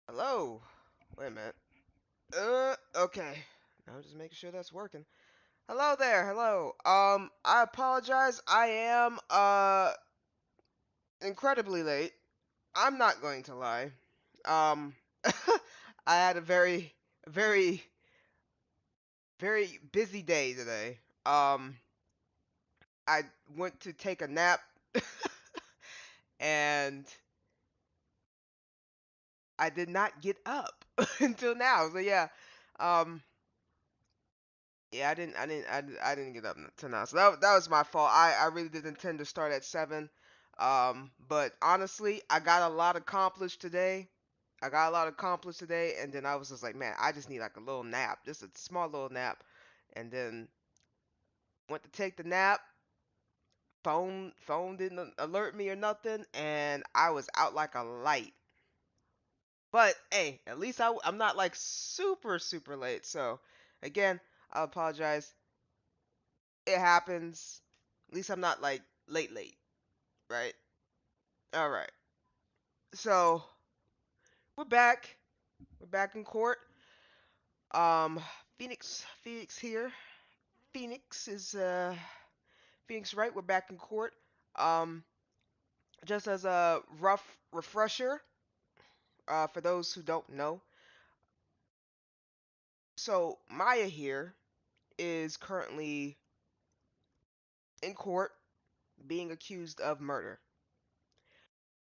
Hello. Wait a minute. Okay. Now just making sure that's working. Hello there. Hello. I apologize. I am incredibly late. I'm not going to lie. Um, I had a very, very busy day today. I went to take a nap and I did not get up until now. So yeah. Um, Yeah, I didn't get up till now, so that was my fault. I really did intend to start at 7, but honestly, I got a lot accomplished today. I got a lot accomplished today, and then I was just like, man, I just need like a little nap, just a small little nap, and then went to take the nap. Phone didn't alert me or nothing, and I was out like a light. But hey, at least I'm not like super late. So again, I apologize. It happens. At least I'm not like late, right? All right. So we're back. We're back in court. Um, Phoenix here. Phoenix is Phoenix Wright. We're back in court. Um, just as a rough refresher, for those who don't know, so Maya here is currently in court being accused of murder.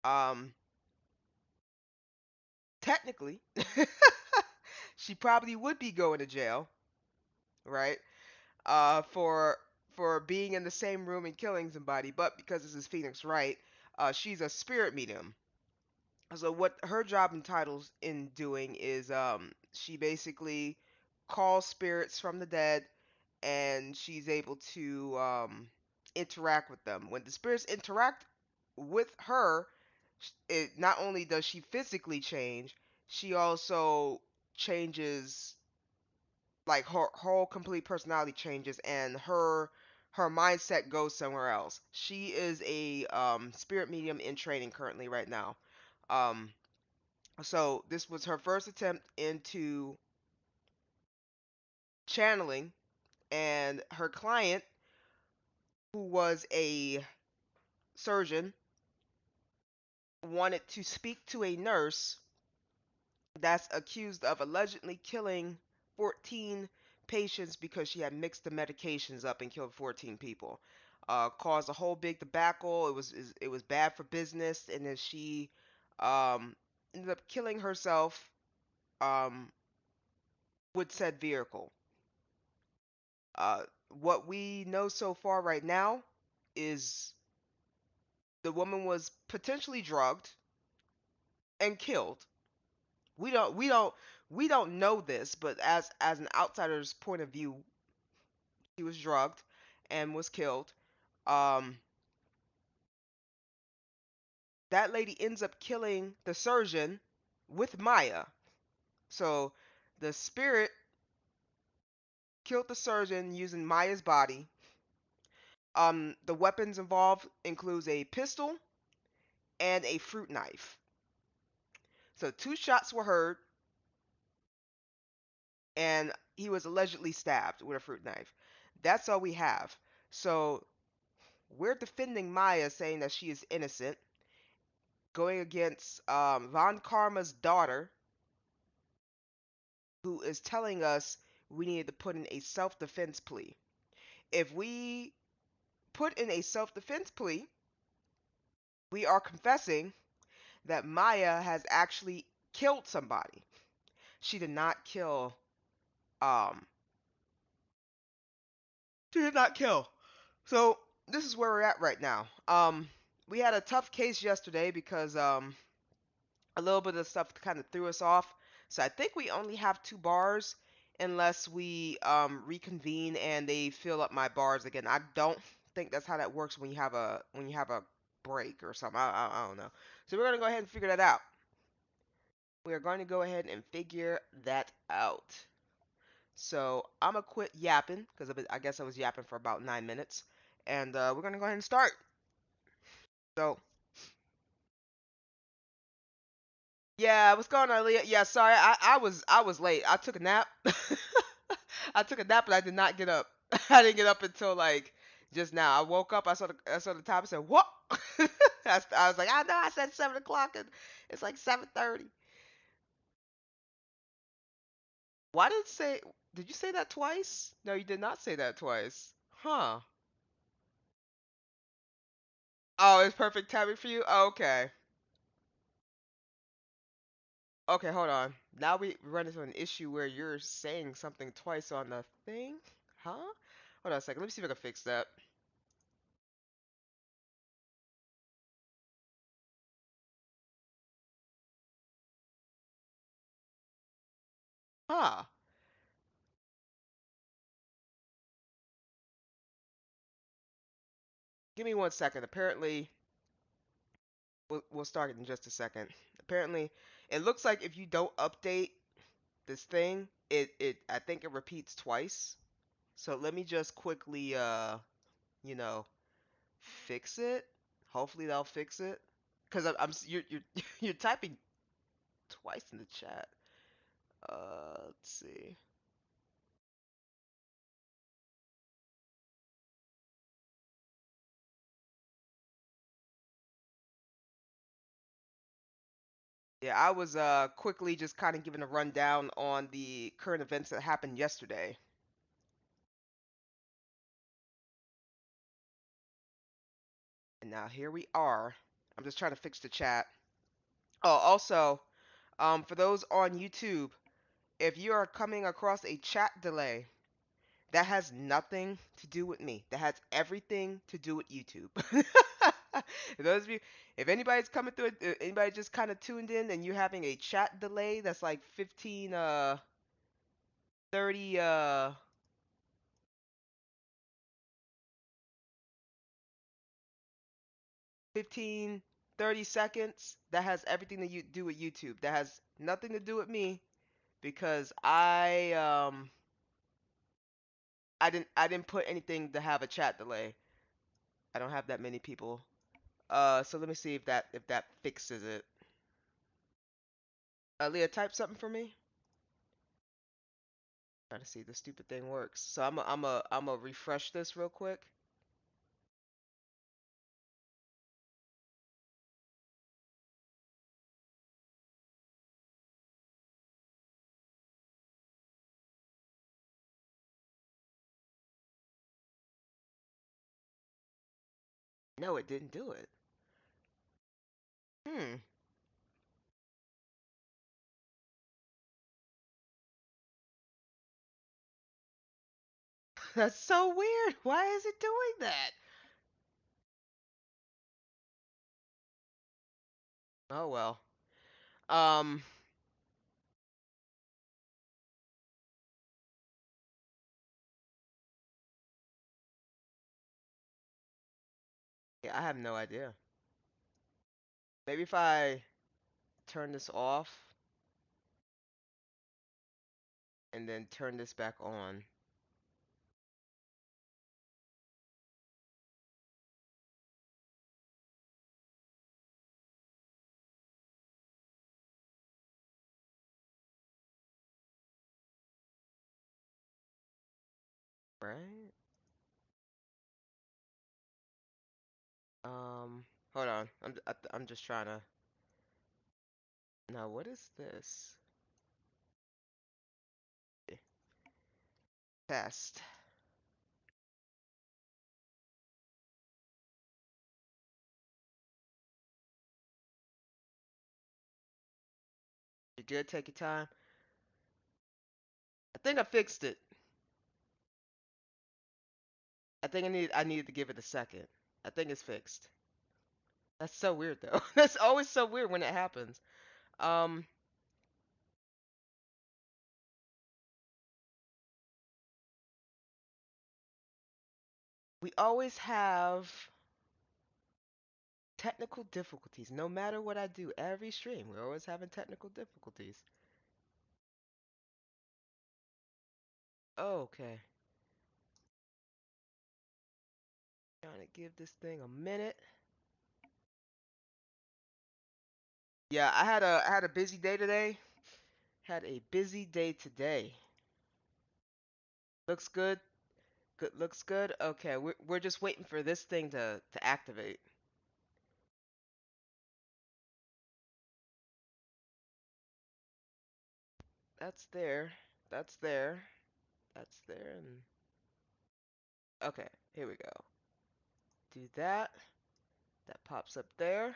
Um, technically, she probably would be going to jail, right? For being in the same room and killing somebody, but because this is Phoenix Wright, she's a spirit medium. So what her job entitles in doing is she basically calls spirits from the dead, and she's able to interact with them. When the spirits interact with her, it not only does she physically change, she also changes, like her whole complete personality changes, and her mindset goes somewhere else. She is a spirit medium in training currently right now. Um, so this was her first attempt into channeling, and her client, who was a surgeon, wanted to speak to a nurse that's accused of allegedly killing 14 patients because she had mixed the medications up and killed 14 people. Caused a whole big debacle. It was bad for business, and then she um, ended up killing herself um, with said vehicle. What we know so far right now is the woman was potentially drugged and killed. We don't we don't we don't know this, but as an outsider's point of view, she was drugged and was killed. Um, that lady ends up killing the surgeon with Maya. So the spirit killed the surgeon using Maya's body. The weapons involved includes a pistol and a fruit knife. So two shots were heard, and he was allegedly stabbed with a fruit knife. That's all we have. So we're defending Maya, saying that she is innocent, going against Von Karma's daughter, who is telling us we needed to put in a self-defense plea. If we put in a self-defense plea, we are confessing that Maya has actually killed somebody. She did not kill. Um, she did not kill. So this is where we're at right now. We had a tough case yesterday because a little bit of stuff kind of threw us off. So I think we only have 2 bars unless we reconvene and they fill up my bars again. I don't think that's how that works when you have a break or something. I don't know. So we're gonna go ahead and figure that out. We are going to go ahead and figure that out. So I'm gonna quit yapping because I guess I was yapping for about 9 minutes, and we're gonna go ahead and start. So Yeah, what's going on, Leah? Yeah, sorry, I was late. I took a nap. I took a nap, and I did not get up. I didn't get up until like just now. I woke up. I saw the time. I said, "What?" I was like, "I know." I said 7 o'clock, and it's like 7:30. Why did it say? Did you say that twice? No, you did not say that twice. Huh? Oh, it's perfect timing for you. Oh, okay. Okay, hold on. Now we run into an issue where you're saying something twice on the thing. Huh? Hold on a second. Let me see if I can fix that. Huh. Give me 1 second. Apparently, we'll start in just a second. Apparently, it looks like if you don't update this thing, it I think it repeats twice. So let me just quickly you know, fix it. Hopefully that'll fix it. Cause you're you're typing twice in the chat. Let's see. Yeah, I was quickly just kind of giving a rundown on the current events that happened yesterday. And now here we are. I'm just trying to fix the chat. Oh, also, for those on YouTube, if you are coming across a chat delay, that has nothing to do with me. That has everything to do with YouTube. Those of you, if anybody's coming through it, anybody just kind of tuned in and you're having a chat delay that's like 15, 30, 15, 30 seconds, that has everything to do with YouTube. That has nothing to do with me because I didn't put anything to have a chat delay. I don't have that many people. So let me see if that fixes it. Leah, type something for me. Trying to see if the stupid thing works. So I'm a refresh this real quick. No, it didn't do it. Hmm. That's so weird. Why is it doing that? Oh well. Um. Yeah, I have no idea. Maybe if I turn this off and then turn this back on. Right? Hold on. I'm just trying to. Now, what is this? Test. You good? Take your time. I think I fixed it. I think I needed to give it a second. I think it's fixed. That's so weird though. That's always so weird when it happens. Um, we always have technical difficulties. No matter what I do, every stream, we're always having technical difficulties. Okay. Trying to give this thing a minute. Yeah, I had a busy day today. Had a busy day today. Looks good. Good looks good. Okay, we're just waiting for this thing to activate. That's there. That's there. That's there and okay, here we go. Do that. That pops up there.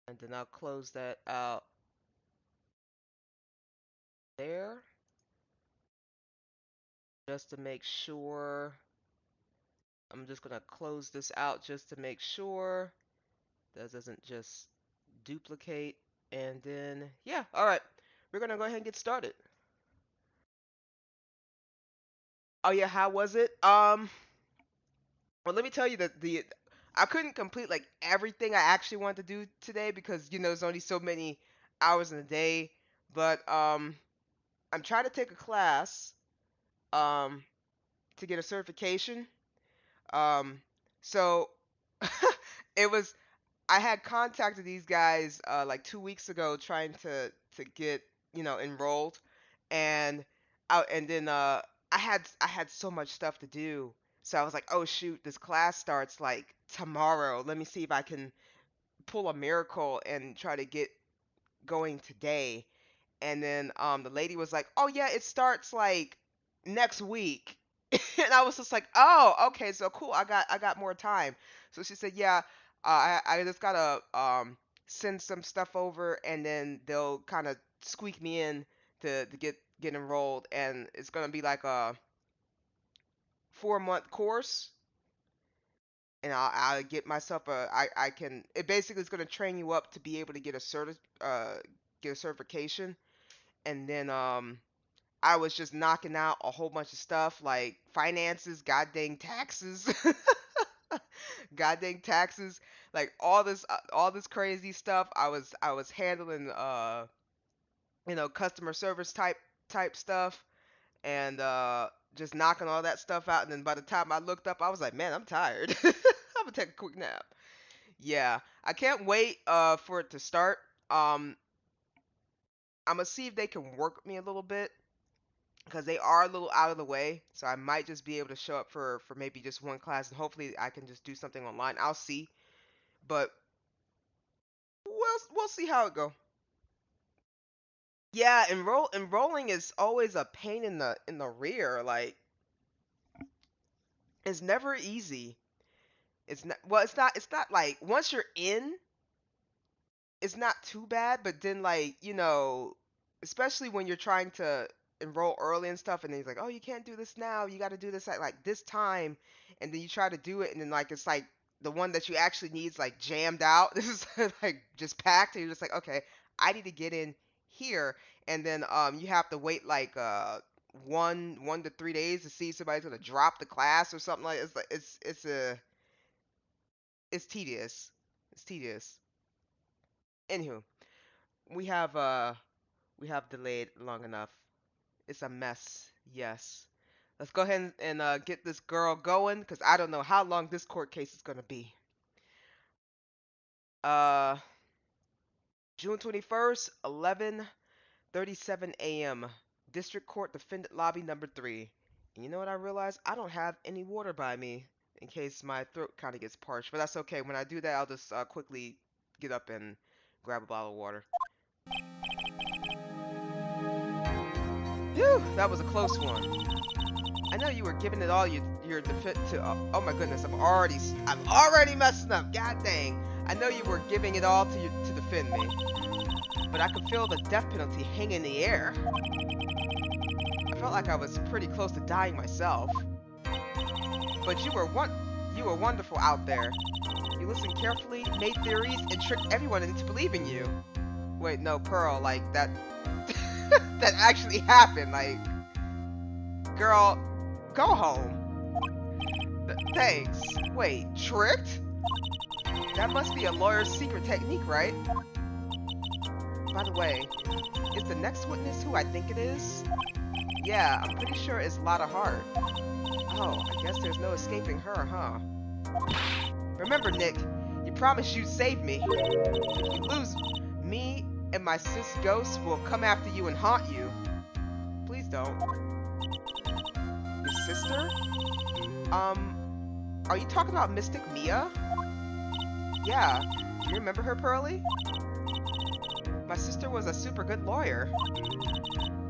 And then I'll close that out there just to make sure. I'm just gonna close this out just to make sure that doesn't just duplicate. And then, yeah, all right. We're gonna go ahead and get started. Oh yeah, how was it? Well, let me tell you that the I couldn't complete like everything I actually wanted to do today because there's only so many hours in a day. But I'm trying to take a class um to get a certification. Um, so it was I had contacted these guys like 2 weeks ago trying to get enrolled, and and then I had so much stuff to do, so I was like, oh shoot, this class starts like tomorrow. Let me see if I can pull a miracle and try to get going today. And then the lady was like, "Oh yeah, it starts like next week." And I was just like, "Oh, okay, so cool. I got more time." So she said, "Yeah, I just gotta send some stuff over, and then they'll kind of squeak me in to get enrolled, and it's gonna be like a 4-month course." And I'll get myself I can it basically is going to train you up to be able to get get a certification. And then I was just knocking out a whole bunch of stuff like finances, god dang taxes, god dang taxes, like all this crazy stuff. I was handling customer service type stuff, and just knocking all that stuff out. And then by the time I looked up, I was like, man, I'm tired. I'm gonna take a quick nap. Yeah, I can't wait for it to start. Um, I'm gonna see if they can work with me a little bit because they are a little out of the way. So I might just be able to show up for maybe just one class, and hopefully I can just do something online. I'll see, but we'll see how it go. Yeah, enrolling is always a pain in the rear. Like it's never easy. It's not well. It's not like once you're in, it's not too bad, but then like, especially when you're trying to enroll early and stuff, and then he's like, "Oh, you can't do this now. You got to do this at like this time." And then you try to do it, and then like it's like the one that you actually need is like jammed out. This is like just packed, and you're just like, "Okay, I need to get in here." And then you have to wait like 1 to 3 days to see if somebody's gonna drop the class or something like it's like it's tedious. It's tedious. Anywho, we have uh we have delayed long enough. It's a mess. Yes. Let's go ahead and get this girl going because I don't know how long this court case is going to be. Uh, June 21st, 11:37 a.m. District Court Defendant Lobby number 3. And you know what I realized? I don't have any water by me in case my throat kind of gets parched. But that's okay. When I do that, I'll just quickly get up and grab a bottle of water. Phew, that was a close one. I know you were giving it all your defense to. Oh my goodness, I'm already messing up. God dang! I know you were giving it all to defend me, but I could feel the death penalty hang in the air. I felt like I was pretty close to dying myself. But you were wonderful out there. You listened carefully, made theories, and tricked everyone into believing you. Wait, no, Pearl, like that. That actually happened. Like, girl. Go home. Thanks. Wait, tricked? That must be a lawyer's secret technique, right? By the way, is the next witness who I think it is? Yeah, I'm pretty sure it's Lotta Hart. Oh, I guess there's no escaping her, huh? Remember, Nick, you promised you'd save me. If you lose, me and my sis Ghost will come after you and haunt you. Please don't. Your sister? Are you talking about Mystic Mia? Yeah. Do you remember her, Pearly? My sister was a super good lawyer.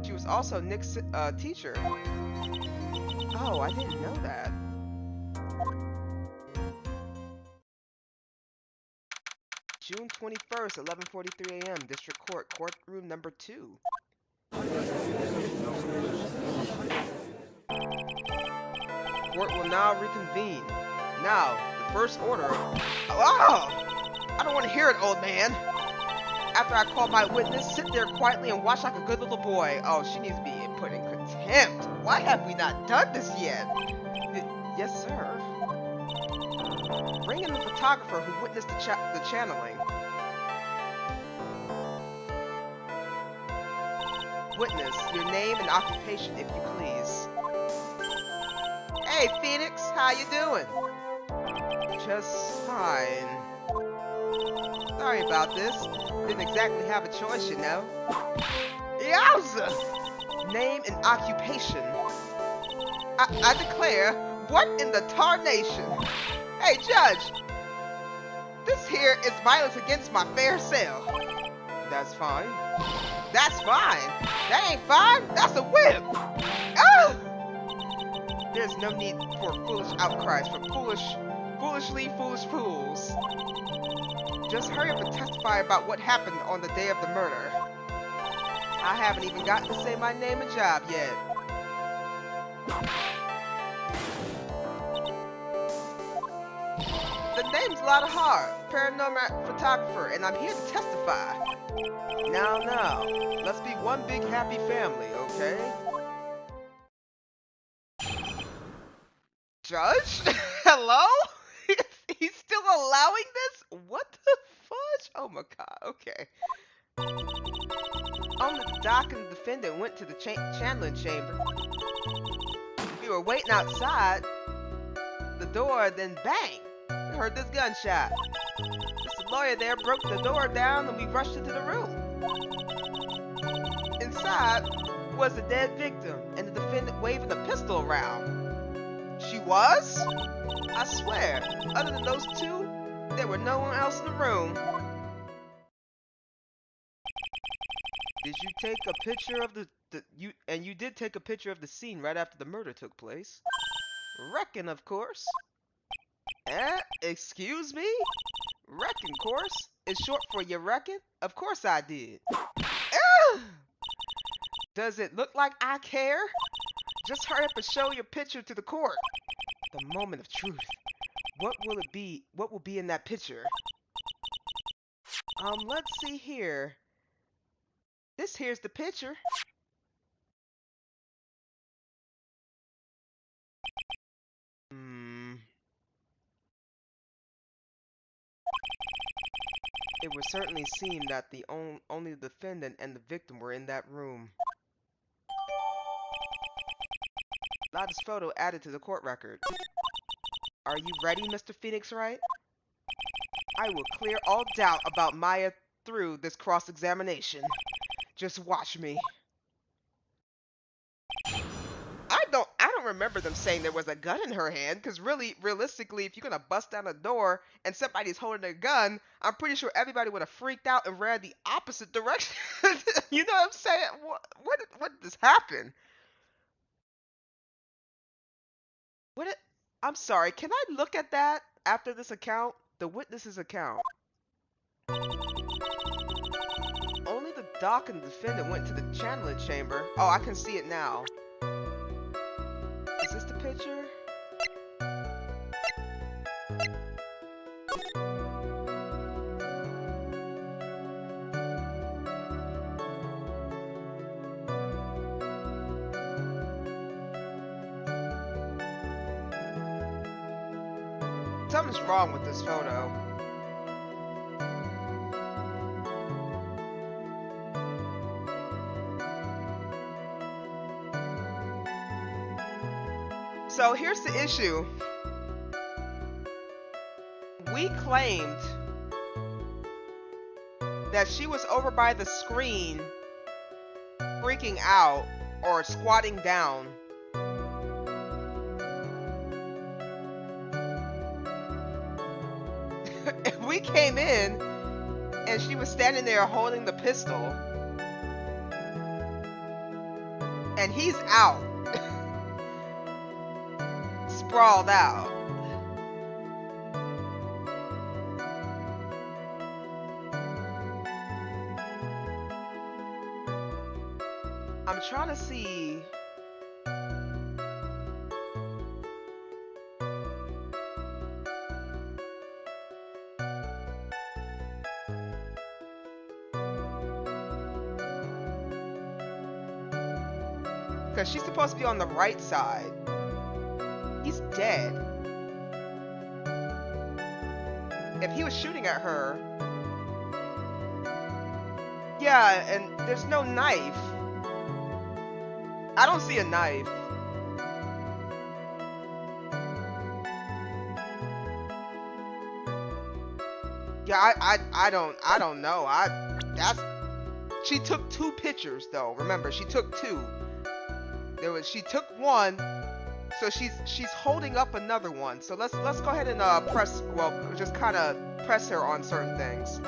She was also Nick's teacher. Oh, I didn't know that. June 21st, 11:43 a.m. District Court, courtroom number 2. Court will now reconvene. Now, the first order of... Oh! I don't want to hear it, old man. After I call my witness, sit there quietly and watch like a good little boy. Oh, she needs to be put in contempt. Why have we not done this yet? Yes, sir. Bring in the photographer who witnessed the channeling. Witness, your name and occupation, if you please. Hey, Phoenix, how you doing? Just fine. Sorry about this. Didn't exactly have a choice, you know. Yowza! Name and occupation. I declare, what in the tarnation? Hey, Judge! This here is violence against my fair sale. That's fine. That's fine. That ain't fine. That's a whip. Ah! There's no need for foolish outcries from foolishly foolish fools. Just hurry up and testify about what happened on the day of the murder. I haven't even gotten to say my name and job yet. The name's Lotta Hart, paranormal photographer, and I'm here to testify. Now, let's be one big happy family, okay? Judge? Hello? He's still allowing this? What the fudge? Oh my god, okay. Only the doc and the defendant went to the channeling chamber. We were waiting outside the door, then bang! We heard this gunshot. Mr. Lawyer there broke the door down and we rushed into the room. Inside was the dead victim and the defendant waving a pistol around. She was? I swear, other than those two, there were no one else in the room. Did you take a picture of you did take a picture of the scene right after the murder took place? Reckon, of course. Excuse me? Reckon, course, is short for you reckon? Of course I did. Does it look like I care? Just hurry up and show your picture to the court. The moment of truth. What will it be? What will be in that picture? Let's see here. This here's the picture. It would certainly seem that only the defendant and the victim were in that room. Lotta's photo added to the court record. Are you ready, Mr. Phoenix Wright? I will clear all doubt about Maya through this cross-examination. Just watch me. I don't remember them saying there was a gun in her hand, because realistically, if you're gonna bust down a door and somebody's holding a gun, I'm pretty sure everybody would have freaked out and ran the opposite direction. You know what I'm saying? What did this happen? I'm sorry, can I look at that after this account? The witness's account. Only the doc and the defendant went to the channeling chamber. Oh, I can see it now. Is this the picture? Something's wrong with this photo. So here's the issue. We claimed that she was over by the screen freaking out or squatting down. And we came in and she was standing there holding the pistol. And he's out. Sprawled out. I'm trying to see. Because she's supposed to be on the right side. He's dead. If he was shooting at her. Yeah, and there's no knife. I don't see a knife. Yeah, I don't know. She took 2 pictures though. Remember, she took 2. She took one, so she's holding up another one. So let's go ahead and just kind of press her on certain things.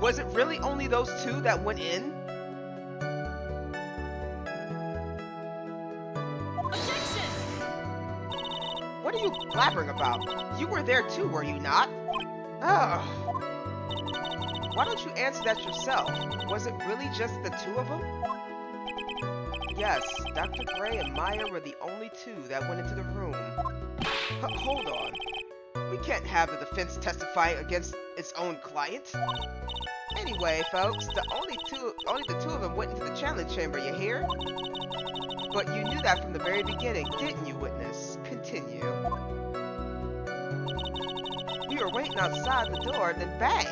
Was it really only those 2 that went in? Objection! What are you blabbering about? You were there too, were you not? Ugh. Why don't you answer that yourself? Was it really just the 2 of them? Yes, Dr. Gray and Maya were the only 2 that went into the room. Hold on. We can't have the defense testify against its own client. Anyway, folks, only the 2 of them went into the challenge chamber, you hear? But you knew that from the very beginning, didn't you, witness? Continue. We were waiting outside the door, and then bang!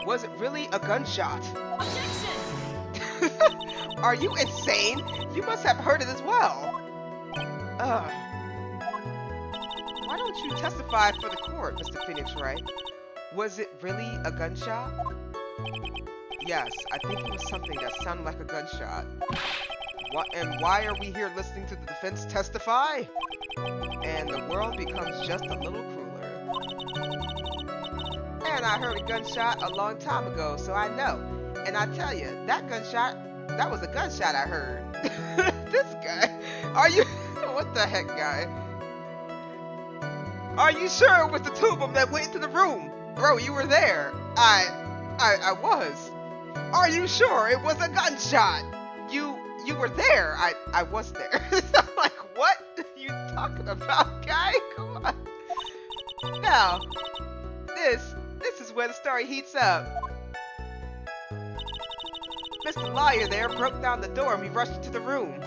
Was it really a gunshot? Objection! Are you insane? You must have heard it as well. Ugh. Why don't you testify for the court, Mr. Phoenix Wright? Was it really a gunshot? Yes, I think it was something that sounded like a gunshot. And why are we here listening to the defense testify? And the world becomes just a little crueler. And I heard a gunshot a long time ago, so I know. And I tell you, that was a gunshot I heard. This guy, are you, what the heck, guy? Are you sure it was the 2 of them that went into the room? Bro, you were there. I was. Are you sure it was a gunshot? You were there. I was there. I'm like, what are you talking about, guy? Come on. Now, this is where the story heats up. Mr. Lawyer there broke down the door and we rushed into the room.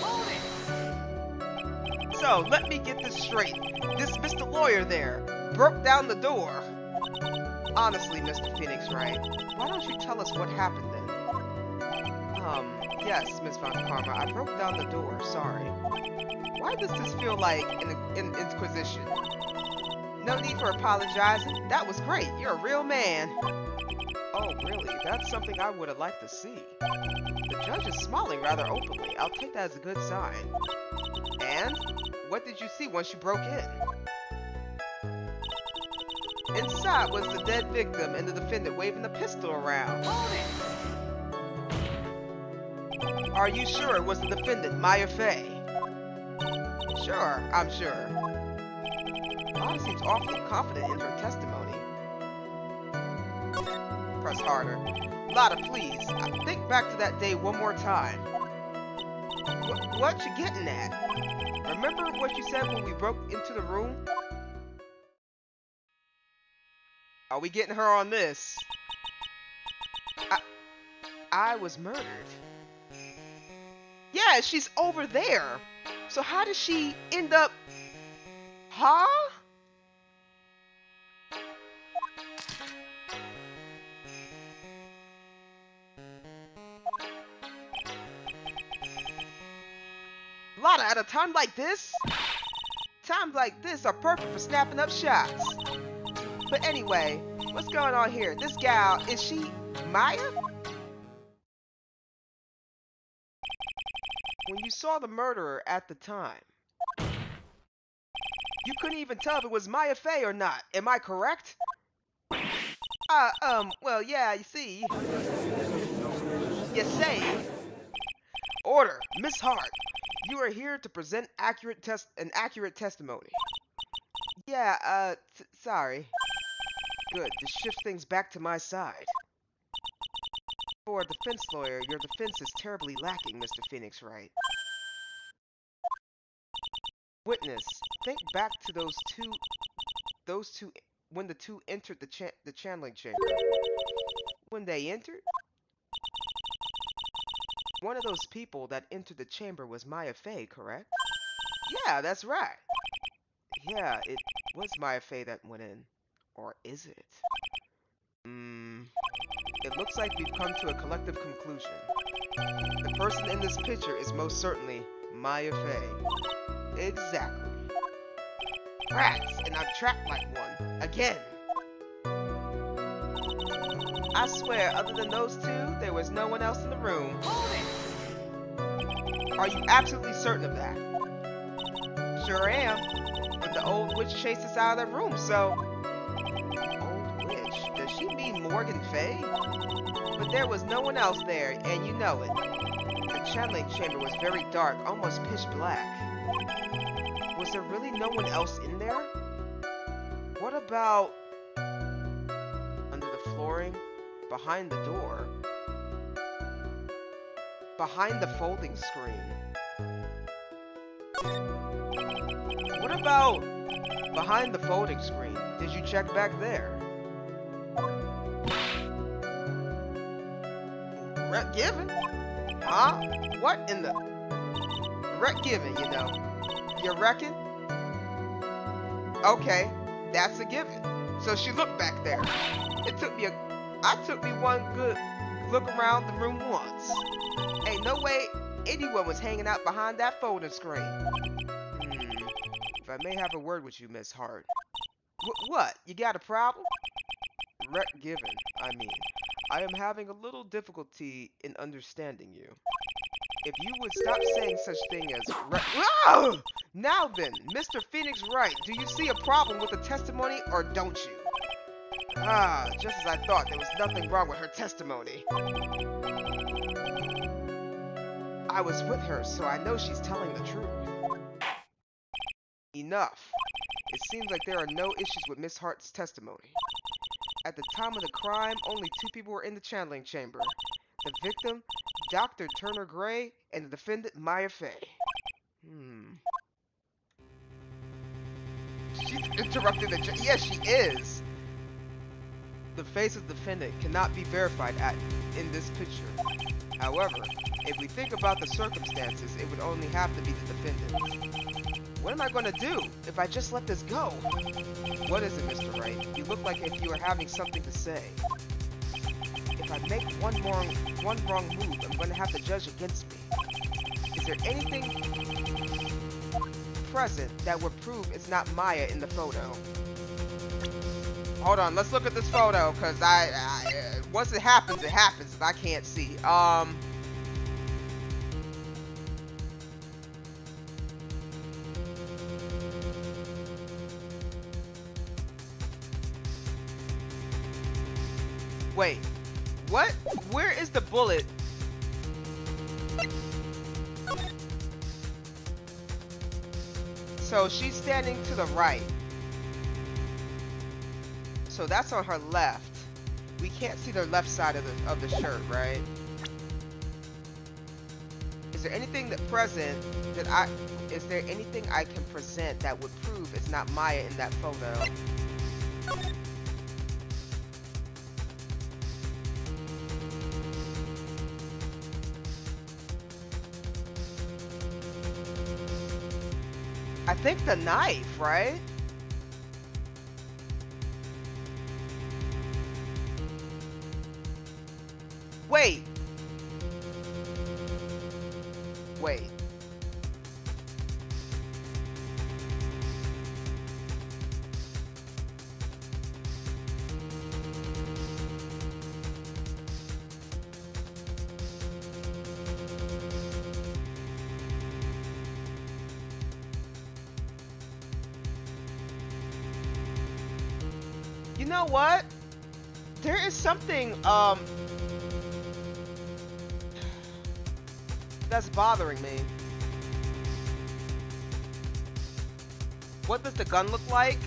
So, let me get this straight. This Mr. Lawyer there broke down the door. Honestly, Mr. Phoenix Wright, why don't you tell us what happened then? Yes, Miss Von Karma, I broke down the door, sorry. Why does this feel like an inquisition? No need for apologizing. That was great. You're a real man. Oh, really? That's something I would have liked to see. The judge is smiling rather openly. I'll take that as a good sign. And? What did you see once you broke in? Inside was the dead victim and the defendant waving the pistol around. Are you sure it was the defendant, Maya Fey? Sure, I'm sure. Mom seems awfully confident in her testimony. Press harder. Lotta, please. Think back to that day one more time. What you getting at? Remember what you said when we broke into the room? Are we getting her on this? I was murdered. Yeah, she's over there. So how did she end up... Huh? Lotta, at a time like this? Times like this are perfect for snapping up shots. But anyway, what's going on here? This gal, is she Maya? When you saw the murderer at the time, you couldn't even tell if it was Maya Fey or not. Am I correct? Well, yeah, you see. You say. Order, Miss Hart. You are here to present an accurate testimony. Yeah, sorry. Good, this shifts things back to my side. For a defense lawyer, your defense is terribly lacking, Mr. Phoenix Wright. Witness, think back to those two, when the two entered the channeling chamber. When they entered? One of those people that entered the chamber was Maya Fey, correct? Yeah, that's right. Yeah, it was Maya Fey that went in. Or is it? It looks like we've come to a collective conclusion. The person in this picture is most certainly Maya Fey. Exactly. Rats, and I'm trapped like one. Again. I swear, other than those two, there was no one else in the room. Hold it! Are you absolutely certain of that? Sure am. But the old witch chased us out of the room, so... Old witch? Does she mean Morgan Fey? But there was no one else there, and you know it. The channeling chamber was very dark, almost pitch black. Was there really no one else in there? What about... under the flooring? Behind the door? Behind the folding screen? What about behind the folding screen? Did you check back there? Rec given? Huh? What in the... Rec given, you know. You reckon? Okay, that's a given. So she looked back there. I took me one good look around the room once. Ain't no way anyone was hanging out behind that folding screen. If I may have a word with you, Miss Hart. What? You got a problem? Rec given, I mean. I am having a little difficulty in understanding you. If you would stop saying such thing as Whoa! Now then, Mr. Phoenix Wright, do you see a problem with the testimony or don't you? Ah, just as I thought, there was nothing wrong with her testimony. I was with her, so I know she's telling the truth. Enough. It seems like there are no issues with Miss Hart's testimony. At the time of the crime, only two people were in the channeling chamber. The victim, Dr. Turner Gray, and the defendant, Maya Fey. She's interrupting the yes, she is! The face of the defendant cannot be verified in this picture. However, if we think about the circumstances, it would only have to be the defendant. What am I going to do if I just let this go? What is it, Mr. Wright? You look like if you were having something to say. If I make one wrong move, I'm going to have to judge against me. Is there anything present that would prove it's not Maya in the photo? Hold on, let's look at this photo, because once it happens, and I can't see. Wait, what? Where is the bullet? So she's standing to the right. So that's on her left. We can't see the left side of the shirt, right? Is there anything is there anything I can present that would prove it's not Maya in that photo? I think the knife, right? Wait. You know what? There is something that's bothering me. What does the gun look like?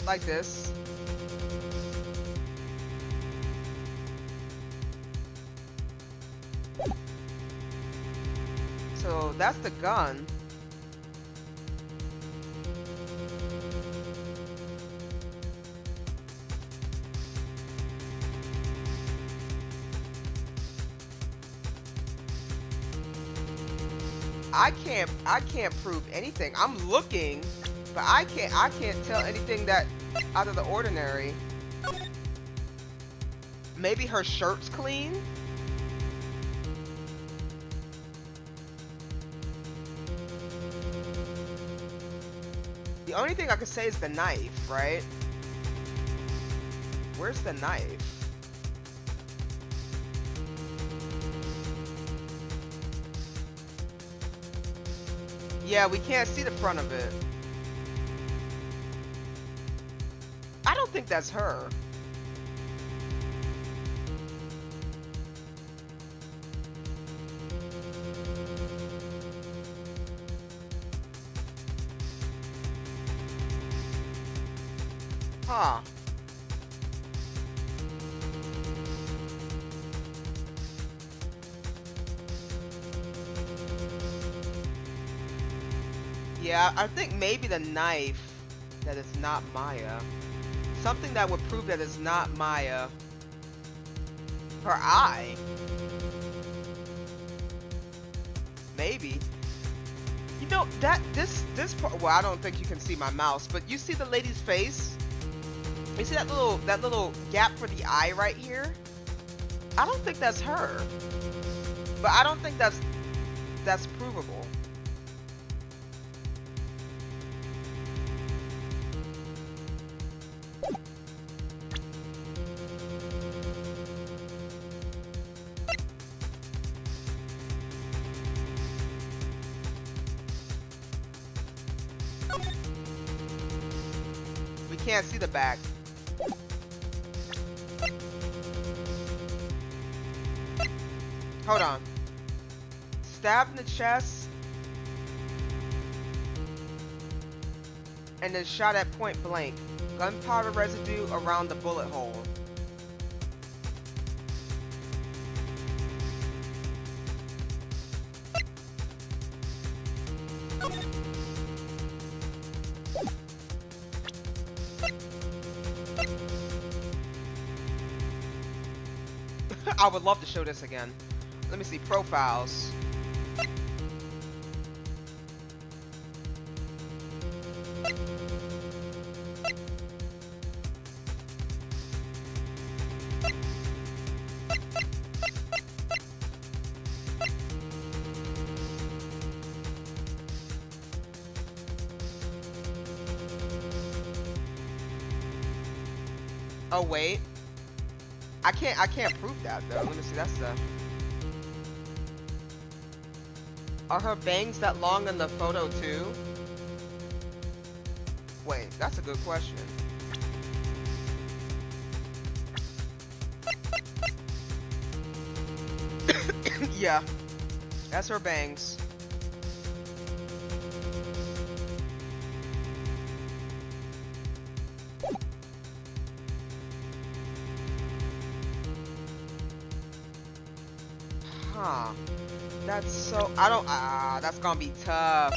Like this. So that's the gun. I can't prove anything. I'm looking, but I can't tell anything that out of the ordinary. Maybe her shirt's clean? The only thing I could say is the knife, right? Where's the knife? Yeah, we can't see the front of it. I don't think that's her. Huh. Yeah, I think maybe the knife that it's not Maya. Something that would prove that it's not Maya. Her eye. Maybe. You know, this part, well, I don't think you can see my mouse, but you see the lady's face? You see that little gap for the eye right here? I don't think that's her. But I don't think that's provable. We can't see the back. Hold on. Stabbed in the chest. And then shot at point blank. Gunpowder residue around the bullet hole. I would love to show this again. Let me see profiles. Oh wait. I can't prove that though. Let me see, that's the... Are her bangs that long in the photo too? Wait, that's a good question. Yeah, that's her bangs. Huh. That's so... I don't... that's gonna be tough.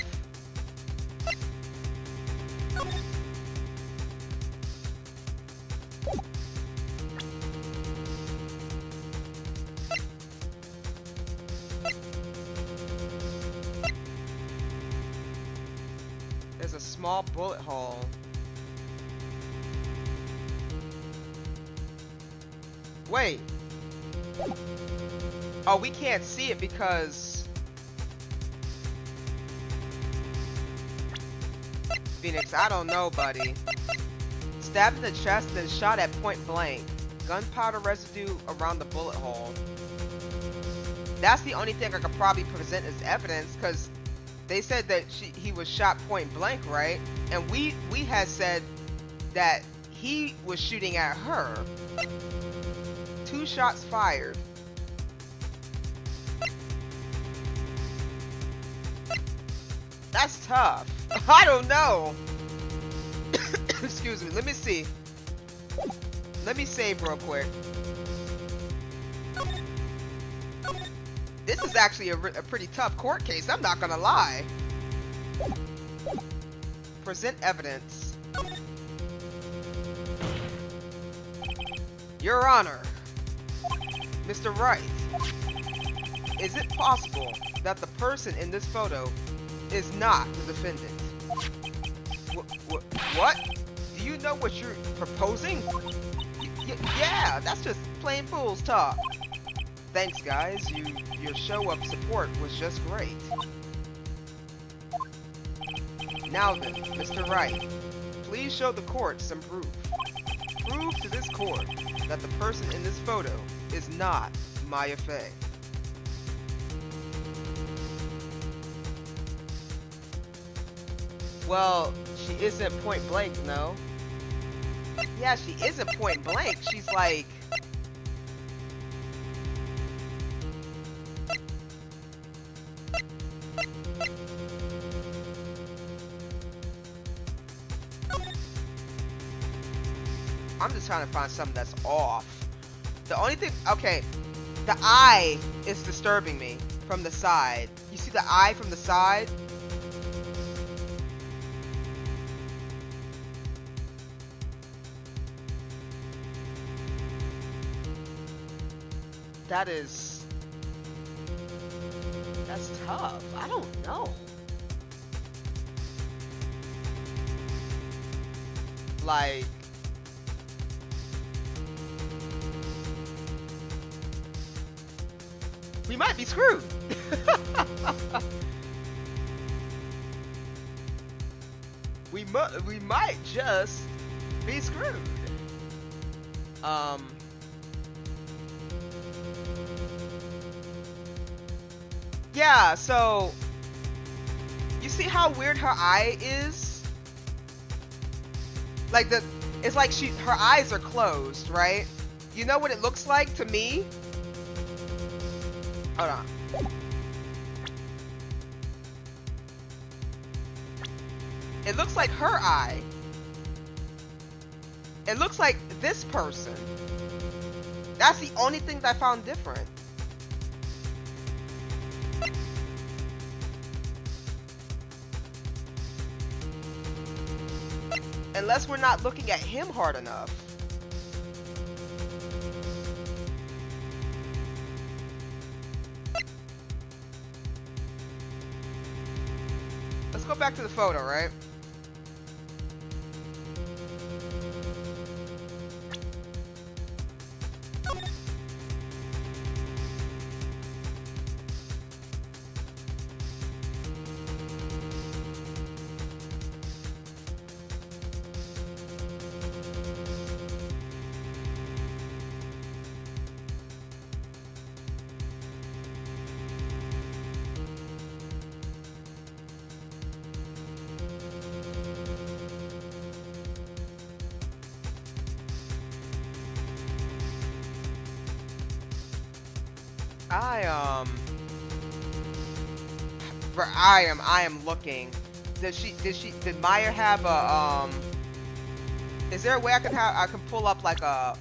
There's a small bullet hole. Wait. Oh, we can't see it because... Phoenix, I don't know, buddy. Stabbed in the chest, then shot at point blank. Gunpowder residue around the bullet hole. That's the only thing I could probably present as evidence, because they said that he was shot point blank, right? And we had said that he was shooting at her. 2 shots fired. That's tough. I don't know. Excuse me. Let me see. Let me save real quick. This is actually a pretty tough court case. I'm not gonna lie. Present evidence. Your Honor, Mr. Wright, is it possible that the person in this photo is not the defendant? What? Do you know what you're proposing? Yeah, that's just plain fool's talk. Thanks, guys. Your show of support was just great. Now then, Mr. Wright, please show the court some proof. Prove to this court that the person in this photo is not Maya Fey. Well, she isn't point blank, no. Yeah, she isn't point blank. She's like... I'm just trying to find something that's off. The only thing... Okay. The eye is disturbing me from the side. You see the eye from the side? That's tough. I don't know. Like, we might be screwed. we might just be screwed. Yeah, so you see how weird her eye is? Like it's like her eyes are closed, right? You know what it looks like to me? Hold on. It looks like her eye. It looks like this person. That's the only thing that I found different. Unless we're not looking at him hard enough. Let's go back to the photo, right? I am looking. Did Maya have a is there a way I can pull up like a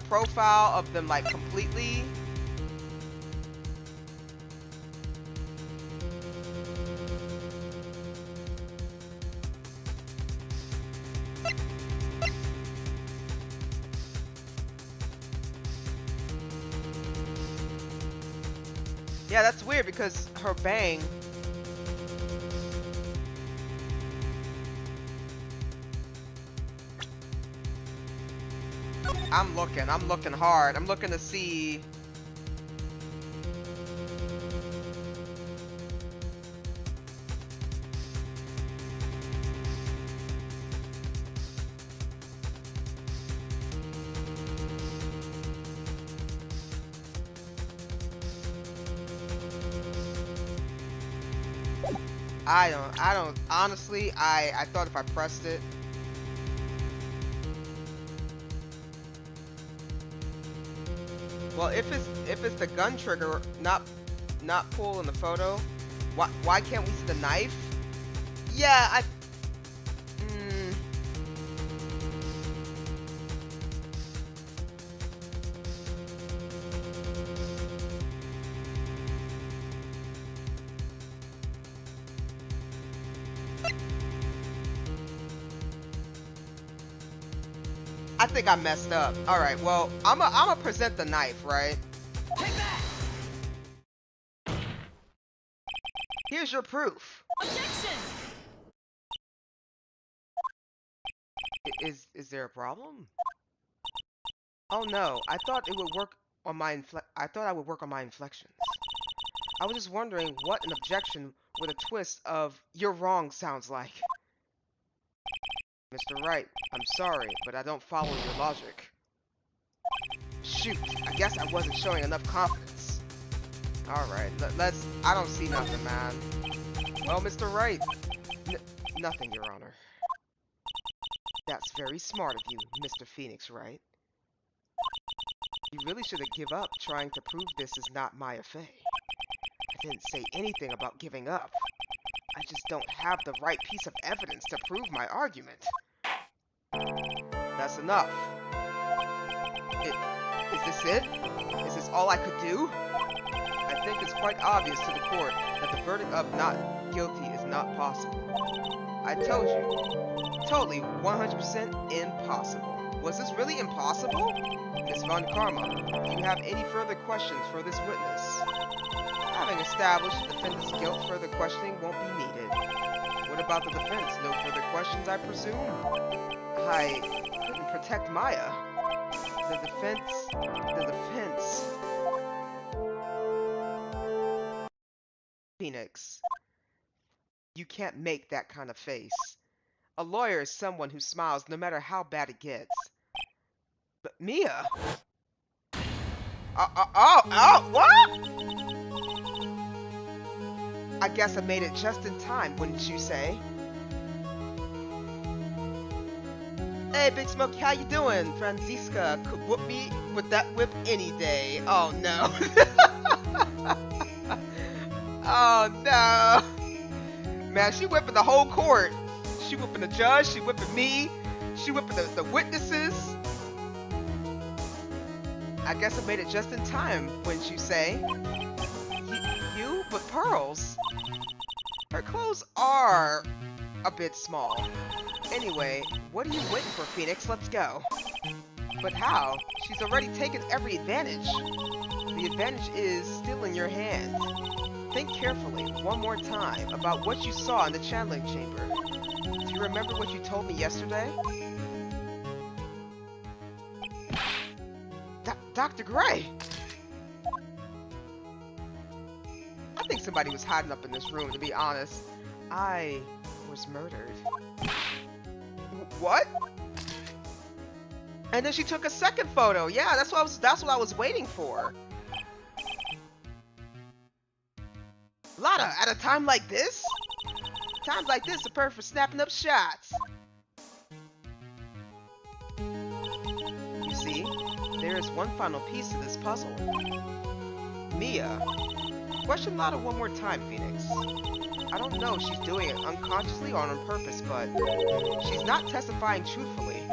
profile of them like completely? Yeah, that's weird because her bang. I'm looking hard. I'm looking to see. honestly, I thought if I pressed it. Well, if it's the gun trigger not pull in the photo, why can't we see the knife? Yeah, mm, I think I messed up. All right, well, I'm a present the knife, right? Take that! Here's your proof. Objection! Is there a problem? Oh no, I thought it would work on my I thought I would work on my inflections. I was just wondering what an objection with a twist of "you're wrong" sounds like. Mr. Wright, I'm sorry, but I don't follow your logic. Shoot, I guess I wasn't showing enough confidence. Alright, I don't see nothing, man. Well, Mr. Wright, nothing, Your Honor. That's very smart of you, Mr. Phoenix Wright. You really should have give up trying to prove this is not my affair. I didn't say anything about giving up. I just don't have the right piece of evidence to prove my argument. That's enough. Is this it? Is this all I could do? I think it's quite obvious to the court that the verdict of not guilty is not possible. I told you. Totally 100% impossible. Was this really impossible? Ms. Von Karma, do you have any further questions for this witness? Having established the defendant's guilt, further questioning won't be needed. What about the defense? No further questions, I presume? I couldn't protect Maya. The defense... Phoenix, you can't make that kind of face. A lawyer is someone who smiles no matter how bad it gets. But Mia... what? I guess I made it just in time, wouldn't you say? Hey, Big Smokey, how you doing? Franziska could whoop me with that whip any day. Oh, no. Oh, no. Man, she whipping the whole court. She whipping the judge, she whipping me, she whipping the witnesses. I guess I made it just in time, wouldn't you say? You with pearls? Her clothes are a bit small. Anyway, what are you waiting for, Phoenix? Let's go. But how? She's already taken every advantage. The advantage is still in your hand. Think carefully, one more time, about what you saw in the channeling chamber. Do you remember what you told me yesterday? Dr. Gray! I think somebody was hiding up in this room, to be honest. I was murdered. What? And then she took a second photo. Yeah, that's what I was waiting for. Lotta, at a time like this? Times like this are perfect for snapping up shots. You see, there is one final piece to this puzzle. Mia. Question Lotta one more time, Phoenix. I don't know if she's doing it unconsciously or on purpose, but she's not testifying truthfully.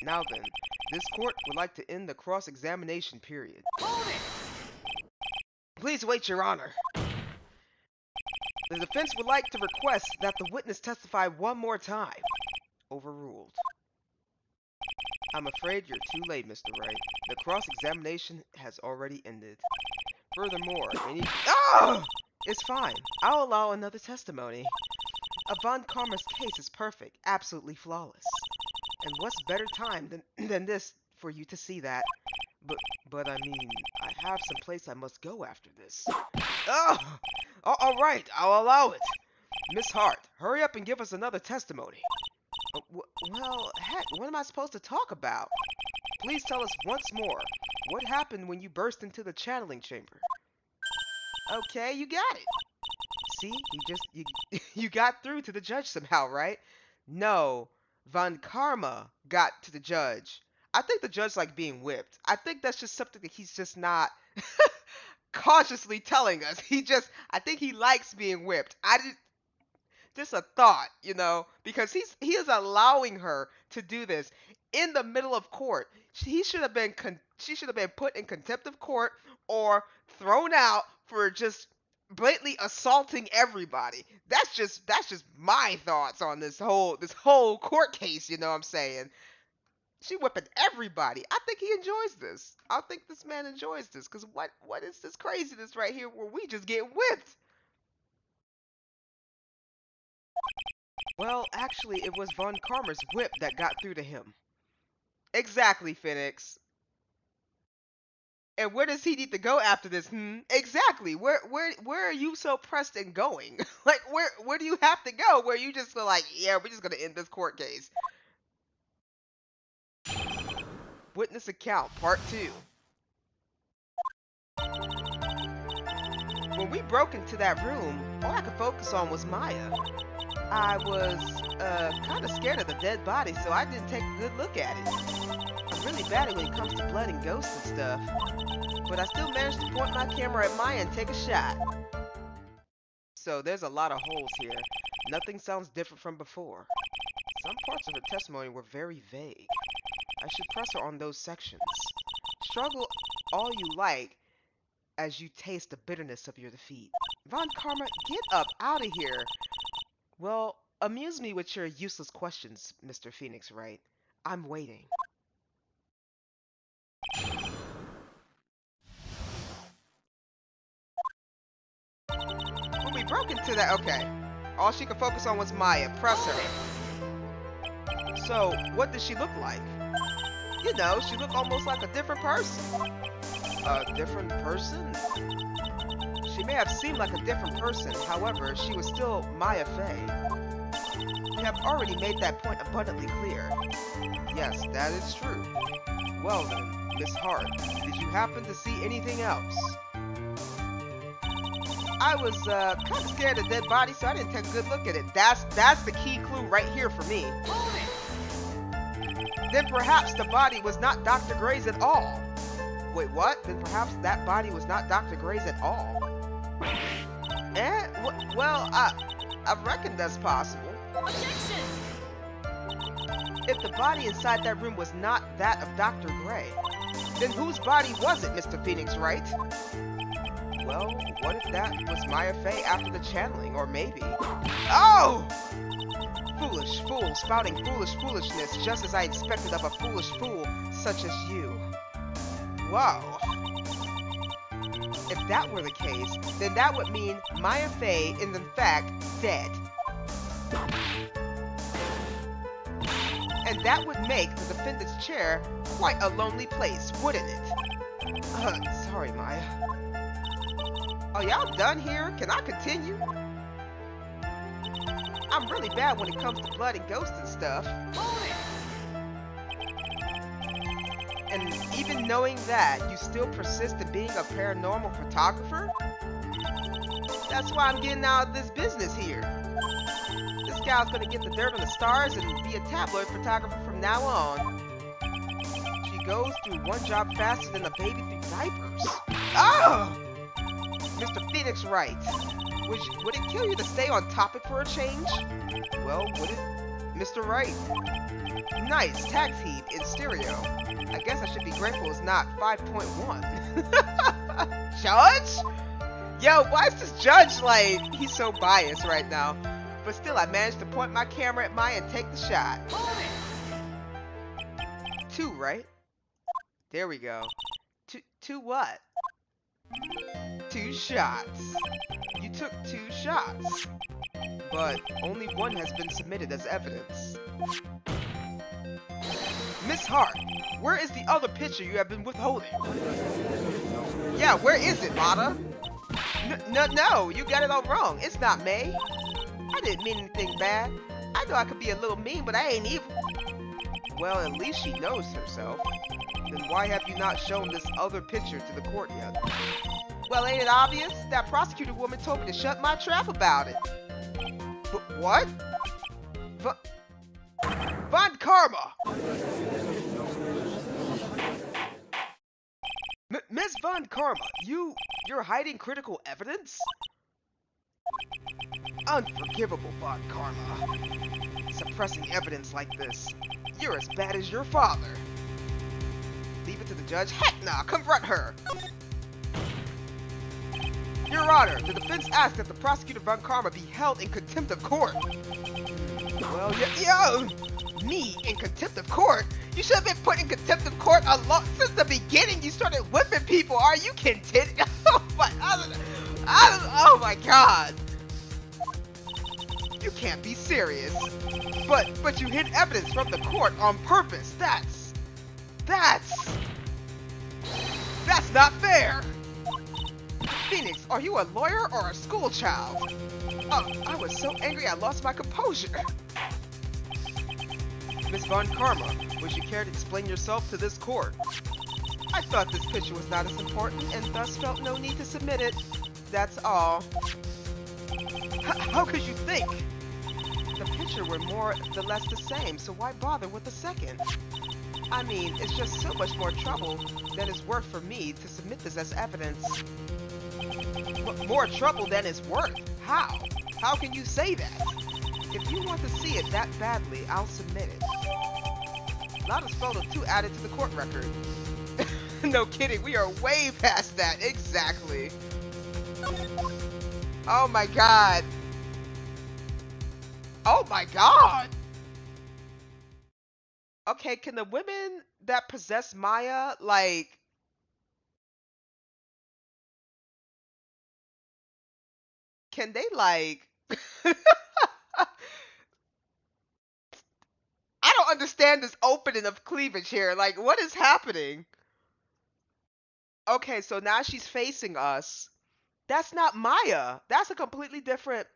Now then, this court would like to end the cross-examination period. Hold it! Please wait, Your Honor. The defense would like to request that the witness testify one more time. Overruled. I'm afraid you're too late, Mr. Wright. The cross-examination has already ended. Furthermore, it's fine. I'll allow another testimony. Von Karma's case is perfect, absolutely flawless. And what's better time than this for you to see that? But I mean, I have some place I must go after this. All right, I'll allow it. Miss Hart, hurry up and give us another testimony. Well, heck, what am I supposed to talk about? Please tell us once more, what happened when you burst into the channeling chamber? Okay, you got it. See, you got through to the judge somehow, right? No, Von Karma got to the judge. I think the judge like being whipped. I think that's just something that he's just not cautiously telling us. I think he likes being whipped. Just a thought, because he is allowing her to do this in the middle of court. She should have been put in contempt of court or thrown out for just blatantly assaulting everybody. That's just my thoughts on this whole court case. You know what I'm saying? She whipping everybody. I think he enjoys this. I think this man enjoys this because what is this craziness right here where we just get whipped? Well, actually, it was Von Karma's whip that got through to him. Exactly, Phoenix. And where does he need to go after this? Exactly. Where are you so pressed in going? Like where do you have to go? Where you just go like, yeah, we're just gonna end this court case. Witness account, part 2. When we broke into that room, all I could focus on was Maya. I was kind of scared of the dead body, so I didn't take a good look at it. I'm really bad when it comes to blood and ghosts and stuff, but I still managed to point my camera at Maya and take a shot. So there's a lot of holes here. Nothing sounds different from before. Some parts of her testimony were very vague. I should press her on those sections. Struggle all you like as you taste the bitterness of your defeat. Von Karma, get up out of here. Well, amuse me with your useless questions, Mr. Phoenix Wright. I'm waiting. When we broke into that, okay. All she could focus on was Maya. Press her. So, what does she look like? You know, she looked almost like a different person. A different person? She may have seemed like a different person, however, she was still Maya Fey. We have already made that point abundantly clear. Yes, that is true. Well then, Miss Hart, did you happen to see anything else? I was kind of scared of dead body, so I didn't take a good look at it. That's the key clue right here for me. Then perhaps the body was not Dr. Gray's at all. Wait, what? Then perhaps that body was not Dr. Gray's at all. Well, I reckon that's possible. Objection! If the body inside that room was not that of Dr. Gray, then whose body was it, Mr. Phoenix Wright? Well, what if that was Maya Fey after the channeling, or maybe... Oh! Foolish fool, spouting foolishness, just as I expected of a foolish fool such as you. Wow. If that were the case, then that would mean Maya Fey is in fact dead. And that would make the defendant's chair quite a lonely place, wouldn't it? Sorry, Maya. Are y'all done here? Can I continue? I'm really bad when it comes to blood and ghosts and stuff. And even knowing that, you still persist in being a paranormal photographer? That's why I'm getting out of this business here. This gal's gonna get the dirt on the stars and be a tabloid photographer from now on. She goes through one job faster than a baby through diapers. Oh! Mr. Phoenix Wright, would it kill you to stay on topic for a change? Well, would it? Mr. Wright. Nice, tag team in stereo. I guess I should be grateful it's not 5.1. Judge? Yo, why is this judge like, he's so biased right now. But still, I managed to point my camera at Maya and take the shot. 2, right? There we go. Two what? 2 shots. You took 2 shots. But only one has been submitted as evidence. Miss Hart, where is the other picture you have been withholding? Yeah, where is it, Mata? No, you got it all wrong. It's not May. I didn't mean anything bad. I know I could be a little mean, but I ain't evil. Well, at least she knows herself. Then why have you not shown this other picture to the court yet? Well, ain't it obvious? That prosecutor woman told me to shut my trap about it. What? Von Karma! Miss Von Karma, you're hiding critical evidence? Unforgivable, Von Karma. Suppressing evidence like this. You're as bad as your father. Leave it to the judge? Heck nah, confront her! Your Honor, the defense asks that the prosecutor Von Karma be held in contempt of court. Well, yeah, me in contempt of court? You should have been put in contempt of court since the beginning. You started whipping people. Are you content? Oh my God. You can't be serious. But you hid evidence from the court on purpose. That's not fair. Phoenix, are you a lawyer or a school child? I was so angry I lost my composure. Miss Von Karma, would you care to explain yourself to this court? I thought this picture was not as important and thus felt no need to submit it. That's all. How could you think? The picture were more or less the same, so why bother with the second? I mean, it's just so much more trouble than it's worth for me to submit this as evidence. More trouble than it's worth? How? How can you say that? If you want to see it that badly, I'll submit it. Loudest photo 2 added to the court record. No kidding, we are way past that. Exactly. Oh my God. Oh my God. Okay, can the women that possess Maya, like... Can they, like... I don't understand this opening of cleavage here. Like, what is happening? Okay, so now she's facing us. That's not Maya. That's a completely different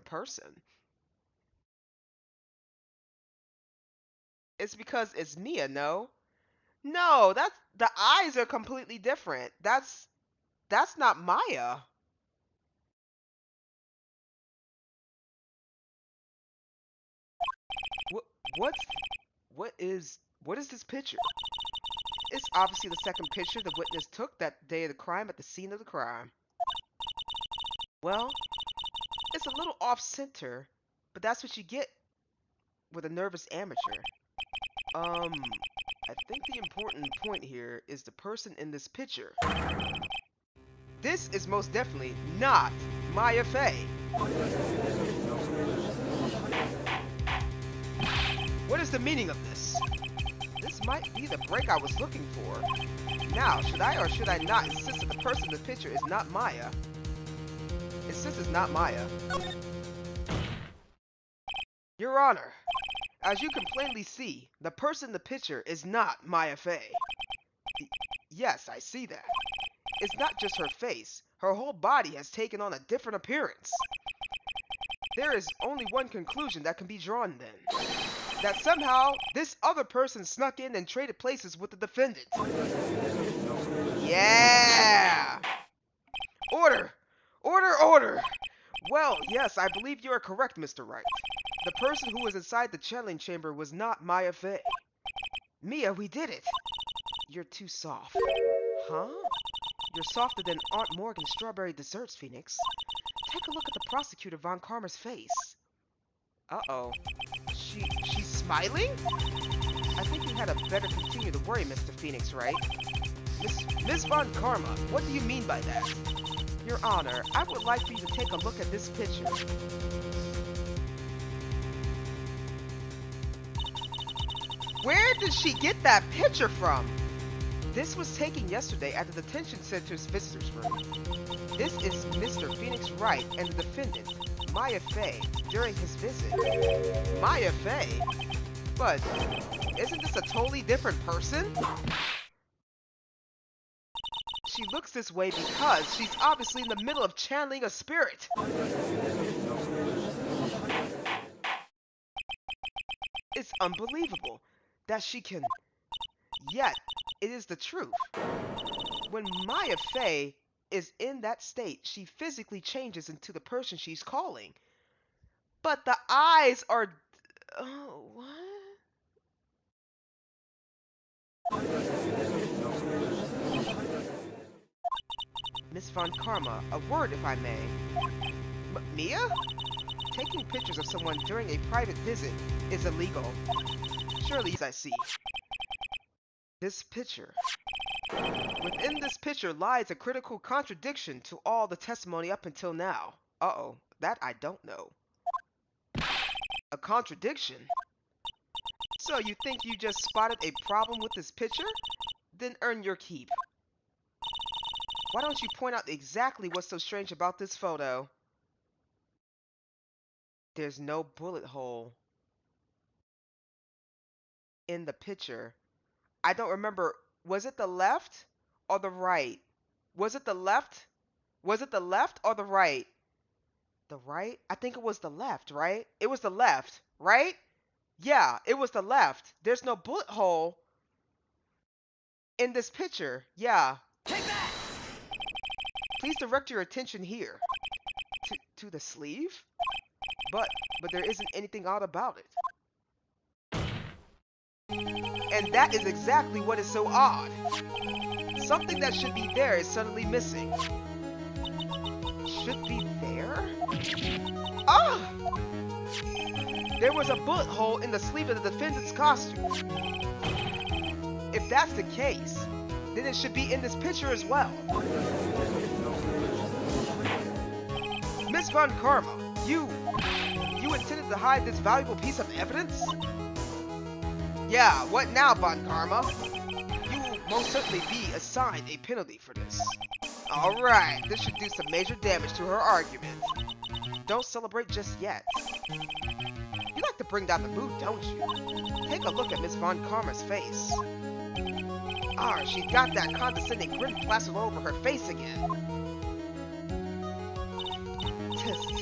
person. It's because it's Nia, no? No, the eyes are completely different. That's not Maya. What what is this picture? It's obviously the second picture the witness took that day of the crime at the scene of the crime. Well, it's a little off center, but that's what you get with a nervous amateur. I think the important point here is the person in this picture. This is most definitely not Maya Fey. What is the meaning of this? This might be the break I was looking for. Now, should I or should I not insist that the person in the picture is not Maya? Insist it's not Maya. Your Honor, as you can plainly see, the person in the picture is not Maya Fey. Yes, I see that. It's not just her face. Her whole body has taken on a different appearance. There is only one conclusion that can be drawn then. That somehow, this other person snuck in and traded places with the defendant. Yeah! Order! Order, order! Well, yes, I believe you are correct, Mr. Wright. The person who was inside the channeling chamber was not Maya Fey. Mia, we did it! You're too soft. Huh? You're softer than Aunt Morgan's strawberry desserts, Phoenix. Take a look at the prosecutor Von Karma's face. Uh-oh. She's smiling? I think you had better continue to worry, Mr. Phoenix, right? Miss Von Karma, what do you mean by that? Your Honor, I would like for you to take a look at this picture. Where did she get that picture from? This was taken yesterday at the detention center's visitors room. This is Mr. Phoenix Wright and the defendant, Maya Fey, during his visit. Maya Fey? But isn't this a totally different person? She looks this way because she's obviously in the middle of channeling a spirit. It's unbelievable that she can... Yet, It is the truth. When Maya Fey is in that state, she physically changes into the person she's calling. But the eyes are... Oh, what? Miss Von Karma, a word if I may. Mia? Taking pictures of someone during a private visit is illegal. Surely, as I see. This picture. Within this picture lies a critical contradiction to all the testimony up until now. Uh-oh, that I don't know. A contradiction? So you think you just spotted a problem with this picture? Then earn your keep. Why don't you point out exactly what's so strange about this photo? There's no bullet hole in the picture. I don't remember. Was it the left or the right? Was it the left? Was it the left or the right? The right? I think it was the left, right? It was the left, right? Yeah, it was the left. There's no bullet hole in this picture. Yeah. Take that! Please direct your attention here. To the sleeve? But there isn't anything odd about it. And that is exactly what is so odd. Something that should be there is suddenly missing. Should be there? Ah! There was a bullet hole in the sleeve of the defendant's costume. If that's the case, then it should be in this picture as well. Miss Von Karma, you intended to hide this valuable piece of evidence? Yeah, what now, Von Karma? You will most certainly be assigned a penalty for this. Alright, this should do some major damage to her argument. Don't celebrate just yet. You like to bring down the mood, don't you? Take a look at Miss Von Karma's face. Ah, she's got that condescending grin plastered all over her face again.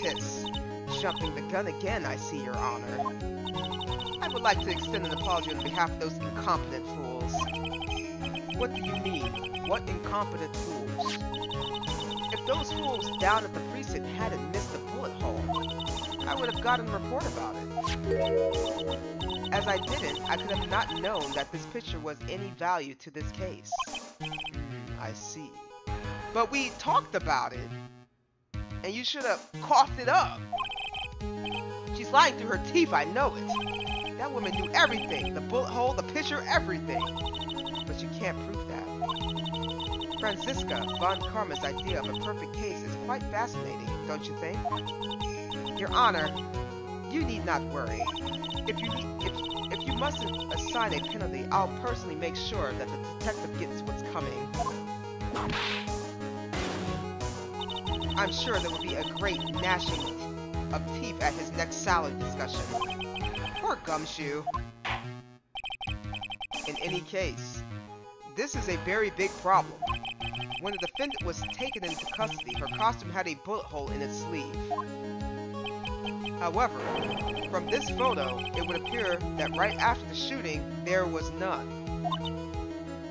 Tis. Jumping the gun again, I see, Your Honor. I would like to extend an apology on behalf of those incompetent fools. What do you mean? What incompetent fools? If those fools down at the precinct hadn't missed the bullet hole, I would have gotten a report about it. As I didn't, I could have not known that this picture was any value to this case. I see. But we talked about it, and you should have coughed it up. She's lying through her teeth, I know it. That woman knew everything, the bullet hole, the picture, everything. But you can't prove that. Franziska Von Karma's idea of a perfect case is quite fascinating, don't you think? Your Honor, you need not worry. If you mustn't assign a penalty, I'll personally make sure that the detective gets what's coming. I'm sure there will be a great gnashing of teeth at his next salad discussion. Poor Gumshoe. In any case, this is a very big problem. When the defendant was taken into custody, her costume had a bullet hole in its sleeve. However, from this photo, it would appear that right after the shooting, there was none.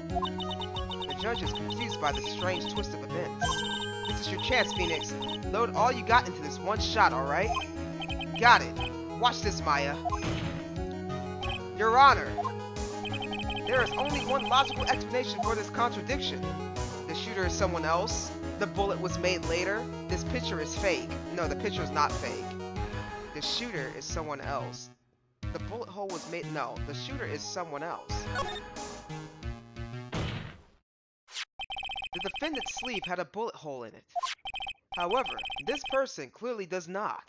The judge is confused by the strange twist of events. This is your chance, Phoenix. Load all you got into this one shot, alright? Got it. Watch this, Maya. Your Honor, there is only one logical explanation for this contradiction. The shooter is someone else. The bullet was made later. This picture is fake. No, the picture is not fake. The shooter is someone else. The bullet hole was made... No, the shooter is someone else. The defendant's sleeve had a bullet hole in it. However, this person clearly does not.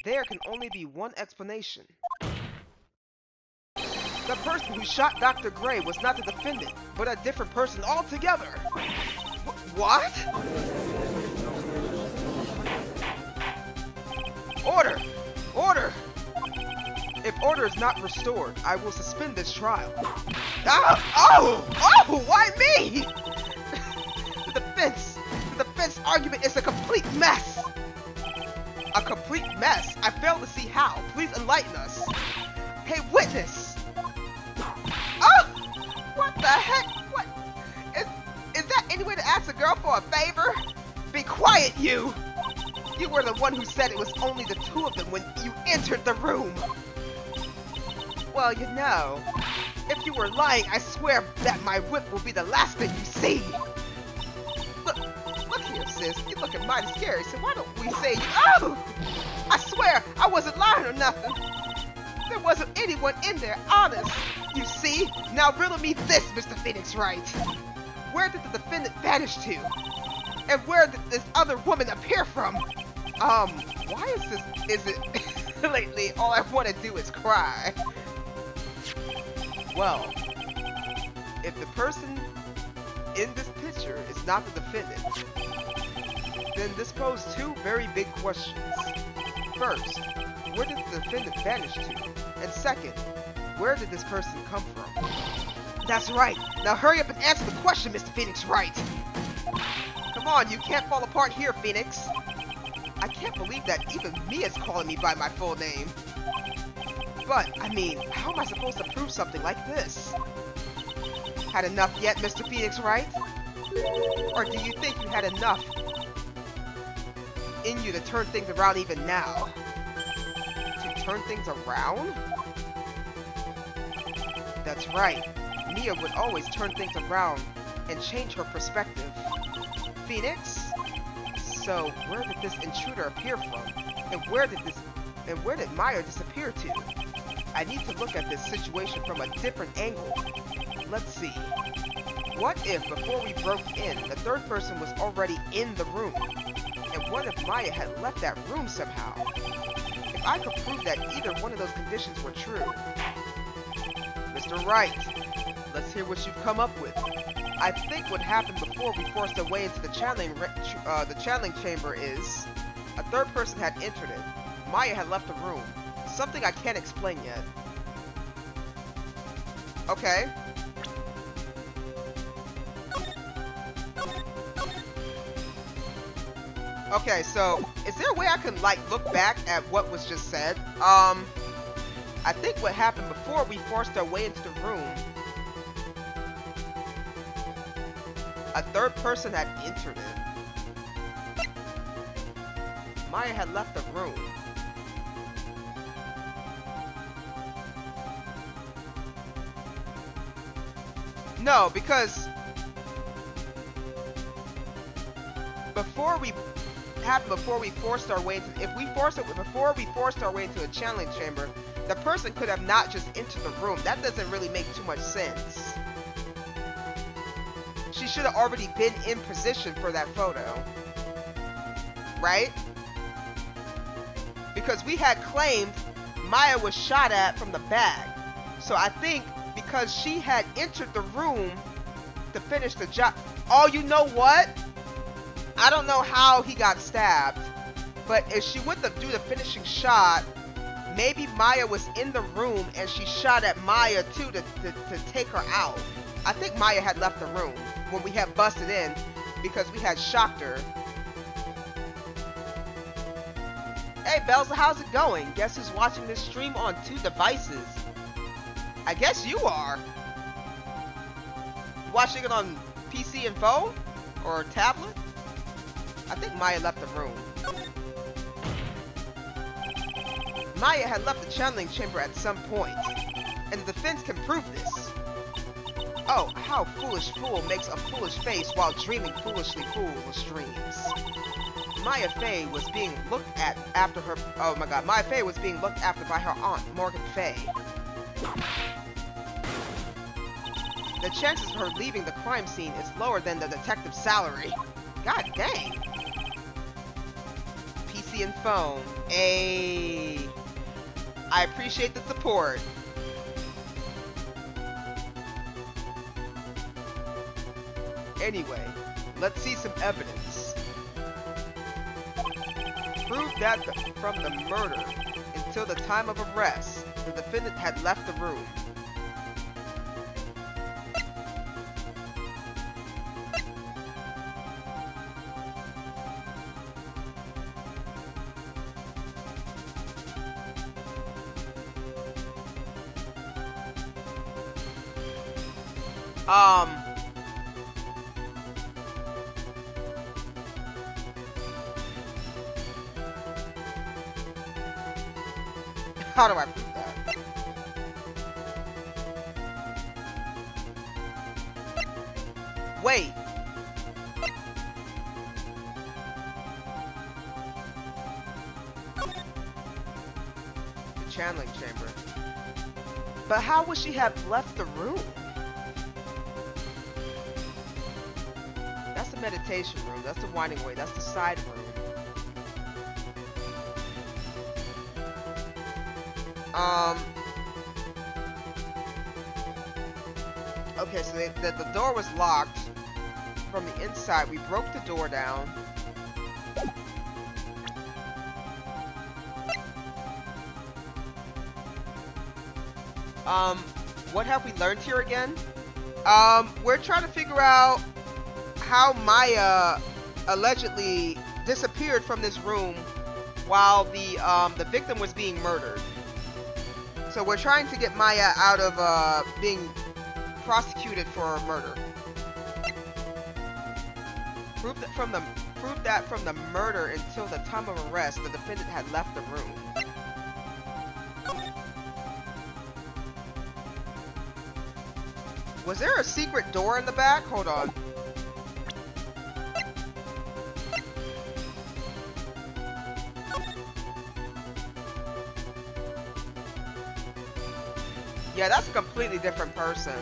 There can only be one explanation. The person who shot Dr. Gray was not the defendant, but a different person altogether. What? Order! Order! If order is not restored, I will suspend this trial. Oh! Why me? The defense argument is a complete mess. A complete mess? I fail to see how. Please enlighten us. Hey, witness! Oh! What the heck? ask a girl for a favor? Be quiet, you! You were the one who said it was only the two of them when you entered the room. Well, you know, if you were lying, I swear that my whip will be the last thing you see. Look here, sis. You're looking mighty scary, so why don't we say, oh! I swear, I wasn't lying or nothing. There wasn't anyone in there, honest. You see? Now riddle me this, Mr. Phoenix Wright. Where did the defendant vanish to? And where did this other woman appear from? Why is it lately all I want to do is cry? Well, if the person in this picture is not the defendant, then this poses two very big questions. First, where did the defendant vanish to? And second, where did this person come from? That's right. Now hurry up and answer the question, Mr. Phoenix Wright. Come on, you can't fall apart here, Phoenix. I can't believe that even Mia's calling me by my full name. But, I mean, how am I supposed to prove something like this? Had enough yet, Mr. Phoenix Wright? Or do you think you had enough in you to turn things around even now? To turn things around? That's right. Mia would always turn things around and change her perspective. Phoenix? So, where did this intruder appear from? And where did Maya disappear to? I need to look at this situation from a different angle. Let's see. What if, before we broke in, the third person was already in the room? And what if Maya had left that room somehow? If I could prove that either one of those conditions were true. Mr. Wright, let's hear what you've come up with. I think what happened before we forced our way into the channeling chamber is a third person had entered it. Maya had left the room. Something I can't explain yet. Okay. Okay, so is there a way I can like look back at what was just said? I think what happened before we forced our way into the room, a third person had entered it. Maya had left the room. No, because before we forced our way into, before we forced our way into a channeling chamber, the person could have not just entered the room. That doesn't really make too much sense. She should have already been in position for that photo. Right? Because we had claimed Maya was shot at from the back. So I think because she had entered the room to finish the job. Oh, you know what? I don't know how he got stabbed. But if she went to do the finishing shot, maybe Maya was in the room and she shot at Maya too to take her out. I think Maya had left the room when we had busted in because we had shocked her. Hey Belza, how's it going? Guess who's watching this stream on 2 devices? I guess you are. Watching it on PC and phone? Or tablet? I think Maya left the room. Maya had left the channeling chamber at some point, and the defense can prove this. Oh, how foolish fool makes a foolish face while dreaming foolishly foolish dreams. Maya Fey was being looked at after her. Oh my God, Maya Fey was being looked after by her aunt Morgan Fey. The chances of her leaving the crime scene is lower than the detective's salary. God dang. PC and phone. Ayy. I appreciate the support. Anyway, let's see some evidence. Prove that from the murder until the time of arrest, the defendant had left the room. How do I prove that? Wait. The channeling chamber. But how would she have left the room? That's the meditation room. That's the winding way. That's the side room. Okay, so the door was locked from the inside. We broke the door down. What have we learned here again? We're trying to figure out how Maya allegedly disappeared from this room while the victim was being murdered. So we're trying to get Maya out of being prosecuted for murder. Prove that from the murder until the time of arrest, the defendant had left the room. Was there a secret door in the back? Hold on. Yeah, that's a completely different person.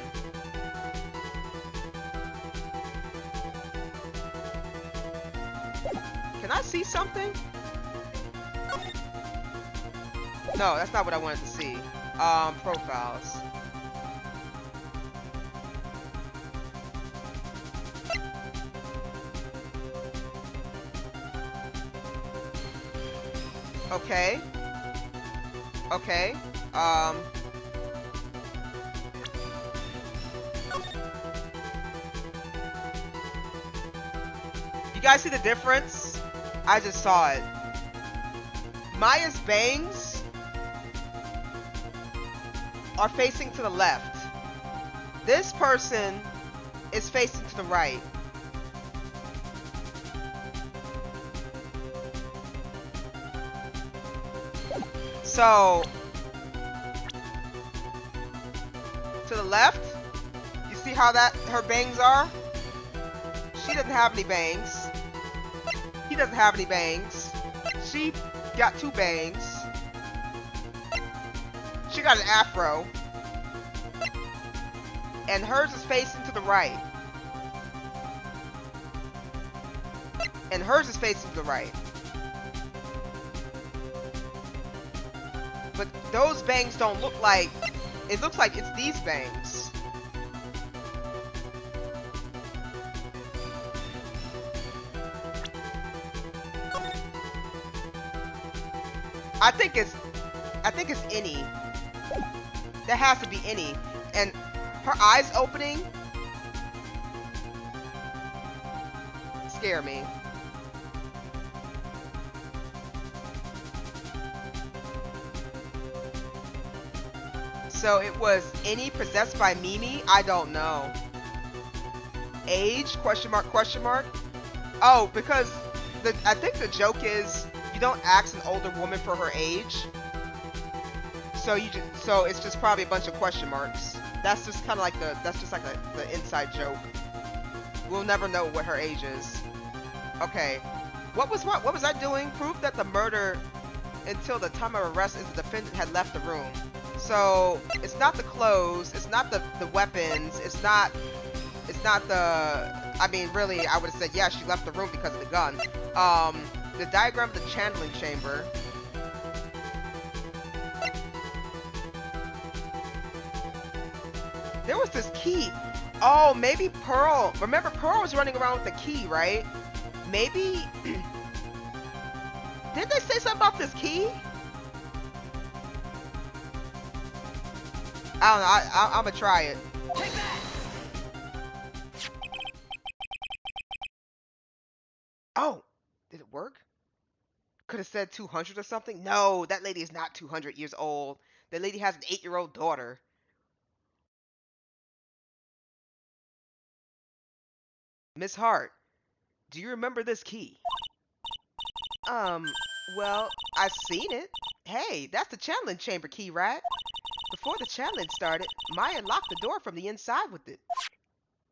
Can I see something? No, that's not what I wanted to see. Profiles. Okay. Okay. You guys see the difference? I just saw it. Maya's bangs are facing to the left. This person is facing to the right. So, to the left, you see how that her bangs are? She doesn't have any bangs. He doesn't have any bangs. She got 2 bangs. She got an afro. And hers is facing to the right. And hers is facing to the right. But those bangs don't look like... It looks like it's these bangs. I think it's any. That has to be any. And her eyes opening scare me. So it was any possessed by Mimi? I don't know. Age? Question mark, question mark? Oh, because I think the joke is you don't ask an older woman for her age. So it's just probably a bunch of question marks. That's just kind of like the inside joke. We'll never know what her age is. Okay. What was I doing? Proof that the murder until the time of arrest is the defendant had left the room. So it's not the clothes, it's not the weapons, it's not the, I mean, really, I would have said, yeah, she left the room because of the gun. The diagram of the channeling chamber. There was this key. Oh, maybe Pearl. Remember, Pearl was running around with the key, right? Maybe. Did they say something about this key? I don't know. I'm gonna try it. Take that! Oh, did it work? Could have said 200 or something. No, that lady is not 200 years old. That lady has an 8-year-old daughter. Miss Hart, do you remember this key? Well, I've seen it. Hey, that's the channeling chamber key, right? Before the channeling started, Maya locked the door from the inside with it.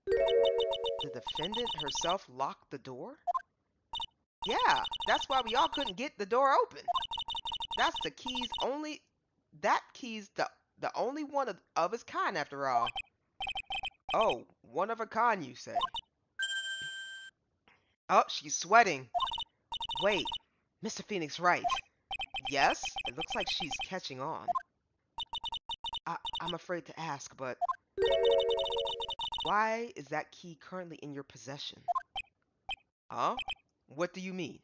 The defendant herself locked the door? Yeah, that's why we all couldn't get the door open. That's the key's only... That key's the only one of its kind, after all. Oh, one of a kind, you say? Oh, she's sweating. Wait, Mr. Phoenix Wright. Yes, it looks like she's catching on. I'm afraid to ask, but why is that key currently in your possession? Huh? What do you mean?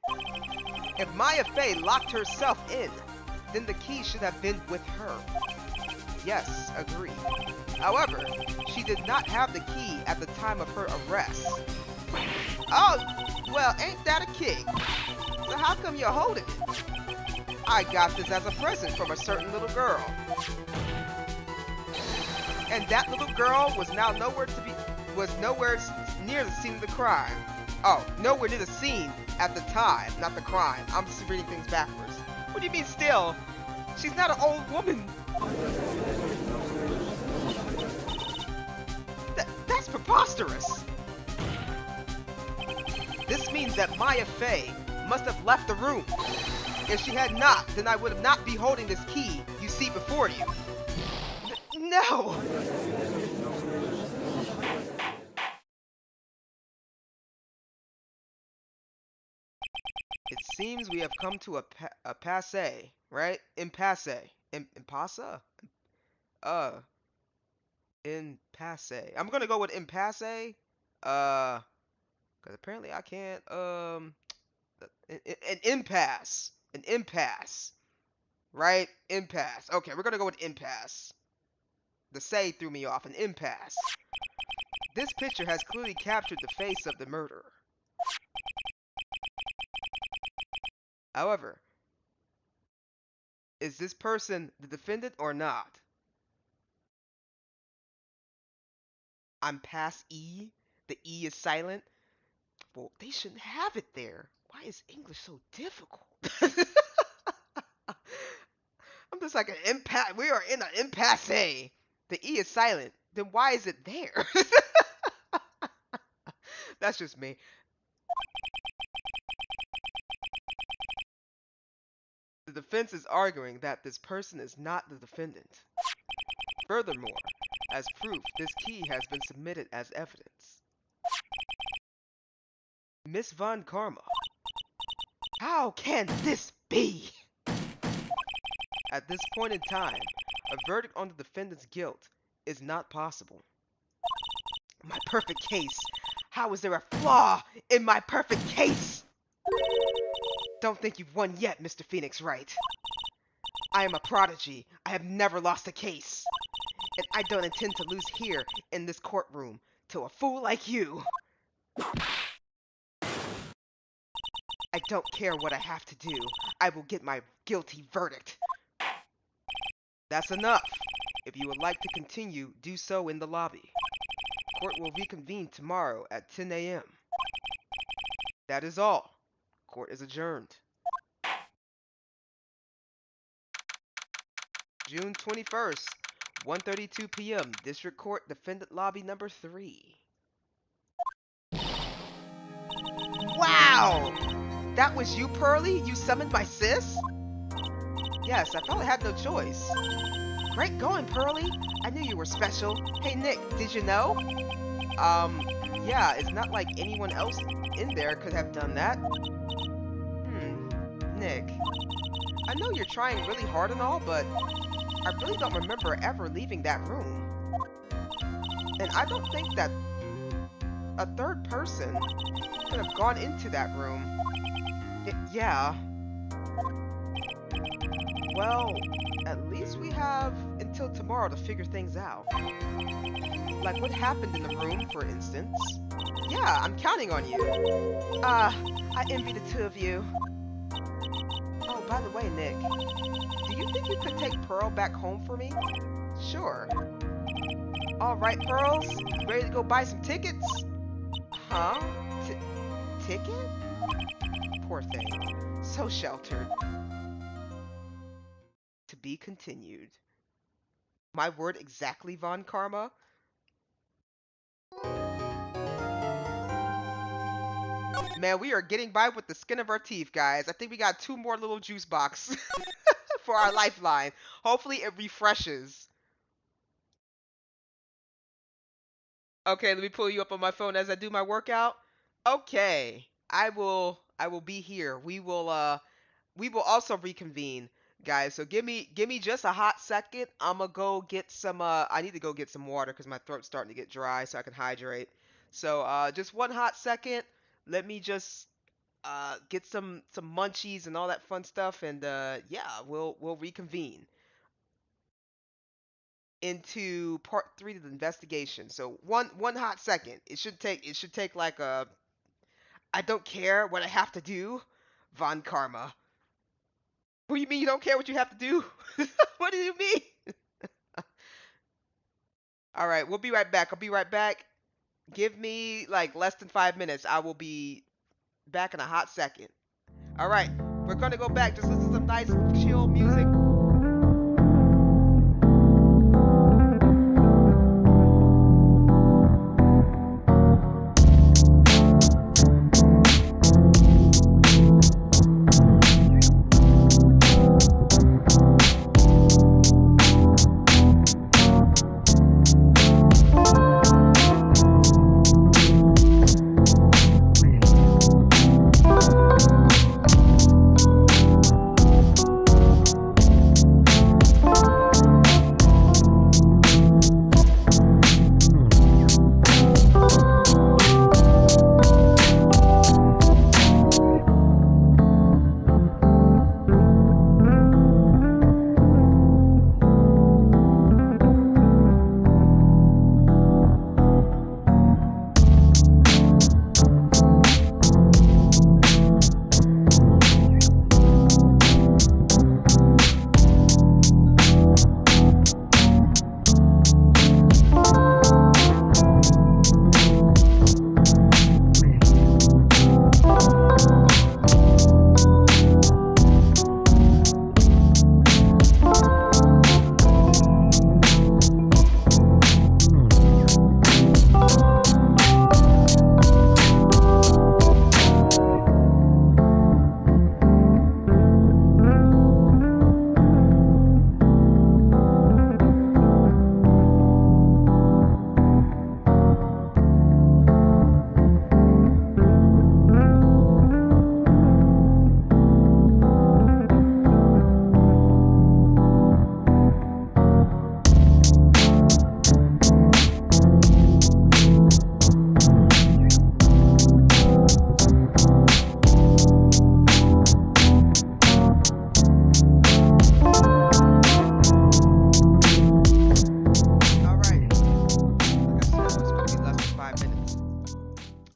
If Maya Fey locked herself in, then the key should have been with her. Yes, agreed. However, she did not have the key at the time of her arrest. Oh, well, ain't that a kick? So how come you're holding it? I got this as a present from a certain little girl. And that little girl was now nowhere near the scene of the crime. Oh, nowhere near the scene at the time, not the crime. I'm just reading things backwards. What do you mean still? She's not an old woman. That's preposterous. This means that Maya Fey must have left the room. If she had not, then I would not be holding this key you see before you. No! It seems we have come to a passe, right? Impasse. Impasse? Impasse. I'm gonna go with impasse. Because apparently I can't, an impasse. An impasse. Right? Impasse. Okay, we're gonna go with impasse. The say threw me off. An impasse. This picture has clearly captured the face of the murderer. However, is this person the defendant or not? I'm past E. The E is silent. Well, they shouldn't have it there. Why is English so difficult? I'm just like an impasse. We are in an impasse. The E is silent. Then why is it there? That's just me. The defense is arguing that this person is not the defendant. Furthermore, as proof, this key has been submitted as evidence. Miss Von Karma, how can this be? At this point in time, a verdict on the defendant's guilt is not possible. My perfect case. How is there a flaw in my perfect case? Don't think you've won yet, Mr. Phoenix Wright. I am a prodigy. I have never lost a case. And I don't intend to lose here in this courtroom to a fool like you. I don't care what I have to do. I will get my guilty verdict. That's enough. If you would like to continue, do so in the lobby. Court will reconvene tomorrow at 10 a.m. That is all. Court is adjourned. June 21st, 1:32 p.m. District Court, Defendant Lobby number 3. Wow! That was you, Pearly? You summoned my sis? Yes, I thought I had no choice. Great going, Pearly. I knew you were special. Hey, Nick, did you know? Yeah, it's not like anyone else in there could have done that. Nick. I know you're trying really hard and all, but I really don't remember ever leaving that room. And I don't think that a third person could have gone into that room. Yeah. Well, at least we have until tomorrow to figure things out. Like what happened in the room, for instance. Yeah, I'm counting on you. I envy the two of you. Oh, by the way, Nick, do you think you could take Pearl back home for me? Sure. Alright, Pearls, ready to go buy some tickets? Huh? Ticket? Poor thing. So sheltered. to be continued. My word exactly, Von Karma. Man, we are getting by with the skin of our teeth, guys. I think we got 2 more little juice box for our lifeline. Hopefully it refreshes. Okay, let me pull you up on my phone as I do my workout. Okay. I will be here. We will also reconvene, guys. So give me just a hot second. I'ma go get some I need to go get some water cuz my throat's starting to get dry so I can hydrate. So just one hot second. Let me just get some munchies and all that fun stuff, and yeah, we'll reconvene into part 3 of the investigation. So one hot second. It should take like a I don't care what I have to do, Von Karma. What do you mean you don't care what you have to do? What do you mean? All right, we'll be right back. I'll be right back. Give me like less than 5 minutes. I will be back in a hot second. All right, we're gonna go back. Just listen to some nice chill music.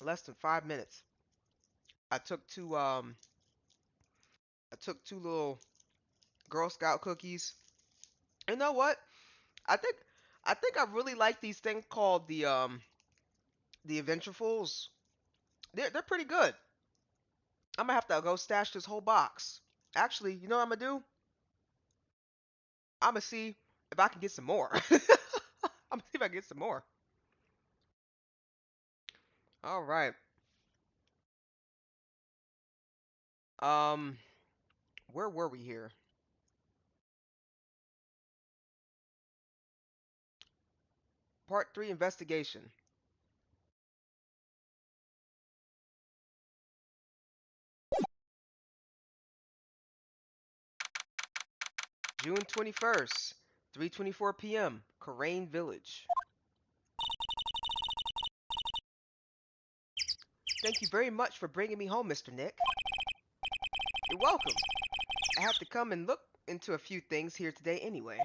Less than 5 minutes. I took two I took 2 little Girl Scout cookies. You know what? I think I really like these things called the Adventure Fools. They're pretty good. I'm gonna have to go stash this whole box. Actually, you know what I'm gonna do? I'm gonna see if I can get some more. I'm gonna see if I can get some more. All right. Um, where were we here? Part 3 investigation. June 21st, 3:24 p.m. Corraine Village. Thank you very much for bringing me home, Mr. Nick. You're welcome. I have to come and look into a few things here today anyway.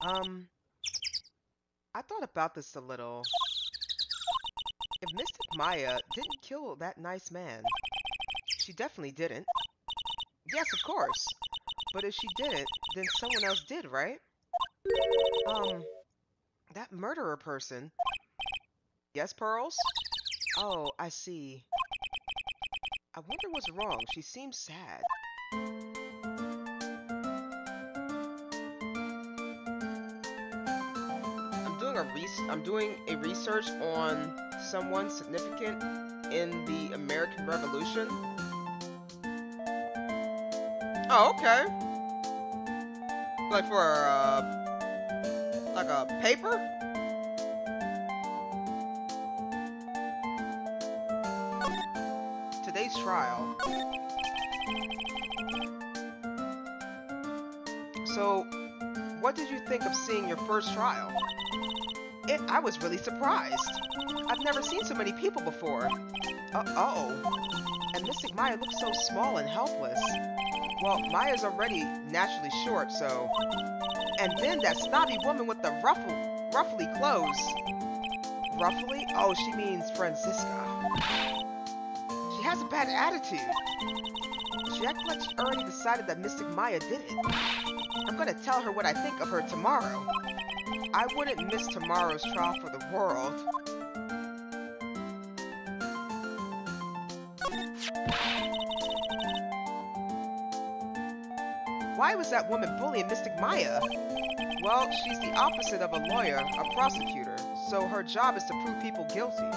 Um, I thought about this a little. If Mystic Maya didn't kill that nice man, she definitely didn't. Yes, of course. But if she didn't, then someone else did, right? Um, that murderer person. Yes, Pearls? Oh, I see. I wonder what's wrong. She seems sad. doing a research on someone significant in the American Revolution. Oh, okay. Like for like a paper? Today's trial. So, what did you think of seeing your first trial? I was really surprised. I've never seen so many people before. Uh-oh. And Mystic Maya looks so small and helpless. Well, Maya's already naturally short, so... And then that snobby woman with the ruffly clothes. Ruffly? Oh, she means Francisca. She has a bad attitude. She acts like she already decided that Mystic Maya did it. I'm gonna tell her what I think of her tomorrow. I wouldn't miss tomorrow's trial for the world. Why was that woman bullying Mystic Maya? Well, she's the opposite of a lawyer, a prosecutor, so her job is to prove people guilty.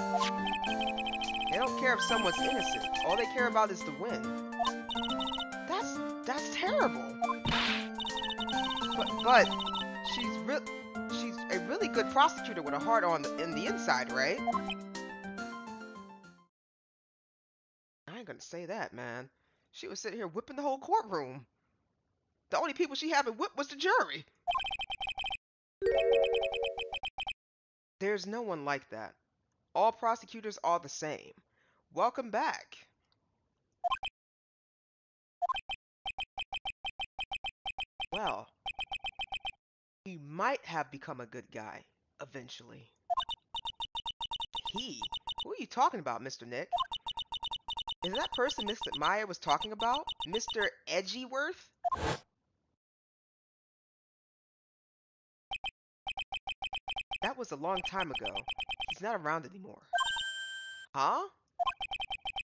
They don't care if someone's innocent. All they care about is to win. That's terrible. But she's a really good prosecutor with a heart in the inside, right? I ain't gonna say that, man. She was sitting here whipping the whole courtroom. The only people she haven't whipped was the jury. There's no one like that. All prosecutors are the same. Welcome back. Well, he might have become a good guy, eventually. He? Who are you talking about, Mr. Nick? Is that person Mr. Maya was talking about? Mr. Edgyworth? That was a long time ago. He's not around anymore. Huh?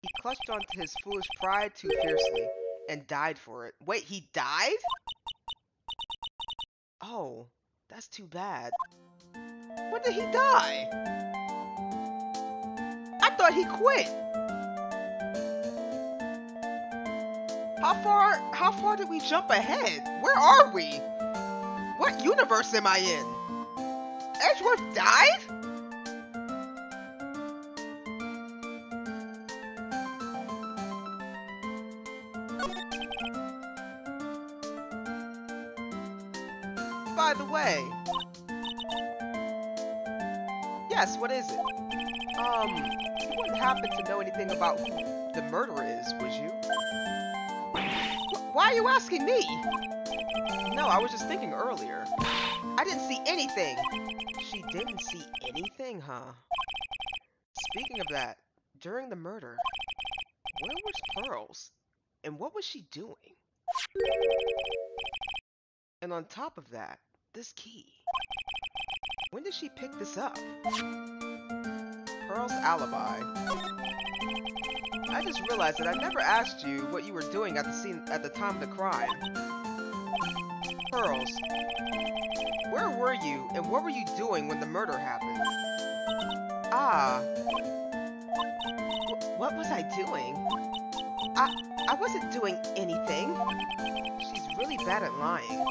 He clutched onto his foolish pride too fiercely and died for it. Wait, he died? Oh, that's too bad. When did he die? I thought he quit. How far did we jump ahead? Where are we? What universe am I in? Edgeworth died? By the way. Yes, what is it? You wouldn't happen to know anything about who the murderer is, would you? Why are you asking me? No, I was just thinking earlier. I didn't see anything. She didn't see anything, huh? Speaking of that, during the murder, where was Pearls? And what was she doing? And on top of that, this key. When did she pick this up? Pearl's alibi. I just realized that I never asked you what you were doing at the scene at the time of the crime. Pearls, where were you and what were you doing when the murder happened? Ah. What was I doing? I wasn't doing anything. She's really bad at lying.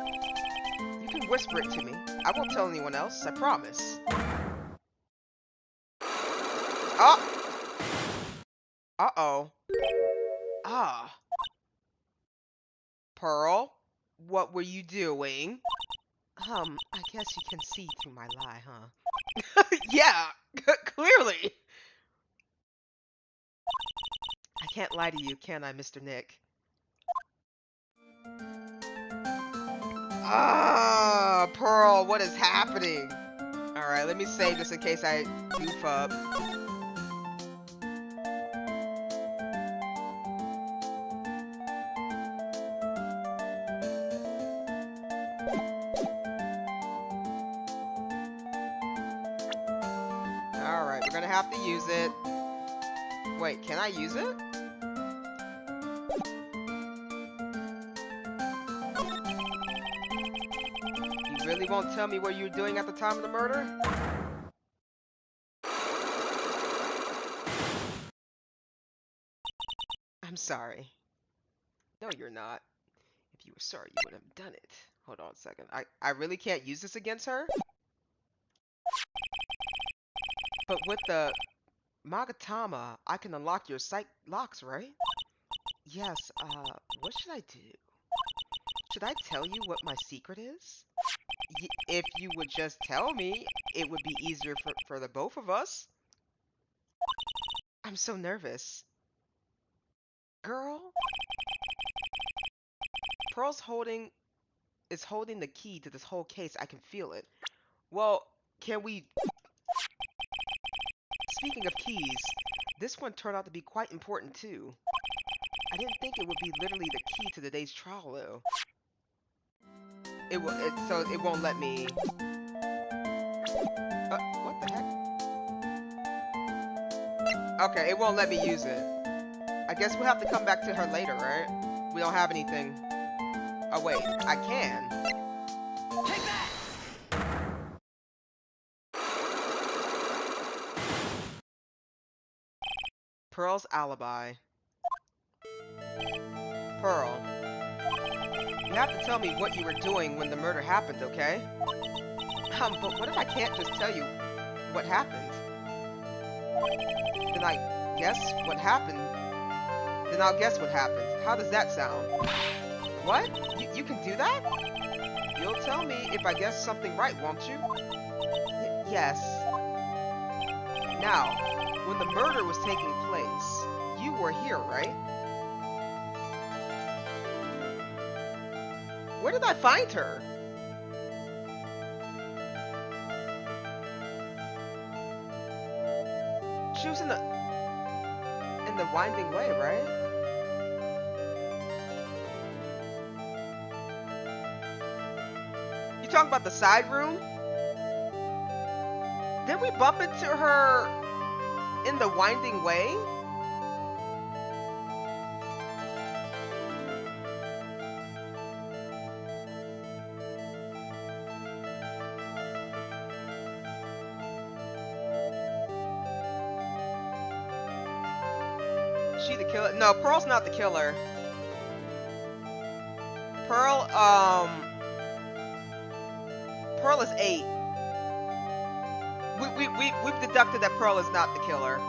You can whisper it to me. I won't tell anyone else, I promise. Oh! Uh-oh. Ah. Pearl, what were you doing? I guess you can see through my lie, huh? Yeah, clearly. I can't lie to you, can I, Mr. Nick? Ah, Pearl, what is happening? Alright, let me save this in case I goof up. Alright, we're gonna have to use it. Wait, can I use it? You really won't tell me what you were doing at the time of the murder? I'm sorry. No, you're not. If you were sorry, you would have done it. Hold on a second. I really can't use this against her? But with the Magatama, I can unlock your psych locks, right? Yes, what should I do? Should I tell you what my secret is? If you would just tell me, it would be easier for the both of us. I'm so nervous. Girl? Pearl's is holding the key to this whole case. I can feel it. Well, can we... Speaking of keys, this one turned out to be quite important too. I didn't think it would be literally the key to today's trial though. So it won't let me... what the heck? Okay, it won't let me use it. I guess we'll have to come back to her later, right? We don't have anything. Oh wait, I can. Take that! Pearl's alibi. Pearl, you have to tell me what you were doing when the murder happened, okay? But what if I can't just tell you what happened? Then I guess what happened. Then I'll guess what happened. How does that sound? What? You can do that? You'll tell me if I guess something right, won't you? Yes. Now, when the murder was taking place, you were here, right? Where did I find her? She was in the winding way, right? You talking about the side room? Did we bump into her in the winding way? She the killer? No, Pearl's not the killer. Pearl is 8. We've deducted that Pearl is not the killer.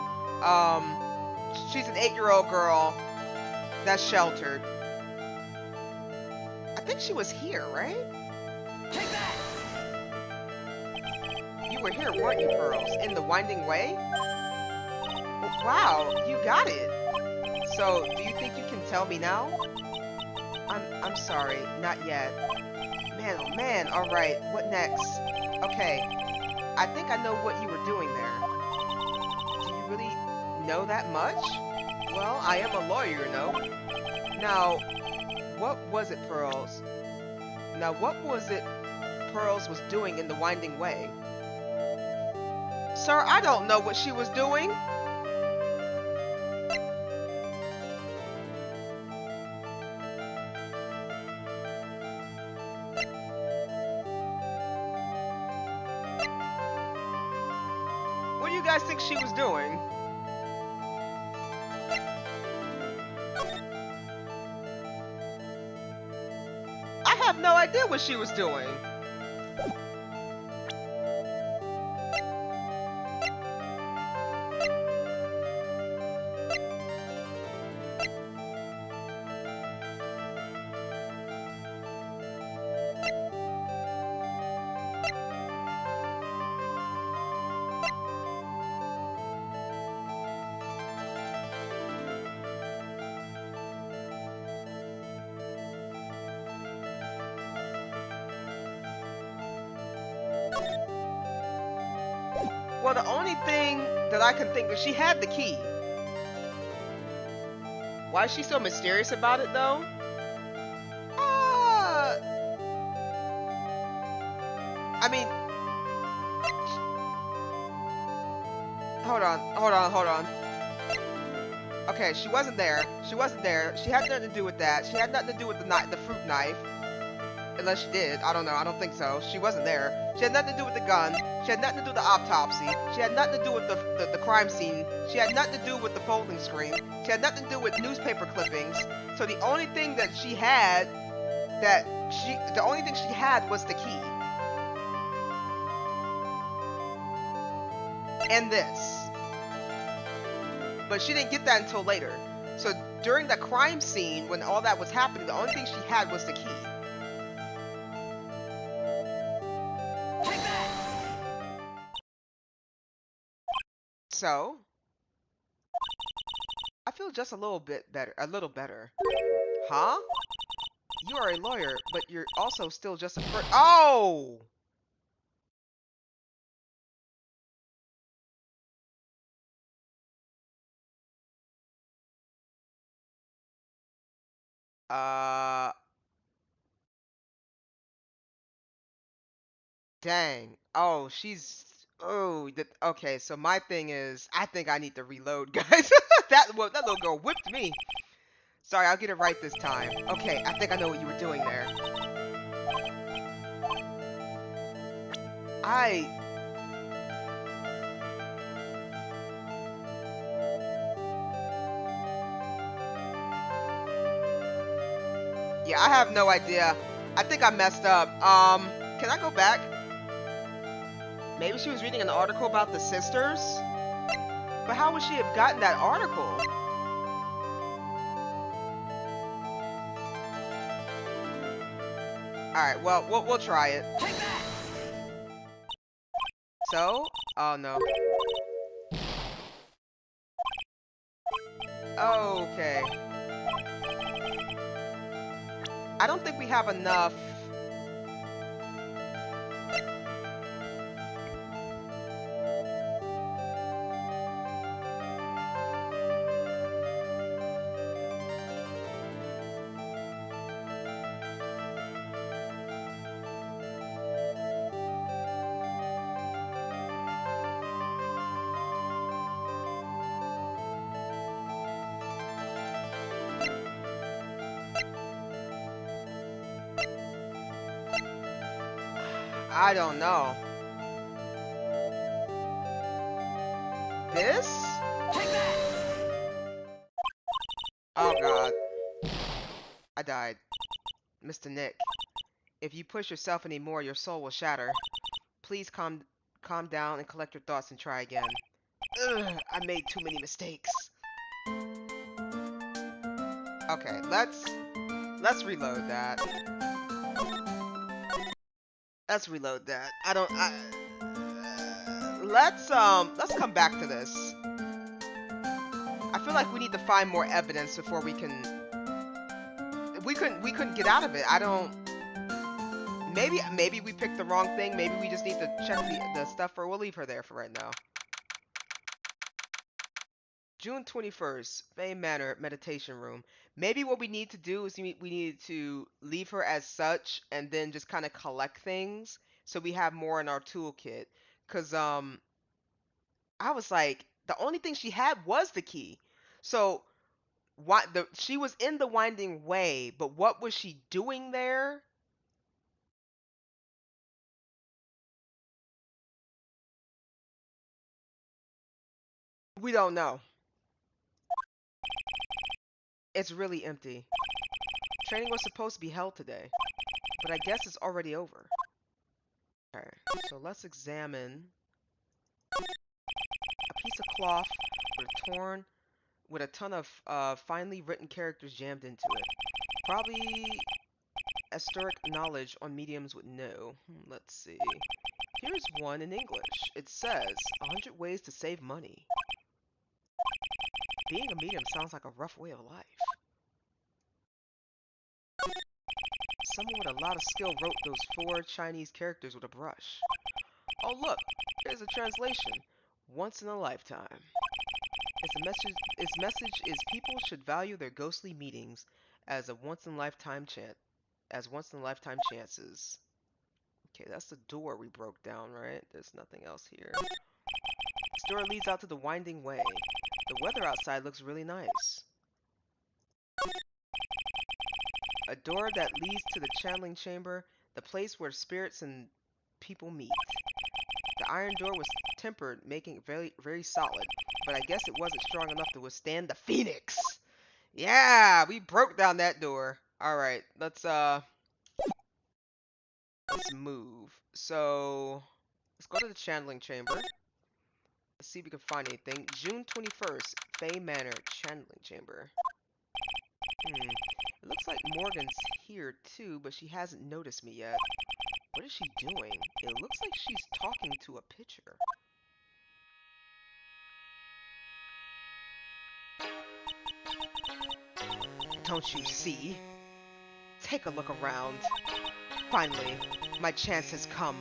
She's an 8-year-old girl that's sheltered. I think she was here, right? Take that! You were here, weren't you, Pearls? In the winding way? Wow, you got it. So, do you think you can tell me now? I'm sorry, not yet. Man, oh man, alright, what next? Okay, I think I know what you were doing there. Do you really know that much? Well, I am a lawyer, you know. Now, what was it Pearls was doing in the winding way? Sir, I don't know what she was doing. What do you guys think she was doing? I have no idea what she was doing. Well, the only thing that I can think of, she had the key. Why is she so mysterious about it, though? I mean... Hold on. Okay, she wasn't there. She had nothing to do with that. She had nothing to do with the fruit knife. Unless she did. I don't know. I don't think so. She wasn't there. She had nothing to do with the gun. She had nothing to do with the autopsy. She had nothing to do with the crime scene. She had nothing to do with the folding screen. She had nothing to do with newspaper clippings. So the only thing that she had was the key. And this. But she didn't get that until later. So during the crime scene, when all that was happening, the only thing she had was the key. So, I feel just a little bit better. A little better. Huh? You are a lawyer, but you're also still just a person. Oh! Uh, dang. Oh, she's. Oh, okay. So my thing is, I think I need to reload, guys. that little girl whipped me. Sorry, I'll get it right this time. Okay, I think I know what you were doing there. I. Yeah, I have no idea. I think I messed up. Can I go back? Maybe she was reading an article about the sisters? But how would she have gotten that article? Alright, well, we'll try it. So? Oh, no. Okay. I don't think we have enough. I don't know. This? Oh god. I died. Mr. Nick, if you push yourself anymore, your soul will shatter. Please calm down and collect your thoughts and try again. Ugh, I made too many mistakes. Okay, let's reload that. Let's reload that. Let's come back to this. I feel like we need to find more evidence before we can. We couldn't get out of it. I don't. Maybe we picked the wrong thing. Maybe we just need to check the stuff. We'll leave her there for right now. June 21st, Fame Manor Meditation Room. Maybe what we need to do is we need to leave her as such and then just kind of collect things so we have more in our toolkit. Cause I was like, the only thing she had was the key. So she was in the Winding Way, but what was she doing there? We don't know. It's really empty. Training was supposed to be held today, but I guess it's already over. Okay, so let's examine a piece of cloth with a ton of finely written characters jammed into it. Probably historic knowledge on mediums would know. Let's see. Here's one in English. It says 100 ways to save money. Being a medium sounds like a rough way of life. Someone with a lot of skill wrote those 4 Chinese characters with a brush. Oh look, here's a translation. Once in a lifetime. Its message is people should value their ghostly meetings as once in a lifetime chances. Okay, that's the door we broke down, right? There's nothing else here. This door leads out to the Winding Way. The weather outside looks really nice. A door that leads to the channeling chamber, the place where spirits and people meet. The iron door was tempered, making it very, very solid, but I guess it wasn't strong enough to withstand the Phoenix. Yeah, we broke down that door. All right, let's move. So let's go to the channeling chamber. Let's see if we can find anything. June 21st, Fay Manor channeling chamber. It looks like Morgan's here too, but she hasn't noticed me yet. What is she doing? It looks like she's talking to a picture. Don't you see? Take a look around. Finally, my chance has come.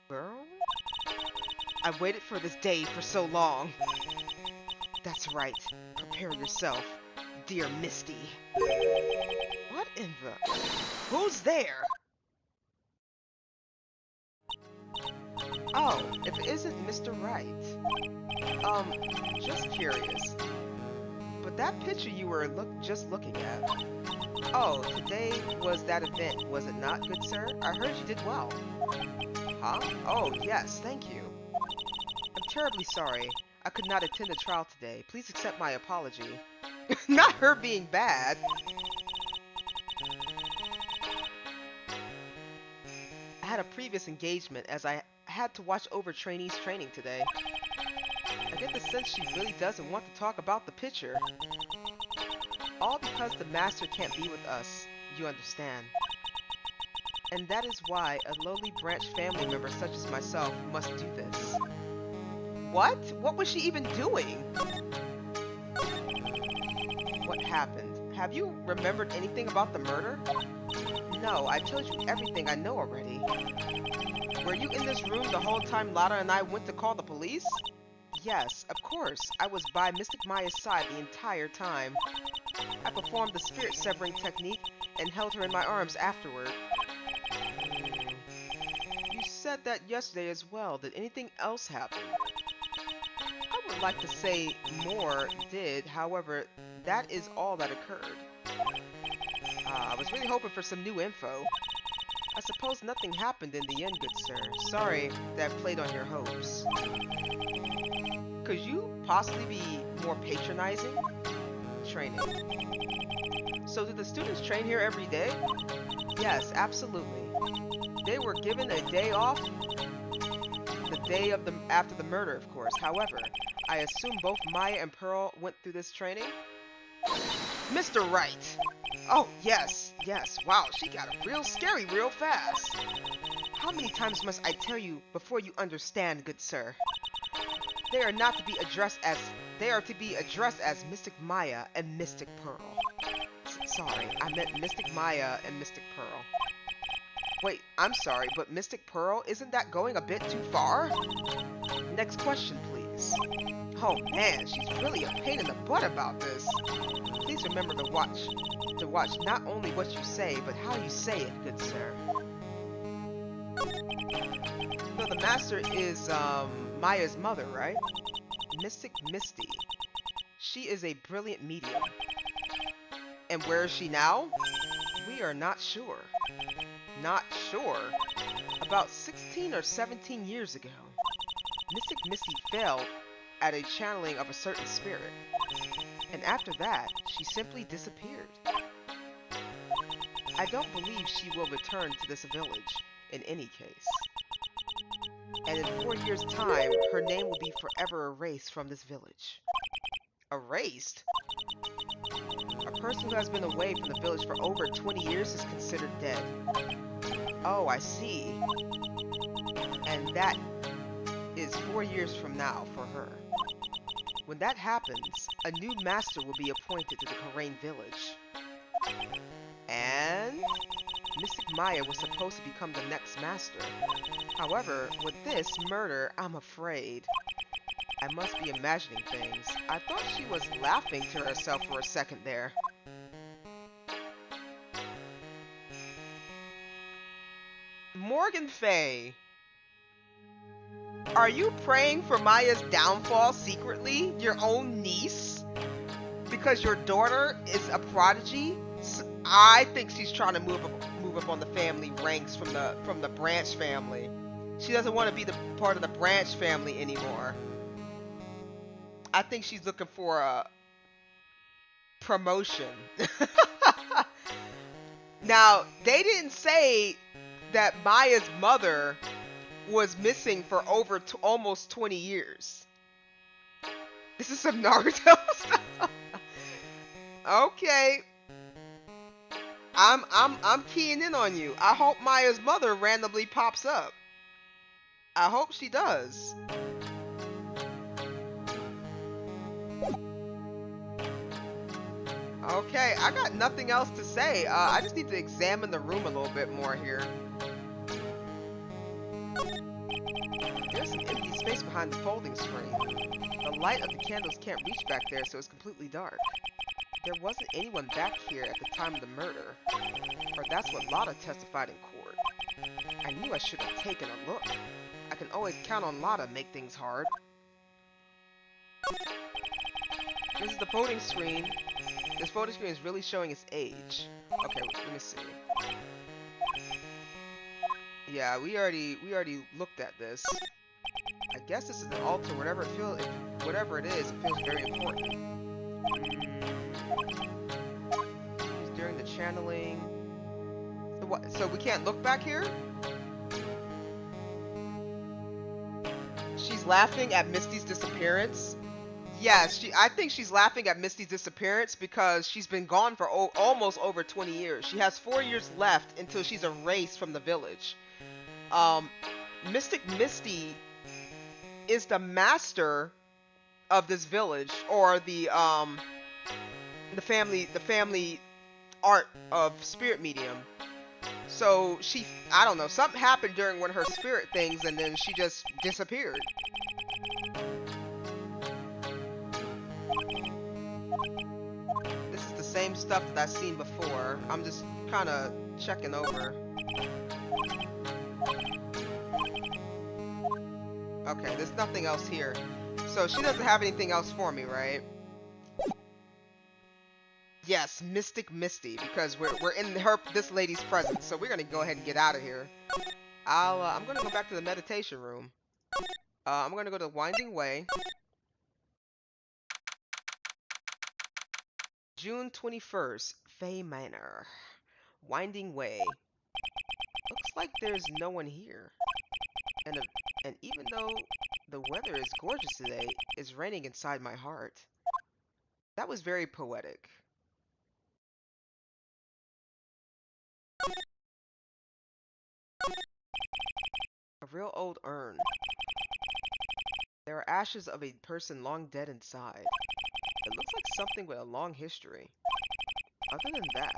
Girl? I've waited for this day for so long. That's right. Prepare yourself, dear Misty. What in the... Who's there? Oh, if it isn't Mr. Wright. Just curious. But that picture you were just looking at. Oh, today was that event, was it not, good sir? I heard you did well. Huh? Oh, yes, thank you. I'm terribly sorry. I could not attend the trial today. Please accept my apology. Not her being bad. I had a previous engagement as I had to watch over trainees training today. I get the sense she really doesn't want to talk about the picture. All because the master can't be with us, you understand. And that is why a lowly branch family member such as myself must do this. What? What was she even doing? What happened? Have you remembered anything about the murder? No, I told you everything I know already. Were you in this room the whole time Lara and I went to call the police? Yes, of course. I was by Mystic Maya's side the entire time. I performed the spirit severing technique and held her in my arms afterward. You said that yesterday as well. Did anything else happen? I would like to say more did, however, that is all that occurred. I was really hoping for some new info. I suppose nothing happened in the end, good sir. Sorry that played on your hopes. Could you possibly be more patronizing? Training. So did the students train here every day? Yes, absolutely. They were given a day off the day of after the murder, of course. However, I assume both Maya and Pearl went through this training? Mr. Wright! Oh, yes, yes. Wow, she got real scary real fast. How many times must I tell you before you understand, good sir? They are not to be addressed as... They are to be addressed as Mystic Maya and Mystic Pearl. Sorry, I meant Mystic Maya and Mystic Pearl. Wait, I'm sorry, but Mystic Pearl, isn't that going a bit too far? Next question, please. Oh man, she's really a pain in the butt about this. Please remember to watch not only what you say, but how you say it, good sir. So the master is, Maya's mother, right? Mystic Misty. She is a brilliant medium. And where is she now? We are not sure. Not sure? About 16 or 17 years ago, Mystic Misty failed at a channeling of a certain spirit. And after that, she simply disappeared. I don't believe she will return to this village in any case. And in 4 years' time, her name will be forever erased from this village. Erased? A person who has been away from the village for over 20 years is considered dead. Oh, I see. And that is 4 years from now for her. When that happens, a new master will be appointed to the Karain village. And Mystic Maya was supposed to become the next master. However, with this murder, I'm afraid I must be imagining things. I thought she was laughing to herself for a second there. Morgan Faye, are you praying for Maya's downfall secretly? Your own niece? Because your daughter is a prodigy? I think she's trying to move up on the family ranks from the Branch family. She doesn't want to be the part of the Branch family anymore. I think she's looking for a promotion. Now, they didn't say that Maya's mother was missing for over almost 20 years. This is some Naruto stuff. Okay. I'm keying in on you. I hope Maya's mother randomly pops up. I hope she does. Okay, I got nothing else to say. I just need to examine the room a little bit more here. There's some empty space behind the folding screen. The light of the candles can't reach back there, so it's completely dark. There wasn't anyone back here at the time of the murder. Or that's what Lotta testified in court. I knew I should have taken a look. I can always count on Lotta to make things hard. This is the folding screen. This folding screen is really showing its age. Okay, let me see. Yeah, we already looked at this. I guess this is an altar. Whatever it is, it feels very important. During the channeling. So we can't look back here? She's laughing at Misty's disappearance. Yes, I think she's laughing at Misty's disappearance because she's been gone for almost over 20 years. She has 4 years left until she's erased from the village. Mystic Misty is the master of this village, or the family art of spirit medium. So I don't know, something happened during one of her spirit things, and then she just disappeared. This is the same stuff that I've seen before. I'm just kind of checking over. Okay, there's nothing else here. So she doesn't have anything else for me, right? Yes, Mystic Misty, because we're in this lady's presence, so we're gonna go ahead and get out of here. I'm gonna go back to the meditation room. I'm gonna go to Winding Way. June 21st, Fay Manor. Winding Way. Looks like there's no one here. And even though the weather is gorgeous today, it's raining inside my heart. That was very poetic. A real old urn. There are ashes of a person long dead inside. It looks like something with a long history. Other than that,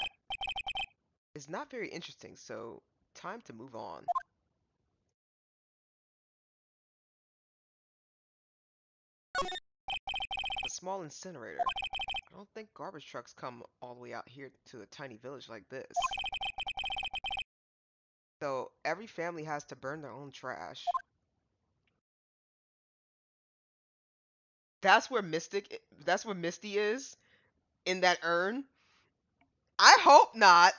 it's not very interesting, so time to move on. A small incinerator. I don't think garbage trucks come all the way out here to a tiny village like this. So every family has to burn their own trash. That's where Misty is, in that urn. I hope not.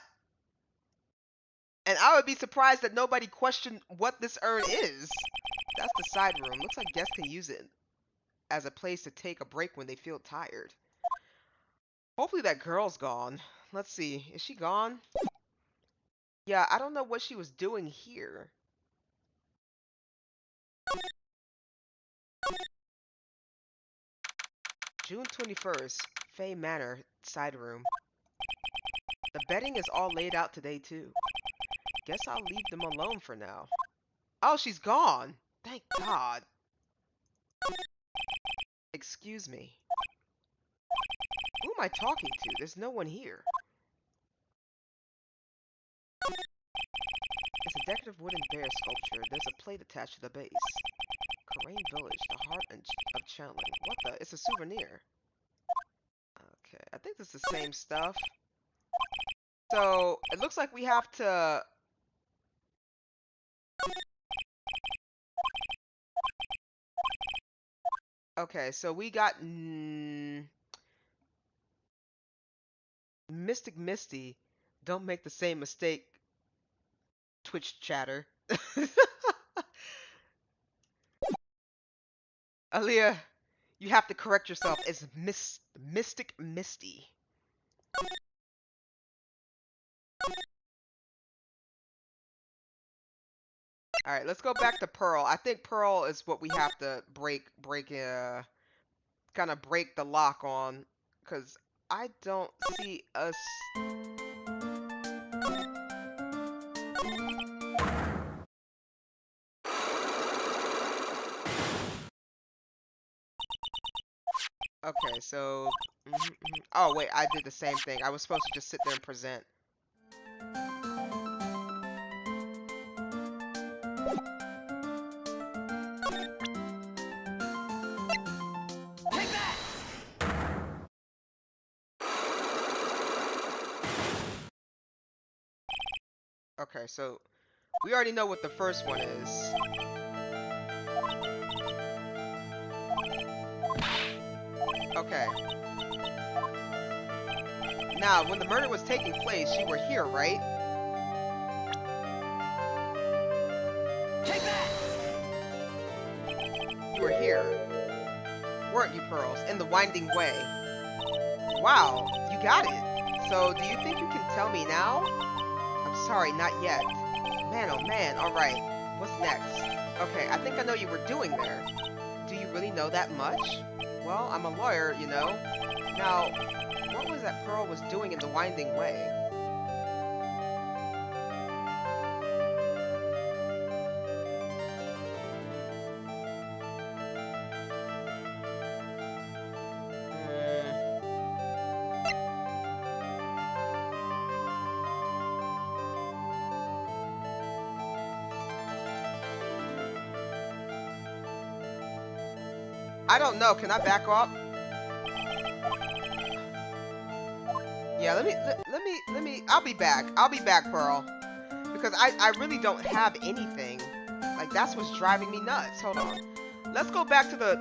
And I would be surprised that nobody questioned what this urn is. That's the side room. Looks like guests can use it as a place to take a break when they feel tired. Hopefully that girl's gone. Let's see. Is she gone? Yeah, I don't know what she was doing here. June 21st, Fay Manor, side room. The bedding is all laid out today, too. Guess I'll leave them alone for now. Oh, she's gone. Thank God. Excuse me. Who am I talking to? There's no one here. It's a decorative wooden bear sculpture. There's a plate attached to the base. Karain Village, the heart of channeling. What the? It's a souvenir. Okay, I think it's the same stuff. So, it looks like we have to... Okay, so we got... Mystic Misty, don't make the same mistake, Twitch chatter. Aaliyah, you have to correct yourself. It's Mystic Misty. All right, let's go back to Pearl. I think Pearl is what we have to kind of break the lock on, because I don't see us. Okay, so. Oh, wait, I did the same thing. I was supposed to just sit there and present. Take that! Okay, so we already know what the first one is. Okay. Now, when the murder was taking place, you were here, right? Take that! You were here, weren't you, Pearls? In the winding way. Wow, you got it. So, do you think you can tell me now? I'm sorry, not yet. Man, oh man, alright. What's next? Okay, I think I know what you were doing there. Do you really know that much? Well, I'm a lawyer, you know. Now, what was that Pearl was doing in the winding way? I don't know. Can I back off? Yeah, let me. I'll be back. I'll be back, Pearl, because I really don't have anything. Like, that's what's driving me nuts. Hold on. Let's go back to the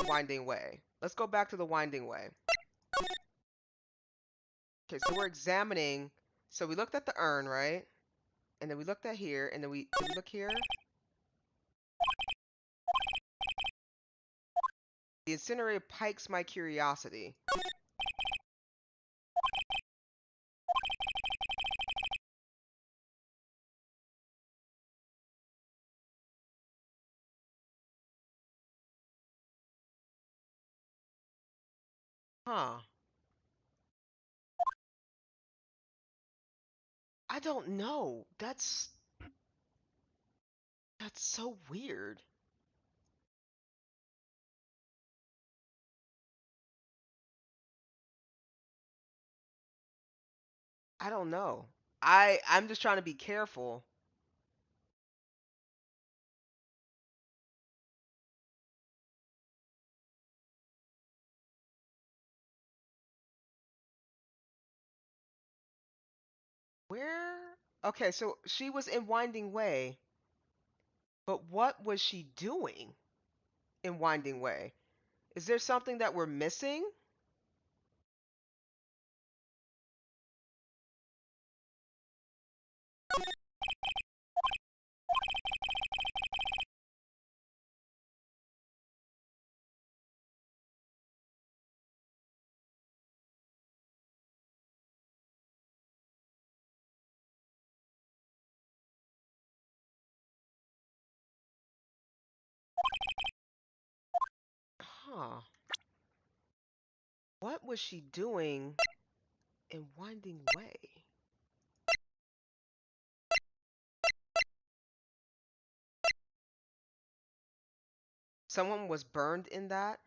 winding way. Let's go back to the winding way. Okay, so we're examining. So we looked at the urn, right? And then we looked at here, and then did we look here? The incinerator pikes my curiosity. Huh. I don't know. That's so weird. I don't know. I'm just trying to be careful. Where? Okay, so she was in Winding Way, but what was she doing in Winding Way? Is there something that we're missing? Huh. What was she doing in Winding Way? Someone was burned in that?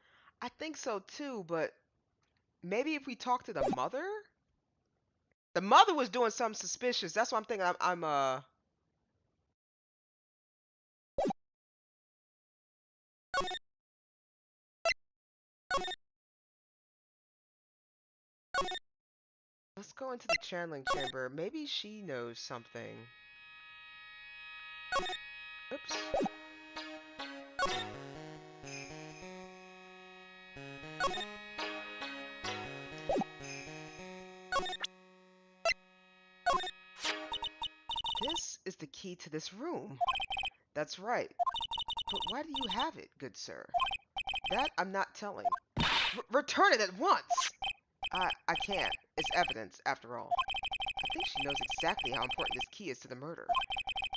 I think so too, but maybe if we talk to the mother? The mother was doing something suspicious. That's what I'm thinking. Let's go into the channeling chamber. Maybe she knows something. Oops. key to this room. That's right. But why do you have it, good sir? That I'm not telling. Return it at once! I can't. It's evidence, after all. I think she knows exactly how important this key is to the murder.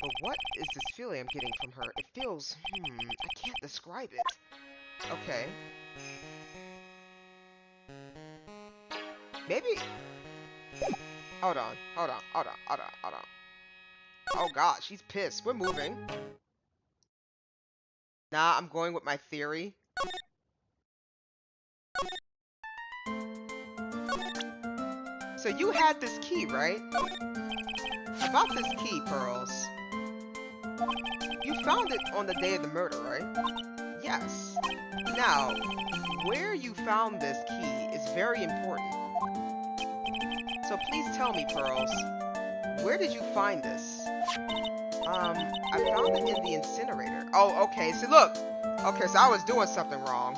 But what is this feeling I'm getting from her? It feels, I can't describe it. Okay. Maybe... Hold on. Oh god, she's pissed. We're moving. Nah, I'm going with my theory. So you had this key, right? About this key, Pearls. You found it on the day of the murder, right? Yes. Now, where you found this key is very important. So please tell me, Pearls, where did you find this? I found it in the incinerator. Oh, okay, so look. Okay, so I was doing something wrong.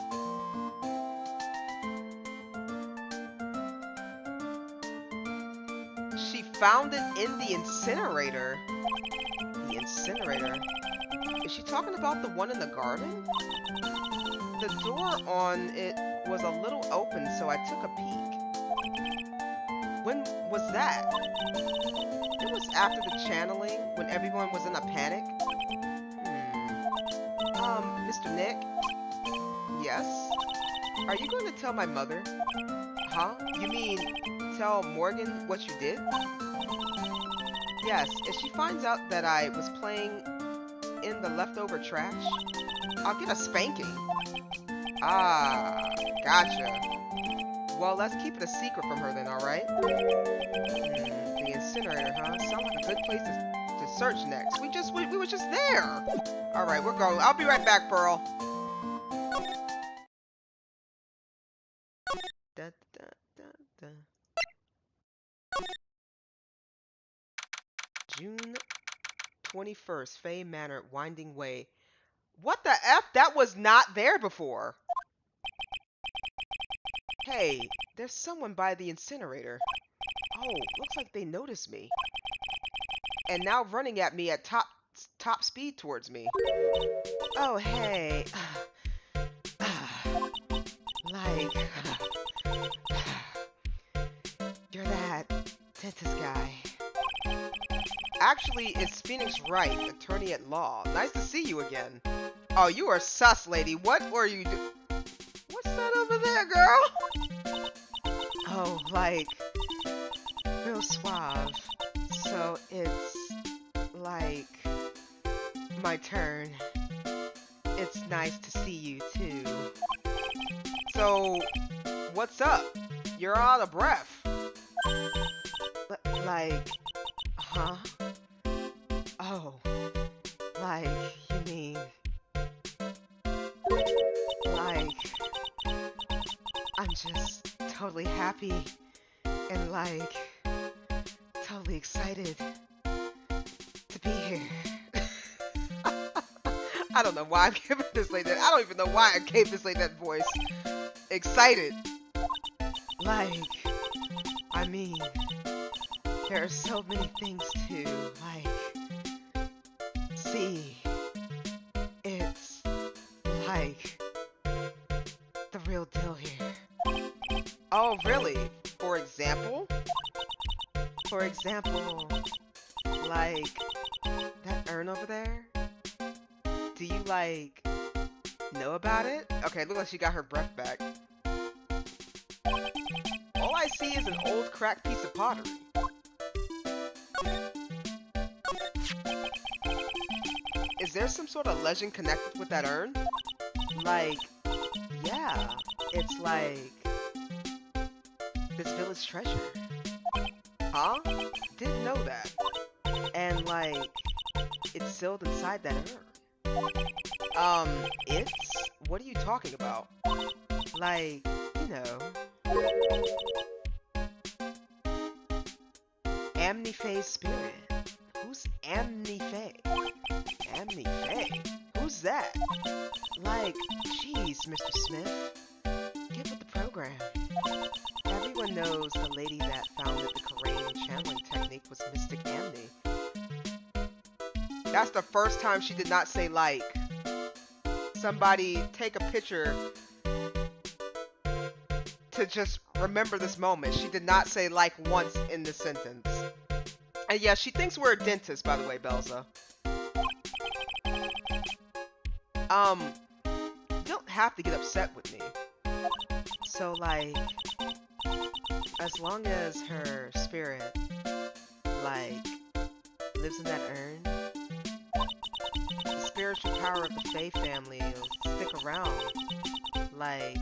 She found it in the incinerator. The incinerator? Is she talking about the one in the garden? The door on it was a little open, so I took a peek. When was that? It was after the channeling, when everyone was in a panic. Mr. Nick? Yes? Are you going to tell my mother? Huh? You mean, tell Morgan what you did? Yes, if she finds out that I was playing in the leftover trash, I'll get a spanking. Ah, gotcha. Well, let's keep it a secret from her then, alright? The incinerator, huh? Sounds like a good place to search next. We were just there! Alright, we're going. I'll be right back, Pearl. Da, da, da, da. June 21st, Fay Manor, Winding Way. What the F? That was not there before. Hey, there's someone by the incinerator. Oh, looks like they noticed me. And now running at me at top speed towards me. Oh, hey. Like... You're that dentist guy. Actually, it's Phoenix Wright, attorney at law. Nice to see you again. Oh, you are sus, lady. What were you doing? What's that over there, girl? Oh, like, real suave. So it's like my turn. It's nice to see you too. So, what's up? You're out of breath. Like, huh? Oh, like, you mean, like, I'm just totally happy and like, totally excited to be here. I don't know why I'm giving this lady that. I don't even know why I gave this lady that voice. Excited. Like, I mean, there are so many things to, like, see. It's, like, the real deal here. Oh, really? For example? For example, like, that urn over there? Do you, like, know about it? Okay, it looks like she got her breath back. All I see is an old cracked piece of pottery. Is there some sort of legend connected with that urn? Like, yeah, it's like this village treasure. Huh? Didn't know that. And like, it's sealed inside that urn. It's? What are you talking about? Like, you know. Amnifae's spirit. Who's Amnifae? Amnifae? Who's that? Like, jeez, Mr. Smith. Get with the program. Everyone knows the lady that founded the Korean channeling technique was Mystic Amni. That's the first time she did not say like. Somebody take a picture to just remember this moment. She did not say like once in this sentence. And yeah, she thinks we're a dentist, by the way, Belza. You don't have to get upset with me. So, like, as long as her spirit, like, lives in that urn, the spiritual power of the Fae family will stick around. Like,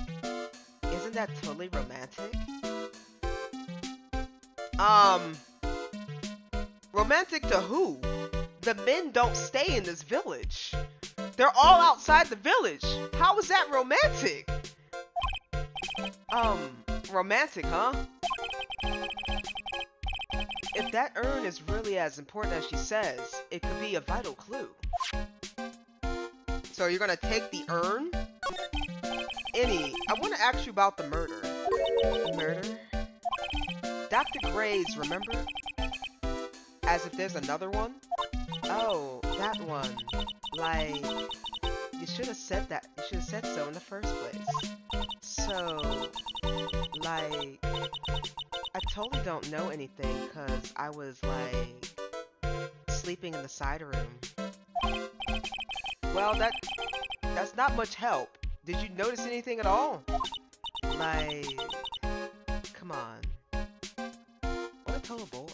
isn't that totally romantic? Romantic to who? The men don't stay in this village. They're all outside the village. How is that romantic? Romantic, huh? If that urn is really as important as she says, it could be a vital clue. So you're gonna take the urn? I want to ask you about the murder. Murder? Dr. Gray's, remember? As if there's another one? Oh, that one. Like, you should have said that. You should have said so in the first place. So, like, I totally don't know anything because I was, like, sleeping in the side room. Well, that's not much help. Did you notice anything at all? Like, come on. What a total bore.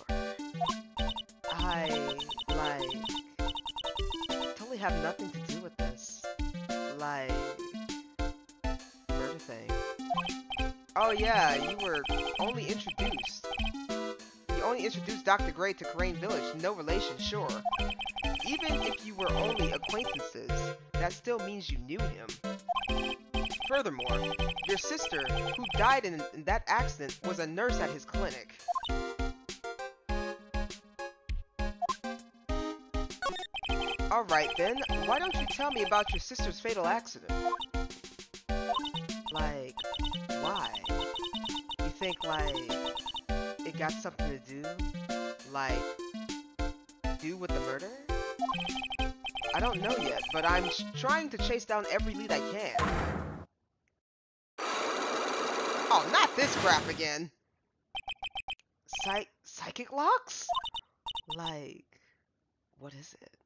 I, like, totally have nothing to do with this. Like, murder thing. Oh yeah, you were only introduced. You only introduced Dr. Gray to Crane Village. No relation, sure. Even if you were only acquaintances, that still means you knew him. Furthermore, your sister, who died in that accident, was a nurse at his clinic. Alright then, why don't you tell me about your sister's fatal accident? Like, why? You think, like, it got something to do? Like, do with the murder? I don't know yet, but I'm trying to chase down every lead I can. Oh, not this crap again! Psychic locks? Like, what is it?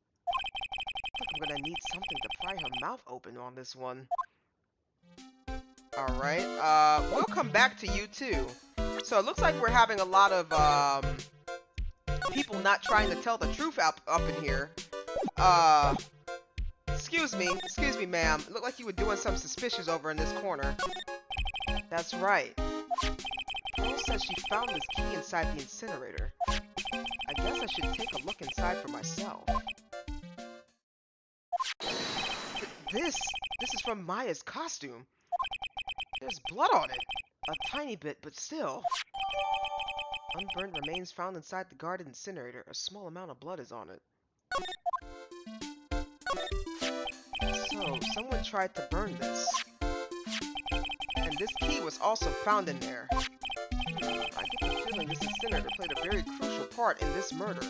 I think I'm gonna need something to pry her mouth open on this one. Alright, we'll come back to you too. So it looks like we're having a lot of, people not trying to tell the truth up in here. Excuse me, ma'am. It looked like you were doing something suspicious over in this corner. That's right. Pearl says she found this key inside the incinerator. I guess I should take a look inside for myself. This is from Maya's costume. There's blood on it. A tiny bit, but still. Unburned remains found inside the guarded incinerator. A small amount of blood is on it. So, someone tried to burn this. And this key was also found in there. I get the feeling this incinerator played a very crucial part in this murder.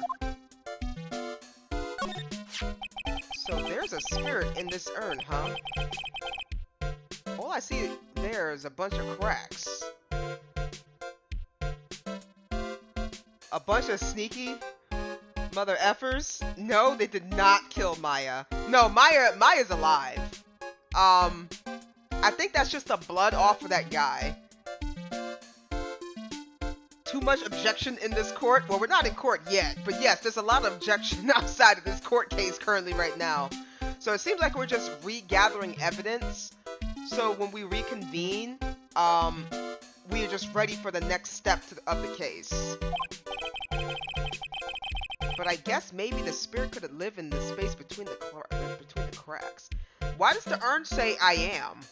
So there's a spirit in this urn, huh? All I see there is a bunch of cracks. A bunch of sneaky mother effers? No, they did not kill Maya. No, Maya's alive. I think that's just the blood off of that guy. Too much objection in this court? Well, we're not in court yet, but yes, there's a lot of objection outside of this court case currently right now. So it seems like we're just regathering evidence. So when we reconvene, we are just ready for the next step of the case. But I guess maybe the spirit could live in the space between the cracks. Why does the urn say I am?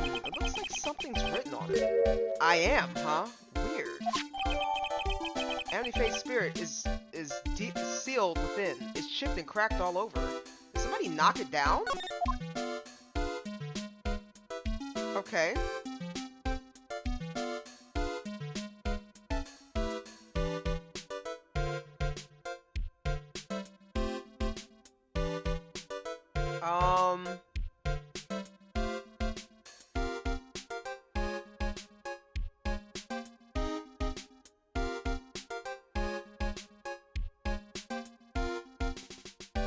It looks like something's written on it. I am, huh? Weird. Anti-Faith spirit is deep sealed within. It's chipped and cracked all over. Did somebody knock it down? Okay.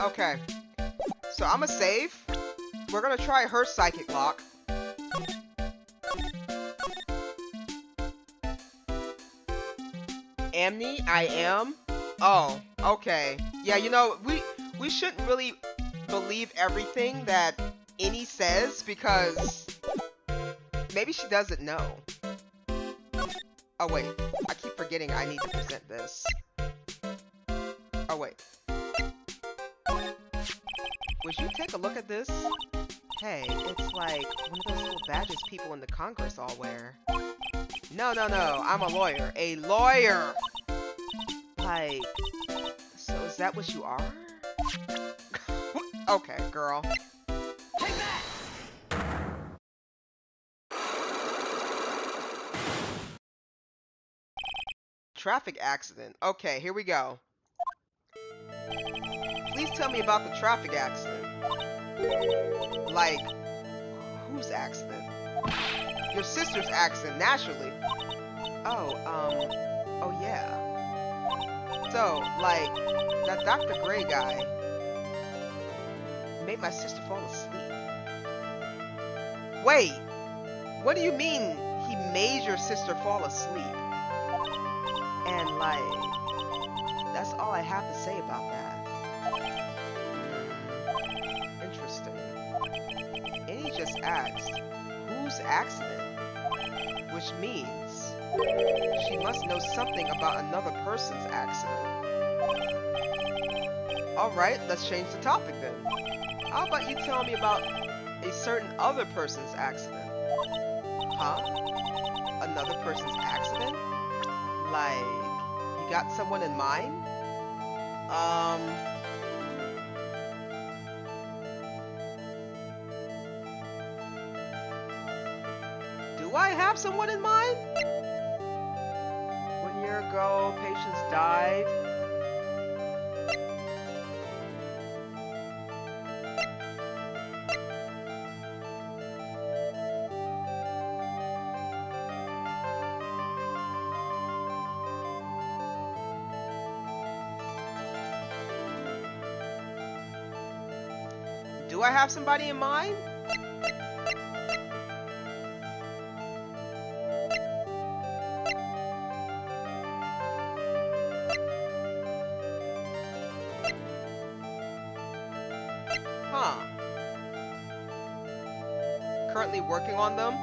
Okay. So I'm gonna save. We're gonna try her psychic lock. Amni, I am. Oh, okay. Yeah, you know, we shouldn't really believe everything that Annie says because maybe she doesn't know. Oh wait, I keep forgetting I need to present this. Oh wait. Would you take a look at this? Hey, it's like one of those little badges people in the Congress all wear. No, no, no, I'm a lawyer. A lawyer! Like, so is that what you are? Okay, girl. Take that! Traffic accident. Okay, here we go. Please tell me about the traffic accident. Like, whose accident? Your sister's accident, naturally. Oh, oh yeah. So, like, that Dr. Gray guy made my sister fall asleep. Wait, what do you mean he made your sister fall asleep? And like, that's all I have to say about that. Interesting. And he just asked, whose accident? Which means she must know something about another person's accident. Alright, let's change the topic then. How about you tell me about a certain other person's accident? Huh? Another person's accident? Like, you got someone in mind? Do I have someone in mind? 1 year ago, patients died. Do I have somebody in mind? Huh. Currently working on them?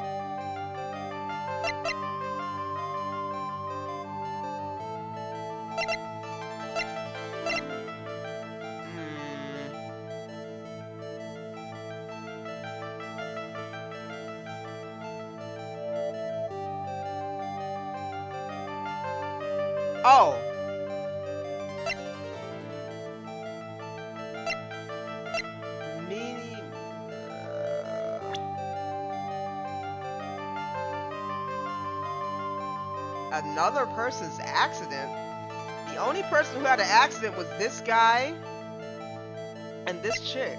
Oh. Meaning, another person's accident? The only person who had an accident was this guy and this chick.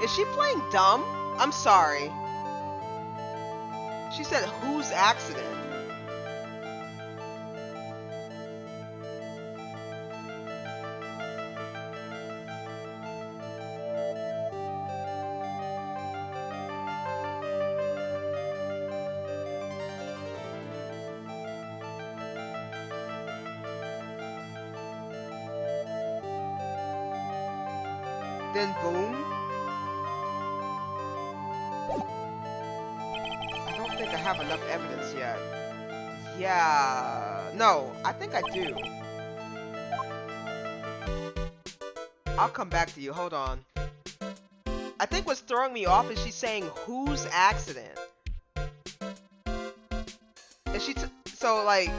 Is she playing dumb? I'm sorry. She said, whose accident? Then boom. I don't think I have enough evidence yet. Yeah, no, I think I do. I'll come back to you, hold on. I think what's throwing me off is she's saying whose accident? Is she so like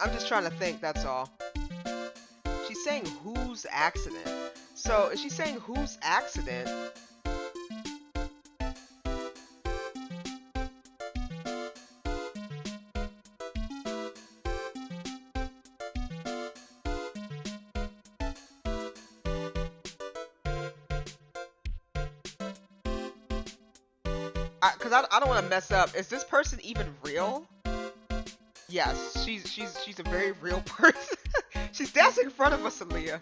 I'm just trying to think, that's all. She's saying whose accident? So is she saying whose accident? Cause I don't want to mess up. Is this person even real? Yes, she's a very real person. She's dancing in front of us, Aaliyah.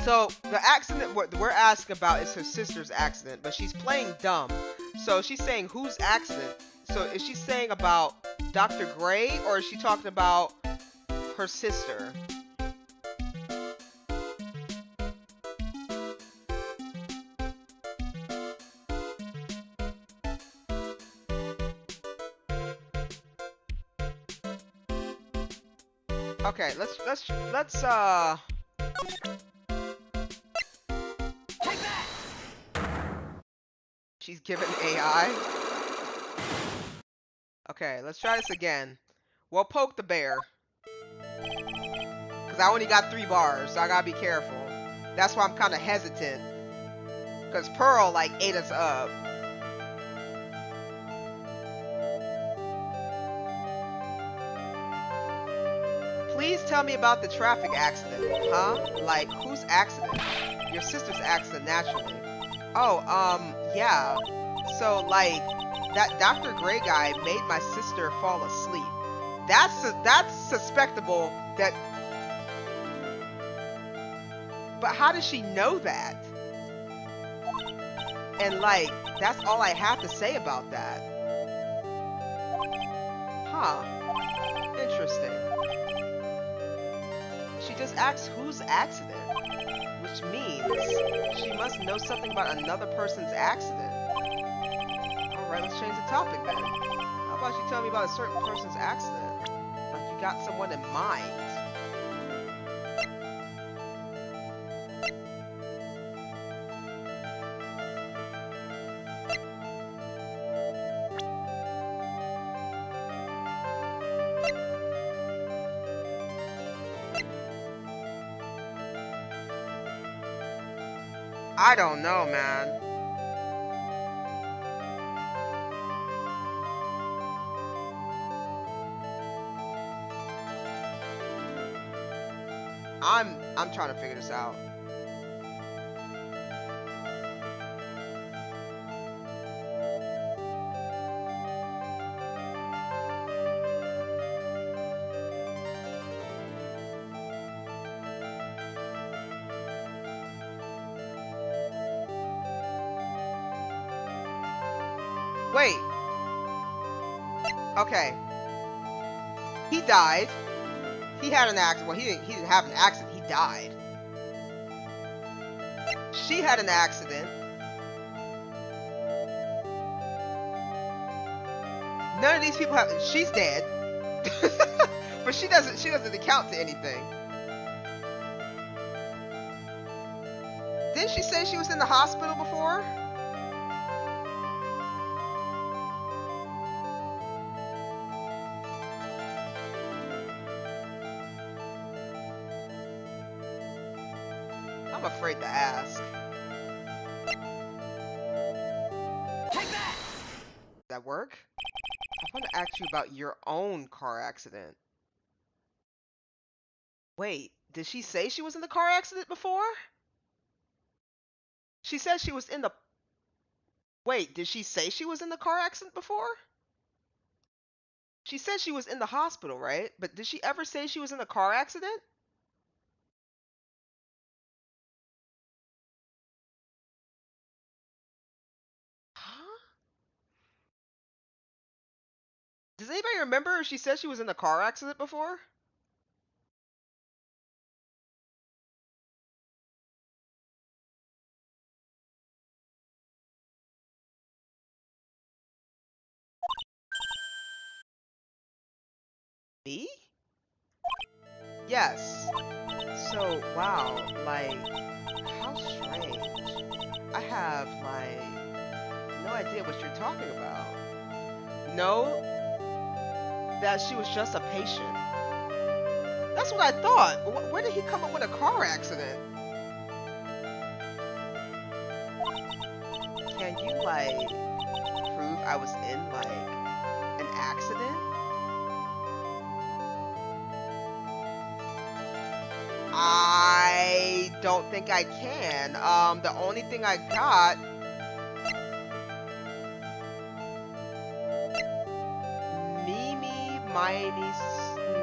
So the accident what we're asking about is her sister's accident, but she's playing dumb. So she's saying whose accident? So is she saying about Dr. Gray, or is she talking about her sister? Okay, let's Take that! she's given AI. Okay, let's try this again. We'll poke the bear. Cause I only got 3 bars, so I gotta be careful. That's why I'm kinda hesitant. Cause Pearl like ate us up. Please tell me about the traffic accident, huh? Like, whose accident? Your sister's accident, naturally. Oh, yeah. So, like, that Dr. Gray guy made my sister fall asleep. That's suspectable that... But how does she know that? And, like, that's all I have to say about that. Huh. Interesting. She just asks whose accident, which means she must know something about another person's accident. Alright, let's change the topic then. How about you tell me about a certain person's accident? Like you got someone in mind. I don't know, man. I'm trying to figure this out. Wait. Okay. He died. He had an accident. Well, he didn't have an accident. He died. She had an accident. None of these people have. She's dead. But she doesn't account to anything. Didn't she say she was in the hospital before? I'm afraid to ask. Take that! Does that work? I want to ask you about your own car accident. Wait, did she say she was in the car accident before? She said she was in the... Wait, did she say she was in the car accident before? She said she was in the hospital, right? But did she ever say she was in a car accident? Huh? Does anybody remember if she said she was in a car accident before? Me? Yes. So, wow, like, how strange. I have, like, no idea what you're talking about. No, that she was just a patient. That's what I thought. But where did he come up with a car accident? Can you, like, prove I was in, like, an accident? I don't think I can. The only thing I got Hermione's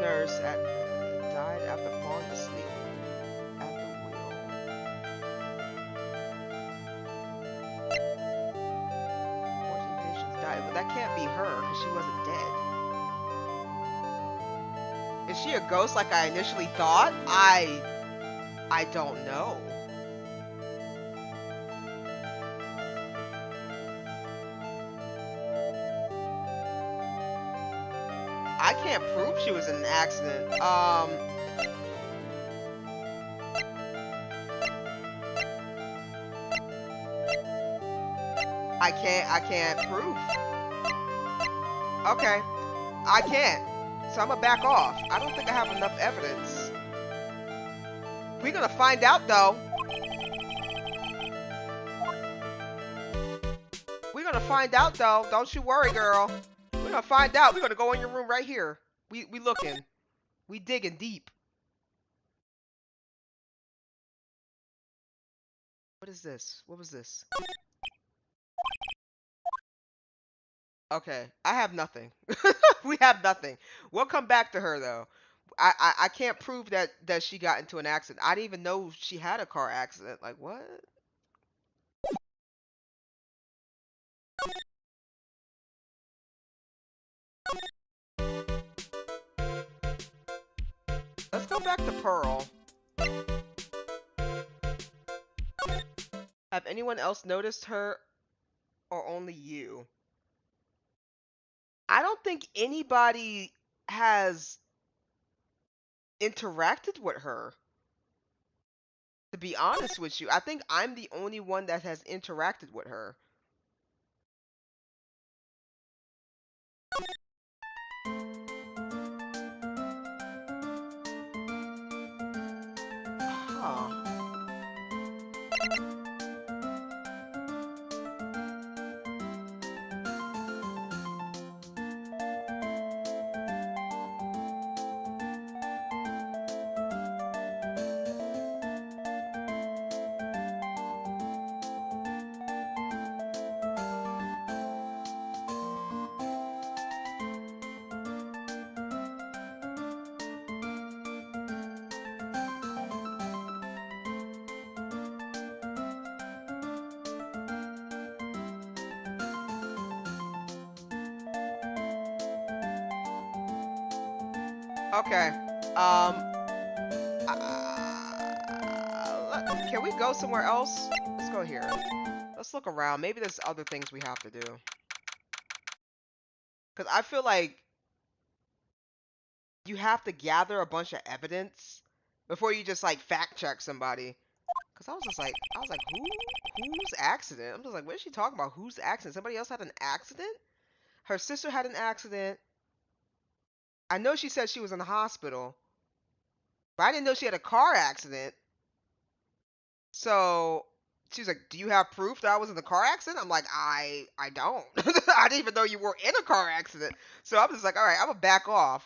nurse died after falling asleep at the wheel. Patients died, but that can't be her because she wasn't dead. Is she a ghost like I initially thought? I don't know. I can't prove she was in an accident. I can't prove. Okay, I can't. So I'm gonna back off. I don't think I have enough evidence. We're gonna find out though. We're gonna find out though. Don't you worry, girl. We're gonna find out. We're gonna go in your room right here. We looking. We digging deep. What is this? What was this? Okay, I have nothing. We have nothing. We'll come back to her though. I can't prove that she got into an accident. I didn't even know she had a car accident. Like what? Let's go back to Pearl. Have anyone else noticed her or only you? I don't think anybody has interacted with her. To be honest with you, I think I'm the only one that has interacted with her. Huh. Okay. Can we go somewhere else? Let's go here. Let's look around. Maybe there's other things we have to do. Because I feel like you have to gather a bunch of evidence before you just like fact check somebody. Because I was like, whose accident? I'm just like, what is she talking about? Whose accident? Somebody else had an accident? Her sister had an accident. I know she said she was in the hospital, but I didn't know she had a car accident. So she's like, do you have proof that I was in the car accident? I'm like, I don't. I didn't even know you were in a car accident. So I'm just like, all right, I'm gonna back off.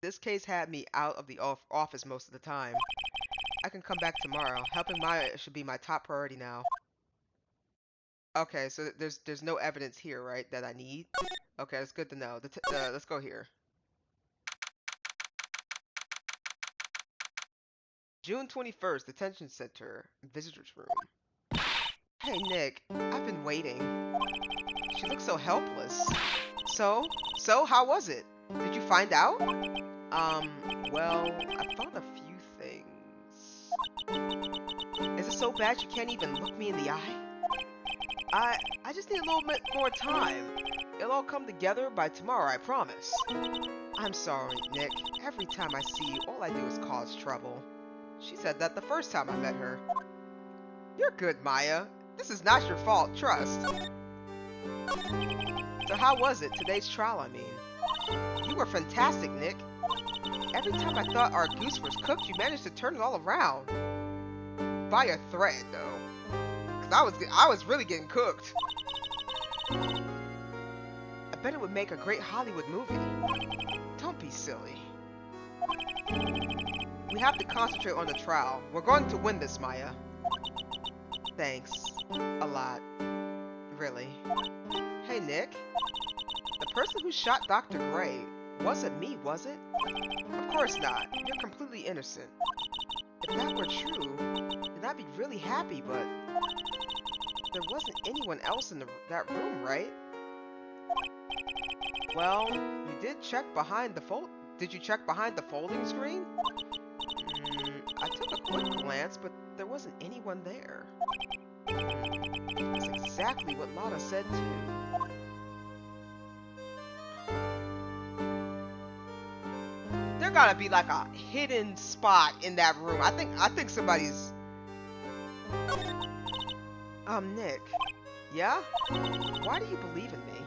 This case had me out of the office most of the time. I can come back tomorrow. Helping Maya should be my top priority now. Okay, so there's no evidence here, right, that I need? Okay, that's good to know. Let's go here. June 21st, Detention Center, Visitors Room. Hey, Nick, I've been waiting. She looks so helpless. So, how was it? Did you find out? Well, I found a few things. Is it so bad you can't even look me in the eye? I just need a little bit more time. It'll all come together by tomorrow, I promise. I'm sorry, Nick. Every time I see you, all I do is cause trouble. She said that the first time I met her. You're good, Maya. This is not your fault, trust. So how was it, today's trial, I mean? You were fantastic, Nick. Every time I thought our goose was cooked, you managed to turn it all around. By a thread, though. Cause I was really getting cooked. I bet it would make a great Hollywood movie. Don't be silly. We have to concentrate on the trial. We're going to win this, Maya. Thanks. A lot. Really. Hey, Nick. The person who shot Dr. Gray wasn't me, was it? Of course not. You're completely innocent. If that were true, then I'd be really happy, but there wasn't anyone else in that room, right? Well, you did check behind the Did you check behind the folding screen? I took a quick glance, but there wasn't anyone there. That's exactly what Lotta said too. There gotta be like a hidden spot in that room. I think somebody's. Nick. Yeah? Why do you believe in me?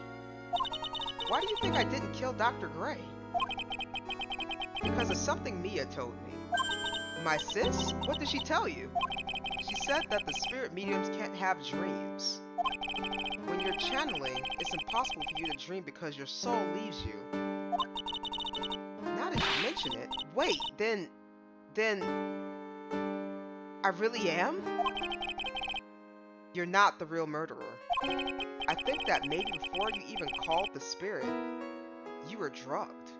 Why do you think I didn't kill Dr. Gray? Because of something Mia told me. My sis? What did she tell you? She said that the spirit mediums can't have dreams. When you're channeling, it's impossible for you to dream because your soul leaves you. Now that you mention it, wait, then I really am? You're not the real murderer. I think that maybe before you even called the spirit, you were drugged.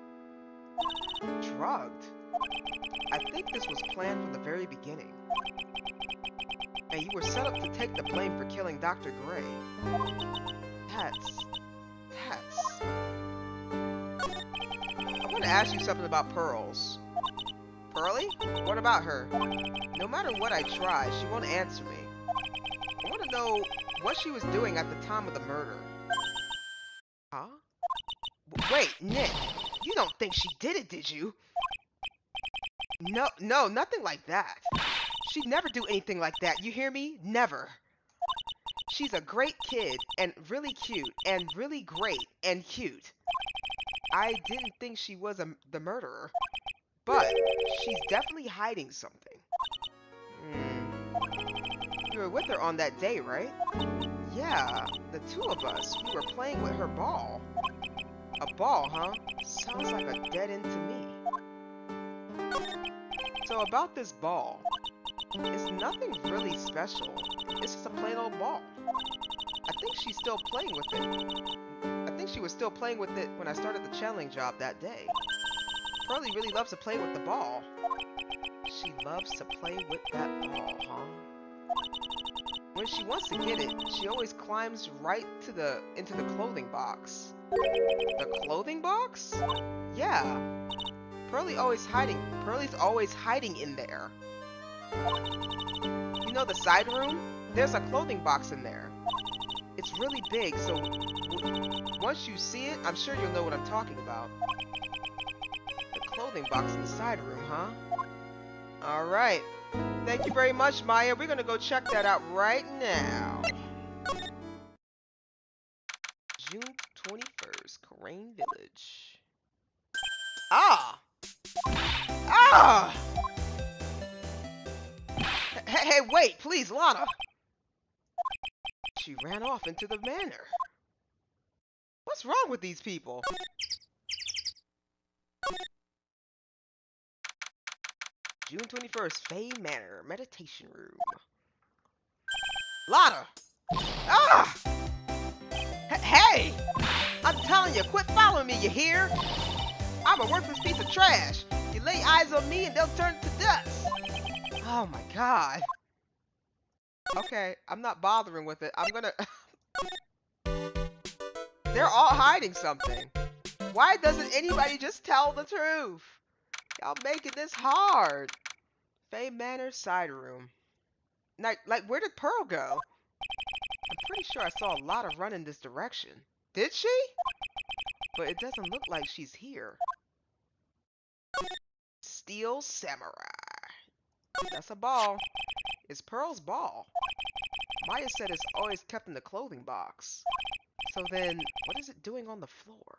Drugged? I think this was planned from the very beginning. And you were set up to take the blame for killing Dr. Gray. That's... I want to ask you something about Pearls. Pearly? What about her? No matter what I try, she won't answer me. I want to know what she was doing at the time of the murder. Huh? Wait, Nick, you don't think she did it, did you? No, nothing like that. She'd never do anything like that, you hear me? Never. She's a great kid, and really cute, and really great, and cute. I didn't think she was the murderer. But she's definitely hiding something. You were with her on that day, right? Yeah, the two of us. We were playing with her ball. A ball, huh? Sounds like a dead end to me. So about this ball, it's nothing really special. It's just a plain old ball. I think she's still playing with it. I think she was still playing with it when I started the channeling job that day. Pearly really loves to play with the ball. She loves to play with that ball, huh? When she wants to get it, she always climbs right into the clothing box. The clothing box? Yeah. Pearly's always hiding in there. You know the side room? There's a clothing box in there. It's really big, so once you see it, I'm sure you'll know what I'm talking about. The clothing box in the side room, huh? Alright. Thank you very much, Maya. We're gonna go check that out right now. June 21st, Crane Village. Ah! Ah! Hey, wait, please, Lana. She ran off into the manor. What's wrong with these people? June 21st, Faye Manor, Meditation Room. Lana! Ah! Hey! I'm telling you, quit following me, you hear? I'm a worthless piece of trash. You lay eyes on me and they'll turn to dust. Oh my god. Okay, I'm not bothering with it. I'm gonna... They're all hiding something. Why doesn't anybody just tell the truth? Y'all making this hard. Faye Manor side room. Like, where did Pearl go? I'm pretty sure I saw a lot of run in this direction. Did she? But it doesn't look like she's here. Steel Samurai. That's a ball. It's Pearl's ball. Maya said it's always kept in the clothing box. So then, what is it doing on the floor?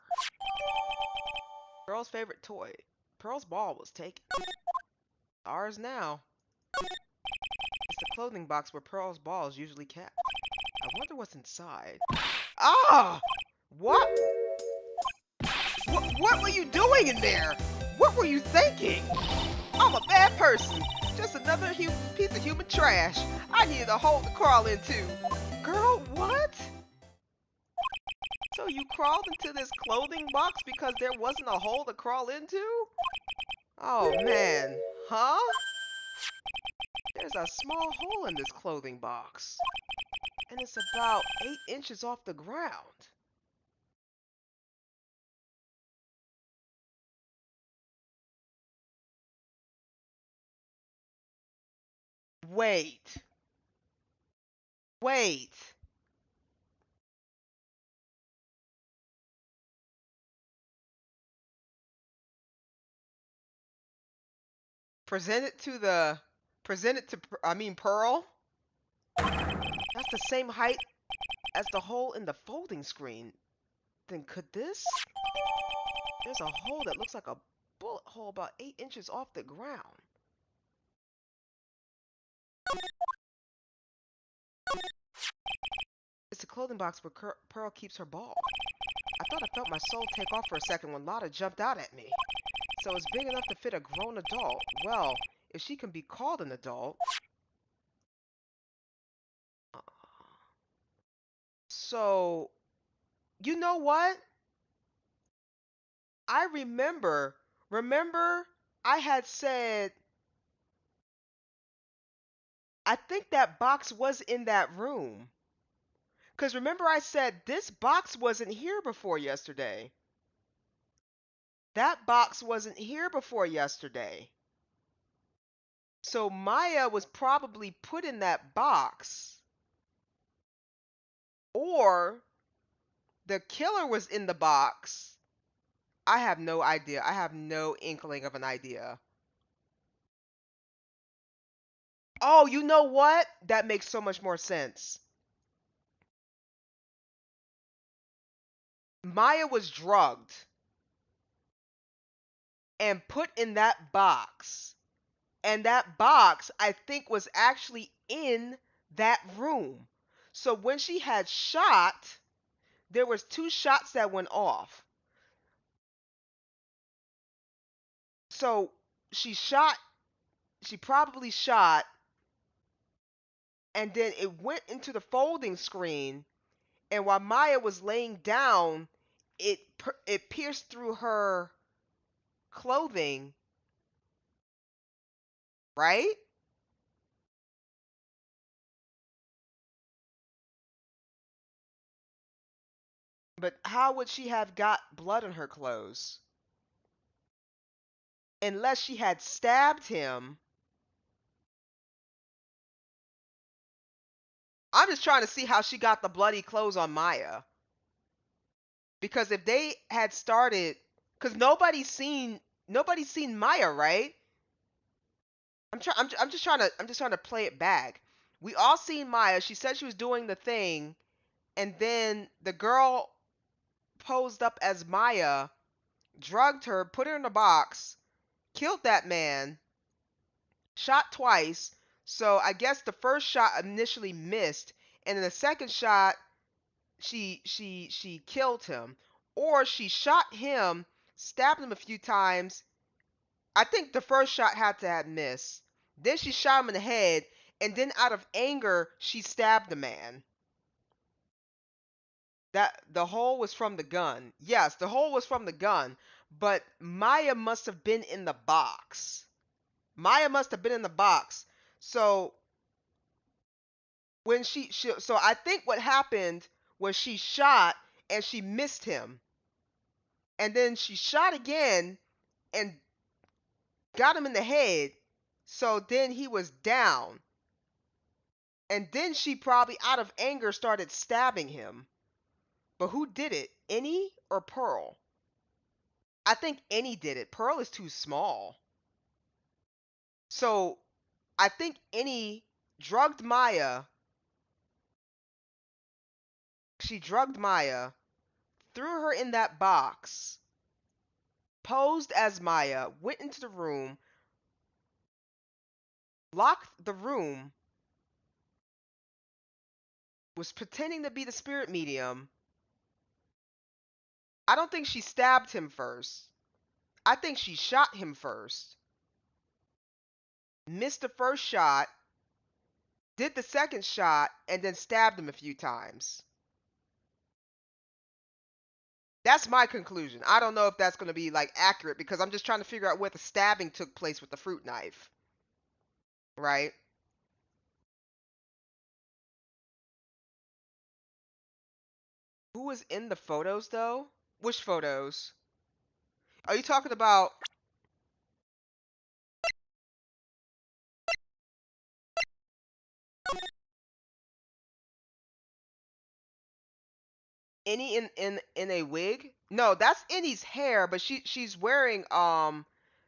Pearl's favorite toy. Pearl's ball was taken. Ours now. It's the clothing box where Pearl's ball is usually kept. I wonder what's inside. Ah! What? What were you doing in there? What were you thinking? I'm a bad person. Just another piece of human trash. I needed a hole to crawl into. Girl, what? So you crawled into this clothing box because there wasn't a hole to crawl into? Oh man, huh? There's a small hole in this clothing box, and it's about 8 inches off the ground. Wait, wait. Present it to the, present it to, I mean Pearl? That's the same height as the hole in the folding screen. Then could this? There's a hole that looks like a bullet hole about 8 inches off the ground. It's a clothing box where Pearl keeps her ball. I thought I felt my soul take off for a second when Lotta jumped out at me. So it's big enough to fit a grown adult. Well, if she can be called an adult. So, you know what? I remember I had said, I think that box was in that room. Because remember I said this box wasn't here before yesterday. That box wasn't here before yesterday. So Maya was probably put in that box. Or the killer was in the box. I have no idea. I have no inkling of an idea. Oh, you know what? That makes so much more sense. Maya was drugged and put in that box. And that box, I think, was actually in that room. So when she had shot, there was 2 shots that went off. So she shot, she probably shot, and then it went into the folding screen. And while Maya was laying down, it pierced through her clothing, right? But how would she have got blood on her clothes? Unless she had stabbed him. I'm just trying to see how she got the bloody clothes on Maya. Because if they had started, because nobody's seen Maya, right? I'm just trying to play it back. We all seen Maya. She said she was doing the thing, and then the girl posed up as Maya, drugged her, put her in a box, killed that man, shot twice. So I guess the first shot initially missed, and then the second shot she killed him, or she shot him, stabbed him a few times. I think the first shot had to have missed. Then she shot him in the head, and then out of anger she stabbed the man. That the hole was from the gun. Yes, the hole was from the gun, but Maya must have been in the box. Maya must have been in the box. So when so I think what happened was she shot and she missed him. And then she shot again and got him in the head. So then he was down. And then she probably out of anger started stabbing him. But who did it? Any or Pearl? I think Any did it. Pearl is too small. So I think Any drugged Maya. She drugged Maya, threw her in that box, posed as Maya, went into the room, locked the room, was pretending to be the spirit medium. I don't think she stabbed him first. I think she shot him first. Missed the first shot, did the second shot, and then stabbed him a few times. That's my conclusion. I don't know if that's going to be like accurate because I'm just trying to figure out where the stabbing took place with the fruit knife, right? Who was in the photos though? Which photos? Are you talking about any in a wig? No, that's Annie's hair, but she's wearing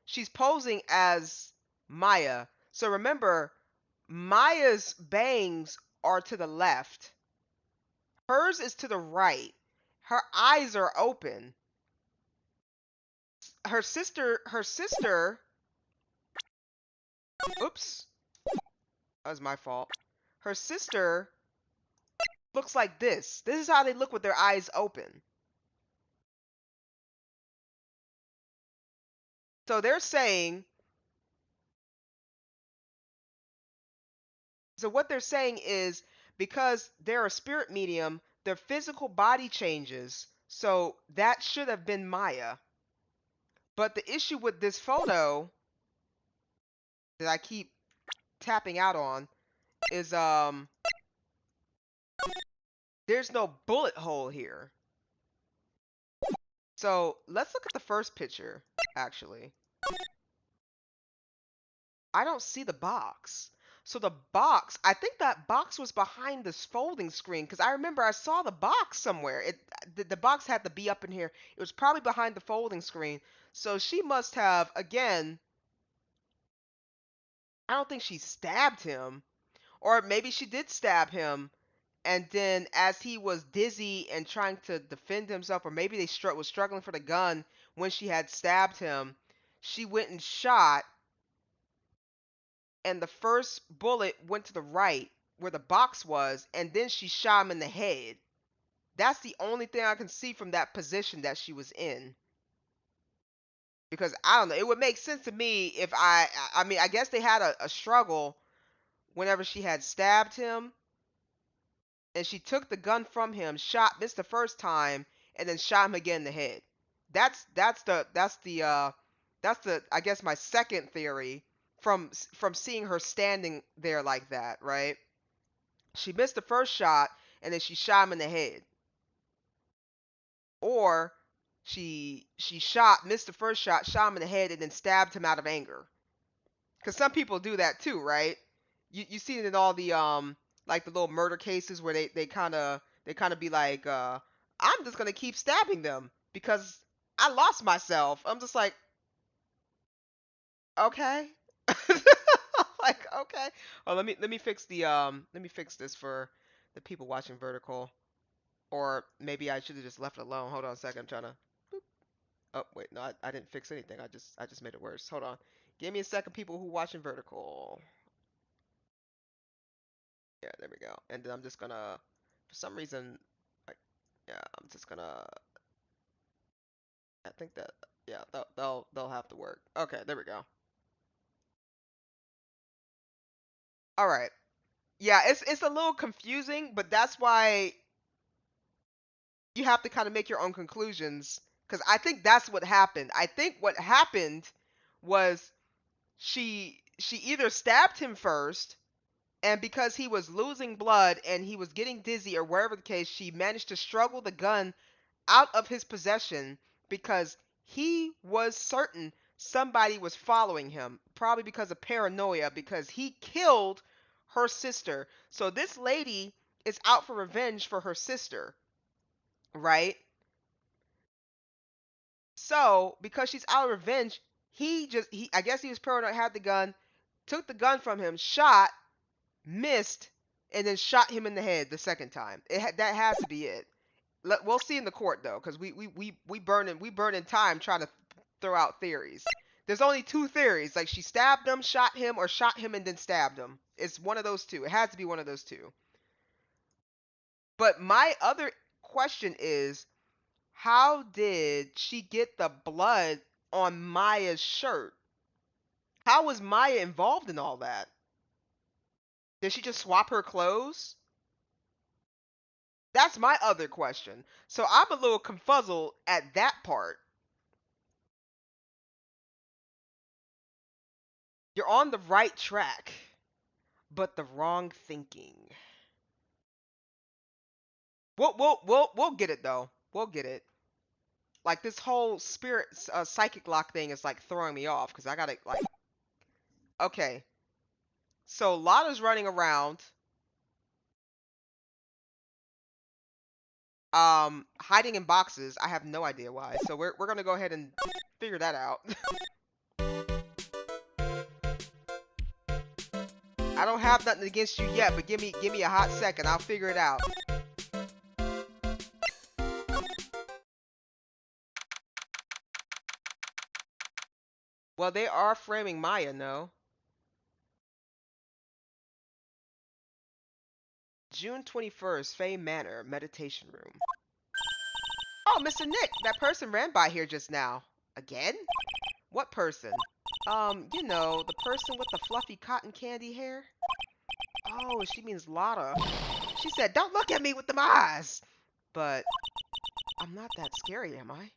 she's posing as Maya. So remember, Maya's bangs are to the left. Hers is to the right. Her eyes are open. Her sister, oops, that was my fault. Her sister looks like this. This is how they look with their eyes open. So they're saying, so what they're saying is because they're a spirit medium, their physical body changes. So that should have been Maya. But the issue with this photo that I keep tapping out on is there's no bullet hole here. So let's look at the first picture, actually. I don't see the box. So the box, I think that box was behind this folding screen because I remember I saw the box somewhere. The box had to be up in here. It was probably behind the folding screen. So she must have, again, I don't think she stabbed him. Or maybe she did stab him. And then as he was dizzy and trying to defend himself, or maybe they was struggling for the gun when she had stabbed him, she went and shot, and the first bullet went to the right where the box was, and then she shot him in the head. That's the only thing I can see from that position that she was in. Because I don't know, it would make sense to me if I mean, I guess they had a struggle whenever she had stabbed him, and she took the gun from him, missed the first time, and then shot him again in the head. That's the I guess my second theory from seeing her standing there like that, right? She missed the first shot and then she shot him in the head. Or she missed the first shot him in the head, and then stabbed him out of anger. Because some people do that too, right? You see it in all the like the little murder cases where they kind of be like, I'm just gonna keep stabbing them because I lost myself. I'm just like, okay. Like, okay. Oh, let me fix this for the people watching vertical. Or maybe I should have just left it alone. Hold on a second. I'm trying to. Boop. Oh wait, no, I didn't fix anything. I just made it worse. Hold on. Give me a second, people who watching vertical. Yeah, there we go. And then I'm just gonna, for some reason, like, yeah, I'm just gonna. I think that, yeah, they'll have to work. Okay, there we go. All right. Yeah, it's a little confusing, but that's why you have to kind of make your own conclusions because I think that's what happened. I think what happened was she either stabbed him first, and because he was losing blood and he was getting dizzy or wherever the case, she managed to struggle the gun out of his possession because he was certain somebody was following him, probably because of paranoia, because he killed her sister. So this lady is out for revenge for her sister, right? So, because she's out of revenge, he I guess he was paranoid, had the gun, took the gun from him, shot, missed, and then shot him in the head the second time. That has to be it. We'll see in the court though, because we burn in time trying to throw out theories. There's only two theories, like she stabbed him, shot him, or shot him and then stabbed him. It's one of those two. It has to be one of those two. But my other question is, how did she get the blood on Maya's shirt? How was Maya involved in all that? Did she just swap her clothes? That's my other question. So I'm a little confuzzled at that part. You're on the right track, but the wrong thinking. We'll get it though. We'll get it. Like this whole spirit psychic lock thing is like throwing me off because I gotta like. Okay, so Lana's running around, hiding in boxes. I have no idea why. So we're gonna go ahead and figure that out. I don't have nothing against you yet, but give me a hot second. I'll figure it out. Well, they are framing Maya, no? June 21st, Fame Manor, Meditation Room. Oh, Mr. Nick, that person ran by here just now. Again? What person? You know, the person with the fluffy cotton candy hair? Oh, she means Lotta. She said, "Don't look at me with them eyes." But I'm not that scary, am I?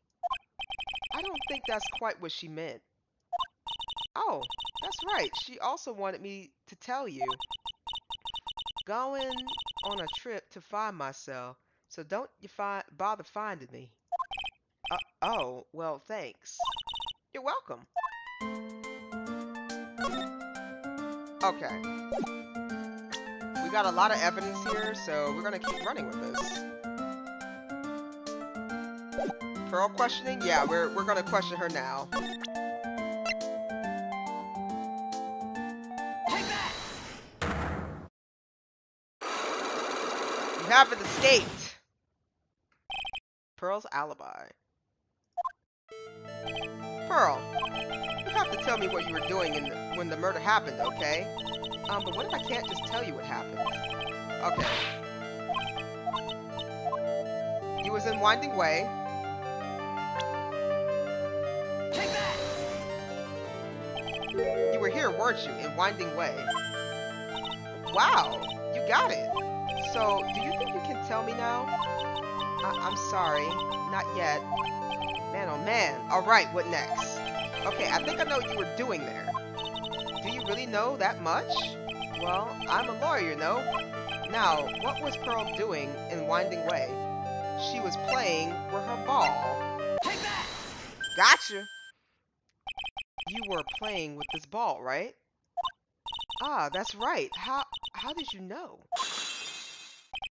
I don't think that's quite what she meant. Oh, that's right. She also wanted me to tell you. Going on a trip to find myself, so don't you bother finding me. Oh, well, thanks. You're welcome. Okay. We got a lot of evidence here, so we're gonna keep running with this. Pearl questioning? Yeah, we're gonna question her now. Take that! You haven't escaped. Pearl's alibi. Pearl, you have to tell me what you were doing when the murder happened, okay? But what if I can't just tell you what happened? Okay. You was in Winding Way. Take that! You were here, weren't you, in Winding Way? Wow, you got it. So, do you think you can tell me now? I'm sorry, not yet. Man, oh man. Alright, what next? Okay, I think I know what you were doing there. Do you really know that much? Well, I'm a lawyer, no? Now, what was Pearl doing in Winding Way? She was playing with her ball. Take that! Gotcha! You were playing with this ball, right? Ah, that's right. How did you know?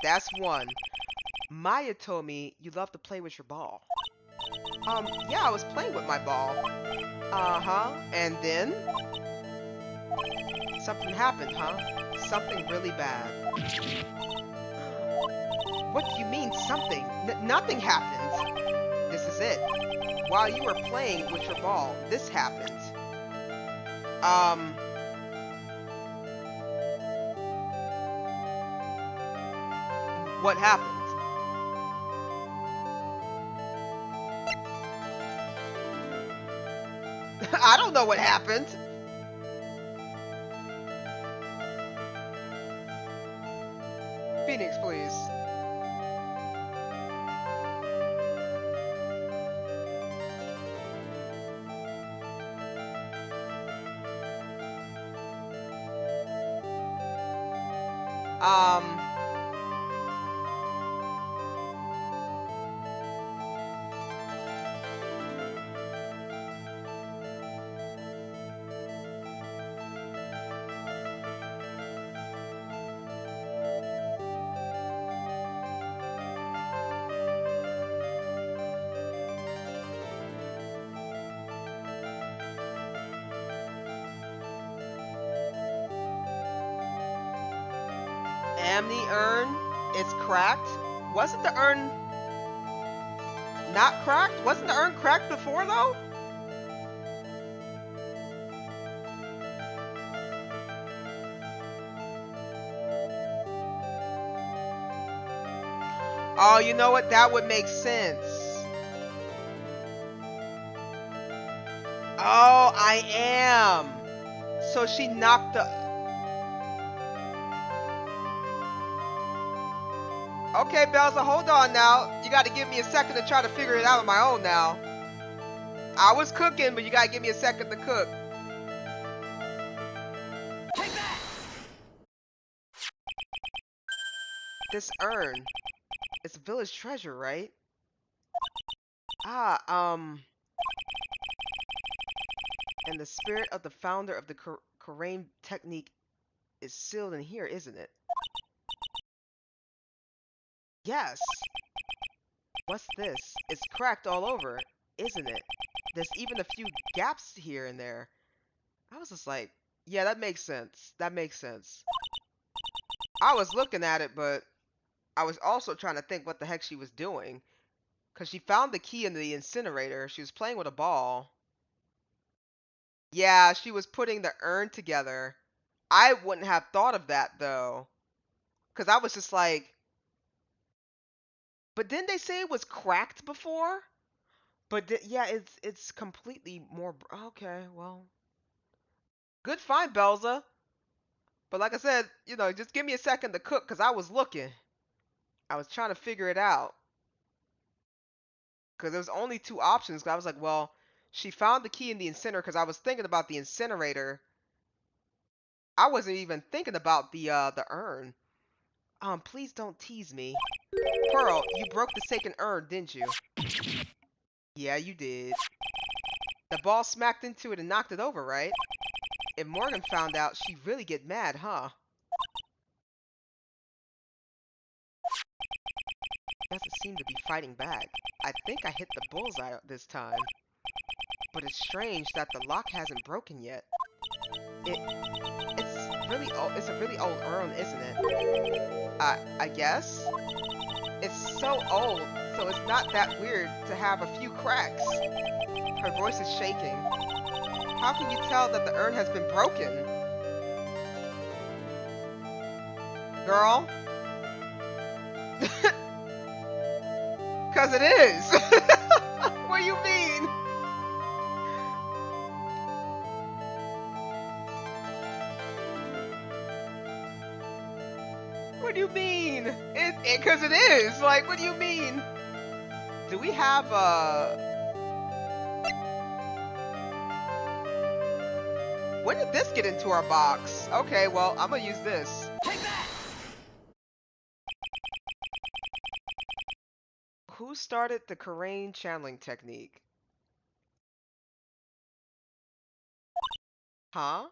That's one. Maya told me you love to play with your ball. Yeah, I was playing with my ball. Uh-huh. And then? Something happened, huh? Something really bad. What do you mean, something? Nothing happened. This is it. While you were playing with your ball, this happened. What happened? I don't know what happened. Phoenix, please. Amni urn is cracked. Wasn't the urn not cracked? Wasn't the urn cracked before though? Oh, you know what? That would make sense. Oh, I am. So she knocked the... Okay, Belza, hold on now. You gotta give me a second to try to figure it out on my own now. I was cooking, but you gotta give me a second to cook. Take that! This urn. It's a village treasure, right? And the spirit of the founder of the Karain technique is sealed in here, isn't it? Yes. What's this? It's cracked all over, isn't it? There's even a few gaps here and there. I was just like, yeah, that makes sense. That makes sense. I was looking at it, but I was also trying to think what the heck she was doing. Because she found the key in the incinerator. She was playing with a ball. Yeah, she was putting the urn together. I wouldn't have thought of that, though. Because I was just like, but didn't they say it was cracked before? But yeah, it's completely more. Okay, well, good find, Belza. But like I said, just give me a second to cook because I was looking. I was trying to figure it out because there was only two options. 'Cause I was like, well, she found the key in the incinerator because I was thinking about the incinerator. I wasn't even thinking about the urn. Please don't tease me. Pearl, you broke the sacred urn, didn't you? Yeah, you did. The ball smacked into it and knocked it over, right? If Morgan found out, she'd really get mad, huh? Doesn't seem to be fighting back. I think I hit the bullseye this time. But it's strange that the lock hasn't broken yet. It's really old. It's a really old urn, isn't it? I guess? It's so old, so it's not that weird to have a few cracks. Her voice is shaking. How can you tell that the urn has been broken? Girl? Cause it is! What do you mean? What do you mean? Cause it is! Like, what do you mean? Do we have, when did this get into our box? Okay, well, I'm gonna use this. Take that! Who started the Karain channeling technique? Huh?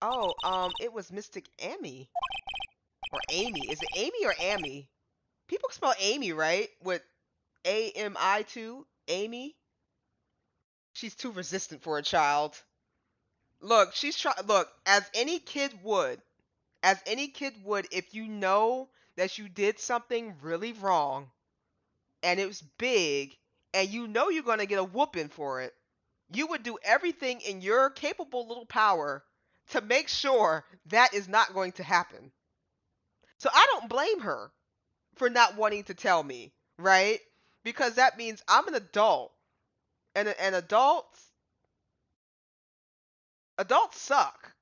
Oh, it was Mystic Amy. Or Amy. Is it Amy or Amy? People spell Amy, right? With A-M-I too? Amy? She's too resistant for a child. Look, look, as any kid would, if you know that you did something really wrong, and it was big, and you know you're gonna get a whooping for it, you would do everything in your capable little power to make sure that is not going to happen. So I don't blame her for not wanting to tell me, right? Because that means I'm an adult, and adults suck.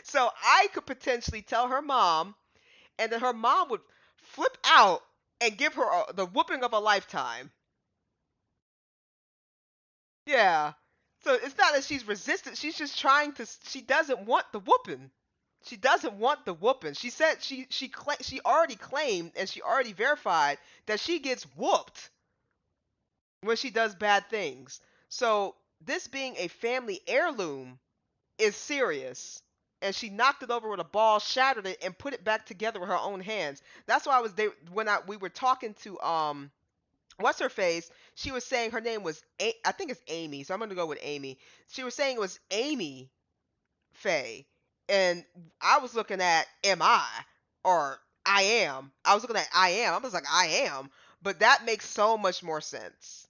So I could potentially tell her mom, and then her mom would flip out and give her the whooping of a lifetime. Yeah. So it's not that she's resistant. She's just trying to. She doesn't want the whooping. She doesn't want the whooping. She said she already claimed and she already verified that she gets whooped when she does bad things. So this being a family heirloom is serious. And she knocked it over with a ball, shattered it, and put it back together with her own hands. That's why we were talking to what's her face? She was saying her name was I think it's Amy, so I'm gonna go with Amy. She was saying it was Amy Faye, and I was looking at am I or I am. I was looking at I am. I was like I am, but that makes so much more sense.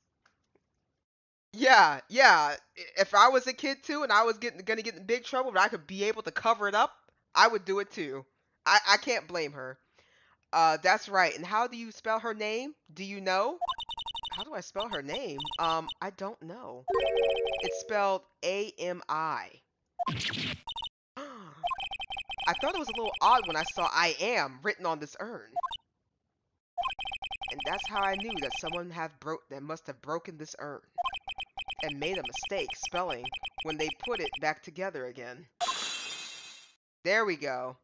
Yeah, yeah. If I was a kid too, and I was gonna get in big trouble, but I could be able to cover it up, I would do it too. I can't blame her. That's right. And how do you spell her name? Do you know? How do I spell her name? I don't know. It's spelled A-M-I. I thought it was a little odd when I saw I am written on this urn. And that's how I knew that someone must have broken this urn and made a mistake spelling when they put it back together again. There we go.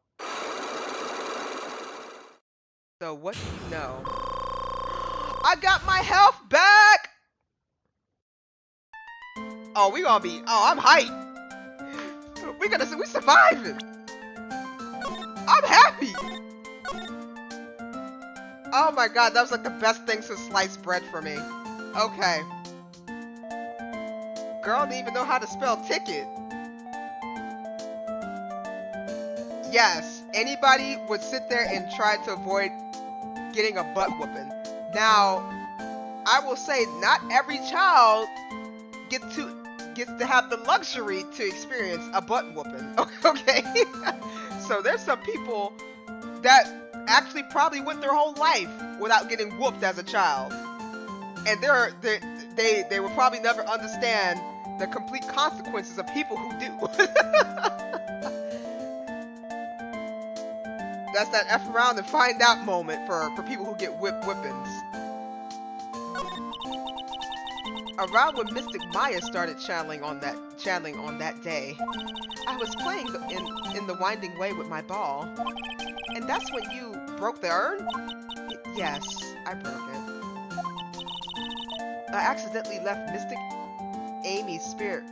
So what do you know? I got my health back! Oh, I'm hyped. We surviving. I'm happy. Oh my god, that was like the best thing since sliced bread for me. Okay. Girl didn't even know how to spell ticket. Yes, anybody would sit there and try to avoid getting a butt whooping. Now, I will say not every child gets to have the luxury to experience a butt whooping. Okay? So there's some people that actually probably went their whole life without getting whooped as a child. And they will probably never understand the complete consequences of people who do. That's that F around and find out moment for people who get whippings. Around when Mystic Maya started channeling on that day, I was playing in the winding way with my ball. And that's when you broke the urn? Yes, I broke it. I accidentally let Mystic Amy's spirit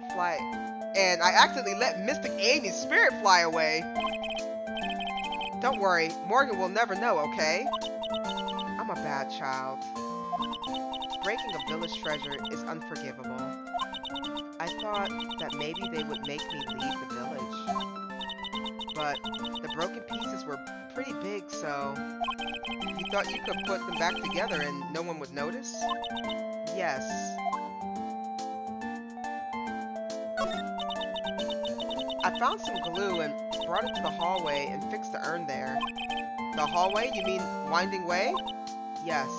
fly away. Don't worry, Morgan will never know, okay? I'm a bad child. Breaking a village treasure is unforgivable. I thought that maybe they would make me leave the village. But the broken pieces were pretty big, so you thought you could put them back together and no one would notice? Yes. I found some glue and brought it to the hallway and fixed the urn there. The hallway? You mean winding way? Yes.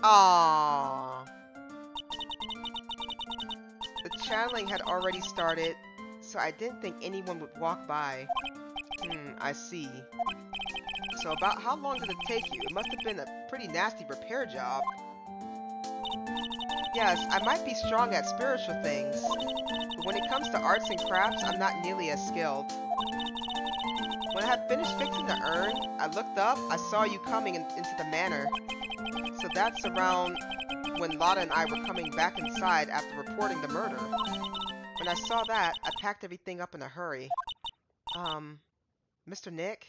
Aww. The channeling had already started, so I didn't think anyone would walk by. I see. So about how long did it take you? It must have been a pretty nasty repair job. Yes, I might be strong at spiritual things, but when it comes to arts and crafts, I'm not nearly as skilled. When I had finished fixing the urn, I looked up, I saw you coming into the manor. So that's around when Lotta and I were coming back inside after reporting the murder. When I saw that, I packed everything up in a hurry. Mr. Nick?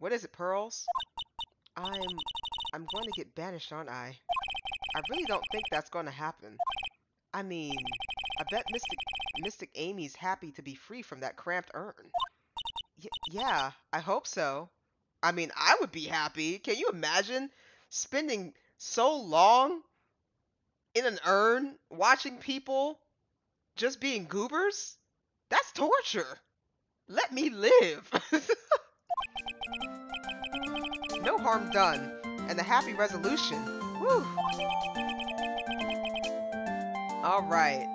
What is it, Pearls? I'm going to get banished, aren't I? I really don't think that's going to happen. I mean, I bet Mystic Amy's happy to be free from that cramped urn. Yeah, I hope so. I mean, I would be happy. Can you imagine spending so long in an urn watching people just being goobers? That's torture. Let me live. No harm done, and a happy resolution. Whew. Alright.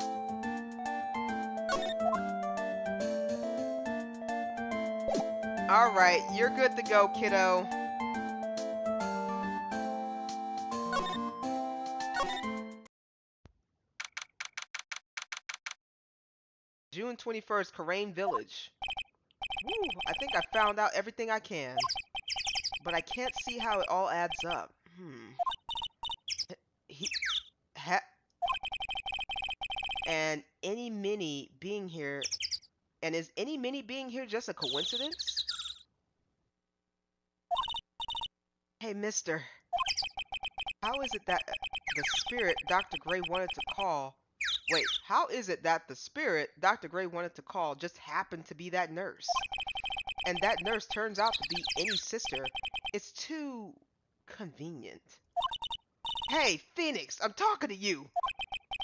Alright, you're good to go, kiddo. June 21st, Karain Village. Woo, I think I found out everything I can. But I can't see how it all adds up. And any mini being here... And is any mini being here just a coincidence? Hey, mister. How is it that the spirit Dr. Gray wanted to call... Wait, how is it that the spirit Dr. Gray wanted to call just happened to be that nurse? And that nurse turns out to be Annie's sister. It's too convenient. Hey, Phoenix, I'm talking to you.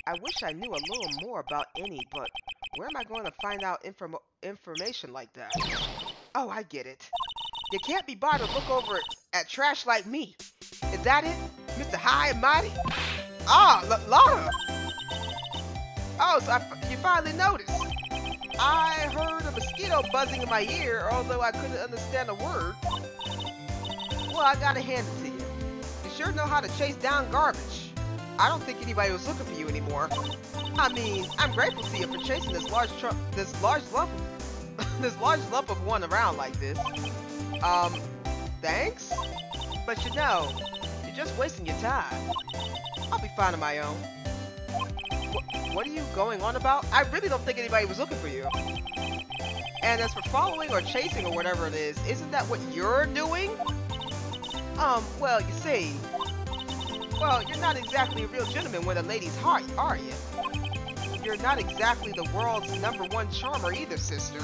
I wish I knew a little more about Annie, but where am I going to find out information like that? Oh, I get it. You can't be bothered to look over at trash like me. Is that it, Mr. High and Mighty? Ah, Laura. Oh, so you finally noticed. I heard a mosquito buzzing in my ear, although I couldn't understand a word. Well, I gotta hand it to you. You sure know how to chase down garbage. I don't think anybody was looking for you anymore. I mean, I'm grateful to you for chasing this large lump of one around like this. Thanks? But you know, you're just wasting your time. I'll be fine on my own. What are you going on about? I really don't think anybody was looking for you. And as for following or chasing or whatever it is, isn't that what you're doing? Well, you see, well, you're not exactly a real gentleman with a lady's heart, are you? You're not exactly the world's #1 charmer either, sister.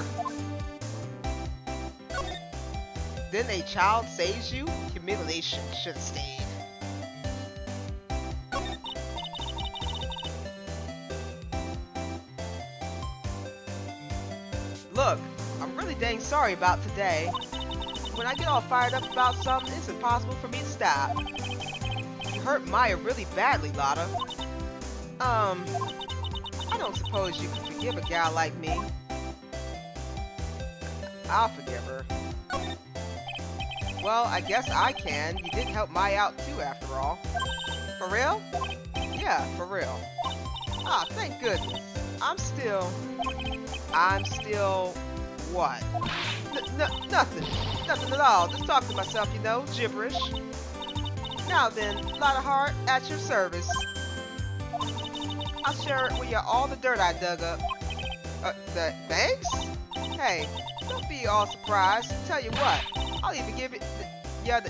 Then a child saves you? Humiliation should have stayed. Look, I'm really dang sorry about today. When I get all fired up about something, it's impossible for me to stop. You hurt Maya really badly, Lotta. I don't suppose you can forgive a gal like me. I'll forgive her. Well, I guess I can. You did help Maya out too, after all. For real? Yeah, for real. Ah, thank goodness. I'm still what? Nothing. Nothing at all. Just talking to myself, you know, gibberish. Now then, Lotta Heart, at your service. I'll share with you all the dirt I dug up. Thanks? Hey, don't be all surprised. Tell you what, I'll even give it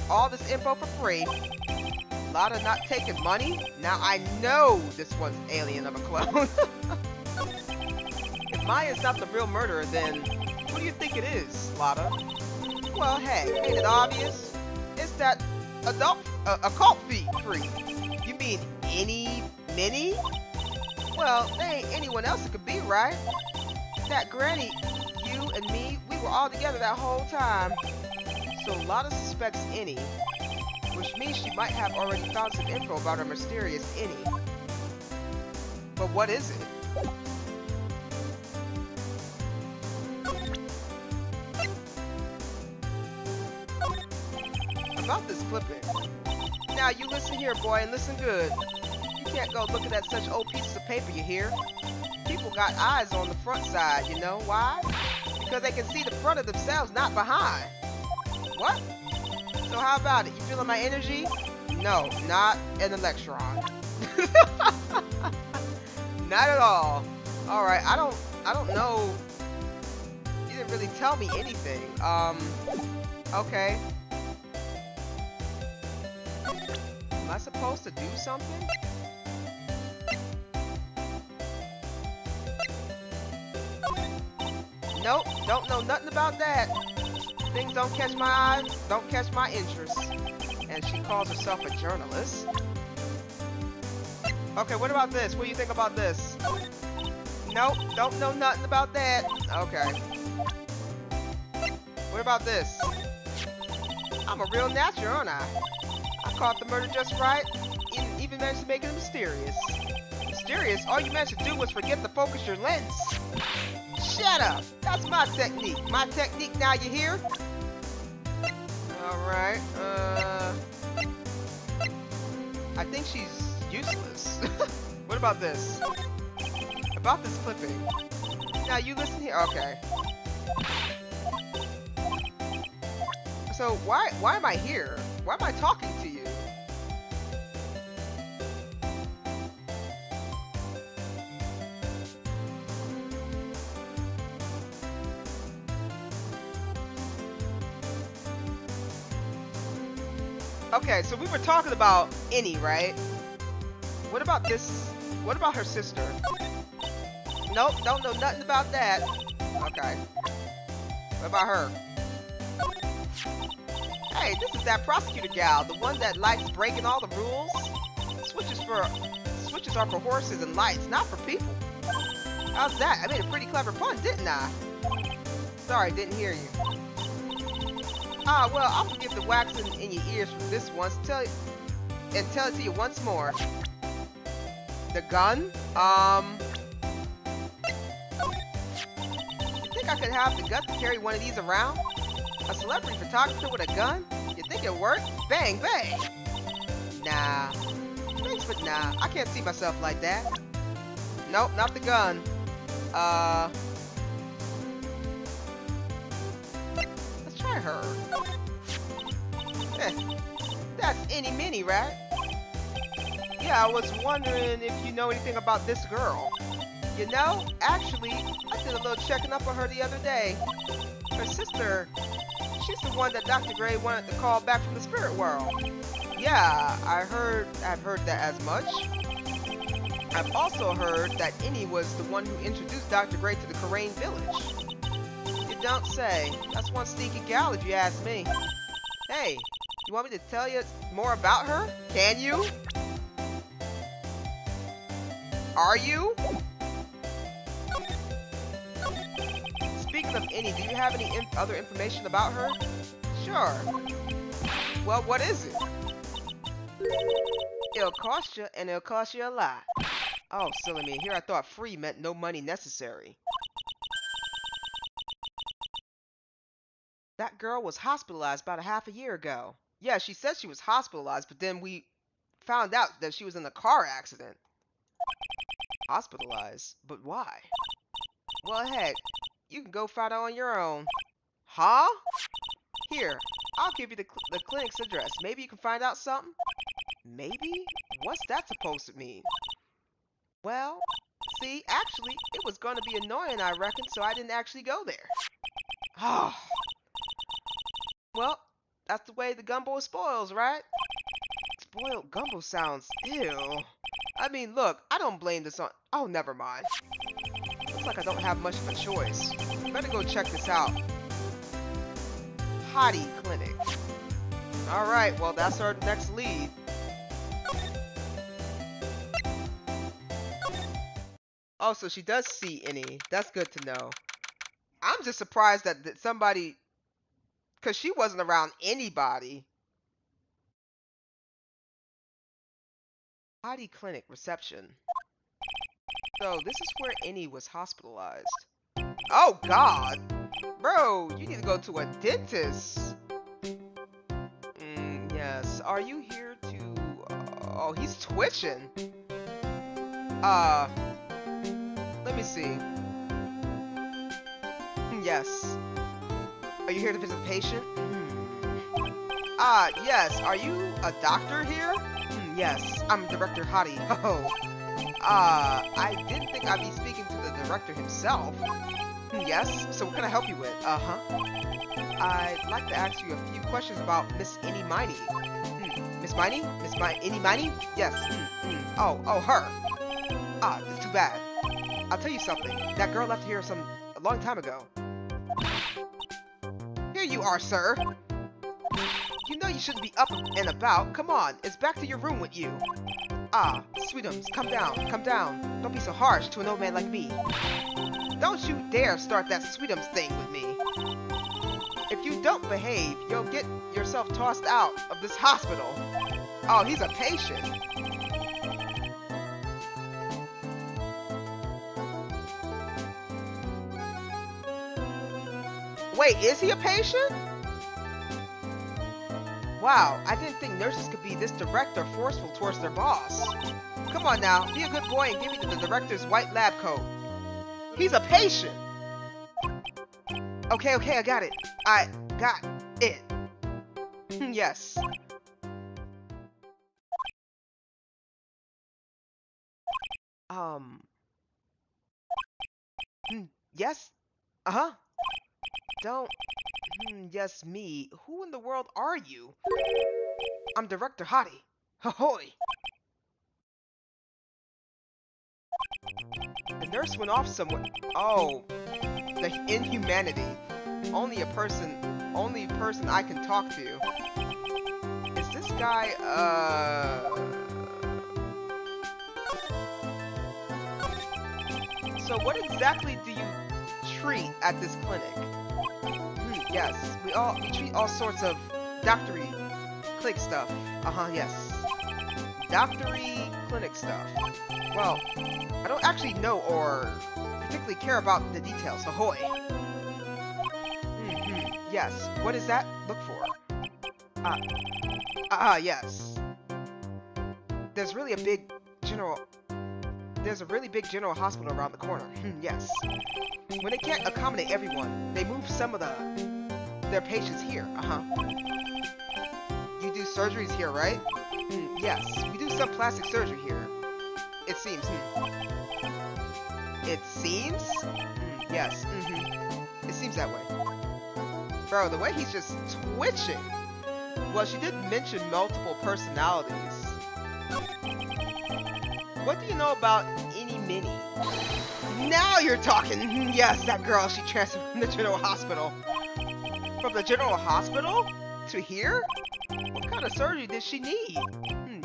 all this info for free. Lotta not taking money? Now I know this one's alien of a clone. If Maya's not the real murderer, then what do you think it is, Lotta? Well, hey, ain't it obvious? It's that occult free. You mean mini? Well, there ain't anyone else it could be, right? That granny, you and me, we were all together that whole time. So Lotta suspects Any, which means she might have already found some info about her mysterious Any. But what is it? About this clipping. Now you listen here, boy, and listen good. You can't go looking at such old pieces of paper, you hear? People got eyes on the front side, you know why? Because they can see the front of themselves, not behind. What? So how about it? You feeling my energy? No, not an electron. Not at all. Alright, I don't know. You didn't really tell me anything. Okay. Am I supposed to do something? Nope, don't know nothing about that. Things don't catch my eye, don't catch my interest. And she calls herself a journalist. Okay, what about this? What do you think about this? Nope, don't know nothing about that. Okay. What about this? I'm a real natural, aren't I? I caught the murder just right, even managed to make it mysterious. Mysterious? All you managed to do was forget to focus your lens. Shut up! That's my technique. My technique, now you hear? Alright, I think she's useless. What about this? About this clipping. Now you listen here. Okay. So why am I here? Why am I talking to you? Okay, so we were talking about Any, right? What about this? What about her sister? Nope, don't know nothing about that. Okay. What about her? Hey, this is that prosecutor gal, the one that likes breaking all the rules. Switches are for horses and lights, not for people. How's that? I made a pretty clever pun, didn't I? Sorry, didn't hear you. Ah, well, I'll forgive the waxing in your ears for this once. Tell it to you once more. The gun? I could have the guts to carry one of these around? A celebrity photographer with a gun? You think it'll work? Bang, bang! Nah. Thanks, but nah. I can't see myself like that. Nope, not the gun. Let's try her. That's any mini, right? Yeah, I was wondering if you know anything about this girl. You know, actually, I did a little checking up on her the other day. Her sister, she's the one that Dr. Gray wanted to call back from the spirit world. Yeah, I've heard that as much. I've also heard that Innie was the one who introduced Dr. Gray to the Karain village. You don't say. That's one sneaky gal if you ask me. Hey, you want me to tell you more about her? Can you? Are you? Speaking of Innie, do you have any other information about her? Sure. Well, what is it? It'll cost you, and it'll cost you a lot. Oh, silly me. Here I thought free meant no money necessary. That girl was hospitalized about a half a year ago. Yeah, she said she was hospitalized, but then we found out that she was in a car accident. Hospitalized? But why? Well, heck, you can go find out on your own. Huh? Here, I'll give you the clinic's address. Maybe you can find out something? Maybe? What's that supposed to mean? Well, see, actually, it was going to be annoying, I reckon, so I didn't actually go there. Oh. Well, that's the way the gumbo spoils, right? Spoiled gumbo sounds ew. I mean, look, I don't blame this on... Oh, never mind. Looks like I don't have much of a choice. Better go check this out. Hottie Clinic. Alright, well, that's our next lead. Oh, so she does see Innie. That's good to know. I'm just surprised that somebody... Because she wasn't around anybody. Hottie Clinic reception. So, this is where Innie was hospitalized. Oh, God! Bro, you need to go to a dentist. Yes. Are you here to... Oh, he's twitching. Let me see. Yes. Are you here to visit a patient? Yes. Are you a doctor here? Yes. I'm Director Hottie. Oh. I didn't think I'd be speaking to the director himself. Yes. So what can I help you with? I'd like to ask you a few questions about Miss Innie Miney. Miss Miney? Innie Miney? Yes. Oh, her. That's too bad. I'll tell you something. That girl left here a long time ago. Here you are, sir. You know you shouldn't be up and about. Come on, it's back to your room with you. Sweetums, come down, come down. Don't be so harsh to an old man like me. Don't you dare start that Sweetums thing with me. If you don't behave, you'll get yourself tossed out of this hospital. Oh, he's a patient. Wait, is he a patient? Wow, I didn't think nurses could be this direct or forceful towards their boss. Come on now, be a good boy and give me the director's white lab coat. He's a patient! Okay, I got it. I got it. Yes. Yes? Uh-huh. Don't... yes, me. Who in the world are you? I'm Director Hottie. Ahoy! The nurse went off somewhere. Oh, the inhumanity. Only person I can talk to. Is this guy, So what exactly do you treat at this clinic? Yes, we treat all sorts of doctory clinic stuff. Yes. Doctory clinic stuff. Well, I don't actually know or particularly care about the details. Ahoy. Yes. What is that? Look for. Yes. There's really a big general. There's a really big general hospital around the corner. Yes. When they can't accommodate everyone, they move some of their patients here. You do surgeries here, right? Yes. We do some plastic surgery here. It seems. It seems? Yes. It seems that way. Bro, the way he's just twitching. Well, she did mention multiple personalities. What do you know about any mini? Now you're talking! Yes, that girl, she transferred from the general hospital. From the general hospital? To here? What kind of surgery did she need?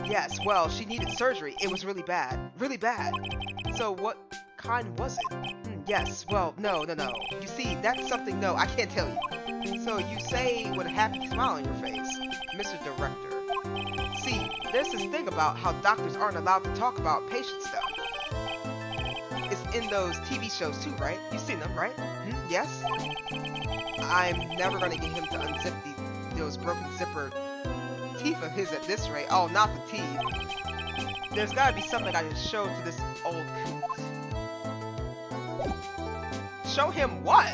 Yes, well, she needed surgery. It was really bad. Really bad. So what kind was it? Yes, well, no. You see, that's something, no, I can't tell you. So you say with a happy smile on your face, Mr. Director. See, there's this thing about how doctors aren't allowed to talk about patient stuff. It's in those TV shows too, right? You've seen them, right? Yes? I'm never gonna get him to unzip those broken zipper teeth of his at this rate. Oh, not the teeth. There's gotta be something I can show to this old coot. Show him what?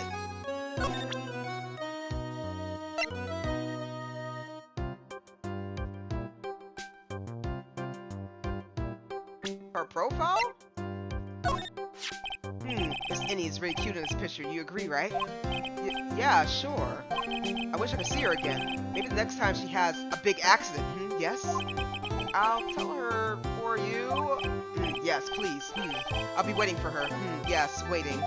Her profile? Miss Innie is really cute in this picture. You agree, right? Yeah, sure. I wish I could see her again. Maybe the next time she has a big accident. Yes? I'll tell her for you. Yes, please. I'll be waiting for her. Yes, waiting.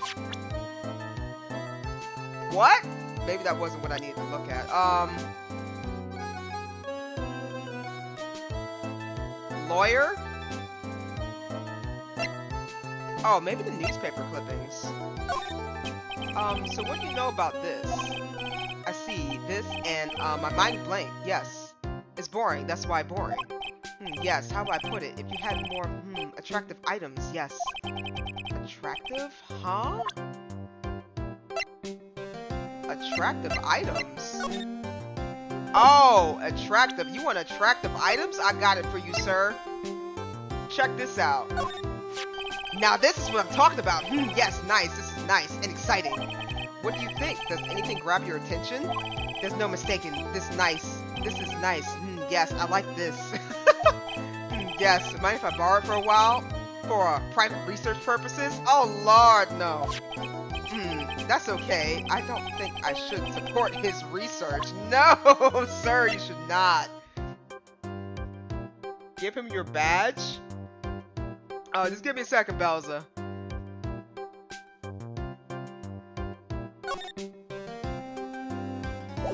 What? Maybe that wasn't what I needed to look at. Lawyer? Oh, maybe the newspaper clippings. So what do you know about this? I see this and my mind blank. Yes. It's boring. That's why boring. Yes, how do I put it? If you had more attractive items, yes. Attractive? Huh? Attractive items? Oh, attractive. You want attractive items? I got it for you, sir. Check this out. Now this is what I'm talking about. Yes, nice. This is nice and exciting. What do you think? Does anything grab your attention? There's no mistaking. This is nice. Yes, I like this. Yes, mind if I borrow it for a while? For private research purposes? Oh lord, no. That's okay. I don't think I should support his research. No, sir, you should not. Give him your badge? Oh, just give me a second, Belza.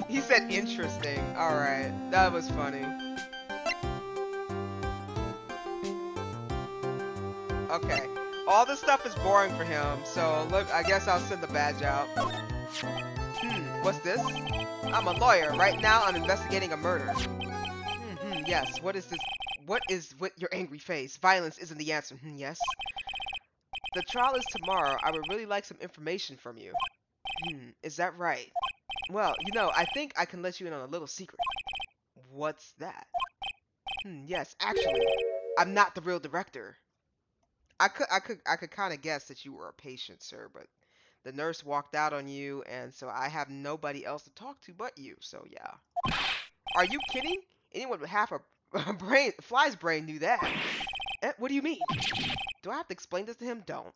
He said interesting. Alright, that was funny. Okay, all this stuff is boring for him, so look, I guess I'll send the badge out. What's this? I'm a lawyer. Right now, I'm investigating a murder. Yes, what is this? What is with your angry face? Violence isn't the answer. Yes. The trial is tomorrow. I would really like some information from you. Is that right? Well, you know, I think I can let you in on a little secret. What's that? Yes, actually, I'm not the real director. I could kind of guess that you were a patient, sir, but the nurse walked out on you, and so I have nobody else to talk to but you. So yeah. Are you kidding? Anyone with half a fly's brain knew that. What do you mean? Do I have to explain this to him? Don't.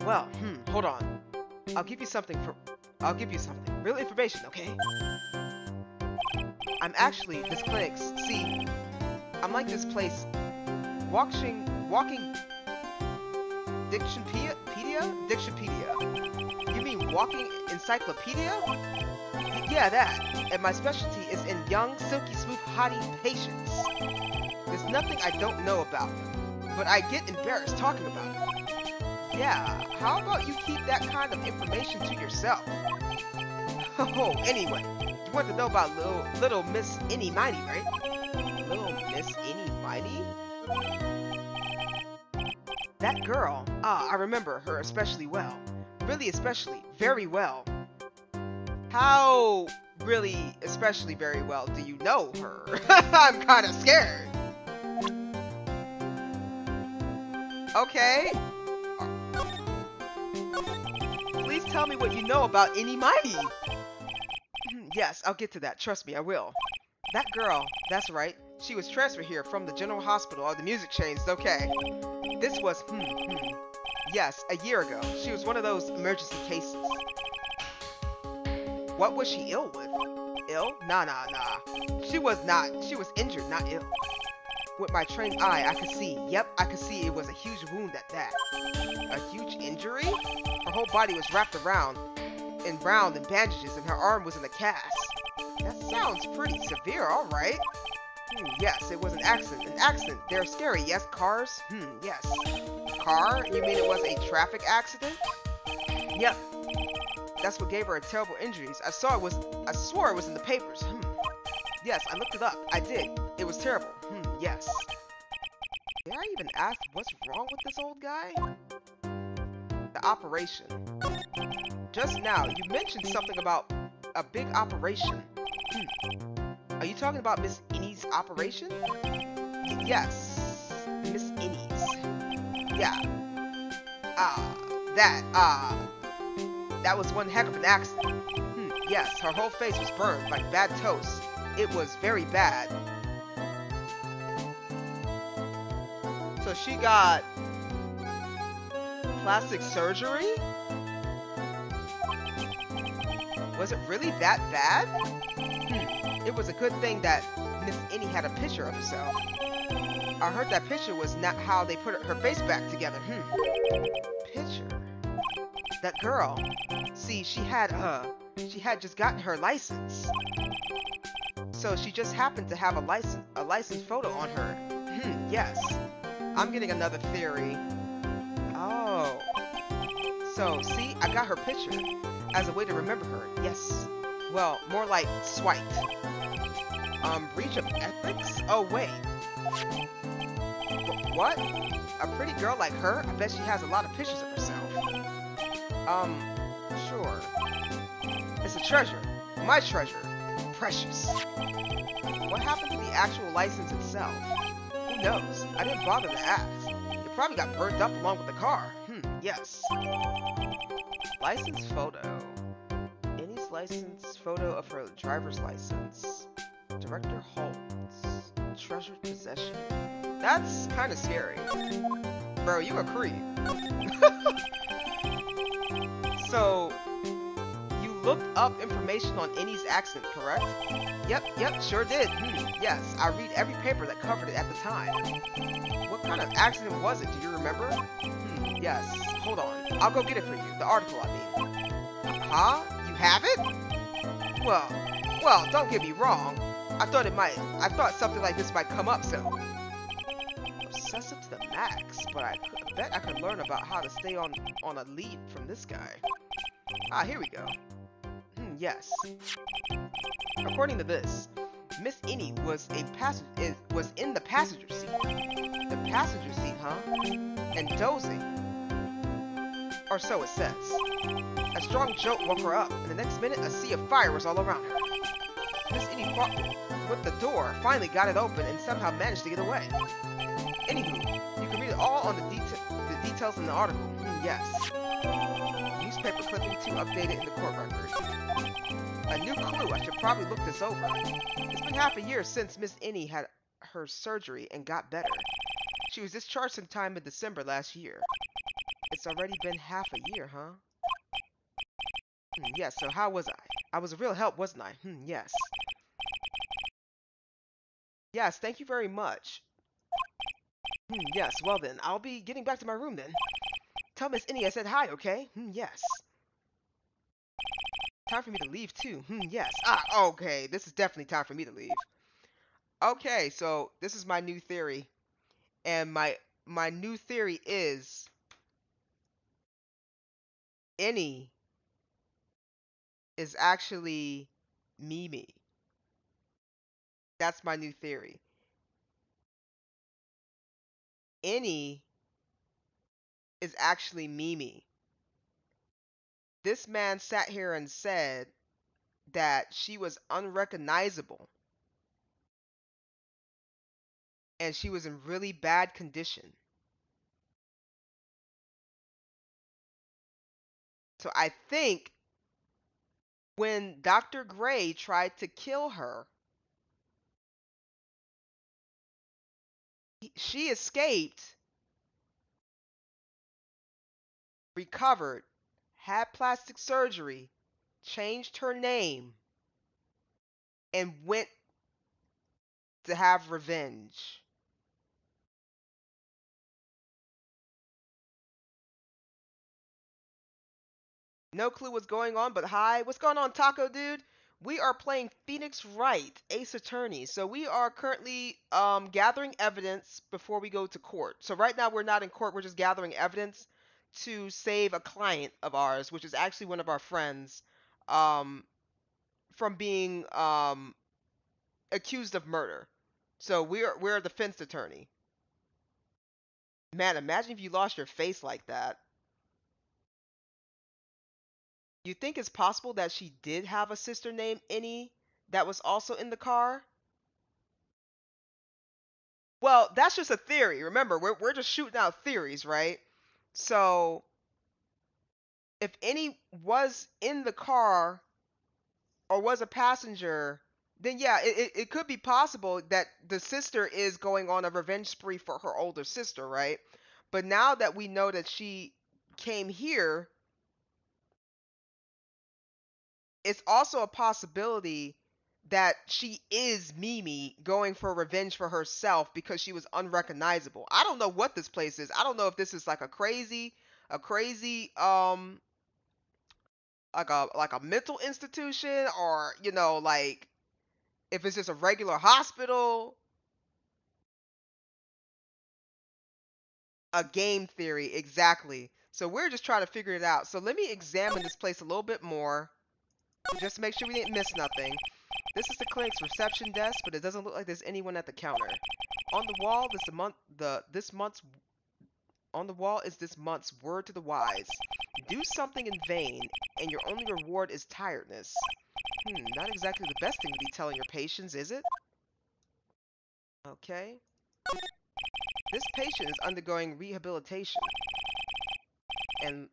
Well, hold on. I'll give you something. Real information, okay? I'm actually this clinic's. See, I'm like this place. Walking Dictionpedia? You mean walking encyclopedia? Yeah, that. And my specialty is in young, silky smooth hottie patients. There's nothing I don't know about them, but I get embarrassed talking about them. Yeah, how about you keep that kind of information to yourself? Oh, anyway, you want to know about little Miss Innie Mighty, right? Little Miss Innie Mighty? That girl, I remember her especially well. Really especially very well. How really especially very well do you know her? I'm kind of scared. Okay. Please tell me what you know about Any Mighty. Yes, I'll get to that. Trust me, I will. That girl, that's right. She was transferred here from the General Hospital. Oh, the music changed. Okay. This was, Yes, a year ago. She was one of those emergency cases. What was she ill with? Ill? Nah, nah, nah. She was not. She was injured, not ill. With my trained eye, I could see. Yep, I could see it was a huge wound at that. A huge injury? Her whole body was wrapped around in bandages, and her arm was in a cast. That sounds pretty severe, alright. Yes, it was an accident. An accident. They're scary, yes? Cars? Yes. Car? You mean it was a traffic accident? Yep. That's what gave her terrible injuries. I swore it was in the papers. Yes, I looked it up. I did. It was terrible. Yes. Did I even ask what's wrong with this old guy? The operation. Just now, you mentioned something about a big operation. Are you talking about Miss Innie's operation? Yes. Miss Innie's. Yeah. That was one heck of an accident. Yes, her whole face was burned like bad toast. It was very bad. So she got plastic surgery? Was it really that bad? It was a good thing that Miss Innie had a picture of herself. I heard that picture was not how they put her face back together. Picture? That girl. See, she had just gotten her license. So she just happened to have a license photo on her. Yes. I'm getting another theory. Oh. So, see, I got her picture as a way to remember her. Yes. Well, more like swiped. Breach of ethics? Oh, wait. What? A pretty girl like her? I bet she has a lot of pictures of herself. Sure. It's a treasure. My treasure. Precious. What happened to the actual license itself? Who knows? I didn't bother to ask. It probably got burned up along with the car. Yes. License photo. Annie's license photo of her driver's license. Director Holmes. Treasured possession. That's kind of scary. Bro, you a creep. So, you looked up information on Annie's accident, correct? Yep, sure did. Yes, I read every paper that covered it at the time. What kind of accident was it? Do you remember? Yes. Hold on. I'll go get it for you. The article, I mean. Huh? You have it? Well, don't get me wrong. I thought something like this might come up soon. Obsessive to the max, but I bet I could learn about how to stay on a lead from this guy. Here we go. Yes. According to this, Miss Innie was in the passenger seat. The passenger seat, huh? And dozing. Or so it says. A strong jolt woke her up, and the next minute a sea of fire was all around her. Miss Innie fought with the door, finally got it open, and somehow managed to get away. Anywho, you can read it all on the details in the article. Yes. Newspaper clipping to update it in the court record. A new clue. I should probably look this over. It's been half a year since Miss Innie had her surgery and got better. She was discharged sometime in December last year. It's already been half a year, huh? Yes, so how was I? I was a real help, wasn't I? Yes. Yes, thank you very much. Yes, well then, I'll be getting back to my room then. Tell Miss Innie I said hi, okay? Yes. Time for me to leave too. Yes. Okay, this is definitely time for me to leave. Okay, so this is my new theory. And my new theory is Innie is actually Mimi. That's my new theory. Innie is actually Mimi. This man sat here and said that she was unrecognizable and she was in really bad condition. So I think when Dr. Gray tried to kill her, she escaped, recovered, had plastic surgery, changed her name, and went to have revenge. No clue what's going on, but hi, what's going on, Taco Dude? We are playing Phoenix Wright, Ace Attorney. So we are currently gathering evidence before we go to court. So right now we're not in court, we're just gathering evidence to save a client of ours, which is actually one of our friends, um, from being accused of murder. So we're a defense attorney. Man, imagine if you lost your face like that. You think it's possible that she did have a sister named Annie that was also in the car? Well, that's just a theory. Remember, we're just shooting out theories, right? So, if Annie was in the car or was a passenger, then yeah, it could be possible that the sister is going on a revenge spree for her older sister, right? But now that we know that she came here, it's also a possibility that she is Mimi going for revenge for herself because she was unrecognizable. I don't know what this place is. I don't know if this is like a crazy like a mental institution, or like if it's just a regular hospital. A game theory, exactly. So we're just trying to figure it out. So let me examine this place a little bit more just to make sure we didn't miss nothing. This is the clinic's reception desk, but it doesn't look like there's anyone at the counter. On the wall, this month's word to the wise. Do something in vain, and your only reward is tiredness. Not exactly the best thing to be telling your patients, is it? Okay. This patient is undergoing rehabilitation. And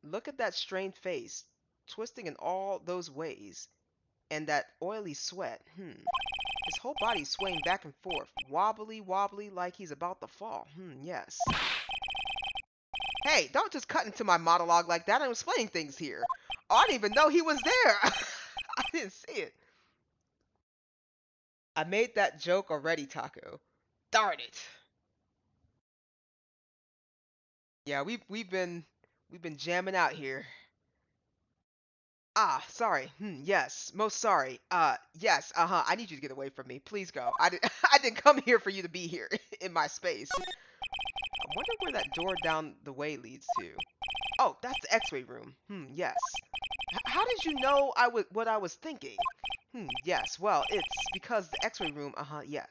look at that strained face, twisting in all those ways. And that oily sweat. His whole body's swaying back and forth, wobbly, like he's about to fall. Yes. Hey, don't just cut into my monologue like that. I'm explaining things here. Oh, I didn't even know he was there. I didn't see it. I made that joke already, Taco. Darn it. Yeah, we've been jamming out here. Ah, sorry. Yes, most sorry. Yes, I need you to get away from me. Please go. I didn't come here for you to be here in my space. I wonder where that door down the way leads to. Oh, that's the X-ray room. Yes. How did you know what I was thinking? Yes. Well, it's because the X-ray room. Yes.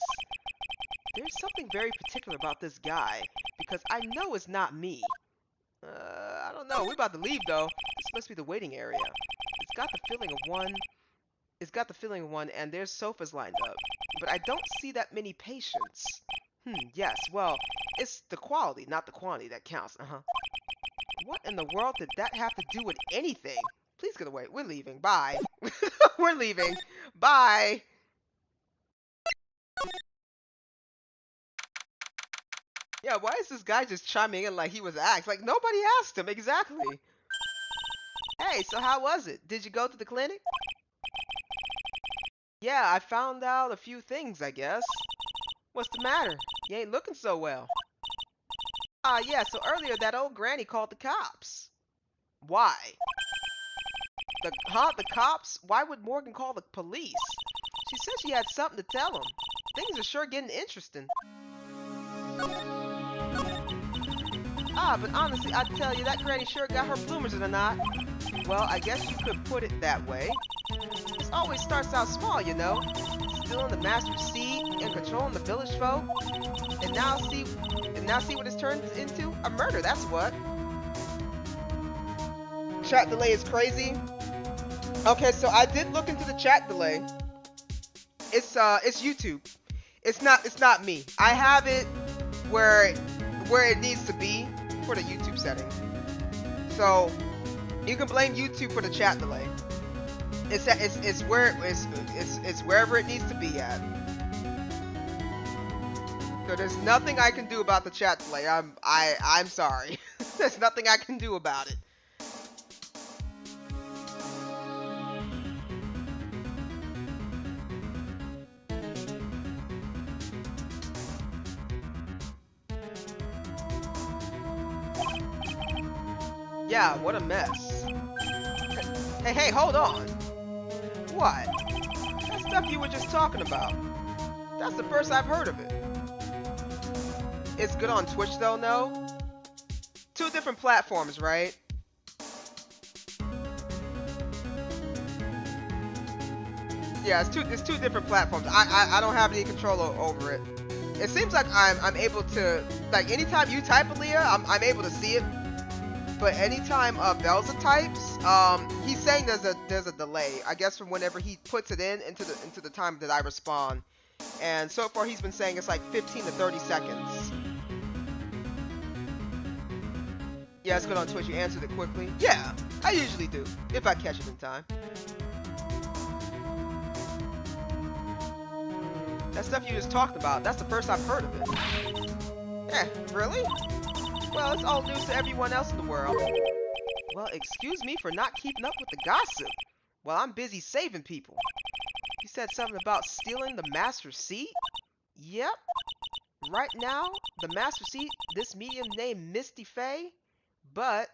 There's something very particular about this guy because I know it's not me. I don't know. We're about to leave though. This must be the waiting area. It's got the feeling of one. It's got the feeling of one, and there's sofas lined up. But I don't see that many patients. Yes, well, it's the quality, not the quantity that counts. What in the world did that have to do with anything? Please get away. We're leaving. Bye. We're leaving. Bye. Yeah, why is this guy just chiming in like he was asked? Like, nobody asked him. Exactly. Hey, so how was it? Did you go to the clinic? Yeah, I found out a few things, I guess. What's the matter? You ain't looking so well. Yeah, so earlier that old granny called the cops. Why? The cops? Why would Morgan call the police? She said she had something to tell him. Things are sure getting interesting. But honestly, I tell you, that granny sure got her bloomers in a knot. Well, I guess you could put it that way. This always starts out small, you know. Still in the master's seat and controlling the village folk. And now see what it's turned into? A murder, that's what. Chat delay is crazy. Okay, so I did look into the chat delay. It's YouTube. It's not me. I have it where it needs to be for the YouTube setting. So you can blame YouTube for the chat delay. It's wherever it needs to be at. So there's nothing I can do about the chat delay. I'm sorry. There's nothing I can do about it. Yeah, what a mess. Hey, hold on. What? That stuff you were just talking about. That's the first I've heard of it. It's good on Twitch though, no? 2 different platforms, right? Yeah, it's two different platforms. I don't have any control over it. It seems like I'm able to, like, anytime you type Aaliyah, I'm able to see it. But anytime Belza types, he's saying there's a delay. I guess from whenever he puts it into the time that I respond. And so far he's been saying it's like 15 to 30 seconds. Yeah, it's good on Twitch. You answered it quickly. Yeah, I usually do, if I catch it in time. That stuff you just talked about, that's the first I've heard of it. Eh, really? Well, it's all news to everyone else in the world. Well, excuse me for not keeping up with the gossip. Well, I'm busy saving people. You said something about stealing the master seat? Yep. Right now, the master seat, this medium named Misty Faye, but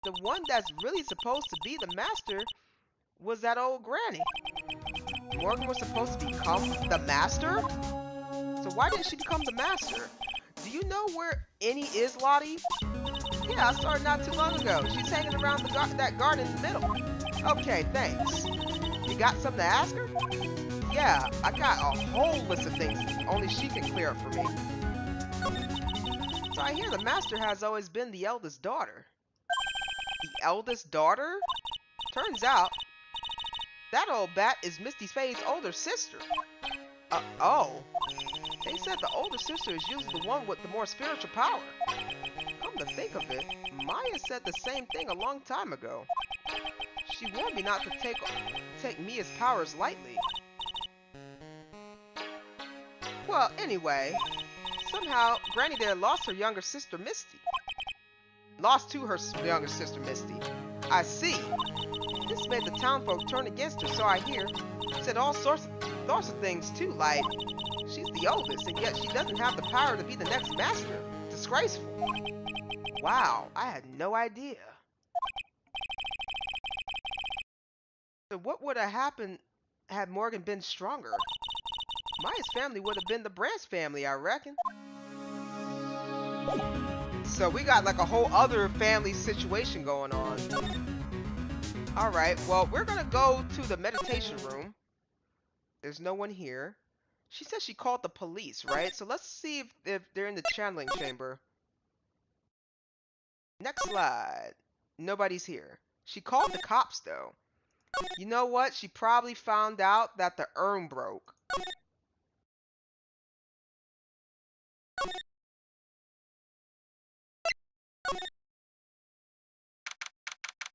the one that's really supposed to be the master was that old granny. Morgan was supposed to become the master? So why didn't she become the master? Do you know where Annie is, Lottie? Yeah, I saw her not too long ago. She's hanging around that garden in the middle. Okay, thanks. You got something to ask her? Yeah, I got a whole list of things only she can clear up for me. So I hear the master has always been the eldest daughter. The eldest daughter? Turns out, that old bat is Misty Faye's older sister. Oh. They said the older sister is usually the one with the more spiritual power. Come to think of it, Maya said the same thing a long time ago. She warned me not to take Mia's powers lightly. Well, anyway, somehow Granny there lost her younger sister Misty. Lost to her younger sister Misty. I see. This made the townfolk turn against her, so I hear. Said all sorts of things too, like she's the oldest, and yet she doesn't have the power to be the next master. Disgraceful. Wow, I had no idea. So what would have happened had Morgan been stronger? Maya's family would have been the Branch family, I reckon. So we got like a whole other family situation going on. Alright, well, we're gonna go to the meditation room. There's no one here. She said she called the police, right? So let's see if they're in the channeling chamber. Next slide. Nobody's here. She called the cops, though. You know what? She probably found out that the urn broke.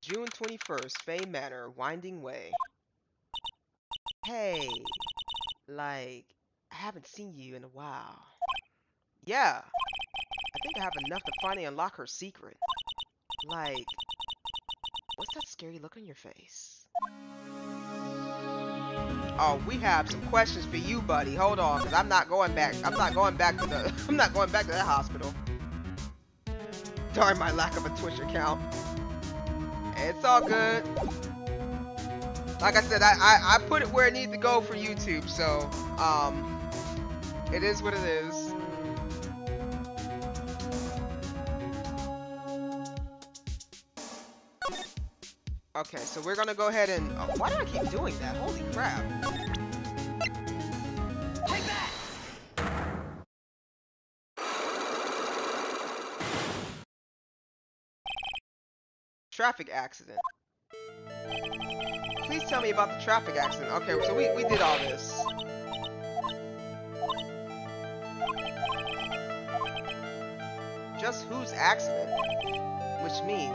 June 21st, Fay Manor, Winding Way. Hey, like, I haven't seen you in a while. Yeah, I think I have enough to finally unlock her secret. Like, what's that scary look on your face? Oh, we have some questions for you, buddy. Hold on, because I'm not going back to the I'm not going back to that hospital. Darn my lack of a Twitch account. It's all good. Like I said, I put it where it needs to go for YouTube, so it is what it is. Okay, so we're gonna go ahead and why do I keep doing that? Holy crap. traffic accident. Please tell me about the traffic accident. Okay, so we did all this. Just whose accident? Which means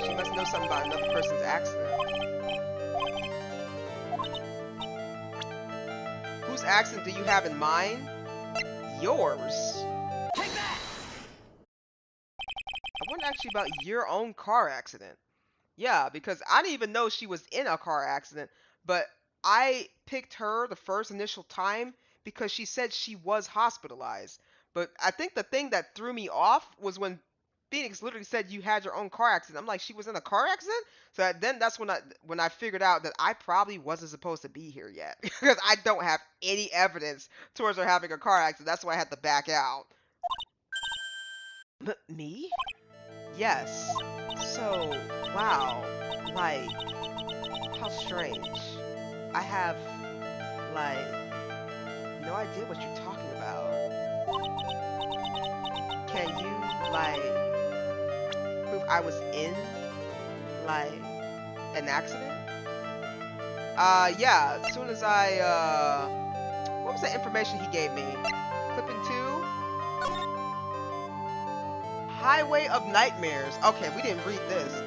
she must know something about another person's accident. Whose accident do you have in mind? Yours. Take that! I wonder actually about your own car accident. Yeah, because I didn't even know she was in a car accident, but I picked her the first initial time because she said she was hospitalized. But I think the thing that threw me off was when Phoenix literally said you had your own car accident. I'm like, she was in a car accident? So then that's when I figured out that I probably wasn't supposed to be here yet because I don't have any evidence towards her having a car accident. That's why I had to back out. Me? Yes. So, wow. Like, how strange. I have, like, no idea what you're talking about. Can you, like, prove I was in, like, an accident? Yeah, as soon as what was the information he gave me? Clipping 2? Highway of Nightmares. Okay, we didn't read this.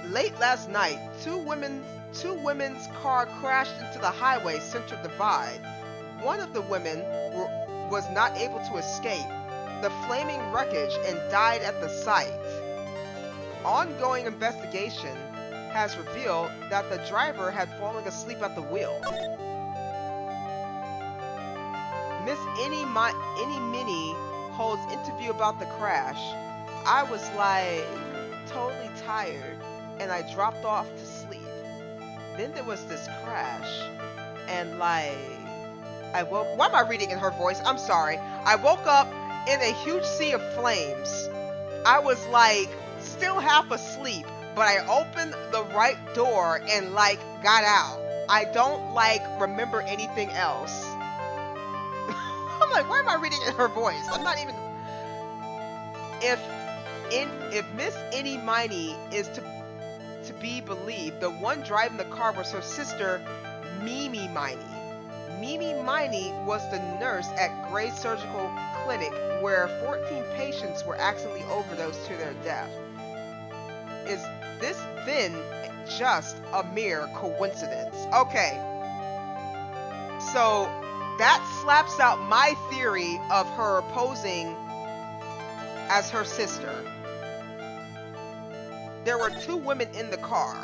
Late last night, two women's car crashed into the highway center divide. One of the women was not able to escape the flaming wreckage and died at the site. Ongoing investigation has revealed that the driver had fallen asleep at the wheel. Miss Any Mini holds interview about the crash. I was like totally tired and I dropped off to sleep. Then there was this crash and like I woke. Why am I reading in her voice? I'm sorry. I woke up in a huge sea of flames. I was like still half asleep, but I opened the right door and like got out. I don't like remember anything else. I'm like, why am I reading in her voice? I'm not even. If Miss Any Miney is to be believed, the one driving the car was her sister, Mimi Miney. Mimi Miney was the nurse at Gray Surgical Clinic where 14 patients were accidentally overdosed to their death. Is this then just a mere coincidence? Okay. So that slaps out my theory of her posing as her sister. There were two women in the car.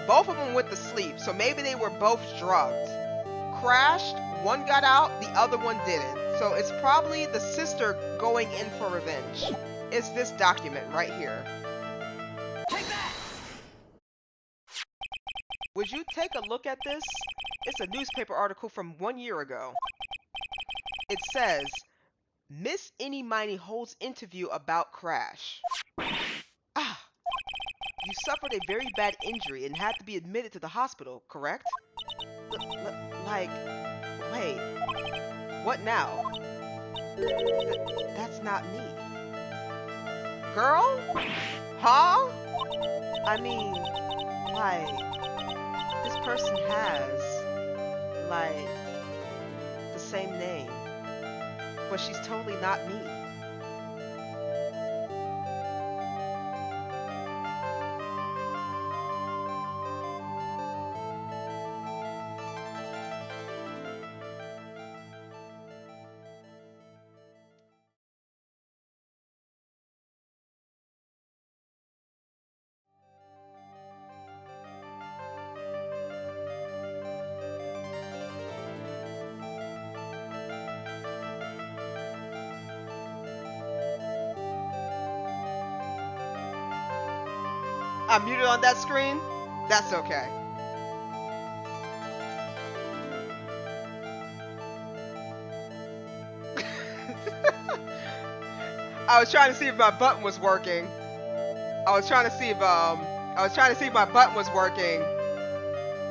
Both of them went to sleep, so maybe they were both drugged. Crashed, one got out, the other one didn't. So it's probably the sister going in for revenge. It's this document right here. Take that! Would you take a look at this? It's a newspaper article from 1 year ago. It says, Miss Any Miney holds interview about crash. Ah, you suffered a very bad injury and had to be admitted to the hospital, correct? Like, wait, what now? That's not me. Girl? Huh? I mean, like, this person has, like, the same name, but she's totally not me. I'm muted on that screen? That's okay. I was trying to see if my button was working. I was trying to see if my button was working.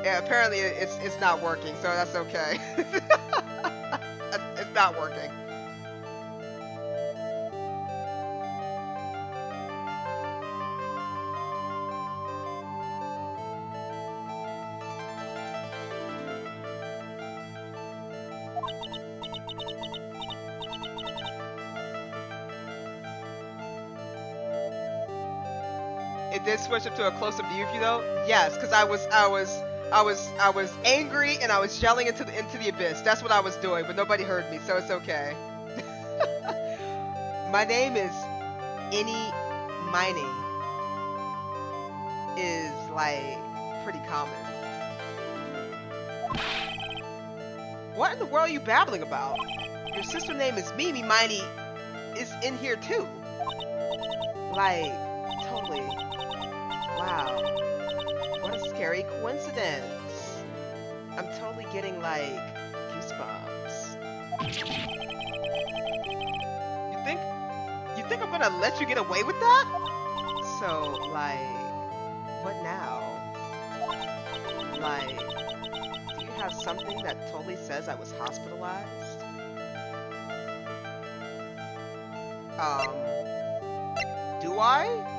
Yeah, apparently it's not working, so that's okay. It's not working. It did switch up to a closer view of you though. Yes, because I was angry and I was yelling into the abyss. That's what I was doing, but nobody heard me, so it's okay. My name is Any Mining is like pretty common. What in the world are you babbling about? Your sister name is Mimi Miney is in here too. Like, totally. Wow. What a scary coincidence. I'm totally getting like goosebumps. You think I'm gonna let you get away with that? So, like, what now? Like, do you have something that totally says I was hospitalized? Do I?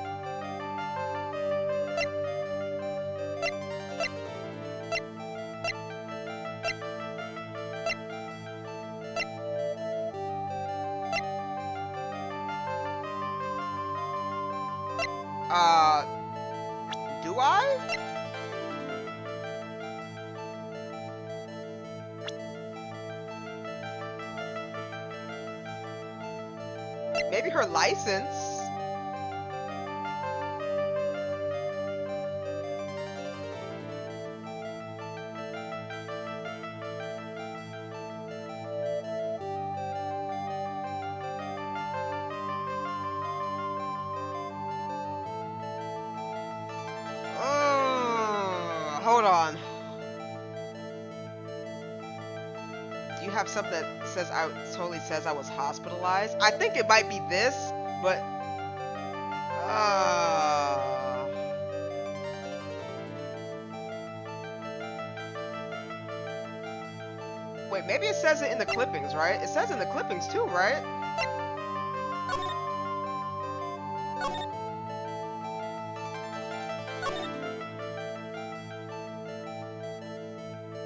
Do I? Maybe her license. Hold on. Do you have something that totally says I was hospitalized? I think it might be this, but wait, maybe it says it in the clippings, right? It says in the clippings too, right?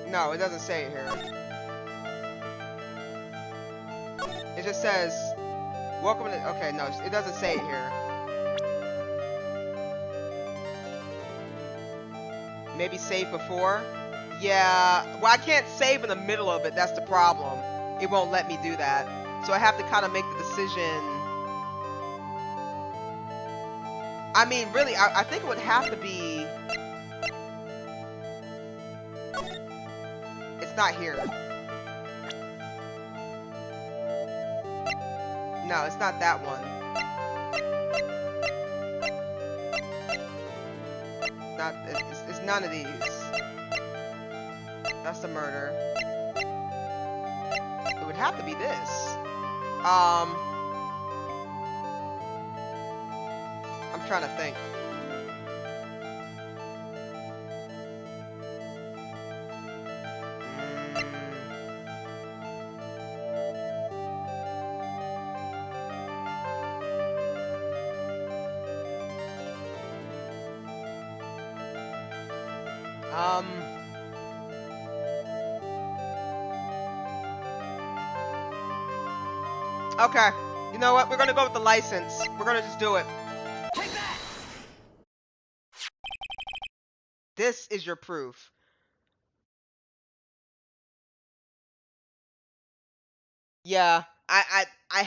No, it doesn't say it here. It just says, welcome to, okay, no, it doesn't say it here. Maybe save before? Yeah, well, I can't save in the middle of it, that's the problem. It won't let me do that. So I have to kind of make the decision. I mean, really, I think it would have to be... It's not here. No, it's not that one. It's none of these. That's the murder. It would have to be this. I'm trying to think. Okay. You know what? We're gonna go with the license. We're gonna just do it. Take that! This is your proof. Yeah. I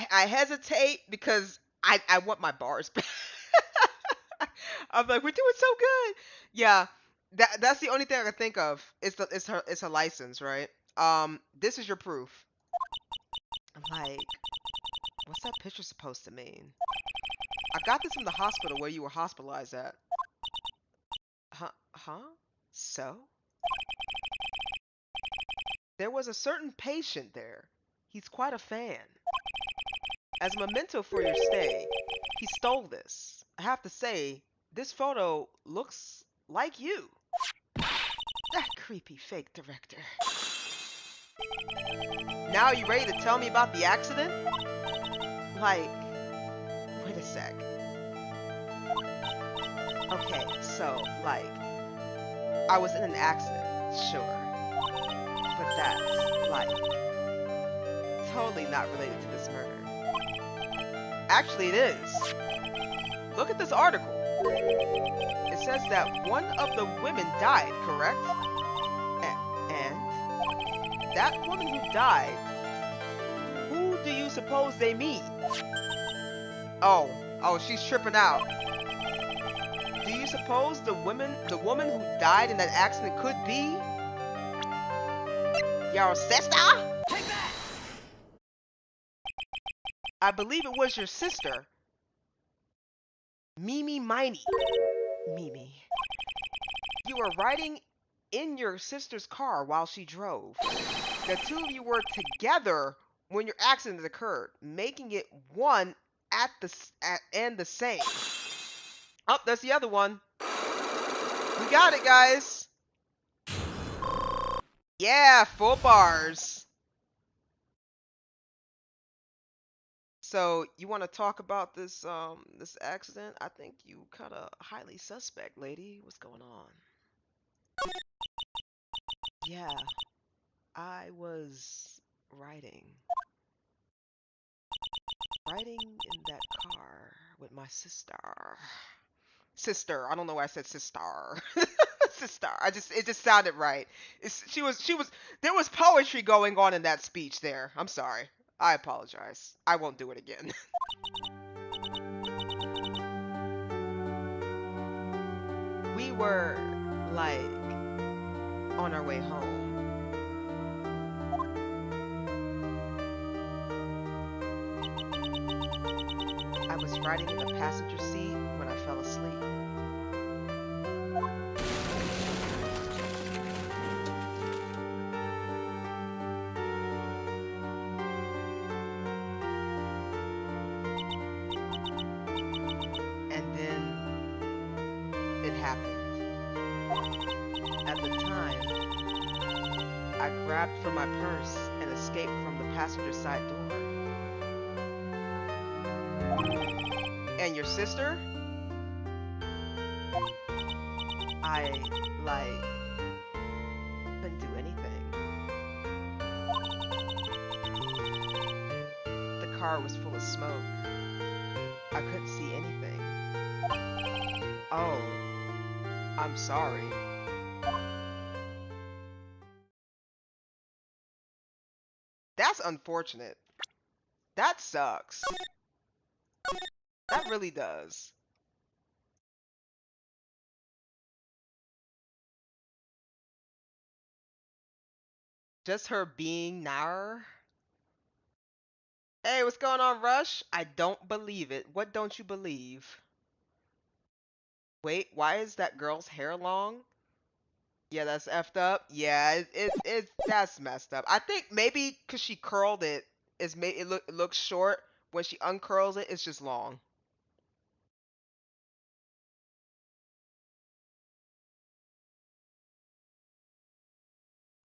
hesitate because I want my bars back. I'm like, we're doing so good. Yeah. That's the only thing I can think of. It's her license, right? This is your proof. I'm like, what's that picture supposed to mean? I got this from the hospital where you were hospitalized at. Huh? So? There was a certain patient there. He's quite a fan. As a memento for your stay, he stole this. I have to say, this photo looks like you. That creepy fake director. Now are you ready to tell me about the accident? Like, wait a sec. Okay, so, like, I was in an accident, sure. But that's, like, totally not related to this murder. Actually, it is. Look at this article. It says that one of the women died, correct? And that woman who died, who do you suppose they mean? Oh, she's tripping out. Do you suppose the woman who died in that accident could be your sister? Take that! I believe it was your sister. Mimi Miney. Mimi. You were riding in your sister's car while she drove. The two of you were together when your accident occurred, making it one and the same. Oh, that's the other one. We got it, guys. Yeah, full bars. So you want to talk about this this accident? I think you kind of highly suspect, lady. What's going on? Yeah, I was riding in that car with my sister. Sister. I don't know why I said sister. Sister. It just sounded right. She was there was poetry going on in that speech there. I'm sorry. I apologize. I won't do it again. We were like on our way home. I was riding in the passenger seat when I fell asleep. And then it happened. At the time, I grabbed for my purse and escaped from the passenger side door. And your sister? I, couldn't do anything. The car was full of smoke. I couldn't see anything. Oh, I'm sorry. That's unfortunate. That sucks. That really does. Just her being Nar. Hey, what's going on, Rush? I don't believe it. What don't you believe? Wait, why is that girl's hair long? Yeah, that's effed up. Yeah, that's messed up. I think maybe because she curled it, it looks short. When she uncurls it, it's just long.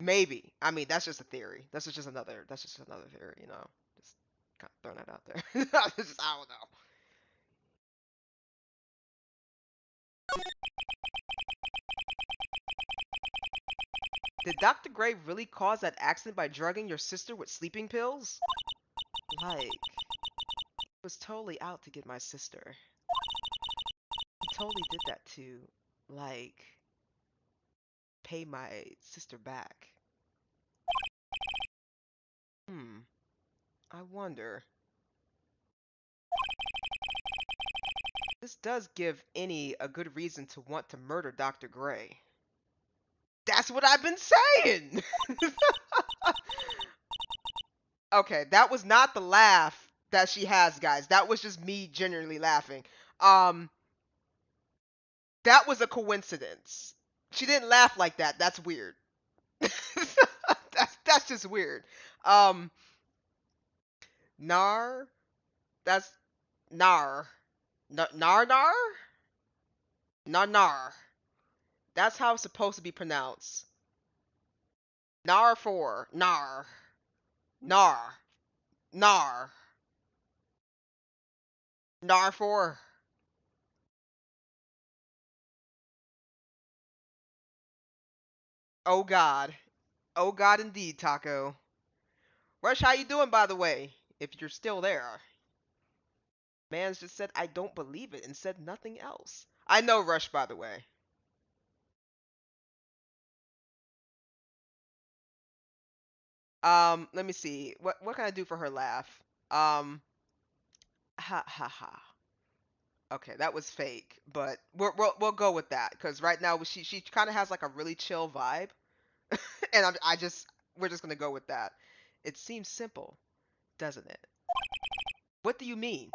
Maybe. I mean, that's just a theory. That's just another theory, you know. Just kind of throwing that out there. I don't know. Did Dr. Gray really cause that accident by drugging your sister with sleeping pills? Like, he was totally out to get my sister. He totally did that to, like, pay my sister back. Hmm. I wonder. This does give any a good reason to want to murder Dr. Gray. That's what I've been saying! Okay, that was not the laugh that she has, guys. That was just me genuinely laughing. Um, that was a coincidence. She didn't laugh like that. That's weird. That's just weird. Um, Nar, that's Nar. Nar Nar? Nar Nar. That's how it's supposed to be pronounced. Nar 4. Nar. Nar. Nar. Nar 4. Oh God. Oh God indeed, Taco. Rush, how you doing, by the way? If you're still there. Mans just said, I don't believe it, and said nothing else. I know Rush, by the way. Let me see. What can I do for her laugh? Um, ha ha ha. Okay, that was fake, but we'll go with that because right now she kind of has like a really chill vibe, and I just we're just gonna go with that. It seems simple, doesn't it? What do you mean?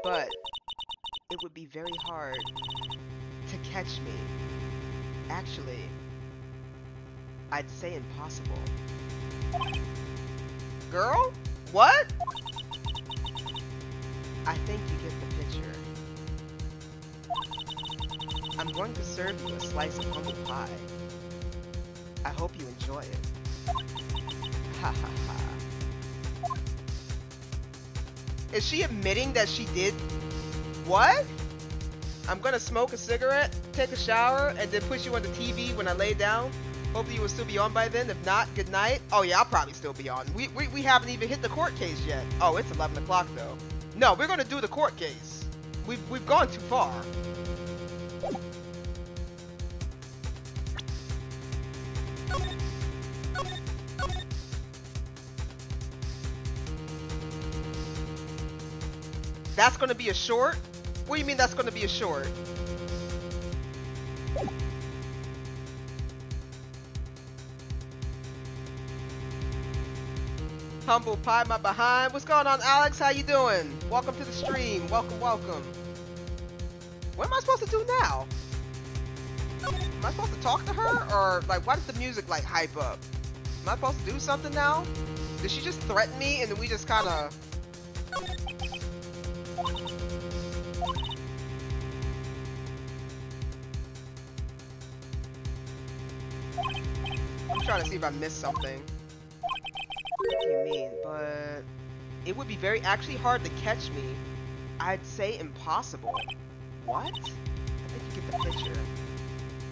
But it would be very hard to catch me. Actually, I'd say impossible. Girl? What? I think you get the picture. I'm going to serve you a slice of humble pie. I hope you enjoy it. Ha ha ha. Is she admitting that she did what? I'm gonna smoke a cigarette, take a shower, and then put you on the TV when I lay down. Hopefully you will still be on by then. If not, good night. Oh yeah, I'll probably still be on. We haven't even hit the court case yet. Oh, it's 11 o'clock though. No, we're gonna do the court case. We've gone too far. That's gonna be a short? What do you mean that's gonna be a short? Humble pie my behind. What's going on, Alex? How you doing? Welcome to the stream. Welcome, welcome. What am I supposed to do now? Am I supposed to talk to her? Or, like, why does the music, like, hype up? Am I supposed to do something now? Did she just threaten me and then we just kind of... I'm trying to see if I missed something. What do you mean? But it would be actually hard to catch me. I'd say impossible. What? I think you get the picture.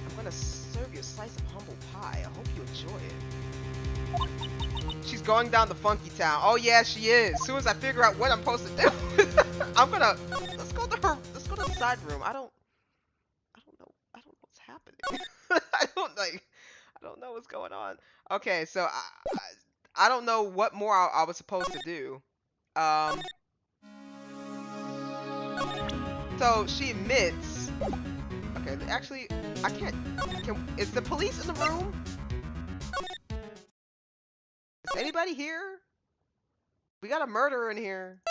I'm gonna serve you a slice of humble pie. I hope you enjoy it. She's going down the funky town. Oh yeah, she is. As soon as I figure out what I'm supposed to do, I'm gonna let's go to the side room. I don't know what's happening. I don't know what's going on. Okay, so I don't know what more I was supposed to do. So she admits. Okay, actually, I can't. Is the police in the room? Is anybody here? We got a murderer in here.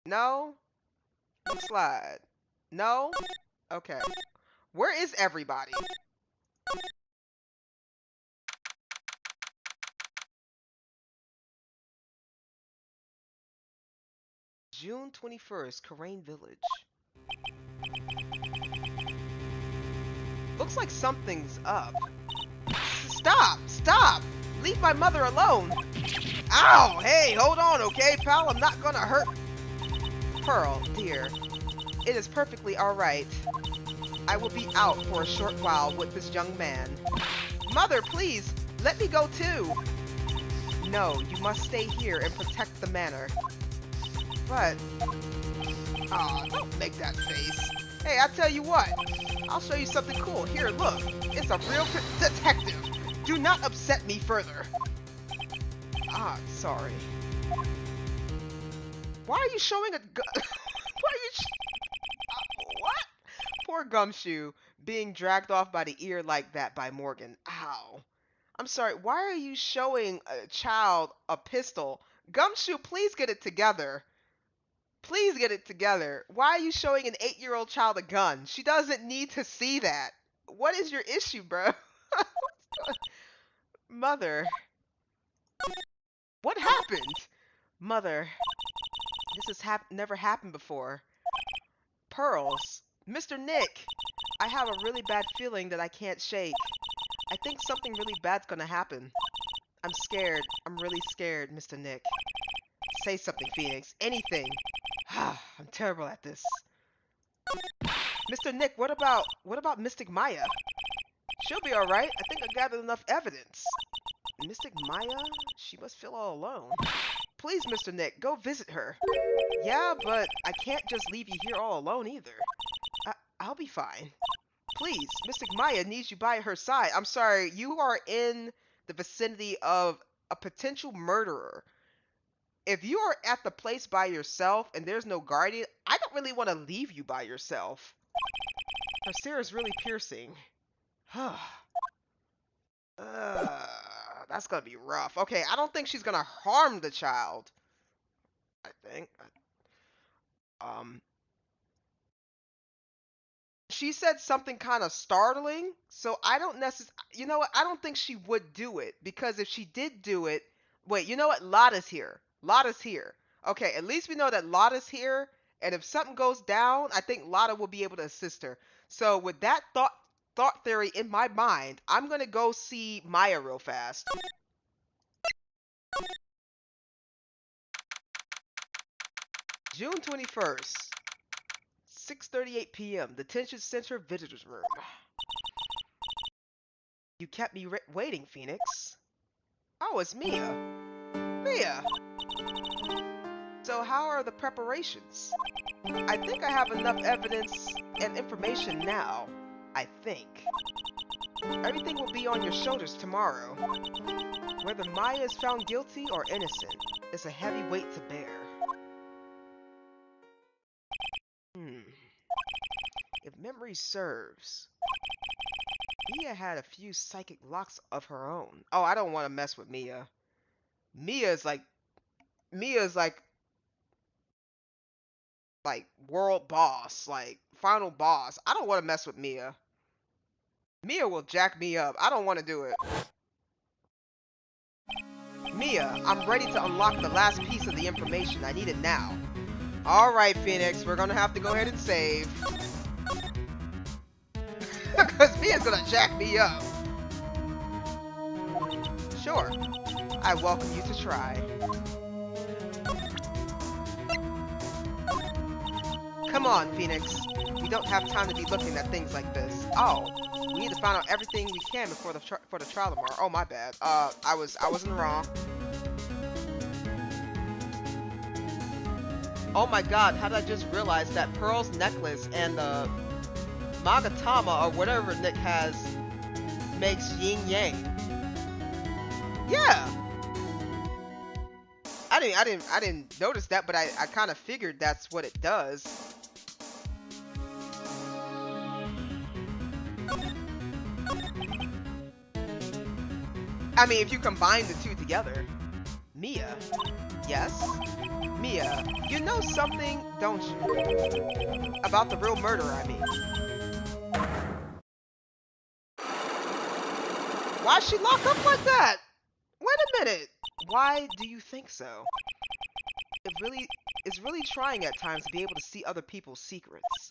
No? Next slide. No? Okay. Where is everybody? June 21st, Karain Village. Looks like something's up. Stop! Stop! Leave my mother alone! Ow! Hey, hold on, okay, pal? I'm not gonna hurt... Pearl, dear. It is perfectly alright. I will be out for a short while with this young man. Mother, please! Let me go too! No, you must stay here and protect the manor. But... Aw, don't make that face. Hey, I tell you what. I'll show you something cool. Here, look. It's a real detective. Do not upset me further. Ah, sorry. Why are you showing a gun? Why are you... what? Poor Gumshoe being dragged off by the ear like that by Morgan. Ow. I'm sorry. Why are you showing a child a pistol? Gumshoe, please get it together. Please get it together. Why are you showing an 8-year-old child a gun? She doesn't need to see that. What is your issue, bro? Mother. What happened? Mother. This has never happened before. Pearls. Mr. Nick. I have a really bad feeling that I can't shake. I think something really bad's gonna happen. I'm scared. I'm really scared, Mr. Nick. Say something, Phoenix. Anything. I'm terrible at this. Mr. Nick, what about Mystic Maya? She'll be alright. I think I gathered enough evidence. Mystic Maya? She must feel all alone. Please, Mr. Nick, go visit her. Yeah, but I can't just leave you here all alone either. I'll be fine. Please, Mystic Maya needs you by her side. I'm sorry, you are in the vicinity of a potential murderer. If you are at the place by yourself and there's no guardian, I don't really want to leave you by yourself. Her stare is really piercing. That's gonna be rough. Okay, I don't think she's gonna harm the child. I think. She said something kind of startling, so I don't necessarily. You know what? I don't think she would do it because if she did do it, wait. You know what? Lotta's here. Lotta's here. Okay, at least we know that Lotta's here, and if something goes down, I think Lotta will be able to assist her. So with that thought theory in my mind, I'm gonna go see Maya real fast. June 21st, 6:38 p.m. Detention Center Visitors Room. You kept me waiting, Phoenix. Oh, it's Mia. Mia! So how are the preparations? I think I have enough evidence and information now. I think. Everything will be on your shoulders tomorrow. Whether Maya is found guilty or innocent is a heavy weight to bear. If memory serves, Mia had a few psychic locks of her own. Oh, I don't want to mess with Mia. Mia's like world boss, like final boss. I don't want to mess with Mia. Mia will jack me up. I don't want to do it. Mia, I'm ready to unlock the last piece of the information. I need it now. Alright, Phoenix, we're gonna have to go ahead and save. Because Mia's gonna jack me up. Sure. I welcome you to try. Come on, Phoenix. We don't have time to be looking at things like this. Oh, we need to find out everything we can before the trial tomorrow. Oh, my bad. I wasn't wrong. Oh my god, how did I just realize that Pearl's necklace and the Magatama or whatever Nick has makes yin yang. Yeah. I didn't notice that, but I kind of figured that's what it does. I mean, if you combine the two together. Mia. Yes? Mia, you know something, don't you? About the real murderer, I mean. Why'd she lock up like that? Wait a minute. Why do you think so? It's really trying at times to be able to see other people's secrets.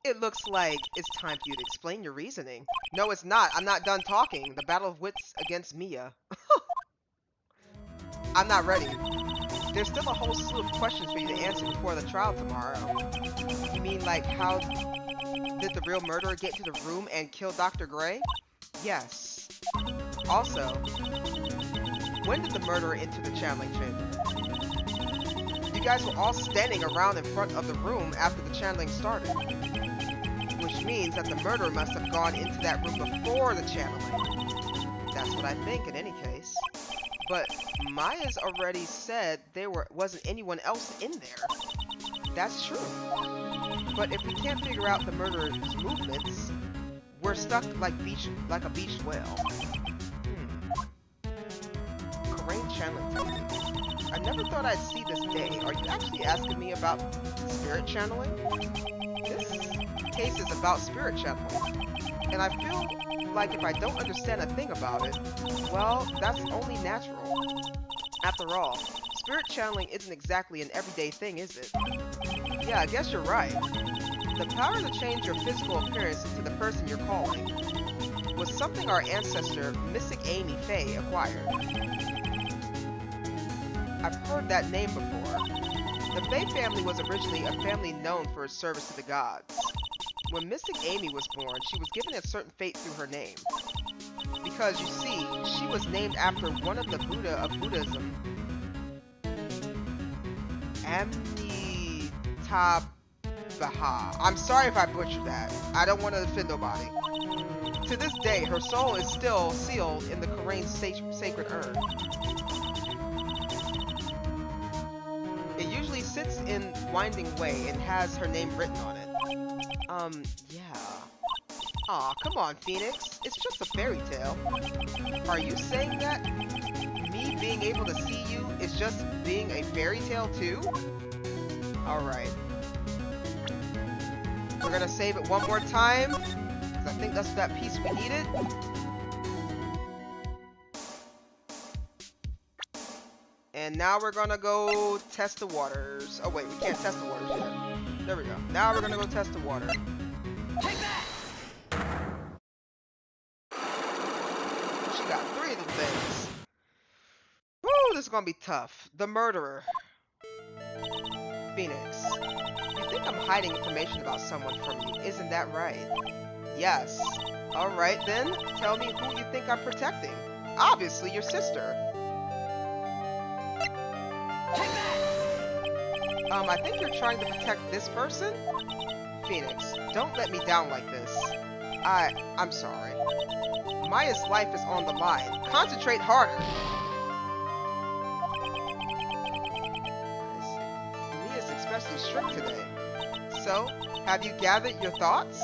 It looks like it's time for you to explain your reasoning. No, it's not. I'm not done talking. The battle of wits against Mia. I'm not ready. There's still a whole slew of questions for you to answer before the trial tomorrow. You mean like how did the real murderer get into the room and kill Dr. Gray? Yes. Also, when did the murderer enter the channeling chamber? You guys were all standing around in front of the room after the channeling started. Which means that the murderer must have gone into that room before the channeling. That's what I think in any case. But Maya's already said there wasn't anyone else in there. That's true. But if we can't figure out the murderer's movements, we're stuck like a beached whale. Corain channeling technique. I never thought I'd see this day. Are you actually asking me about spirit channeling? This case is about spirit channeling. And I feel like if I don't understand a thing about it, well, that's only natural. After all, spirit channeling isn't exactly an everyday thing, is it? Yeah, I guess you're right. The power to change your physical appearance into the person you're calling was something our ancestor, Mystic Amy Faye, acquired. I've heard that name before. The Faye family was originally a family known for its service to the gods. When Mystic Amy was born, she was given a certain fate through her name. Because, you see, she was named after one of the Buddha of Buddhism, Baha. I'm sorry if I butchered that. I don't want to offend nobody. To this day, her soul is still sealed in the Karain's sacred urn. It usually sits in Winding Way and has her name written on it. Yeah. Aw, come on, Phoenix. It's just a fairy tale. Are you saying that me being able to see you is just being a fairy tale too? Alright. We're gonna save it one more time, because I think that's that piece we needed. And now we're gonna go test the waters. Oh wait, we can't test the waters yet. There we go. Now we're gonna go test the water. Take that! She got 3 little things. Woo, this is gonna be tough. The murderer. Phoenix. You think I'm hiding information about someone from you, isn't that right? Yes. Alright then, tell me who you think I'm protecting. Obviously, your sister. Take that! I think you're trying to protect this person? Phoenix, don't let me down like this. I'm sorry. Maya's life is on the line. Concentrate harder. I see. Mia's especially strict today. So, have you gathered your thoughts?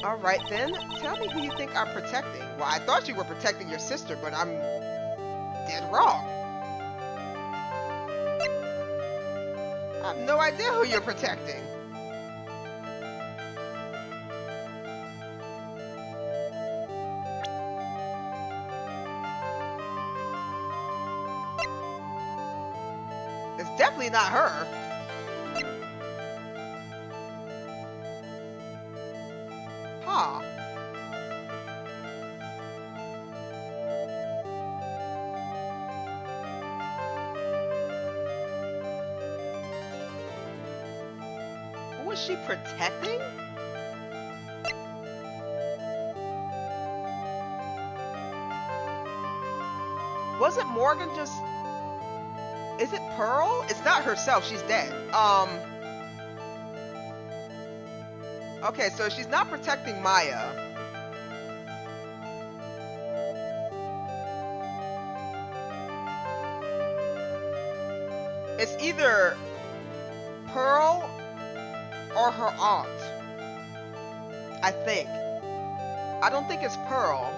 Alright then, tell me who you think I'm protecting. Well, I thought you were protecting your sister, but I'm dead wrong. I have no idea who you're protecting. It's definitely not her. Huh. Who is she protecting? Wasn't Morgan just... Is it Pearl? It's not herself, she's dead. Okay, so she's not protecting Maya. It's either Pearl or her aunt. I think. I don't think it's Pearl.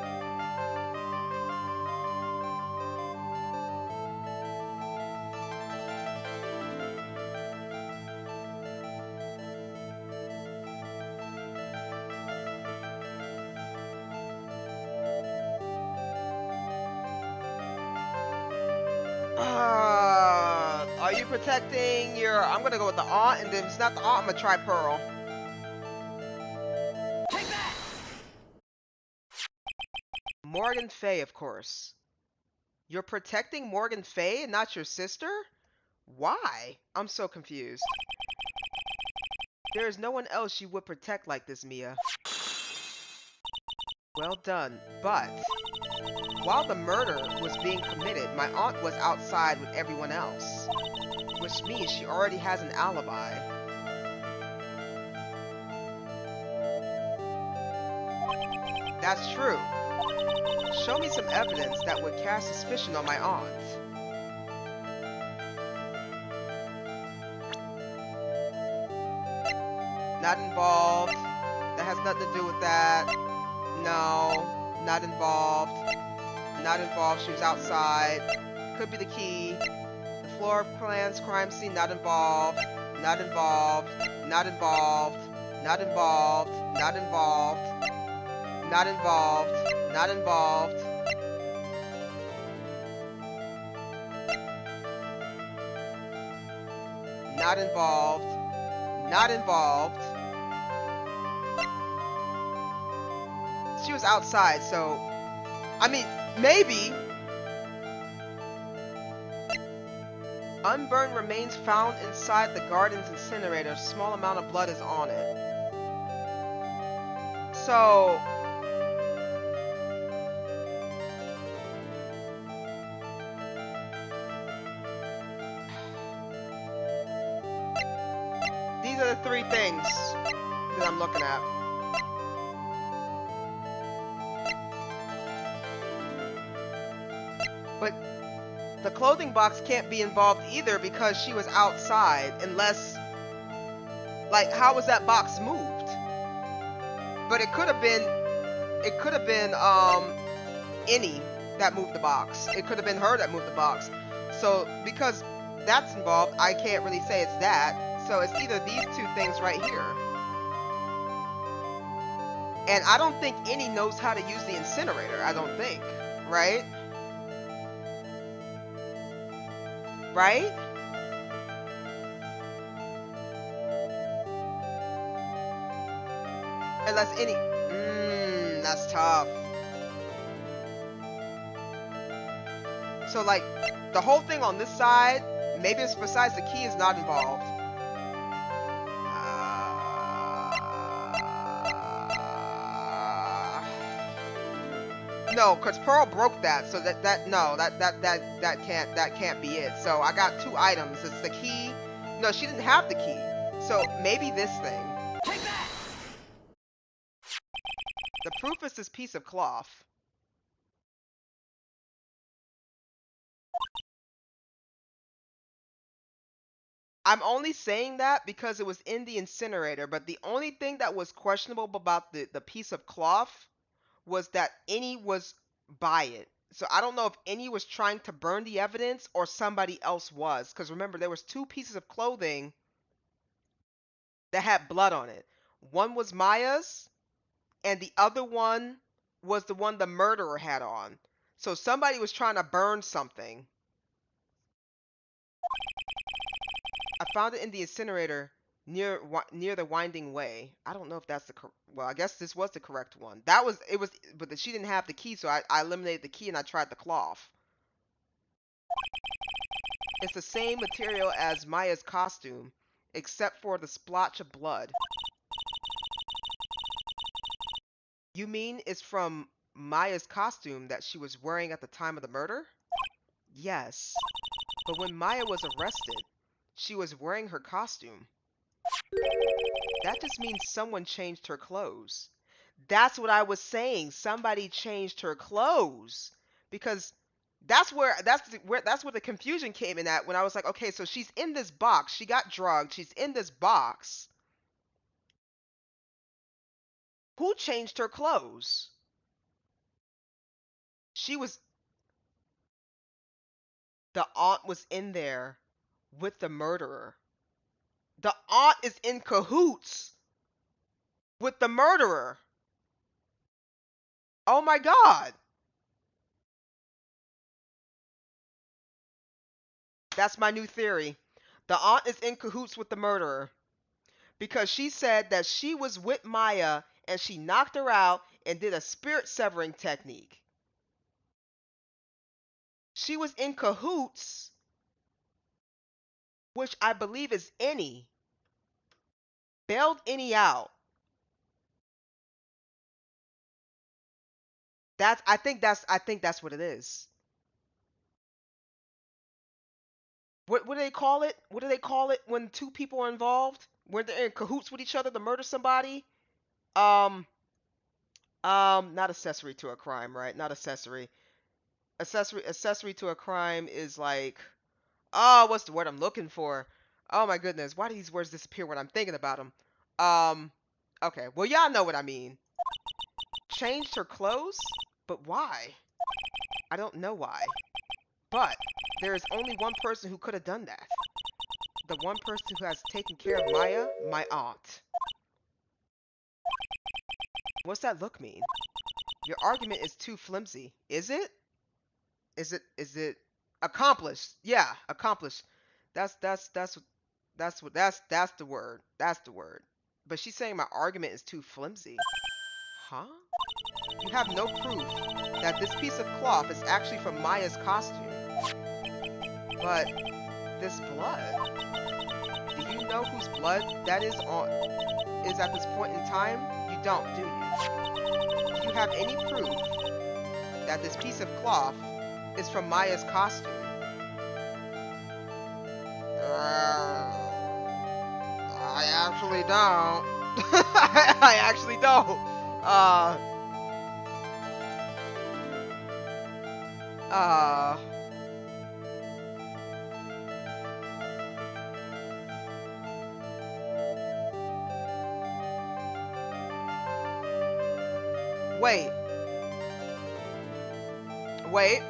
Are you protecting your... I'm gonna go with the aunt, and then if it's not the aunt, I'm gonna try Pearl. Take that! Morgan Fay, of course. You're protecting Morgan Fay and not your sister? Why? I'm so confused. There is no one else you would protect like this, Mia. Well done, but... While the murder was being committed, my aunt was outside with everyone else. Which means she already has an alibi. That's true. Show me some evidence that would cast suspicion on my aunt. Not involved. That has nothing to do with that. No, not involved. Not involved. She was outside. Could be the key. The Floor Clan's crime scene. Not involved. Not involved. Not involved. Not involved. Not involved. Not involved. Not involved. Not involved. Not involved. She was outside, so... I mean, maybe. Unburned remains found inside the garden's incinerator. A small amount of blood is on it. So... These these are the three things that I'm looking at. But the clothing box can't be involved either because she was outside, unless, like, how was that box moved? But it could have been any that moved the box. It could have been her that moved the box. So because that's involved, I can't really say it's that. So it's either these two things right here. And I don't think any knows how to use the incinerator. I don't think, right? Right? Unless any... that's tough. So, like, the whole thing on this side, maybe it's besides the key, is not involved. No, because Pearl broke that, so that can't be it. So I got two items. It's the key. No, she didn't have the key. So maybe this thing. Take that! The proof is this piece of cloth. I'm only saying that because it was in the incinerator, but the only thing that was questionable about the piece of cloth was that any was by it. So I don't know if any was trying to burn the evidence or somebody else was. Because remember, there was two pieces of clothing that had blood on it. One was Maya's, and the other one was the one the murderer had on. So somebody was trying to burn something. I found it in the incinerator near the winding way. I don't know if that's the well, I guess this was the correct one. But she didn't have the key, so I eliminated the key and I tried the cloth. It's the same material as Maya's costume, except for the splotch of blood. You mean it's from Maya's costume that she was wearing at the time of the murder? Yes. But when Maya was arrested, she was wearing her costume. That just means someone changed her clothes. That's what I was saying. Somebody changed her clothes. Because that's where the confusion came in at when I was like, okay, so she's in this box. She got drugged. She's in this box. Who changed her clothes? The aunt was in there with the murderer. The aunt is in cahoots with the murderer. Oh my God. That's my new theory. The aunt is in cahoots with the murderer. Because she said that she was with Maya and she knocked her out and did a spirit severing technique. She was in cahoots, which I believe is Any. Bailed Any out. I think that's what it is. What do they call it? What do they call it when two people are involved? When they're in cahoots with each other to murder somebody? Um, not accessory to a crime, right? Not accessory. Accessory to a crime is like, oh, what's the word I'm looking for? Oh my goodness, why do these words disappear when I'm thinking about them? Okay, well y'all know what I mean. Changed her clothes? But why? I don't know why. But there is only one person who could have done that. The one person who has taken care of Maya, my aunt. What's that look mean? Your argument is too flimsy. Is it? Is it accomplished? Yeah, accomplished. That's the word. That's the word. But she's saying my argument is too flimsy. Huh? You have no proof that this piece of cloth is actually from Maya's costume. But this blood. Do you know whose blood that is at this point in time? You don't, do you? Do you have any proof that this piece of cloth is from Maya's costume? I actually don't. I actually don't. Uh. Uh. Wait. Wait.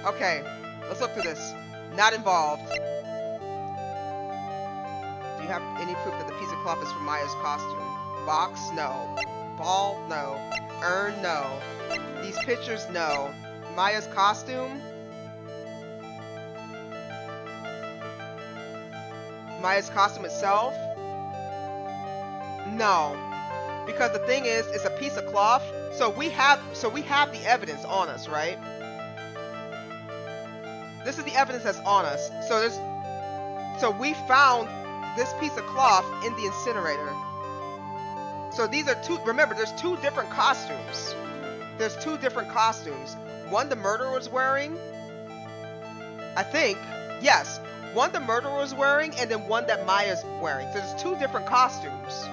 Okay. Let's look through this. Not involved. Do you have any proof that the piece of cloth is from Maya's costume? Box? No. Ball? No. Urn? No. These pictures? No. Maya's costume? Maya's costume itself? No. Because the thing is, it's a piece of cloth, so we have the evidence on us, right? This is the evidence that's on us. So we found this piece of cloth in the incinerator. So these are two, remember, there's two different costumes. There's two different costumes. One the murderer was wearing, I think, yes. One the murderer was wearing, and then one that Maya's wearing. So there's two different costumes.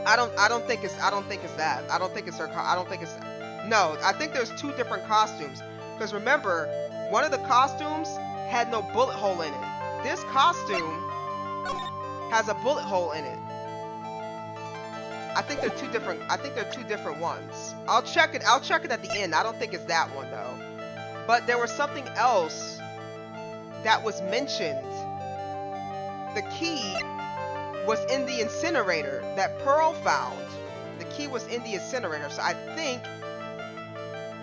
I don't think it's that. I don't think it's her. No, I think there's two different costumes. Because remember, one of the costumes had no bullet hole in it. This costume has a bullet hole in it. I think they're two different ones. I'll check it at the end. I don't think it's that one though. But there was something else that was mentioned. The key was in the incinerator that Pearl found. The key was in the incinerator. So I think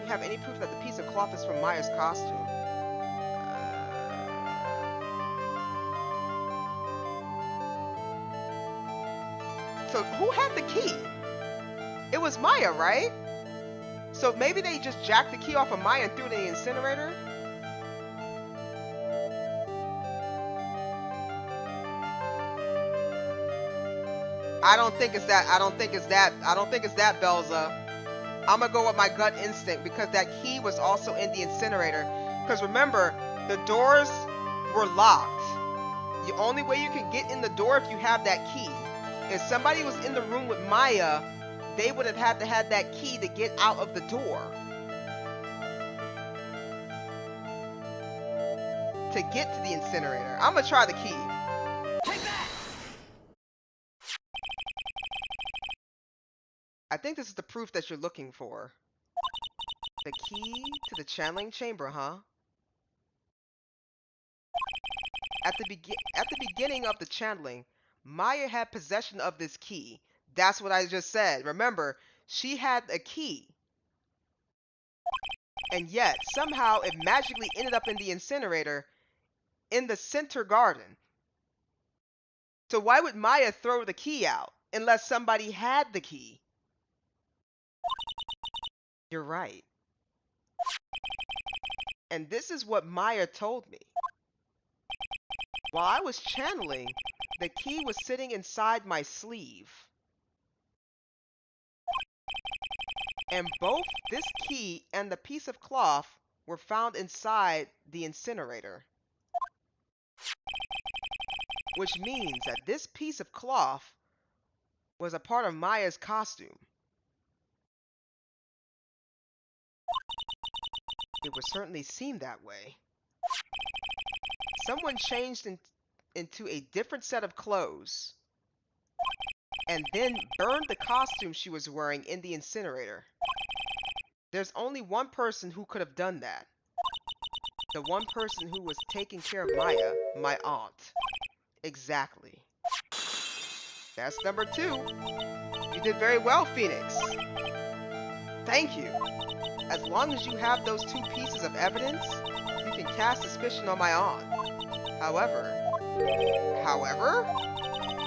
you have any proof that the piece of cloth is from Maya's costume? So who had the key? It was Maya, right? So maybe they just jacked the key off of Maya and threw it in the incinerator? I don't think it's that, Belza. I'm gonna go with my gut instinct because that key was also in the incinerator. Because remember, the doors were locked. The only way you can get in the door if you have that key. If somebody was in the room with Maya, they would have had to have that key to get out of the door. To get to the incinerator. I'm gonna try the key. Take that! I think this is the proof that you're looking for. The key to the channeling chamber, huh? At the beginning of the channeling, Maya had possession of this key. That's what I just said. Remember, she had a key. And yet, somehow, it magically ended up in the incinerator in the center garden. So why would Maya throw the key out unless somebody had the key? You're right. And this is what Maya told me. While I was channeling, the key was sitting inside my sleeve. And both this key and the piece of cloth were found inside the incinerator. Which means that this piece of cloth was a part of Maya's costume. It would certainly seem that way. Someone changed into a different set of clothes and then burned the costume she was wearing in the incinerator. There's only one person who could have done that. The one person who was taking care of Maya, my aunt. Exactly. That's number 2. You did very well, Phoenix. Thank you. As long as you have those 2 pieces of evidence, you can cast suspicion on my aunt. However,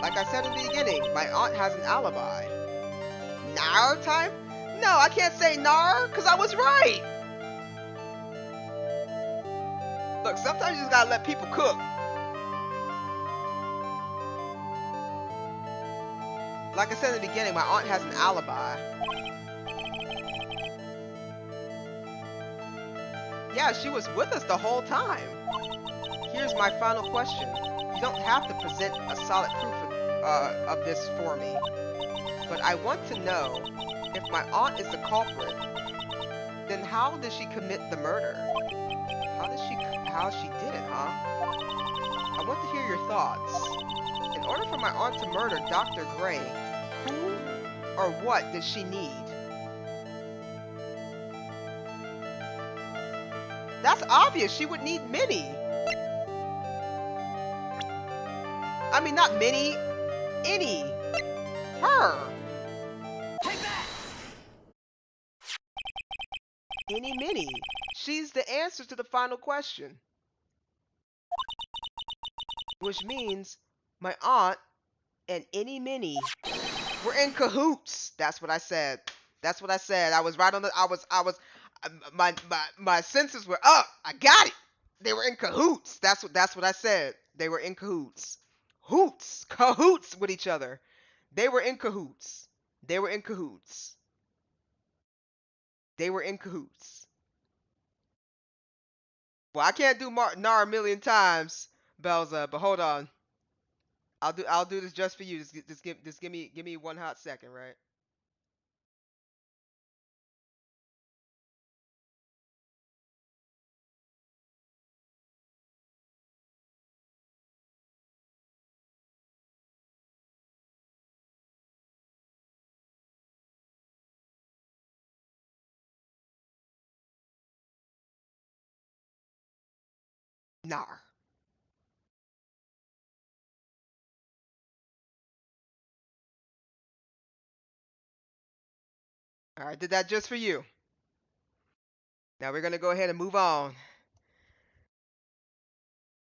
like I said in the beginning, my aunt has an alibi. Nar time? No, I can't say nar, because I was right. Look, sometimes you just gotta let people cook. Like I said in the beginning, my aunt has an alibi. Yeah, she was with us the whole time. Here's my final question. You don't have to present a solid proof of this for me. But I want to know, if my aunt is the culprit, then how did she commit the murder? How she did it, huh? I want to hear your thoughts. In order for my aunt to murder Dr. Gray, who or what did she need? That's obvious. She would need many. I mean, not many. Any. Her. Take that! Any, many. She's the answer to the final question. Which means my aunt and any, many were in cahoots. That's what I said. That's what I said. I was right on the. My senses were up. I got it. They were in cahoots. That's what I said. They were in cahoots. Cahoots with each other. They were in cahoots. They were in cahoots. They were in cahoots. Well, I can't do Nar a million times, Belza, but hold on. I'll do this just for you. Just give me one hot second, right? Nar. All right, did that just for you. Now we're gonna go ahead and move on.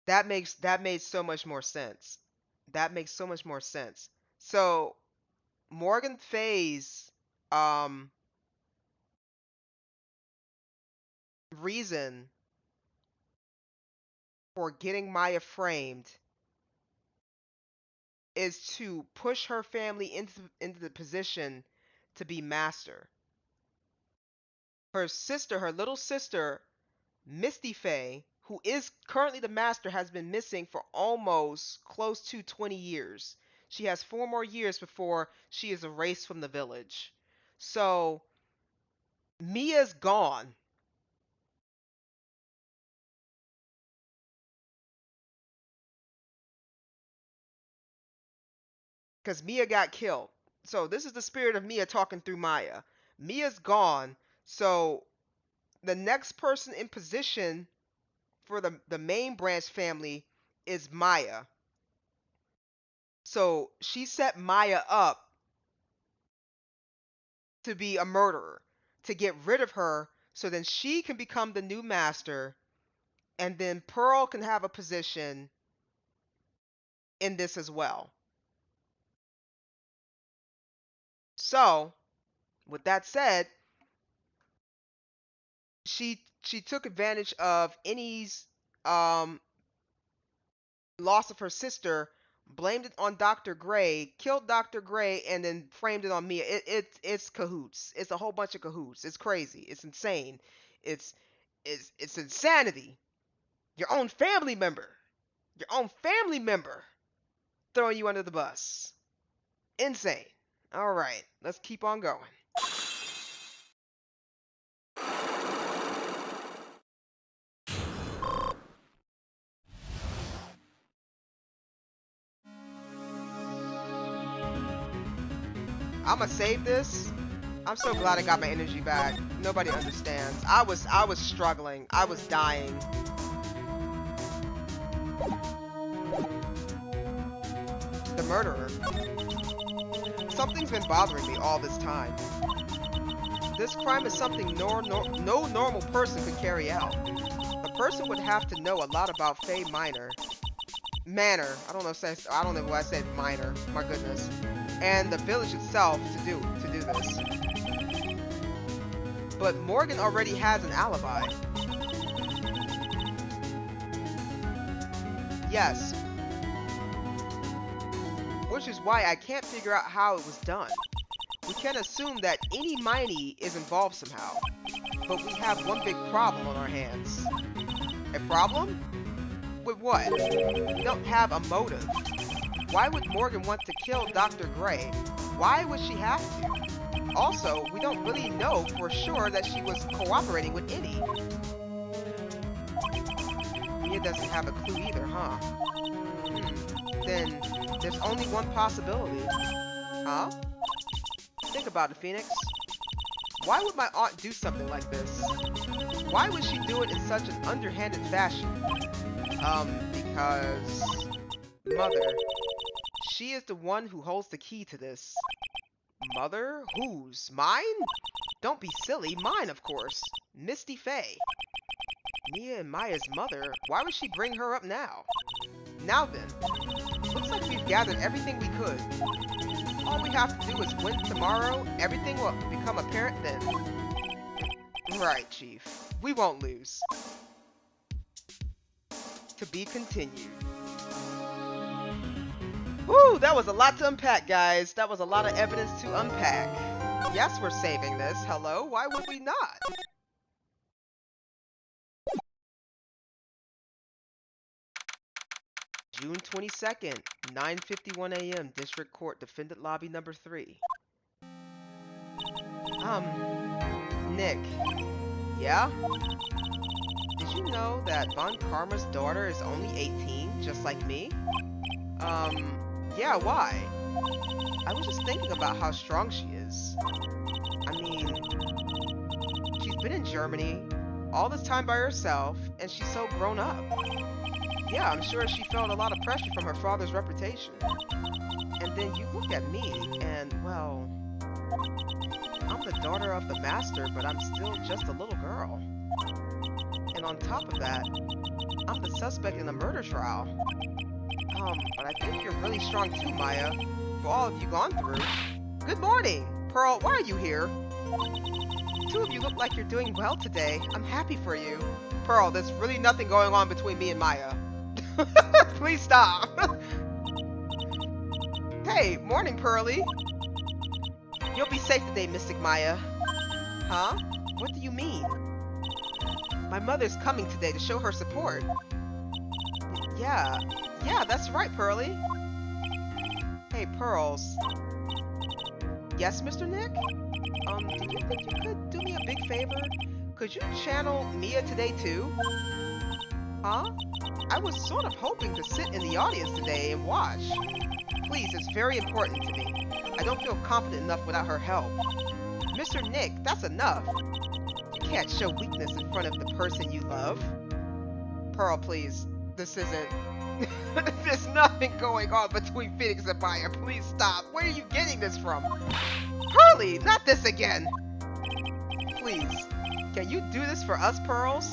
That made so much more sense. That makes so much more sense. So Morgan Fay's reason for getting Maya framed is to push her family into the position to be master. Her sister, her little sister, Misty Faye, who is currently the master, has been missing for almost close to 20 years. She has 4 more years before she is erased from the village. So Mia's gone. Because Mia got killed. So this is the spirit of Mia talking through Maya. Mia's gone. So the next person in position for the main branch family is Maya. So she set Maya up to be a murderer, to get rid of her, so then she can become the new master, and then Pearl can have a position in this as well. So, with that said, she took advantage of Innie's loss of her sister, blamed it on Dr. Gray, killed Dr. Gray, and then framed it on Mia. It's cahoots. It's a whole bunch of cahoots. It's crazy. It's insane. It's insanity. Your own family member. Your own family member throwing you under the bus. Insane. All right, let's keep on going. I'm gonna save this. I'm so glad I got my energy back. Nobody understands. I was struggling. I was dying. The murderer. Something's been bothering me all this time. This crime is something no normal person could carry out. The person would have to know a lot about Faye Manor. I don't know why I said minor. My goodness. And the village itself to do this. But Morgan already has an alibi. Yes. Which is why I can't figure out how it was done. We can assume that any Miney is involved somehow. But we have one big problem on our hands. A problem? With what? We don't have a motive. Why would Morgan want to kill Dr. Gray? Why would she have to? Also, we don't really know for sure that she was cooperating with Innie. Mia doesn't have a clue either, huh? Then there's only one possibility. Huh? Think about it, Phoenix. Why would my aunt do something like this? Why would she do it in such an underhanded fashion? Because... Mother. She is the one who holds the key to this. Mother? Whose? Mine? Don't be silly. Mine, of course. Misty Faye. Mia and Maya's mother? Why would she bring her up now? Now then. Looks like we've gathered everything we could. All we have to do is win tomorrow. Everything will become apparent then. Right, Chief. We won't lose. To be continued. Woo, that was a lot to unpack, guys. That was a lot of evidence to unpack. Yes, we're saving this. Hello? Why would we not? June 22nd, 9:51 a.m. District Court, Defendant Lobby number 3. Nick. Yeah? Did you know that Von Karma's daughter is only 18, just like me? Yeah, why? I was just thinking about how strong she is. I mean, she's been in Germany all this time by herself, and she's so grown up. Yeah, I'm sure she felt a lot of pressure from her father's reputation. And then you look at me, and, well, I'm the daughter of the master, but I'm still just a little girl. And on top of that, I'm the suspect in a murder trial. But I think you're really strong too, Maya, for all of you gone through. Good morning! Pearl, why are you here? Two of you look like you're doing well today. I'm happy for you. Pearl, there's really nothing going on between me and Maya. Please stop! Hey, morning, Pearly. You'll be safe today, Mystic Maya. Huh? What do you mean? My mother's coming today to show her support. Yeah, that's right, Pearly. Hey, Pearls. Yes, Mr. Nick? Do you think you could do me a big favor? Could you channel Mia today, too? Huh? I was sort of hoping to sit in the audience today and watch. Please, it's very important to me. I don't feel confident enough without her help. Mr. Nick, that's enough. You can't show weakness in front of the person you love. Pearl, please. This isn't... There's nothing going on between Phoenix and Maya. Please stop. Where are you getting this from? Pearly, not this again. Please. Can you do this for us, Pearls?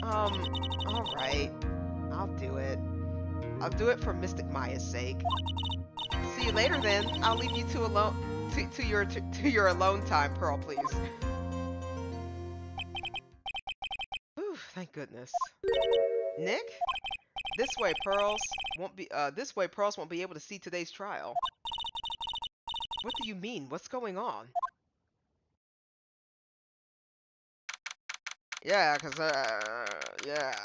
Alright. I'll do it. I'll do it for Mystic Maya's sake. See you later then. I'll leave you to alone to your alone time, Pearl, please. Whew, thank goodness. Nick? This way, Pearls won't be able to see today's trial. What do you mean? What's going on? Yeah, yeah.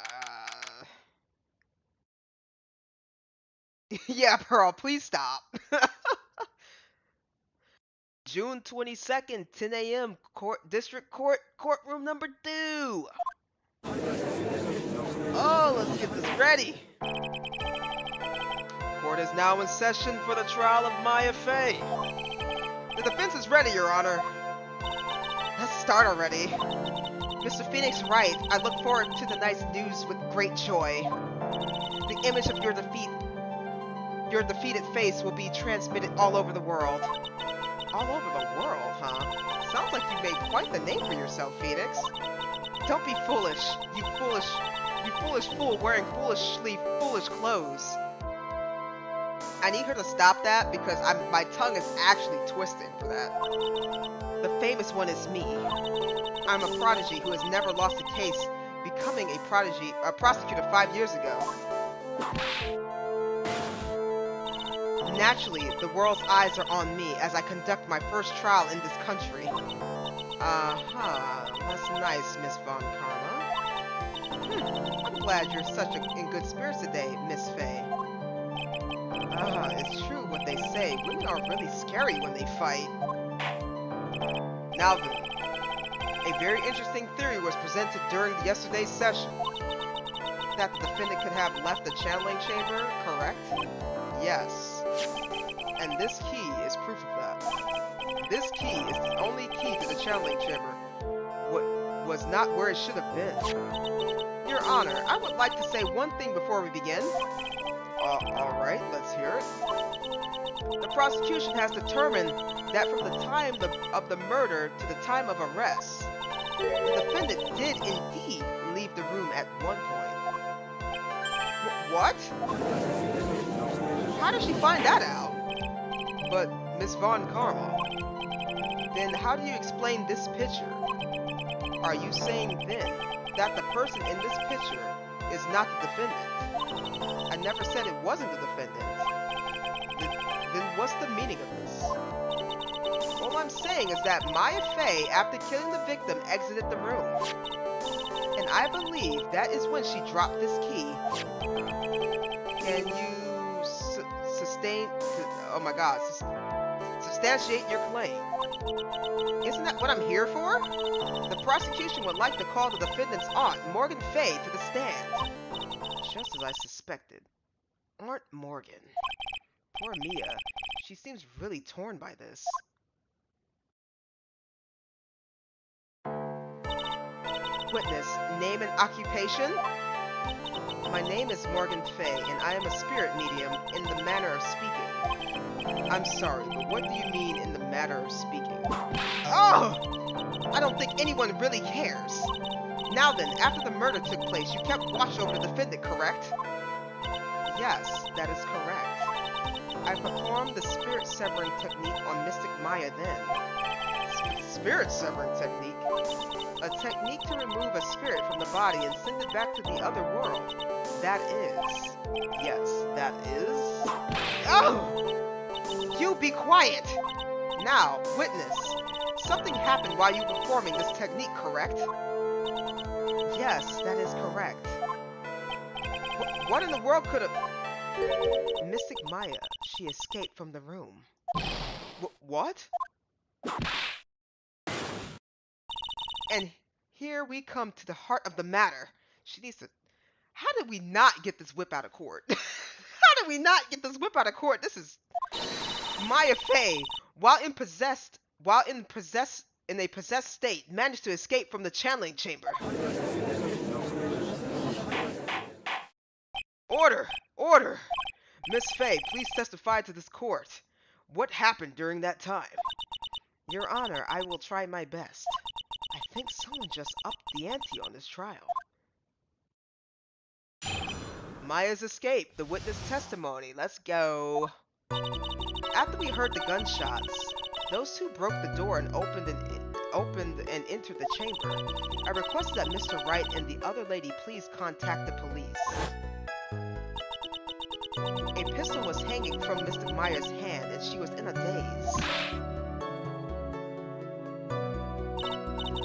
Yeah, Pearl, please stop. June 22nd, 10 a.m. District Court, courtroom number 2. Oh, let's get this ready. Court is now in session for the trial of Maya Fey. The defense is ready, Your Honor. Let's start already. Mr. Phoenix Wright, I look forward to the night's news with great joy. The image of your defeated face will be transmitted all over the world. All over the world, huh? Sounds like you made quite the name for yourself, Phoenix. Don't be foolish, you foolish fool wearing foolish clothes. I need her to stop that because my tongue is actually twisted for that. The famous one is me. I'm a prodigy who has never lost a case, becoming a prosecutor 5 years ago. Naturally, the world's eyes are on me as I conduct my first trial in this country. That's nice, Miss Von Karma. I'm glad you're in good spirits today, Miss Faye. It's true what they say. Women are really scary when they fight. Now then, a very interesting theory was presented during yesterday's session. That the defendant could have left the channeling chamber, correct? Yes. And this key is proof of that. This key is the only key to the channeling chamber. What was not where it should have been. Your Honor, I would like to say one thing before we begin. Alright, let's hear it. The prosecution has determined that from the time of the murder to the time of arrest, the defendant did indeed leave the room at one point. What? How did she find that out? But, Miss Von Karma, then how do you explain this picture? Are you saying then that the person in this picture is not the defendant? I never said it wasn't the defendant. Then what's the meaning of this? All I'm saying is that Maya Fey, after killing the victim, exited the room. And I believe that is when she dropped this key. Can you substantiate your claim? Isn't that what I'm here for? The prosecution would like to call the defendant's aunt, Morgan Fey, to the stand. Just as I suspected. Aunt Morgan. Poor Mia. She seems really torn by this. Witness, name and occupation? My name is Morgan Fey, and I am a spirit medium in the manner of speaking. I'm sorry, but what do you mean in the matter of speaking? Oh! I don't think anyone really cares. Now then, after the murder took place, you kept watch over the defendant, correct? Yes, that is correct. I performed the spirit severing technique on Mystic Maya then. Spirit severing technique? A technique to remove a spirit from the body and send it back to the other world. That is. Yes, that is. Oh! You be quiet! Now, witness. Something happened while you were performing this technique, correct? Yes, that is correct. What in the world could have... Mystic Maya, she escaped from the room. What? And here we come to the heart of the matter. She needs to... How did we not get this whip out of court? How did we not get this whip out of court? This is... Maya Fey, while in a possessed state, managed to escape from the channeling chamber. Order! Order! Miss Fey, please testify to this court. What happened during that time? Your Honor, I will try my best. I think someone just upped the ante on this trial. Maya's escape, the witness testimony. Let's go. After we heard the gunshots, those two broke the door and opened and entered the chamber. I requested that Mr. Wright and the other lady please contact the police. A pistol was hanging from Mr. Maya's hand, and she was in a daze.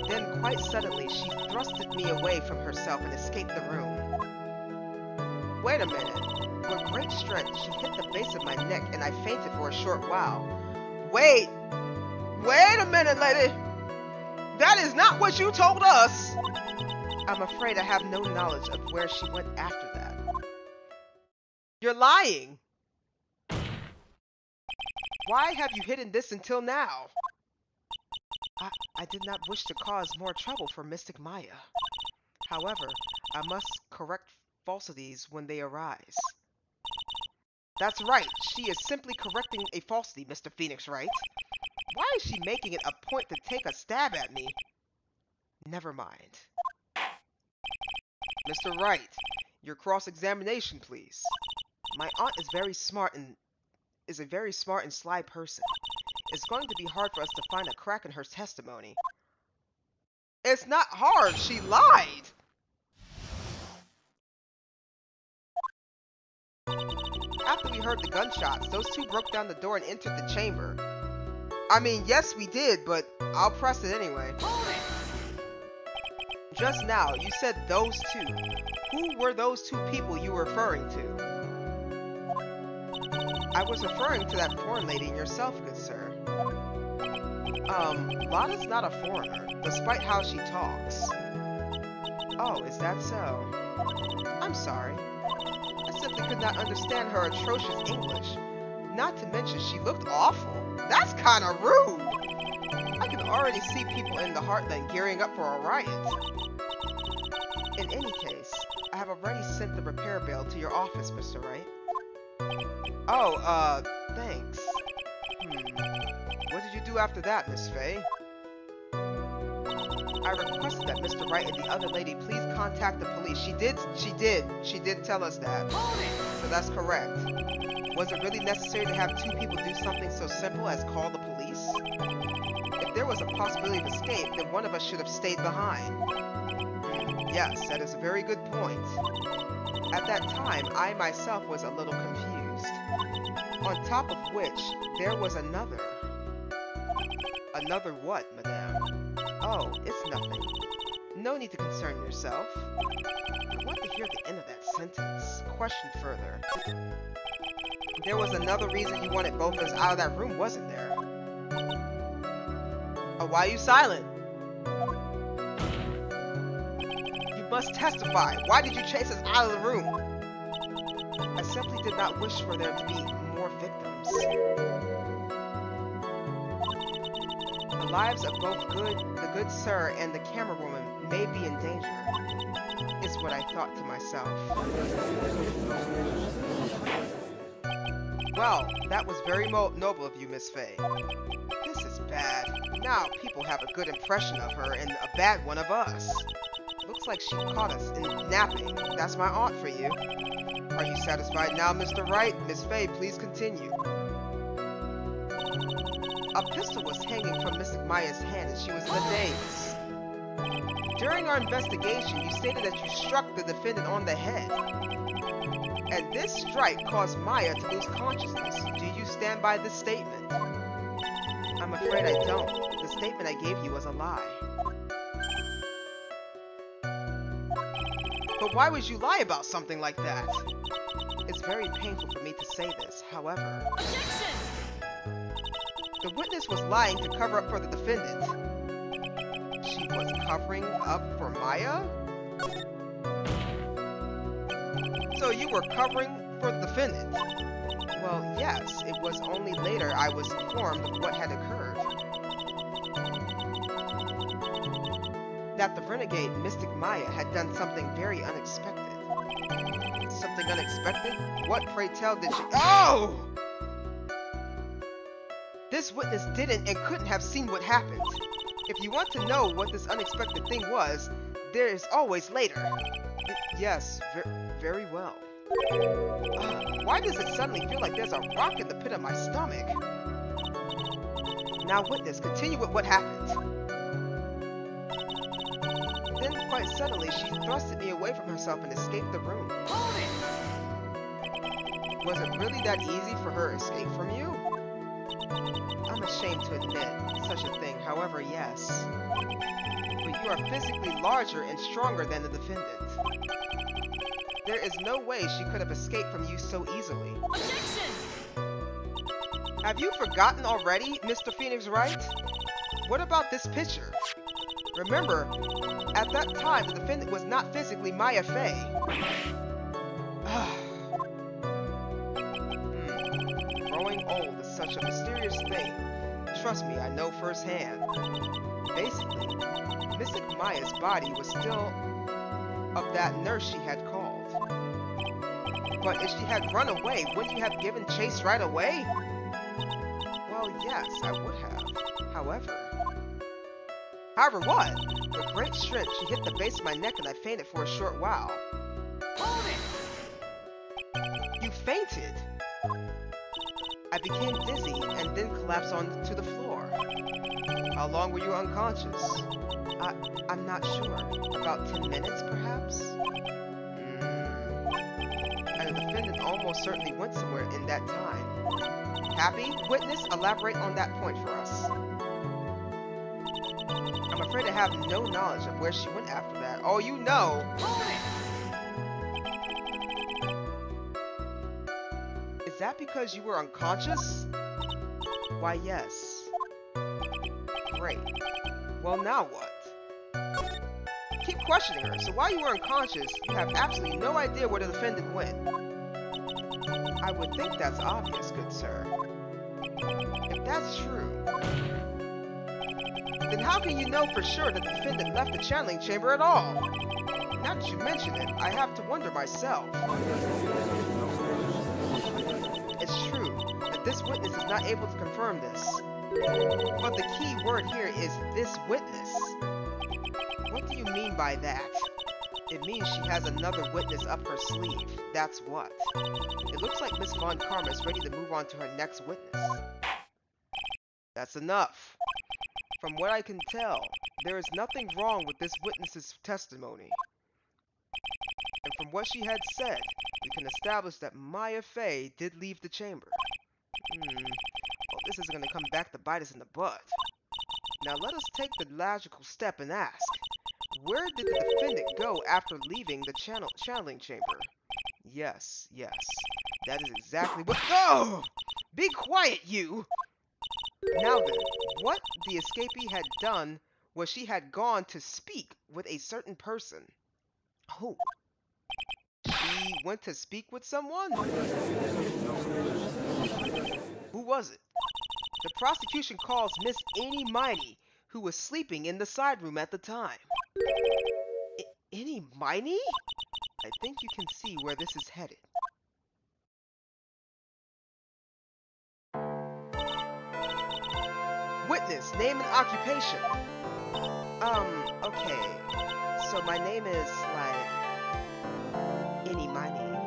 Then, quite suddenly, she thrusted me away from herself and escaped the room. Wait a minute. With great strength, she hit the base of my neck, and I fainted for a short while. Wait a minute, lady! That is not what you told us! I'm afraid I have no knowledge of where she went after that. You're lying! Why have you hidden this until now? I did not wish to cause more trouble for Mystic Maya. However, I must correct falsities when they arise. That's right, she is simply correcting a falsity, Mr. Phoenix Wright. Why is she making it a point to take a stab at me? Never mind. Mr. Wright, your cross-examination, please. My aunt is a very smart and sly person. It's going to be hard for us to find a crack in her testimony. It's not hard, she lied! After we heard the gunshots, those two broke down the door and entered the chamber. I mean, yes we did, but I'll press it anyway. Just now, you said those two. Who were those two people you were referring to? I was referring to that foreign lady and yourself, good sir. Lana's not a foreigner, despite how she talks. Oh, is that so? I'm sorry. I simply could not understand her atrocious English. Not to mention, she looked awful. That's kinda rude! I can already see people in the Heartland gearing up for a riot. In any case, I have already sent the repair bill to your office, Mr. Wright. Oh, thanks. What did you do after that, Miss Faye? I requested that Mr. Wright and the other lady please contact the police. She did tell us that. So that's correct. Was it really necessary to have two people do something so simple as call the police? If there was a possibility of escape, then one of us should have stayed behind. Yes, that is a very good point. At that time, I myself was a little confused. On top of which, there was another. Another what, madame? Oh, it's nothing. No need to concern yourself. I want to hear the end of that sentence. Question further. There was another reason you wanted both of us out of that room, wasn't there? Oh, why are you silent? You must testify. Why did you chase us out of the room? I simply did not wish for there to be more victims. The lives of both the good sir and the camera woman may be in danger, is what I thought to myself. Well, that was very noble of you, Miss Faye. This is bad. Now people have a good impression of her and a bad one of us. Looks like she caught us in napping. That's my aunt for you. Are you satisfied now, Mr. Wright? Miss Faye, please continue. A pistol was hanging from Miss Maya's hand and she was in a daze. During our investigation, you stated that you struck the defendant on the head. And this strike caused Maya to lose consciousness. Do you stand by this statement? I'm afraid I don't. The statement I gave you was a lie. But why would you lie about something like that? It's very painful for me to say this, however. Objection! The witness was lying to cover up for the defendant. She was covering up for Maya? So you were covering for the defendant? Well, yes, it was only later I was informed of what had occurred. That the renegade Mystic Maya had done something very unexpected. Something unexpected? What, pray tell, did she— Oh! This witness didn't and couldn't have seen what happened. If you want to know what this unexpected thing was, there is always later. Yes, very well. Why does it suddenly feel like there's a rock in the pit of my stomach? Now, witness, continue with what happened. Then, quite suddenly, she thrusted me away from herself and escaped the room. Hold it! Was it really that easy for her to escape from you? I'm ashamed to admit such a thing, however, yes. But you are physically larger and stronger than the defendant. There is no way she could have escaped from you so easily. Objection! Have you forgotten already, Mr. Phoenix Wright? What about this picture? Remember, at that time, the defendant was not physically Maya Fey. Growing old is such a mysterious thing. Trust me, I know firsthand. Basically, Mystic Maya's body was still of that nurse she had called. But if she had run away, wouldn't you have given chase right away? Well, yes, I would have. However what? With great strength, she hit the base of my neck and I fainted for a short while. Hold it! You fainted? I became dizzy and then collapsed onto the floor. How long were you unconscious? I'm not sure. About 10 minutes, perhaps? And the defendant almost certainly went somewhere in that time. Happy? Witness, elaborate on that point for us. I'm afraid I have no knowledge of where she went after that. Oh, you know. Own it. Is that because you were unconscious? Why, yes. Great. Well, now what? Keep questioning her, so while you were unconscious, you have absolutely no idea where the defendant went. I would think that's obvious, good sir. If that's true, then how can you know for sure that the defendant left the channeling chamber at all? Now that you mention it, I have to wonder myself. It's true that this witness is not able to confirm this. But the key word here is this witness. What do you mean by that? It means she has another witness up her sleeve. That's what. It looks like Miss Von Karma is ready to move on to her next witness. That's enough. From what I can tell, there is nothing wrong with this witness's testimony. And from what she had said, we can establish that Maya Fey did leave the chamber. Well, this is going to come back to bite us in the butt. Now let us take the logical step and ask, where did the defendant go after leaving the channeling chamber? Yes, that is exactly what— Oh! Be quiet, you! Now then, what the escapee had done was she had gone to speak with a certain person. Who? She went to speak with someone? Who was it? The prosecution calls Miss Annie Miney, who was sleeping in the side room at the time. Annie Miney? I think you can see where this is headed. Witness, name and occupation. Okay. So my name is, like, Annie Miney.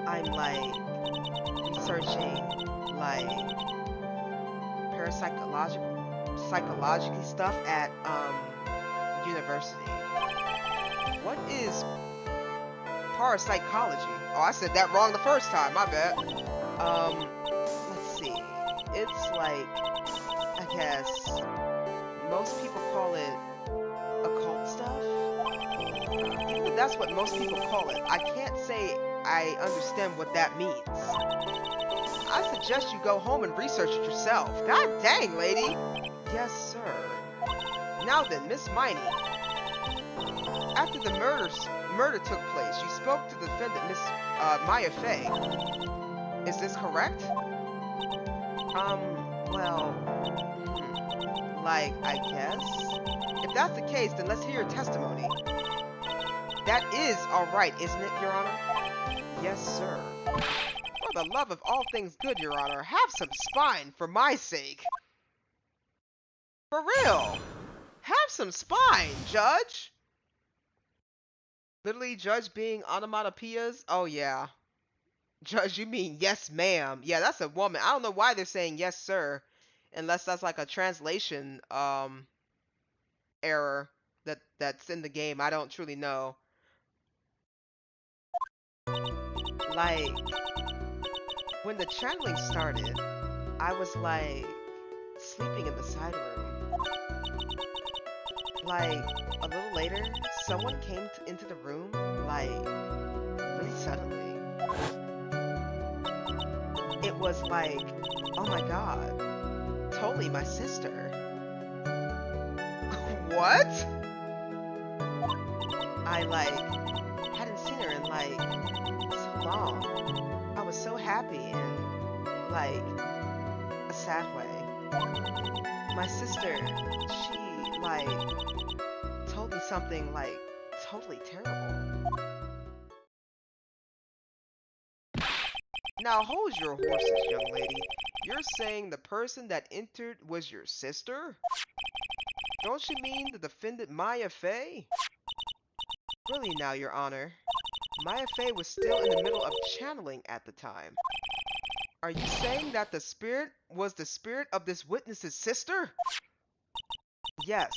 I'm, like, researching, like, psychological stuff at, university. What is parapsychology? Oh, I said that wrong the first time, my bad. Let's see. It's like, I guess, most people call it occult stuff. Even if that's what most people call it, I can't say I understand what that means. I suggest you go home and research it yourself. God dang, lady! Yes, sir. Now then, Miss Miney. After the murder took place, you spoke to the defendant, Miss Maya Fey. Is this correct? Well, like, I guess? If that's the case, then let's hear your testimony. That is alright, isn't it, Your Honor? Yes, sir. For the love of all things good, Your Honor, have some spine for my sake. For real! Have some spine, Judge! Literally, Judge being onomatopoeias? Oh, yeah. Judge, you mean yes, ma'am. Yeah, that's a woman. I don't know why they're saying yes, sir. Unless that's like a translation error that's in the game. I don't truly know. Like, when the channeling started, I was like sleeping in the side room. Like, a little later, someone came into the room, like, really suddenly. It was like, oh my god, totally my sister. What? I, like, hadn't seen her in, like, so long. I was so happy in, like, a sad way. My sister, she, like, told me something, like, totally terrible. Now hold your horses, young lady. You're saying the person that entered was your sister? Don't you mean the defendant Maya Fey? Really now, Your Honor. Maya Fey was still in the middle of channeling at the time. Are you saying that the spirit was the spirit of this witness's sister? Yes,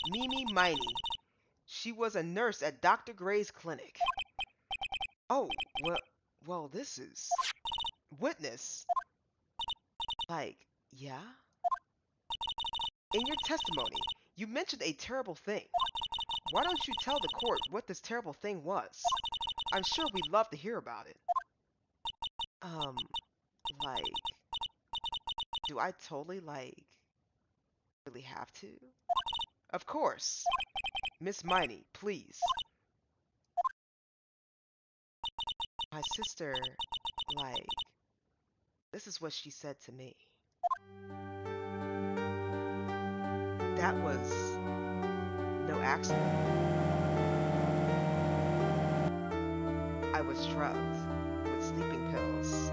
Mimi Miney. She was a nurse at Dr. Gray's clinic. Oh, well, this is... Witness. Like, yeah? In your testimony, You mentioned a terrible thing. Why don't you tell the court what this terrible thing was? I'm sure we'd love to hear about it. Like, do I totally, like, really have to? Of course. Miss Miney, please. My sister, like, this is what she said to me. That was no accident. I was drugged with sleeping pills.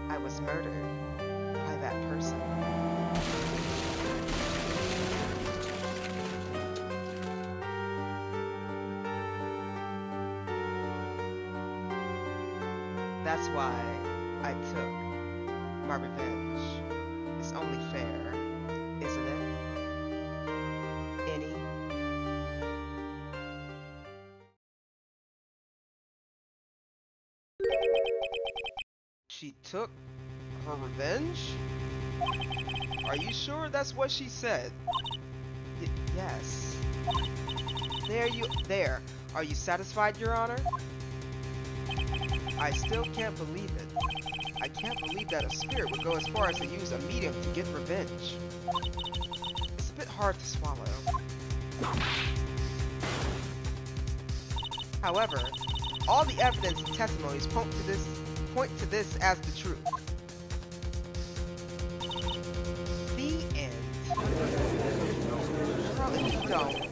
I was murdered by that person. That's why I took my revenge. It's only fair, isn't it? Any? She took her revenge? Are you sure that's what she said? Yes. There. Are you satisfied, Your Honor? I still can't believe it. I can't believe that a spirit would go as far as to use a medium to get revenge. It's a bit hard to swallow. However, all the evidence and testimonies point to this as the truth. The end. Well, if you don't,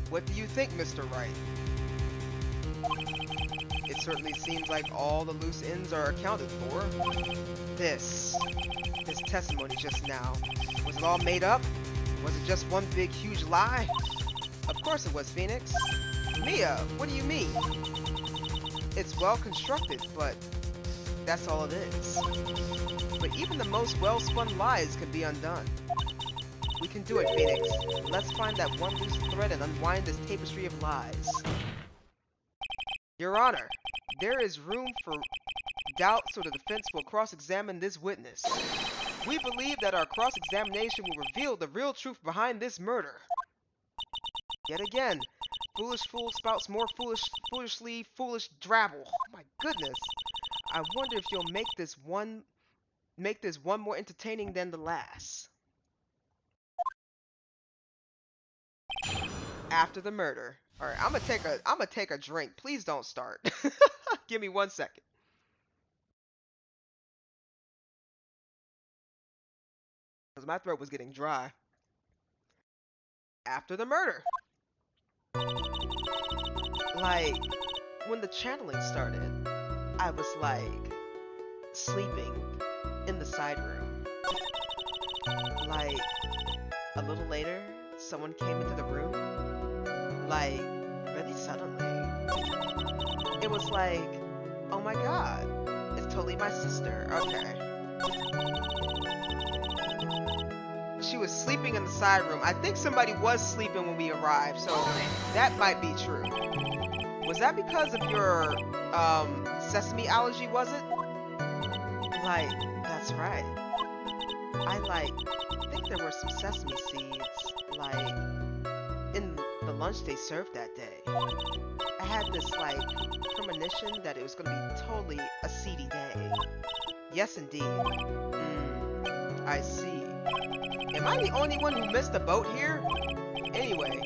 what do you think, Mr. Wright? It certainly seems like all the loose ends are accounted for. This testimony just now, was it all made up? Was it just one big huge lie? Of course it was, Phoenix. Mia, what do you mean? It's well constructed, but that's all it is. But even the most well-spun lies can be undone. We can do it, Phoenix. Let's find that one loose thread and unwind this tapestry of lies. Your Honor, there is room for doubt, so the defense will cross-examine this witness. We believe that our cross-examination will reveal the real truth behind this murder. Yet again, foolish fool spouts more foolishly foolish drabble. Oh my goodness. I wonder if you'll make this one more entertaining than the last. After the murder. Alright, I'm gonna take a drink. Please don't start. Give me 1 second. Because my throat was getting dry. After the murder. Like, when the channeling started, I was like sleeping in the side room. Like, a little later, someone came into the room. Like, really suddenly. It was like, oh my god, it's totally my sister. Okay. She was sleeping in the side room. I think somebody was sleeping when we arrived, so that might be true. Was that because of your sesame allergy, was it? Like, that's right. I think there were some sesame seeds, like, in the lunch they served that day. I had this, like, premonition that it was gonna be totally a seedy day. Yes, indeed. I see. Am I the only one who missed the boat here? Anyway,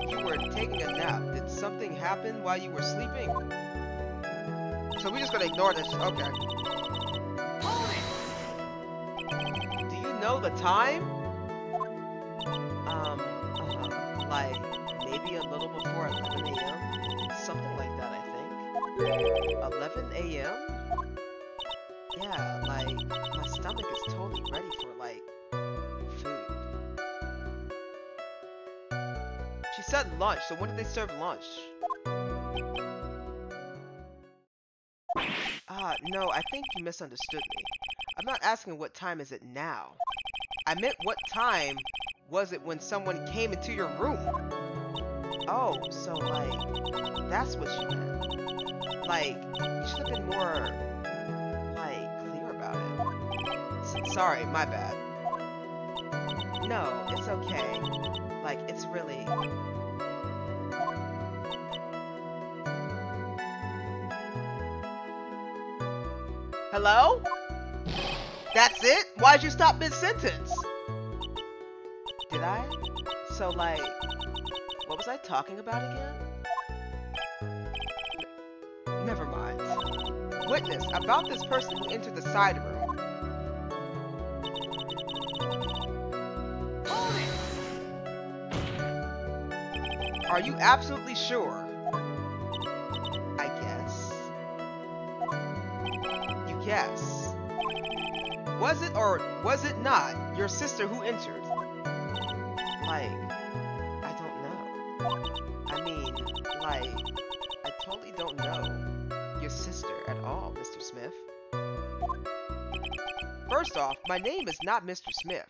you were taking a nap. Did something happen while you were sleeping? So we're just gonna ignore this. Okay. Do you know the time? Like, maybe a little before 11 a.m.? Something like that, I think. 11 a.m.? Yeah, like, my stomach is totally ready for, like, food. She said lunch, so when did they serve lunch? No, I think you misunderstood me. I'm not asking what time is it now. I meant what time was it when someone came into your room? Oh, so, like, that's what she meant. Like, you should have been more, like, clear about it. Sorry, my bad. No, it's okay. Like, it's really... Hello? That's it? Why'd you stop mid-sentence? Did I? So, like, what was I talking about again? Never mind. Witness, about this person who entered the side room. Hold it! Are you absolutely sure? I guess. You guess. Was it or was it not your sister who entered? Like, I don't know. I mean, like, I totally don't know your sister at all, Mr. Smith. First off, my name is not Mr. Smith.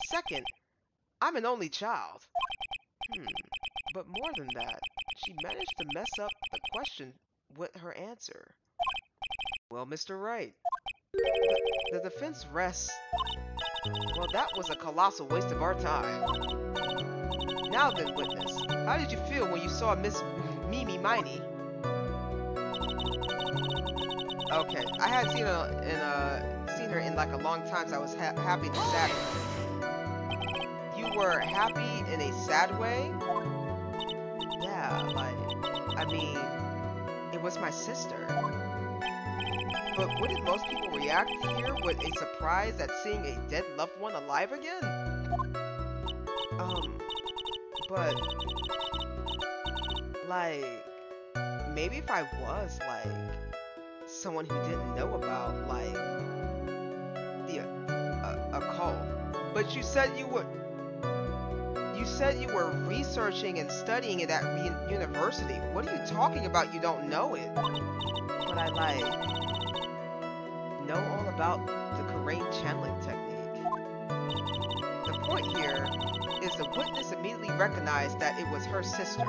Second, I'm an only child. But more than that, she managed to mess up the question with her answer. Well, Mr. Wright, the defense rests... Well, that was a colossal waste of our time. Now then, witness, how did you feel when you saw Miss Mimi Miney? Okay, I hadn't seen her in like a long time, so I was happy in a sad way. You were happy in a sad way? Yeah, like, I mean, it was my sister. But wouldn't most people react here with a surprise at seeing a dead loved one alive again? But, like, maybe if I was, like, someone who didn't know about, like, the occult. But you said you were researching and studying it at university. What are you talking about? You don't know it. But I, like, know all about the Karain channeling technique. The point here is the witness immediately recognized that it was her sister.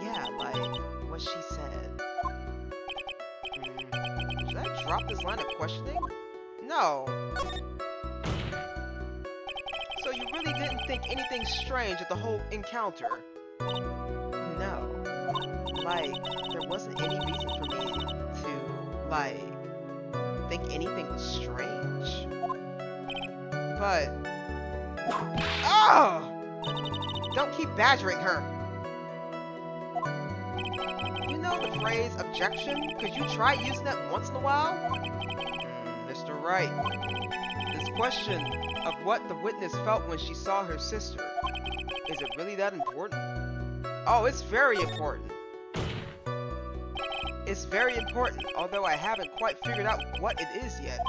Yeah, like what she said. Should I drop this line of questioning? No. So you really didn't think anything strange at the whole encounter? No. Like, there wasn't any reason for me to, like, think anything was strange. But... Oh! Don't keep badgering her! You know the phrase, objection? Could you try using that once in a while? Mr. Wright, this question of what the witness felt when she saw her sister, is it really that important? Oh, it's very important. It's very important, although I haven't quite figured out what it is yet.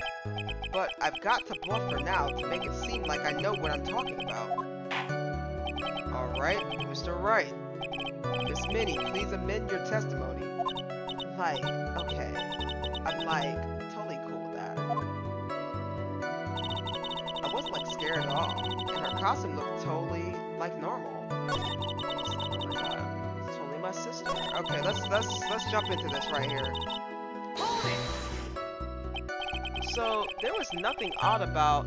But I've got to bluff for now to make it seem like I know what I'm talking about. Alright, Mr. Wright. Miss Minnie, please amend your testimony. Like, okay. I'm like, totally cool with that. I wasn't like scared at all, and her costume looked totally like normal. Oh my god. It's totally my sister. Okay, let's jump into this right here. So, there was nothing odd about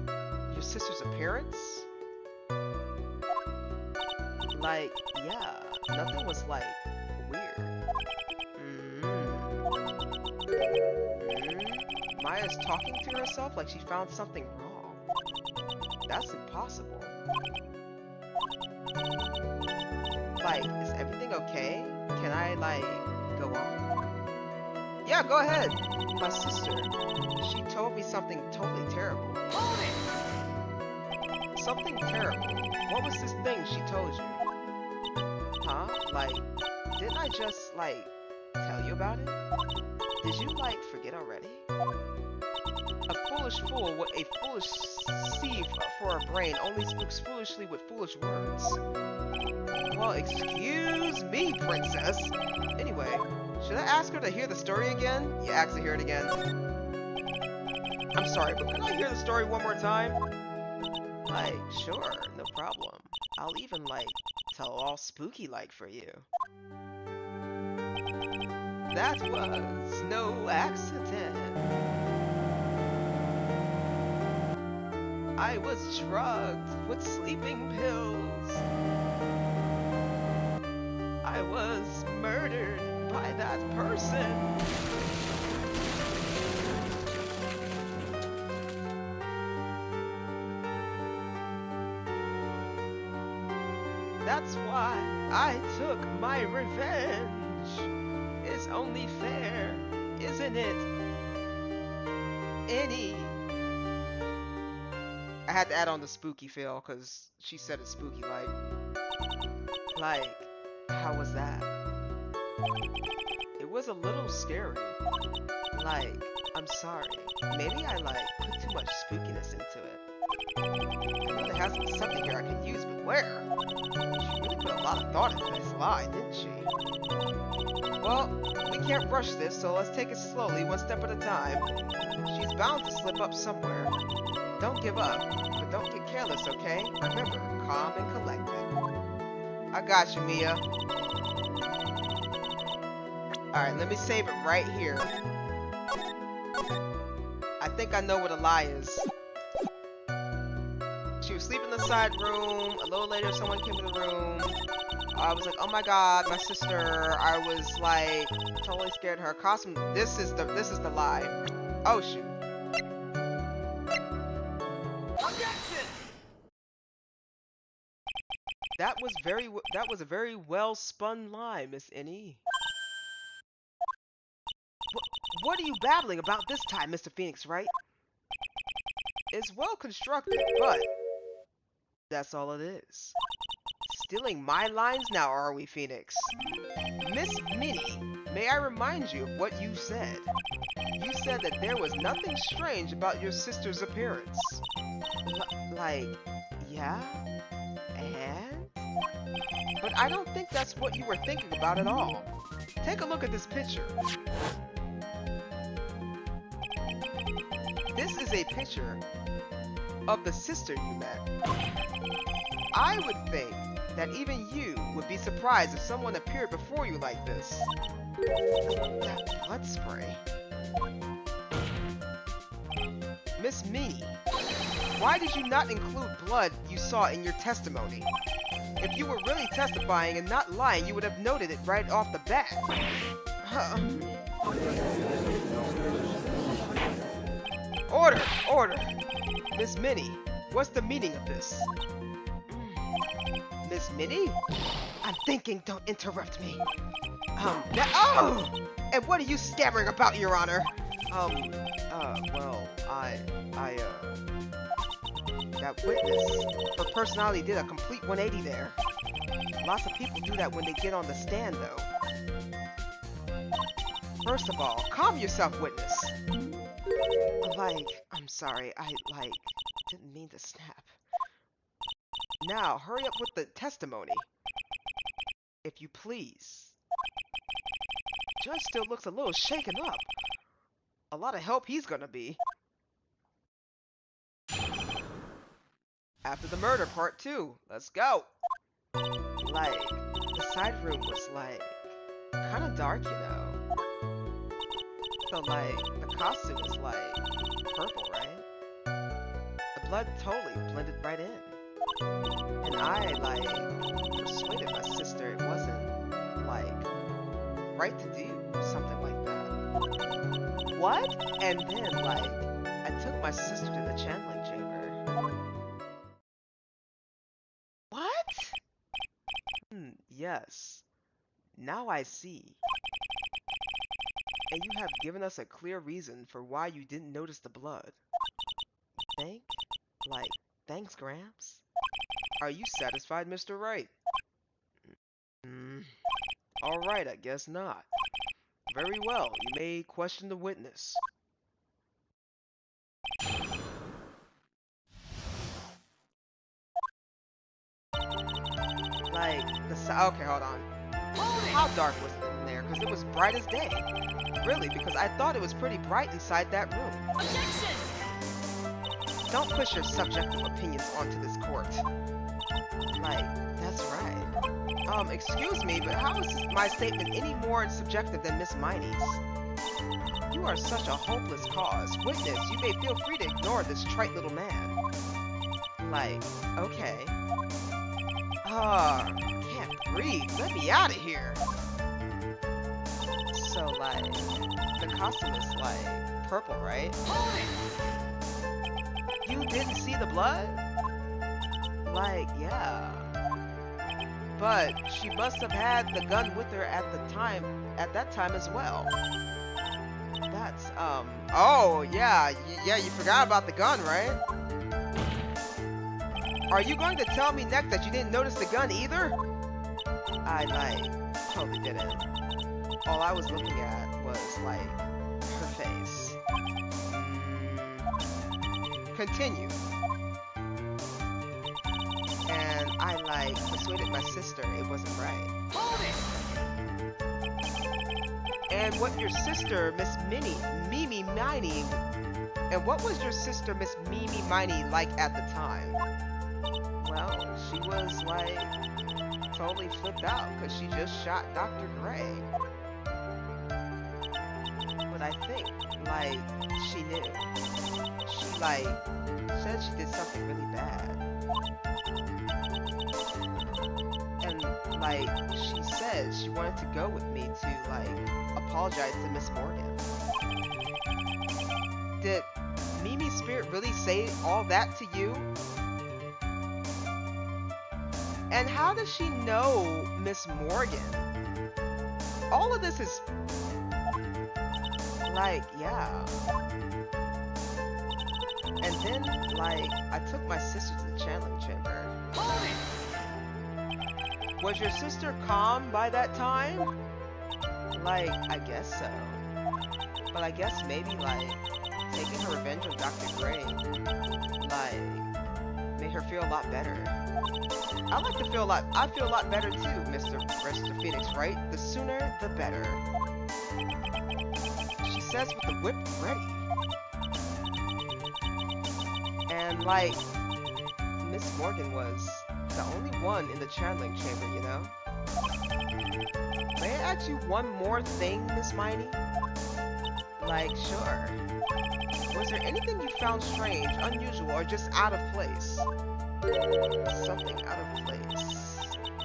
your sister's appearance? Like, yeah, nothing was like weird. Maya's talking to herself like she found something wrong. That's impossible. Like, is everything okay? Can I, like, go on? Yeah, go ahead. My sister, she told me something totally terrible. Something terrible? What was this thing she told you? Huh? Like, didn't I just, like, tell you about it? Did you, like, forget already? A foolish fool with a foolish sieve for a brain only speaks foolishly with foolish words. Well, excuse me, princess. Anyway, should I ask her to hear the story again? You asked to hear it again. I'm sorry, but could I hear the story one more time? Like, sure, no problem. I'll even, like, tell all spooky-like for you. That was no accident. I was drugged with sleeping pills. I was murdered by that person. That's why I took my revenge. It's only fair, isn't it? I had to add on the spooky feel because she said it's spooky like, how was that? It was a little scary. Like, I'm sorry. Maybe I put too much spookiness into it. I know there has to be something here I could use, but where? She really put a lot of thought into this lie, didn't she? Well, we can't rush this, so let's take it slowly, one step at a time. She's bound to slip up somewhere. Don't give up, but don't get careless, okay? Remember, calm and collected. I got you, Mia. Alright, let me save it right here. I think I know what a lie is. She was sleeping in the side room. A little later, someone came to the room. I was like, oh my god, my sister. I was like, totally scared of her costume. This is the lie. Oh shoot. Objection! That was a very well spun lie, Miss Innie. What are you babbling about this time, Mr. Phoenix, Wright? It's well constructed, but that's all it is. Stealing my lines now, are we, Phoenix? Miss Minnie, may I remind you of what you said? You said that there was nothing strange about your sister's appearance. Yeah? And? But I don't think that's what you were thinking about at all. Take a look at this picture. This is a picture of the sister you met. I would think that even you would be surprised if someone appeared before you like this. That blood spray. Miss Minnie, why did you not include blood you saw in your testimony? If you were really testifying and not lying, you would have noted it right off the bat. Order! Order! Miss Minnie, what's the meaning of this? Miss Minnie? I'm thinking, don't interrupt me. Oh! And what are you stammering about, Your Honor? Well, that witness, her personality did a complete 180 there. Lots of people do that when they get on the stand, though. First of all, calm yourself, witness. I'm sorry, I didn't mean to snap. Now, hurry up with the testimony. If you please. Judge still looks a little shaken up. A lot of help he's gonna be. After the murder, part 2. Let's go. The side room was kind of dark, you know. So the costume was purple, right? The blood totally blended right in. And I persuaded my sister it wasn't right to do something like that. What? And then I took my sister to the channeling chamber. What? Yes. Now I see. And you have given us a clear reason for why you didn't notice the blood. You think? Thanks, Gramps? Are you satisfied, Mr. Wright? Alright, I guess not. Very well, you may question the witness. Okay, hold on. How dark was it in there? Because it was bright as day. Really, because I thought it was pretty bright inside that room. Objection! Don't push your subjective opinions onto this court. That's right. Excuse me, but how is my statement any more subjective than Miss Miney's? You are such a hopeless cause. Witness, you may feel free to ignore this trite little man. Like, okay. Oh, can't breathe. Let me out of here. So, like, the costume is, like, purple, right? You didn't see the blood? Like, yeah. But she must have had the gun with her at that time as well. That's, oh, yeah, yeah, you forgot about the gun, right? Are you going to tell me next that you didn't notice the gun either? I, like, totally didn't. All I was looking at was, like, her face. Continue. And I, like, persuaded my sister it wasn't right. Hold it! And what your sister, Miss Mimi Miney, and what was your sister, Miss Mimi Miney, like at the time? Well, she was, like, totally flipped out because she just shot Dr. Gray. But I think, like, she knew. She, like, said she did something really bad. And, like, she said she wanted to go with me to, like, apologize to Miss Morgan. Did Mimi's spirit really say all that to you? And how does she know Miss Morgan? All of this is... like, yeah. And then, like, I took my sister to the channeling chamber. Was your sister calm by that time? Like, I guess so. But I guess maybe, like, taking her revenge on Dr. Gray, like, made her feel a lot better. I like to feel a lot, I feel a lot better too, Mr. Phoenix, right? The sooner, the better. She says with the whip ready. And, like, Miss Morgan was the only one in the channeling chamber, you know? May I ask you one more thing, Miss Miney? Like, sure. Was there anything you found strange, unusual, or just out of place? Something out of place.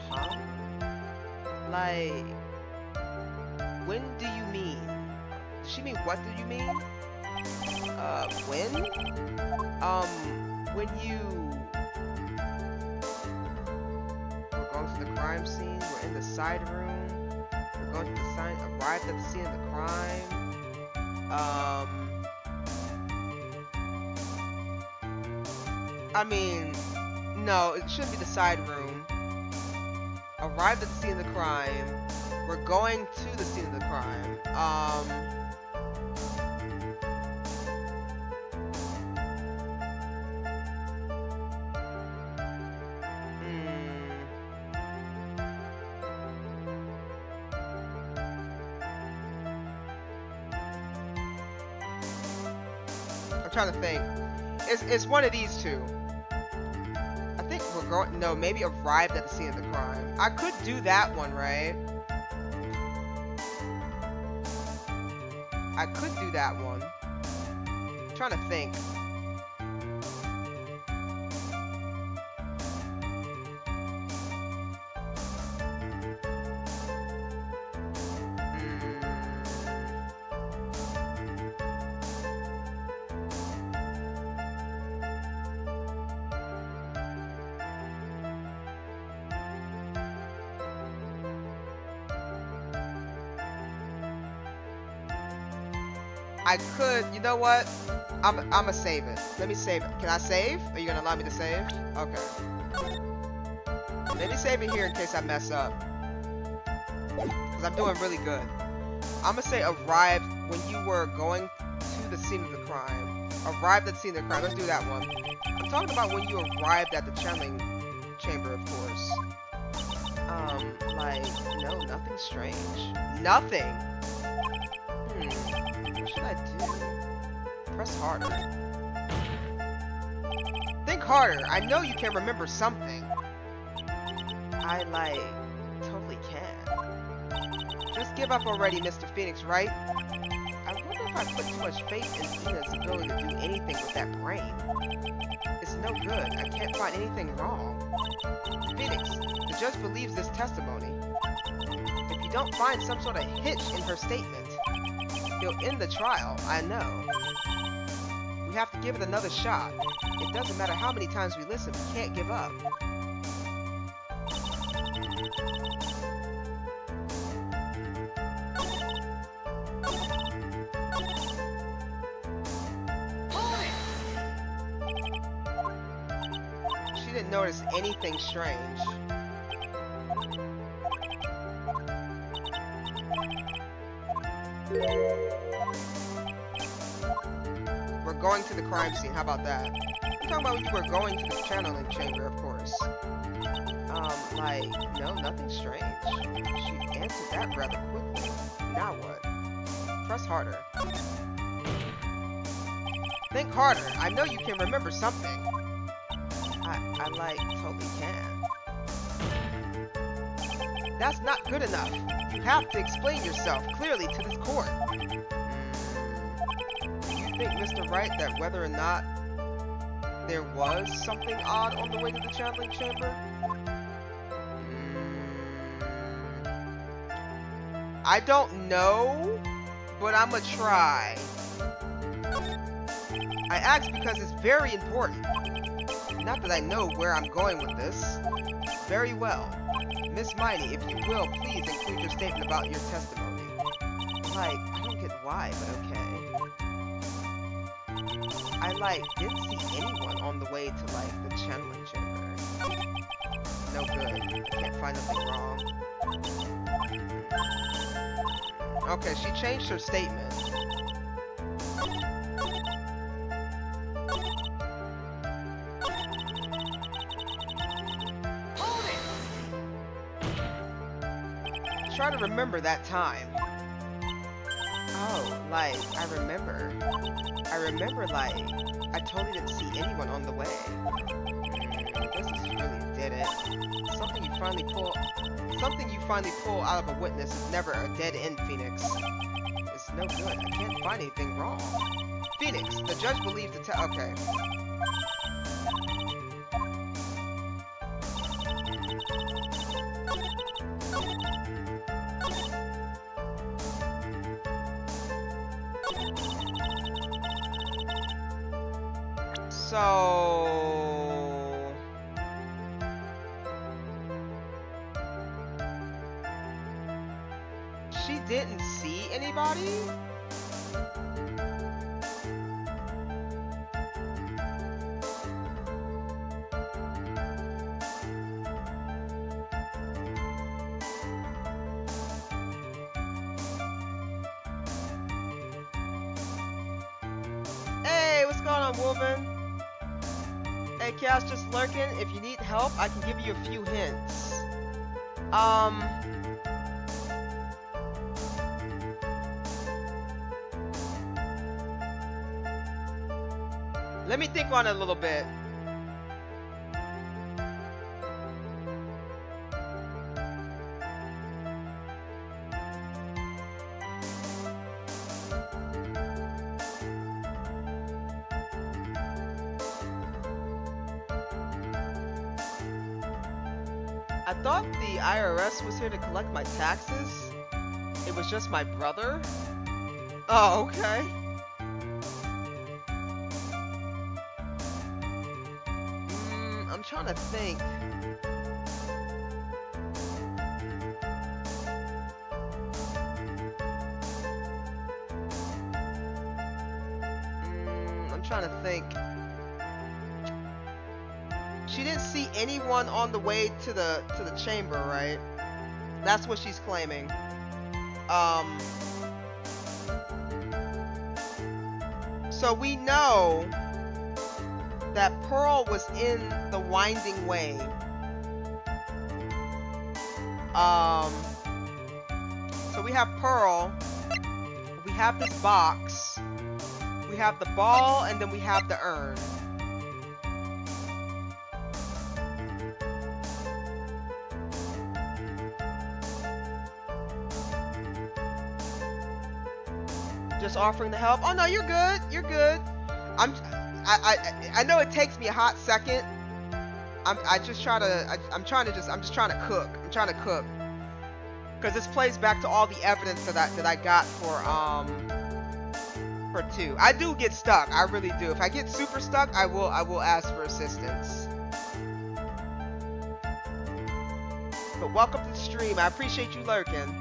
Huh? Like, when do you mean? Does she mean what do you mean? When? When you... We're going to the crime scene, we're in the side room, we're going to the sign, arrived at the scene of the crime, I mean, no, it shouldn't be the side room. Arrived at the scene of the crime. We're going to the scene of the crime. I'm trying to think. It's one of these two. I think we're going, no, maybe arrived at the scene of the crime. I could do that one, right? I could do that one. I'm trying to think. I could, you know what? I'ma save it. Let me save it. Can I save? Are you gonna allow me to save? Okay. Let me save it here in case I mess up. Because I'm doing really good. I'ma say arrived when you were going to the scene of the crime. Arrived at the scene of the crime. Let's do that one. I'm talking about when you arrived at the channeling chamber, of course. Like, no, nothing strange. Nothing! What should I do? Press harder. Think harder. I know you can remember something. I, like, totally can. Just give up already, Mr. Phoenix, right? I wonder if I put too much faith in Ina's ability to do anything with that brain. It's no good. I can't find anything wrong. Phoenix, the judge believes this testimony. If you don't find some sort of hitch in her statement, he'll end the trial, I know. We have to give it another shot. It doesn't matter how many times we listen, we can't give up. She didn't notice anything strange. We're going to the crime scene. How about that? I'm talking about when you were going to the channeling chamber, of course. Like, no, nothing strange. She answered that rather quickly. Now what? Press harder. Think harder. I know you can remember something. I like, totally can. That's not good enough. You have to explain yourself clearly to this court. Do you think, Mr. Wright, that whether or not there was something odd on the way to the channeling chamber? I don't know, but I'ma try. I ask because it's very important. Not that I know where I'm going with this. Very well. Miss Miney, if you will, please include your statement about your testimony. Like, I don't get why, but okay. I, didn't see anyone on the way to, the channeling chamber. No good. I can't find nothing wrong. Okay, she changed her statement. Try to remember that time. Oh, I remember. I totally didn't see anyone on the way. I guess this really did it. Something you finally pull out of a witness is never a dead end, Phoenix. It's no good. I can't find anything wrong. Phoenix, the judge believes the okay. So... she didn't see anybody? Hey, what's going on, woman? Hey, Chaos just lurking. If you need help, I can give you a few hints. Let me think on it a little bit. I thought the IRS was here to collect my taxes. It was just my brother. Oh, okay. I'm trying to think. I'm trying to think. She didn't see anyone on the way to the chamber, right? That's what she's claiming. So we know that Pearl was in the winding way. So we have Pearl, we have this box, we have the ball, and then we have the urn. Just offering to help. Oh no, you're good. You're good. I know it takes me a hot second. I'm just trying to cook. I'm trying to cook. Because this plays back to all the evidence that I got for 2. I do get stuck. I really do. If I get super stuck, I will ask for assistance. But welcome to the stream. I appreciate you lurking.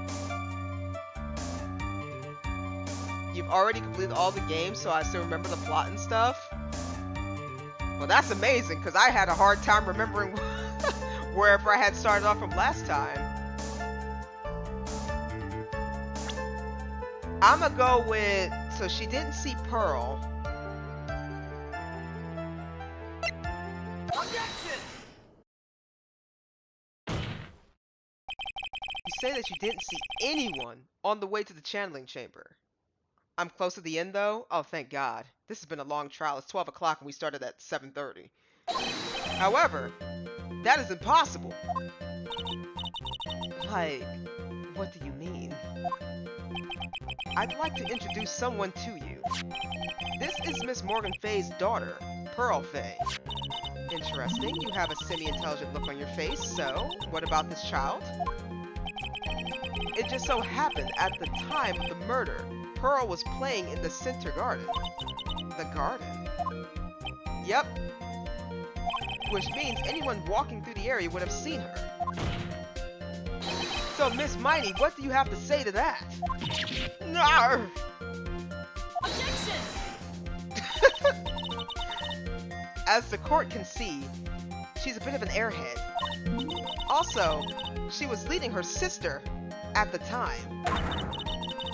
You've already completed all the games, so I still remember the plot and stuff. Well, that's amazing, because I had a hard time remembering wherever I had started off from last time. I'm gonna go with... So she didn't see Pearl. Objection! You say that you didn't see anyone on the way to the channeling chamber. I'm close to the end, though? Oh, thank God. This has been a long trial. It's 12 o'clock and we started at 7:30. However, that is impossible. Like, what do you mean? I'd like to introduce someone to you. This is Miss Morgan Fay's daughter, Pearl Fay. Interesting. You have a semi-intelligent look on your face, so what about this child? It just so happened at the time of the murder, Pearl was playing in the center garden. The garden? Yep. Which means anyone walking through the area would have seen her. So, Miss Miney, what do you have to say to that? No. Objection! As the court can see, she's a bit of an airhead. Also, she was leading her sister at the time.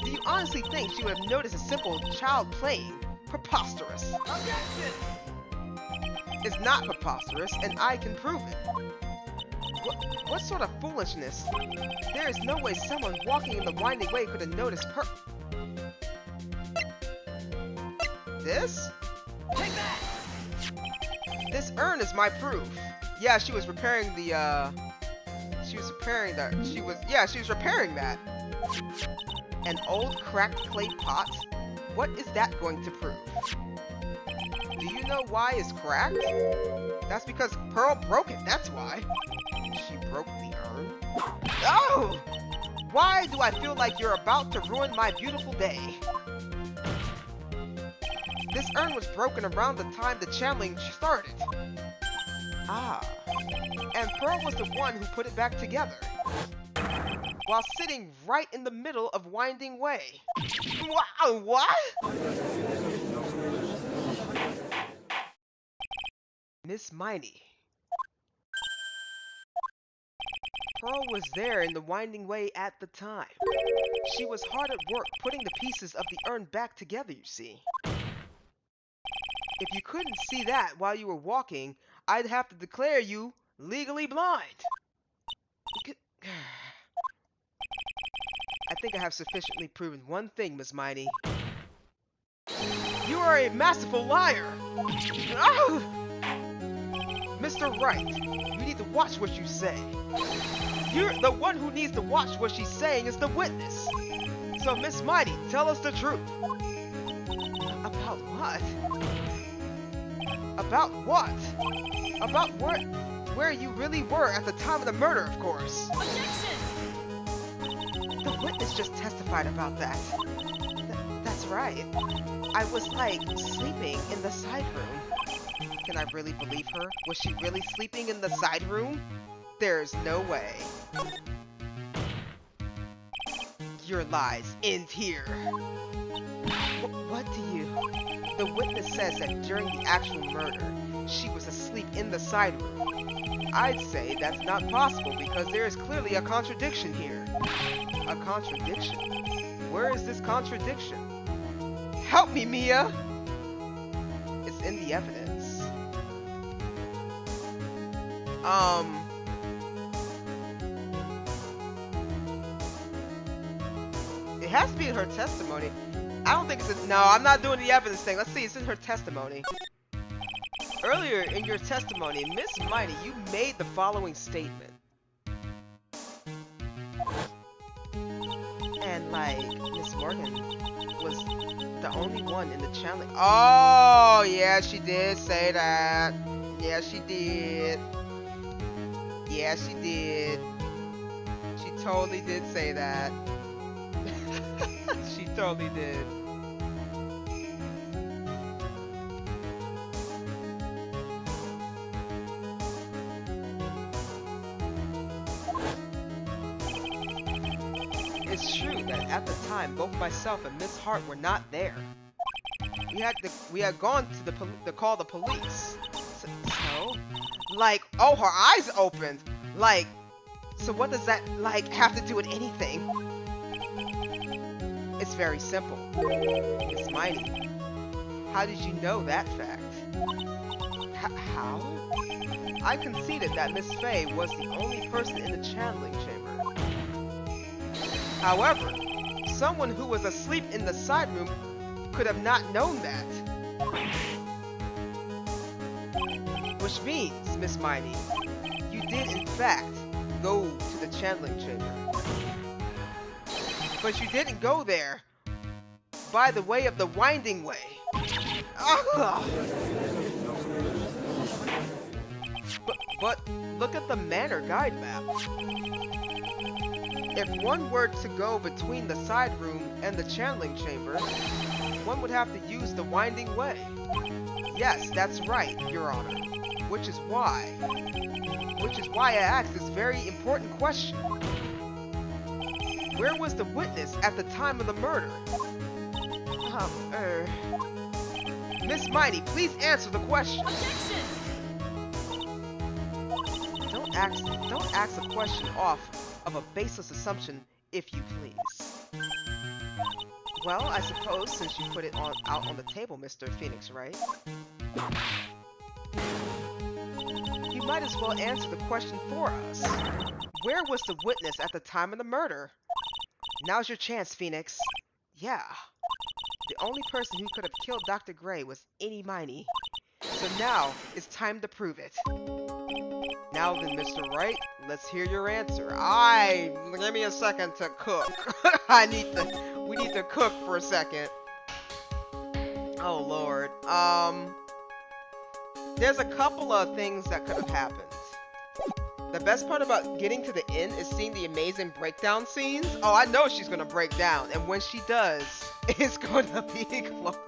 Do you honestly think she would have noticed a simple child playing? Preposterous. Objection! It's not preposterous, and I can prove it. What sort of foolishness? There is no way someone walking in the winding way could have noticed This? Take that! This urn is my proof. Yeah, she was repairing the, She was repairing that. She was repairing that. An old cracked clay pot? What is that going to prove? Do you know why it's cracked? That's because Pearl broke it, that's why. She broke the urn? Oh! Why do I feel like you're about to ruin my beautiful day? This urn was broken around the time the channeling started. Ah. And Pearl was the one who put it back together. While sitting right in the middle of Winding Way. Wow, what? Miss Miney. Pearl was there in the Winding Way at the time. She was hard at work putting the pieces of the urn back together, you see. If you couldn't see that while you were walking, I'd have to declare you legally blind. I think I have sufficiently proven one thing, Miss Miney. You are a masterful liar! Ah! Mr. Wright, you need to watch what you say. The one who needs to watch what she's saying is the witness. So, Miss Miney, tell us the truth. About what? About what? About where you really were at the time of the murder, of course. Objection! The witness just testified about that. That's right. I was, like, sleeping in the side room. Can I really believe her? Was she really sleeping in the side room? There's no way. Your lies end here. What do you... The witness says that during the actual murder, she was asleep in the side room. I'd say that's not possible because there is clearly a contradiction here. A contradiction? Where is this contradiction? Help me, Mia! It's in the evidence. It has to be in her testimony. I don't think it's in, no, I'm not doing the evidence thing. Let's see, it's in her testimony. Earlier in your testimony, Miss Miney, you made the following statement. And like Miss Morgan was the only one in the challenge. Oh, yeah, she did say that. Yeah, she did. Yeah, she did. She totally did say that. She totally did. It's true that at the time, both myself and Miss Hart were not there. We had gone to call the police. So, like, oh, her eyes opened. Like, so what does that like have to do with anything? It's very simple. Miss Miney, how did you know that fact? How? I conceded that Miss Faye was the only person in the channeling chamber. However, someone who was asleep in the side room could have not known that. Which means, Miss Miney, you did in fact go to the channeling chamber. But you didn't go there by the way of the winding way. But look at the manor guide map. If one were to go between the side room and the channeling chamber, one would have to use the winding way. Yes, that's right, Your Honor. Which is why I asked this very important question. Where was the witness at the time of the murder? Miss Miney, please answer the question. Objection! Don't ask a question off of a baseless assumption, if you please. Well, I suppose since you put it out on the table, Mr. Phoenix, Wright, you might as well answer the question for us. Where was the witness at the time of the murder? Now's your chance, Phoenix. Yeah. The only person who could have killed Dr. Gray was Eenie Miney. So now, it's time to prove it. Now then, Mr. Wright, let's hear your answer. Give me a second to cook. We need to cook for a second. Oh, Lord. There's a couple of things that could have happened. The best part about getting to the end is seeing the amazing breakdown scenes. Oh, I know she's gonna break down, and when she does, it's gonna be glorious.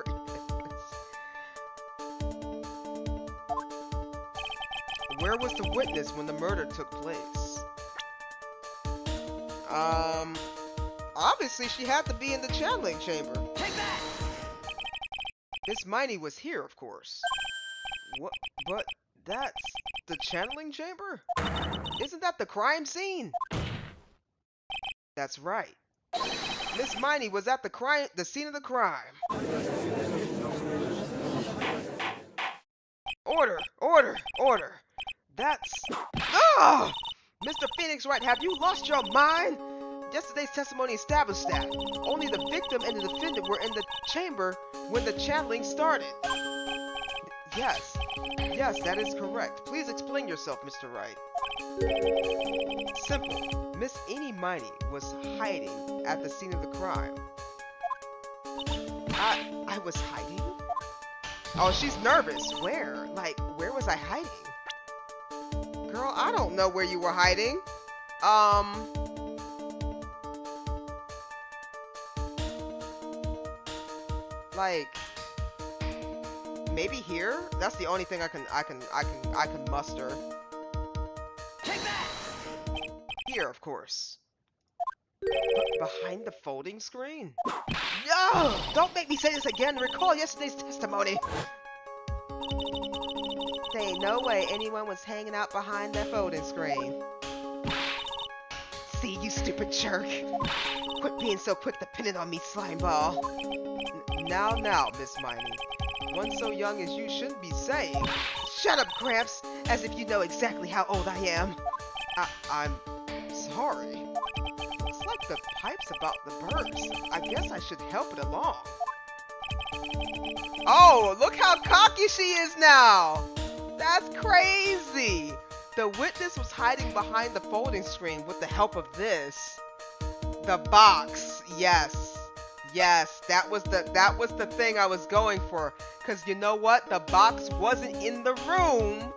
Where was the witness when the murder took place? Obviously she had to be in the channeling chamber. Take that! Miss Miney was here, of course. What? But that's the channeling chamber? Isn't that the crime scene? That's right. Miss Miney was at the scene of the crime. Order! Order! Order! That's... Ugh! Mr. Phoenix Wright, have you lost your mind? Yesterday's testimony established that only the victim and the defendant were in the chamber when the channeling started. Yes. Yes, that is correct. Please explain yourself, Mr. Wright. Simple. Miss Eenie Miney was hiding at the scene of the crime. I was hiding? Oh, she's nervous. Where? Like, where was I hiding? Girl, I don't know where you were hiding. Like, maybe here? That's the only thing I can muster. Take that! Here, of course. Behind the folding screen? No! Don't make me say this again. Recall yesterday's testimony. There ain't no way anyone was hanging out behind that folding screen. See, you stupid jerk. Quit being so quick to pin it on me, slimeball. Now, Miss Miney. One so young as you shouldn't be saying. Shut up, Gramps, as if you know exactly how old I am. I'm sorry. Looks like the pipe's about to burst. I guess I should help it along. Oh, look how cocky she is now! That's crazy! The witness was hiding behind the folding screen with the help of this. The box. Yes. Yes, that was the thing I was going for. Cause you know what? The box wasn't in the room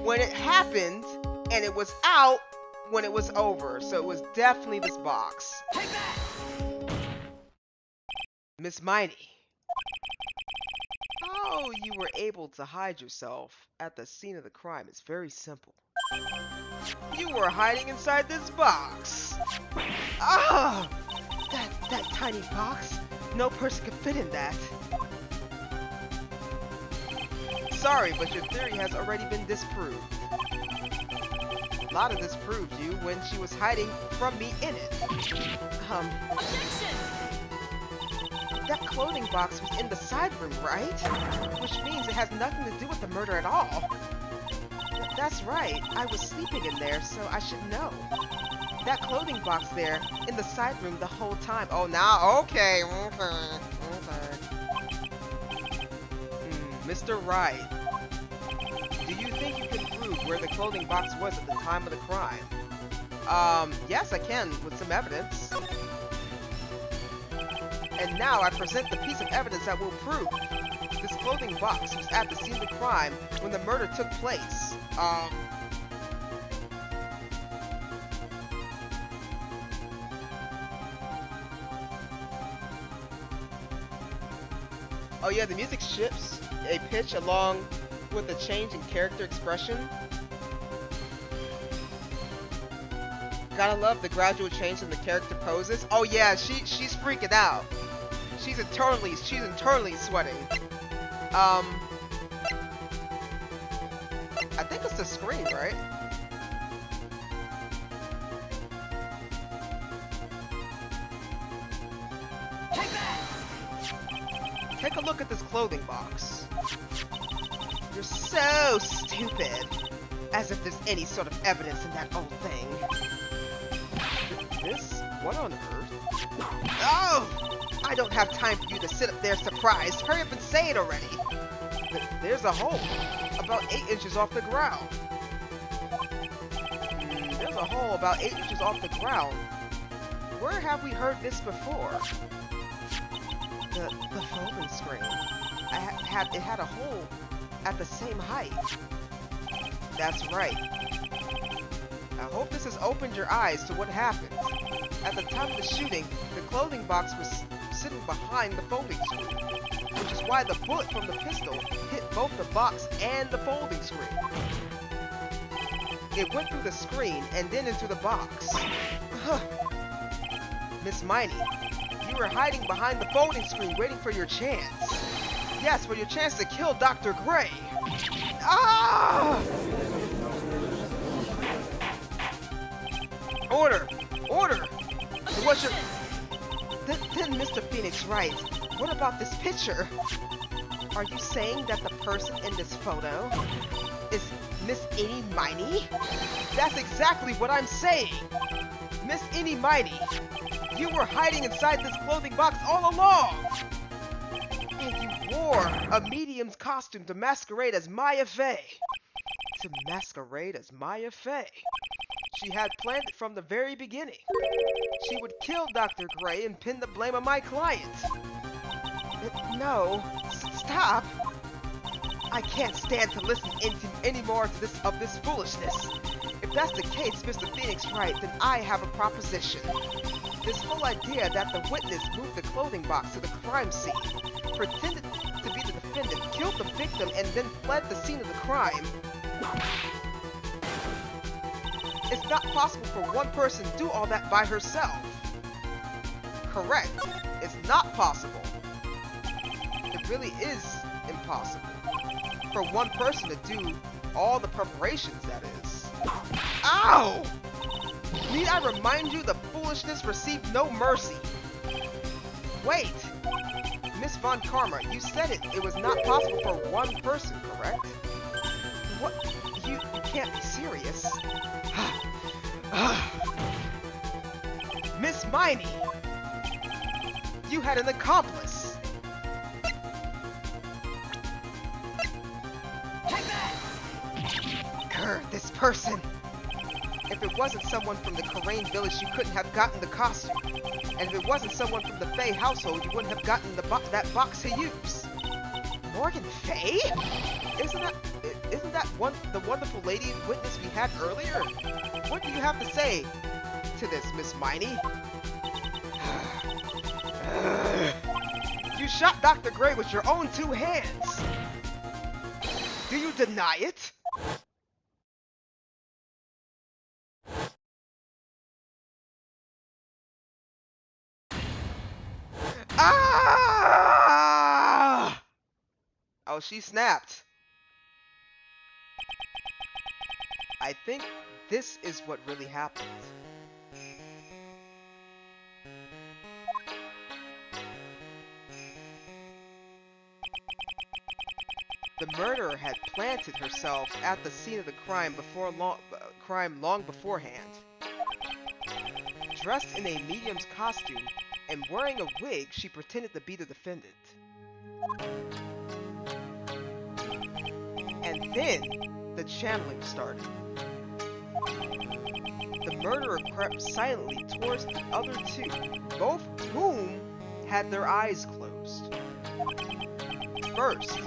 when it happened, and it was out when it was over. So it was definitely this box. Take that! Miss Miney, how you were able to hide yourself at the scene of the crime is very simple. You were hiding inside this box. Ah! That tiny box? No person could fit in that. Sorry, but your theory has already been disproved. Lada disproved you when she was hiding from me in it. Objection! That clothing box was in the side room, right? Which means it has nothing to do with the murder at all. That's right, I was sleeping in there, so I should know. That clothing box there, in the side room the whole time. Oh, now, okay. Mr. Wright, do you think you can prove where the clothing box was at the time of the crime? Yes, I can, with some evidence. And now I present the piece of evidence that will prove this clothing box was at the scene of the crime when the murder took place. Oh yeah, the music shifts a pitch along with a change in character expression. Gotta love the gradual change in the character poses. Oh yeah, she's freaking out. She's internally sweating. I think it's the screen, right? Take that! Take a look at this clothing box. You're so stupid. As if there's any sort of evidence in that old thing. This? What on earth? Oh! I don't have time for you to sit up there surprised. Hurry up and say it already. There's a hole. About 8 inches off the ground. There's a hole about 8 inches off the ground. Where have we heard this before? The folding screen. It had a hole at the same height. That's right. I hope this has opened your eyes to what happened. At the time of the shooting, the clothing box was sitting behind the folding screen, which is why the bullet from the pistol hit both the box and the folding screen. It went through the screen and then into the box. Miss Miney, you were hiding behind the folding screen waiting for your chance. Yes, for your chance to kill Dr. Gray. Ah! Order! Order! What's your... Then Mr. Phoenix Wright, what about this picture? Are you saying that the person in this photo is Miss Innie Miney? That's exactly what I'm saying! Miss Innie Miney, you were hiding inside this clothing box all along! And you wore a medium's costume to masquerade as Maya Fey. To masquerade as Maya Fey. She had planned it from the very beginning. She would kill Dr. Gray and pin the blame on my client. No, stop. I can't stand to listen any more to this foolishness. If that's the case, Mr. Phoenix Wright, then I have a proposition. This whole idea that the witness moved the clothing box to the crime scene, pretended to be the defendant, killed the victim, and then fled the scene of the crime. It's not possible for one person to do all that by herself. Correct. It's not possible. It really is impossible for one person to do all the preparations, that is. Ow! Need I remind you the foolishness received no mercy? Wait! Miss Von Karma, you said it was not possible for one person, correct? What? You can't be serious. Miss Miney! You had an accomplice! Take that! This person! If it wasn't someone from the Karain village, you couldn't have gotten the costume. And if it wasn't someone from the Fae household, you wouldn't have gotten that box to use. Morgan Faye? Isn't that the wonderful lady witness we had earlier? What do you have to say to this, Miss Miney? You shot Dr. Gray with your own 2 hands. Do you deny it? Ah! Oh, she snapped. I think this is what really happened. The murderer had planted herself at the scene of the crime long beforehand. Dressed in a medium's costume and wearing a wig, she pretended to be the defendant. And then the channeling started. The murderer crept silently towards the other 2, both of whom had their eyes closed. First,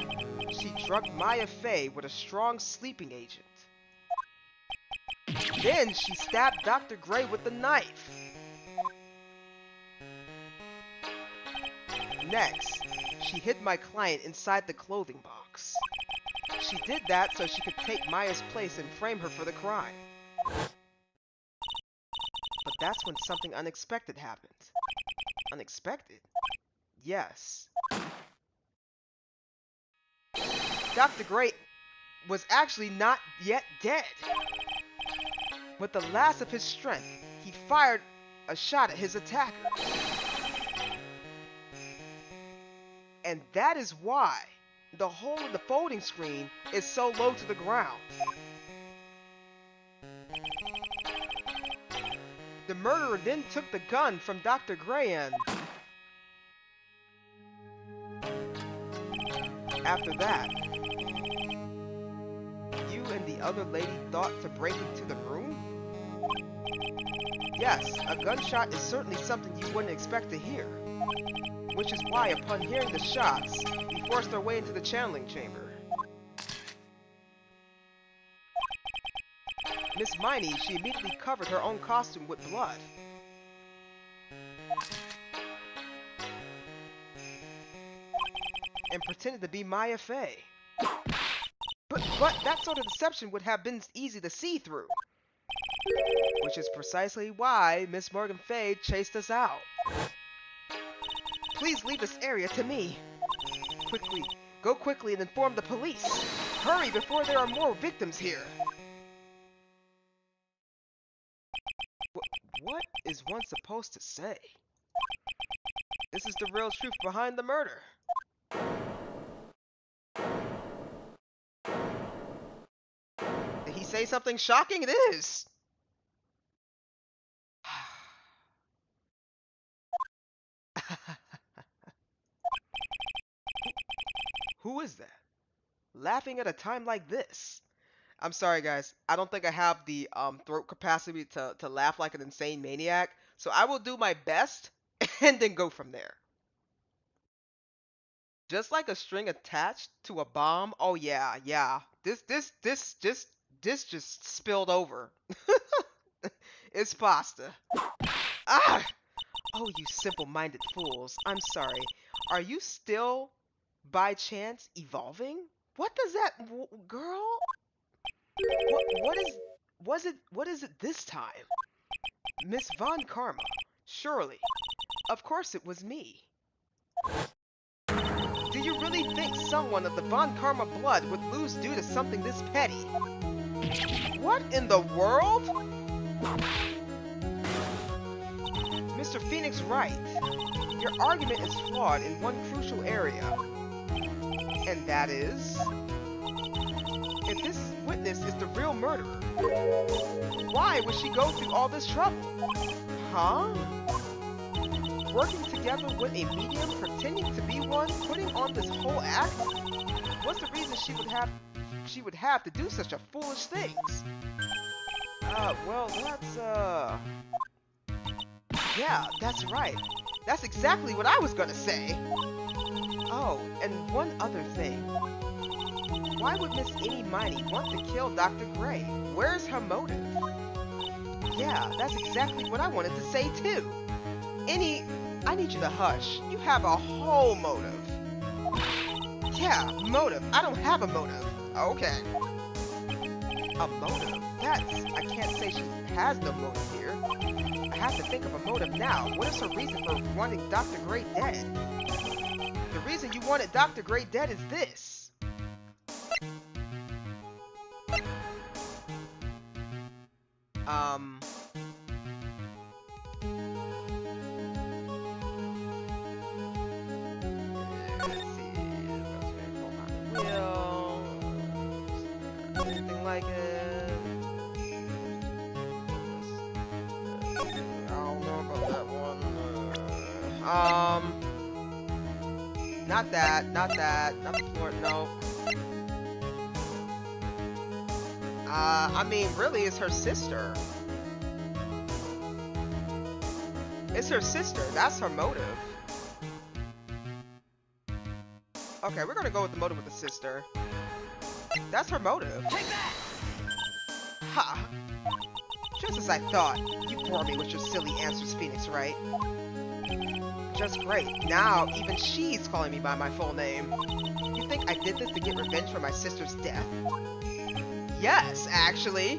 she drugged Maya Fey with a strong sleeping agent. Then she stabbed Dr. Gray with the knife. Next, she hid my client inside the clothing box. She did that so she could take Maya's place and frame her for the crime. But that's when something unexpected happened. Unexpected? Yes. Dr. Gray was actually not yet dead. With the last of his strength, he fired a shot at his attacker. And that is why the hole in the folding screen is so low to the ground. The murderer then took the gun from Dr. Gray and... After that, you and the other lady thought to break into the room? Yes, a gunshot is certainly something you wouldn't expect to hear. Which is why, upon hearing the shots, we forced our way into the channeling chamber. Miss Miney, she immediately covered her own costume with blood. And pretended to be Maya Fey. But that sort of deception would have been easy to see through. Which is precisely why Miss Morgan Fey chased us out. Please leave this area to me. Go quickly and inform the police. Hurry before there are more victims here. What is one supposed to say? This is the real truth behind the murder. Did he say something shocking? It is. Who is that? Laughing at a time like this? I'm sorry, guys. I don't think I have the throat capacity to laugh like an insane maniac. So I will do my best and then go from there. Just like a string attached to a bomb. Oh yeah. This just spilled over. It's pasta. Ah! Oh, you simple-minded fools. I'm sorry. Are you still, by chance, evolving? What does that... Girl? What is it this time? Miss Von Karma. Surely. Of course it was me. Do you really think someone of the Von Karma blood would lose due to something this petty? What in the world? Mr. Phoenix Wright, your argument is flawed in one crucial area. And that is... if this witness is the real murderer, why would she go through all this trouble? Huh? Working together with a medium, pretending to be one, putting on this whole act? What's the reason she would have to do such a foolish things? Well, yeah, that's right. That's exactly what I was gonna say. Oh, and one other thing. Why would Miss Eeny Miney want to kill Dr. Gray? Where's her motive? Yeah, that's exactly what I wanted to say too. I need you to hush. You have a whole motive. Yeah, motive. I don't have a motive. Okay. A motive? I can't say she has no motive here. I have to think of a motive now. What is her reason for wanting Dr. Gray dead? The reason you wanted Dr. Gray dead is this. Let's see. Wheel. Anything like it. I don't know about that one. Not that. Not the floor. No. I mean, really, it's her sister. It's her sister. That's her motive. Okay, we're gonna go with the motive with the sister. That's her motive. Take that! Ha! Just as I thought. You bore me with your silly answers, Phoenix, Wright? Just great. Now, even she's calling me by my full name. You think I did this to get revenge for my sister's death? Yes, actually.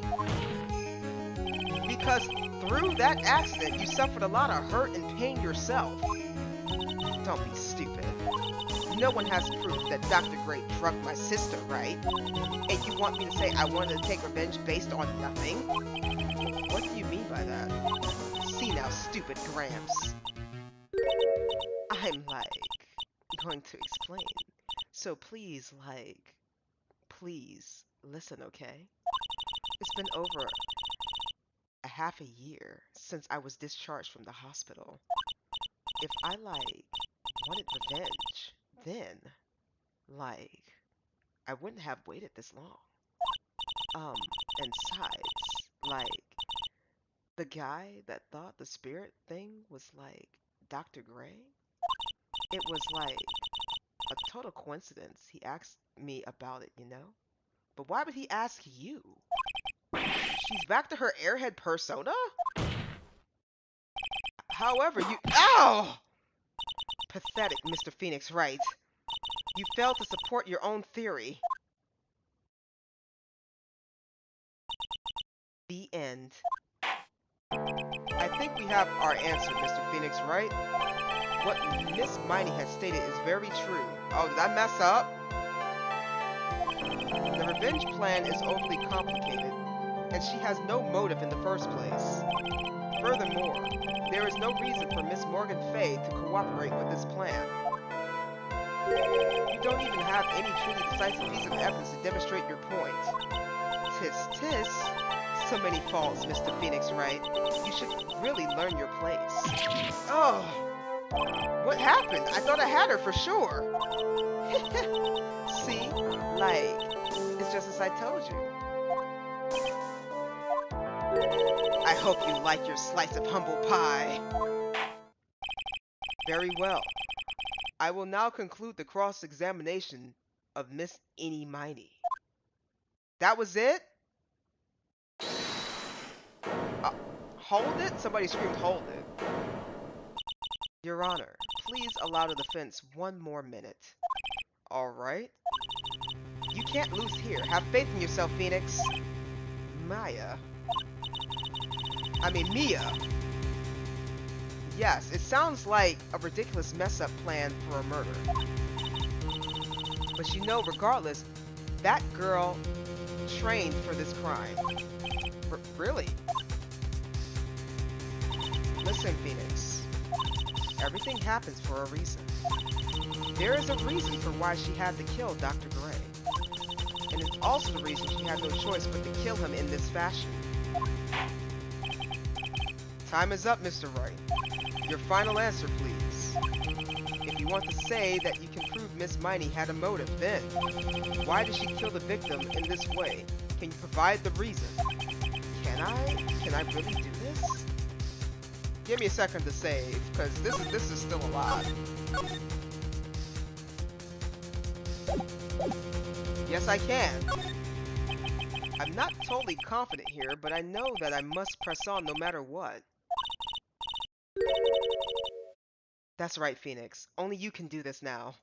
Because through that accident, you suffered a lot of hurt and pain yourself. Don't be stupid. No one has proof that Dr. Gray drugged my sister, right? And you want me to say I wanted to take revenge based on nothing? What do you mean by that? See now, stupid Gramps. I'm, going to explain. So please, please listen, okay? It's been over a half a year since I was discharged from the hospital. If I, wanted revenge, then, I wouldn't have waited this long. And besides, the guy that thought the spirit thing was, Dr. Gray? It was, a total coincidence he asked me about it, you know? But why would he ask you? She's back to her airhead persona? However, Ow! Pathetic, Mr. Phoenix Wright. You failed to support your own theory. The end. I think we have our answer, Mr. Phoenix Wright. What Miss Miney has stated is very true. Oh, did I mess up? The revenge plan is overly complicated, and she has no motive in the first place. Furthermore, there is no reason for Miss Morgan Fay to cooperate with this plan. You don't even have any truly decisive piece of evidence to demonstrate your point. Tis tis. So many faults, Mr. Phoenix Wright. You should really learn your place. Oh! What happened? I thought I had her for sure. See? It's just as I told you. I hope you like your slice of humble pie. Very well. I will now conclude the cross-examination of Miss Eeny Miney. That was it? Hold it? Somebody screamed, hold it. Your Honor, please allow the defense one more minute. Alright. You can't lose here. Have faith in yourself, Phoenix. Mia. Yes, it sounds like a ridiculous mess-up plan for a murder. But you know, regardless, that girl trained for this crime. Really? Listen, Phoenix. Everything happens for a reason. There is a reason for why she had to kill Dr. Gray. And it's also the reason she had no choice but to kill him in this fashion. Time is up, Mr. Wright. Your final answer, please. If you want to say that you can prove Miss Miney had a motive, then why did she kill the victim in this way? Can you provide the reason? Can Can I really do this? Give me a second to save, because this is still a lot. Yes, I can. I'm not totally confident here, but I know that I must press on no matter what. That's right, Phoenix. Only you can do this now.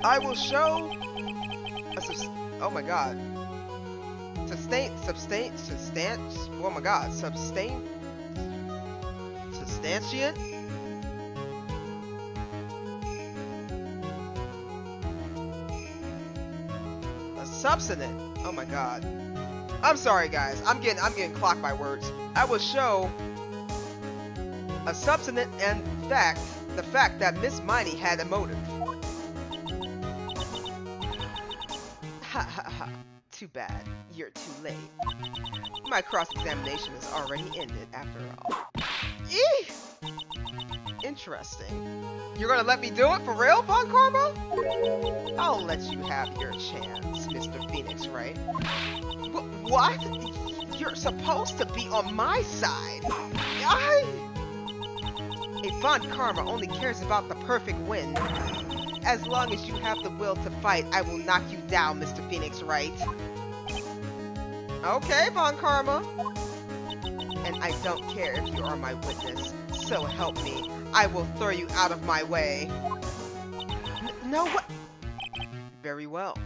I will show oh my god. Oh my god. Substantiate? A substance. Oh my god. I'm sorry, guys. I'm getting clocked by words. I will show a substance and the fact that Miss Miney had a motive. Ha ha ha. Too bad. You're too late. My cross-examination is already ended after all. Eee! Interesting. You're gonna let me do it for real, Von Karma? I'll let you have your chance, Mr. Phoenix, Wright? What? You're supposed to be on my side. A Von Karma only cares about the perfect win. As long as you have the will to fight, I will knock you down, Mr. Phoenix, Wright? Okay, Von Karma. And I don't care if you are my witness. So help me. I will throw you out of my way. No, what? Very well.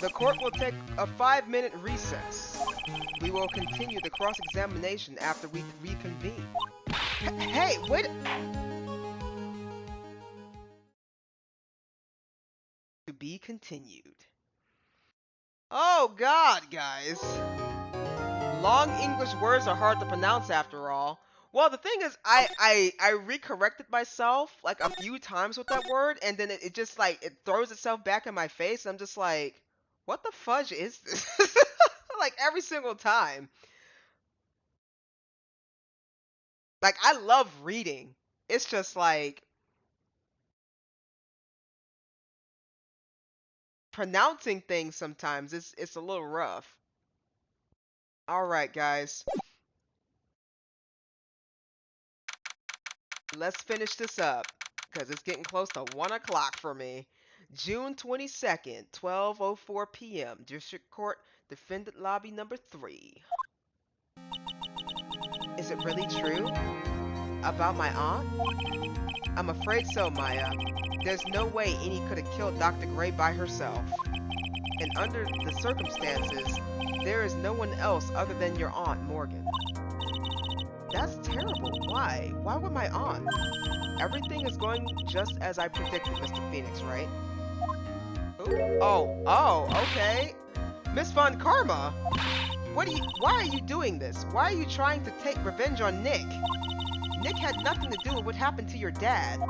The court will take a 5-minute recess. We will continue the cross-examination after we reconvene. Hey, wait! To be continued. Oh god, guys. Long English words are hard to pronounce after all. Well, the thing is, I recorrected myself like a few times with that word, and then it just like, it throws itself back in my face, and I'm just like, what the fudge is this? Like, every single time. Like, I love reading. It's just like, pronouncing things sometimes, it's a little rough. Alright, guys. Let's finish this up, because it's getting close to 1 o'clock for me. June 22nd, 12:04 p.m. District Court, Defendant Lobby number 3. Is it really true? About my aunt? I'm afraid so, Maya. There's no way Amy could have killed Dr. Gray by herself. And under the circumstances, there is no one else other than your aunt, Morgan. That's terrible. Why? Why would my aunt? Everything is going just as I predicted, Mr. Phoenix, right? Ooh. Oh, okay. Miss Von Karma! Why are you doing this? Why are you trying to take revenge on Nick? Nick had nothing to do with what happened to your dad.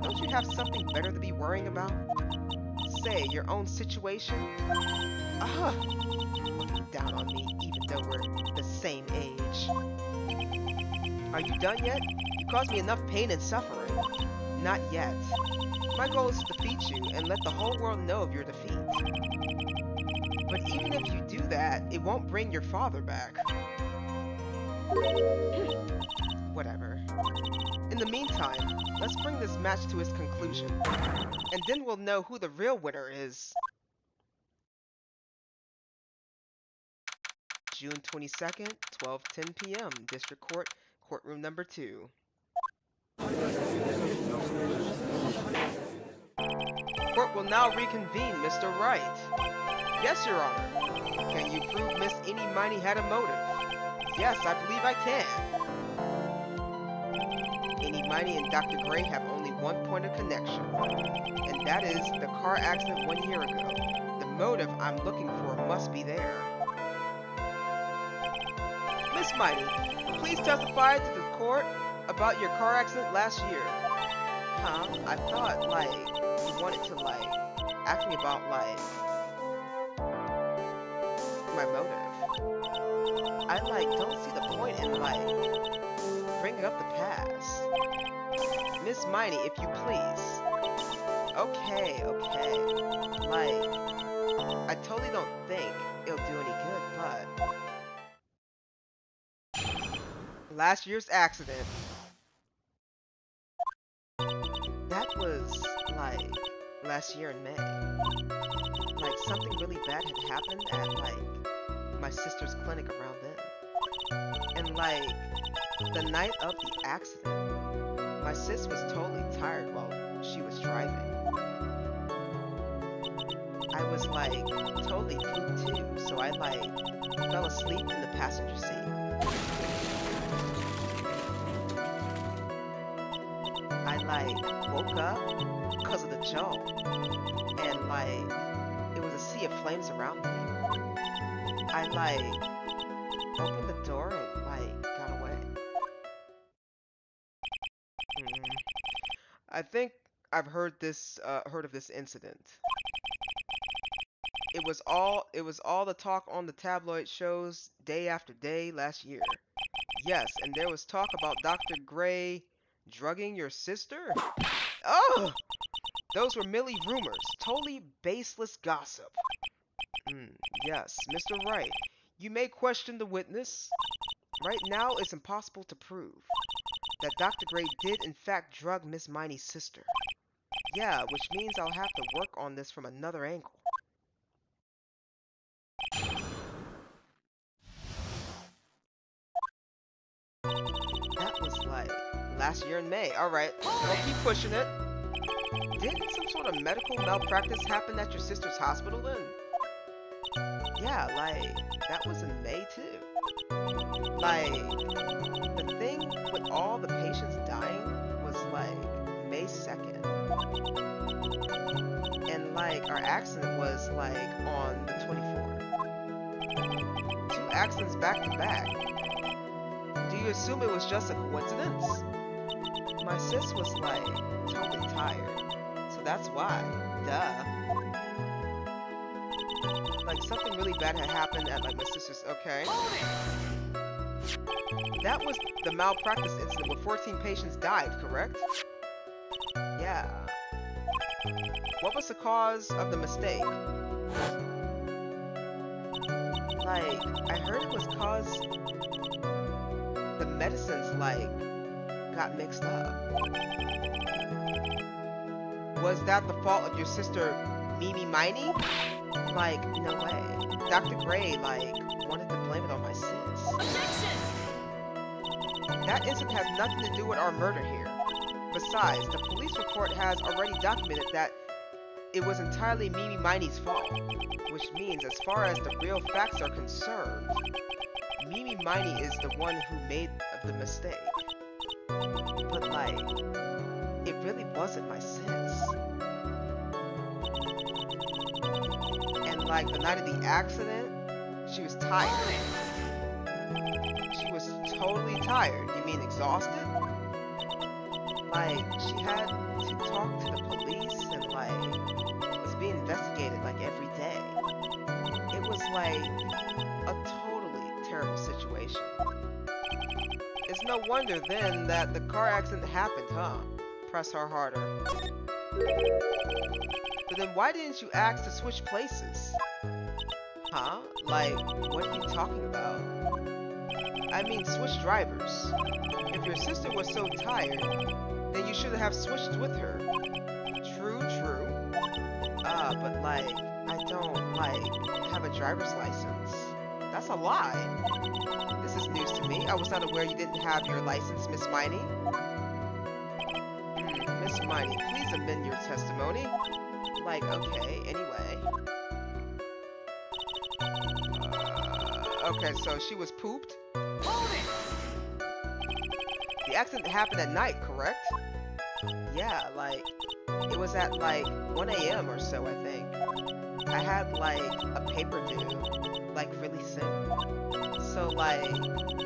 Don't you have something better to be worrying about? Say, your own situation? Looking down on me, even though we're the same age. Are you done yet? You caused me enough pain and suffering. Not yet. My goal is to defeat you and let the whole world know of your defeat. But even if you do that, it won't bring your father back. Whatever. In the meantime, let's bring this match to its conclusion. And then we'll know who the real winner is. June 22nd, 12:10 p.m. District Court, Courtroom number 2. Court will now reconvene, Mr. Wright. Yes, Your Honor. Can you prove Miss Amy Miney had a motive? Yes, I believe I can. Amy Miney and Dr. Gray have only one point of connection, and that is the car accident 1 year ago. The motive I'm looking for must be there. Miss Miney, please testify to the court about your car accident last year. Huh? I thought, like, you wanted to, like, ask me about, like, my motive. I, like, don't see the point in, like, bringing up the past. Miss Miney, if you please. Okay. Like, I totally don't think it'll do any good, but Last year's accident. That was, like, last year in May. Like, something really bad had happened at, like, my sister's clinic around then. And, like, the night of the accident, my sis was totally tired while she was driving. I was, like, totally pooped too, so I, like, fell asleep in the passenger seat. I, like, woke up because of the jolt, and, like, it was a sea of flames around me. I, like, opened the door and, like, got away. I think I've heard of this incident. It was all the talk on the tabloid shows day after day last year. Yes, and there was talk about Dr. Gray drugging your sister? Oh! Those were merely rumors, totally baseless gossip. Yes, Mr. Wright, you may question the witness. Right now, it's impossible to prove that Dr. Gray did in fact drug Miss Miney's sister. Yeah, which means I'll have to work on this from another angle. That was like last year in May. Alright, I'll keep pushing it. Didn't some sort of medical malpractice happen at your sister's hospital then? Yeah, like, that was in May too. Like, the thing with all the patients dying was like May 2nd. And like, our accident was like on the 24th. 2 accidents back to back. Do you assume it was just a coincidence? My sis was like totally tired, so that's why. Duh. Like something really bad had happened at like my sister's. Okay. That was the malpractice incident where 14 patients died, correct? Yeah. What was the cause of the mistake? Like, I heard it was cause the medicines, like, got mixed up. Was that the fault of your sister, Mimi Miney? Like, no way. Dr. Gray, like, wanted to blame it on my sis. Objection! That incident has nothing to do with our murder here. Besides, the police report has already documented that it was entirely Mimi Miney's fault. Which means, as far as the real facts are concerned, Mimi Miney is the one who made the mistake. But like, it really wasn't my sis. And like, the night of the accident, she was tired. She was totally tired. You mean exhausted? Like, she had to talk to the police and like, was being investigated like every day. It was like a totally terrible situation. It's no wonder then that the car accident happened, huh? Press her harder. But then why didn't you ask to switch places? Huh? Like, what are you talking about? I mean, switch drivers. If your sister was so tired, then you should have switched with her. True, true. But like, I don't, like, have a driver's license. That's a lie. This is news to me. I was not aware you didn't have your license, Miss Miney. Miss Miney, please amend your testimony. Like, okay, anyway. Okay, so she was pooped? Hold it! The accident happened at night, correct? Yeah, like, it was at like 1 a.m. or so, I think. I had like a paper due, like really soon. So like,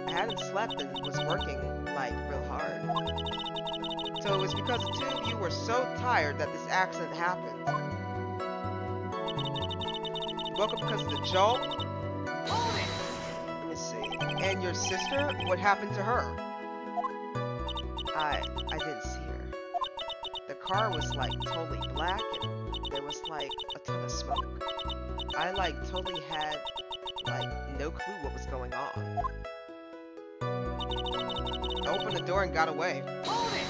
I hadn't slept and was working like real hard. So it was because the two of you were so tired that this accident happened. You woke up because of the jolt? Hold it! Let me see. And your sister? What happened to her? I didn't see her. The car was like totally black and there was like a ton of smoke. I like totally had like no clue what was going on. opened the door and got away. Hold it!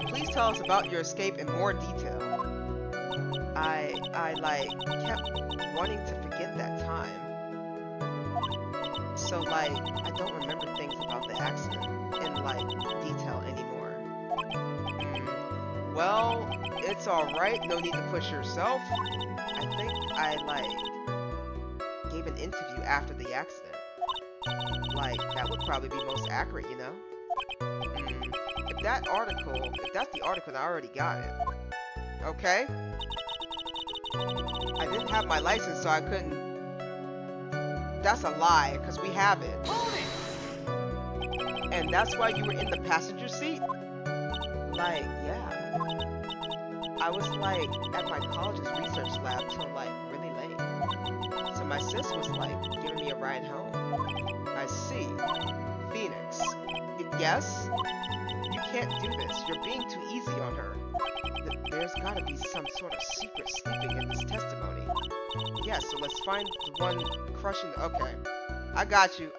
Please tell us about your escape in more detail. I like kept wanting to forget that time. So like I don't remember things about the accident in like detail anymore. Well, it's alright, no need to push yourself. I think I like gave an interview after the accident. Like that would probably be most accurate, you know? If that's the article, then I already got it. Okay? I didn't have my license, so I couldn't. That's a lie, because we have it. Hold it! And that's why you were in the passenger seat? Like, yeah. I was like at my college's research lab till like really late. So my sis was like giving me a ride home. I see. Phoenix. Yes? You can't do this. You're being too easy on her. There's gotta be some sort of secret sleeping in this testimony. Yeah, so let's find the one crushing. Okay. I got you,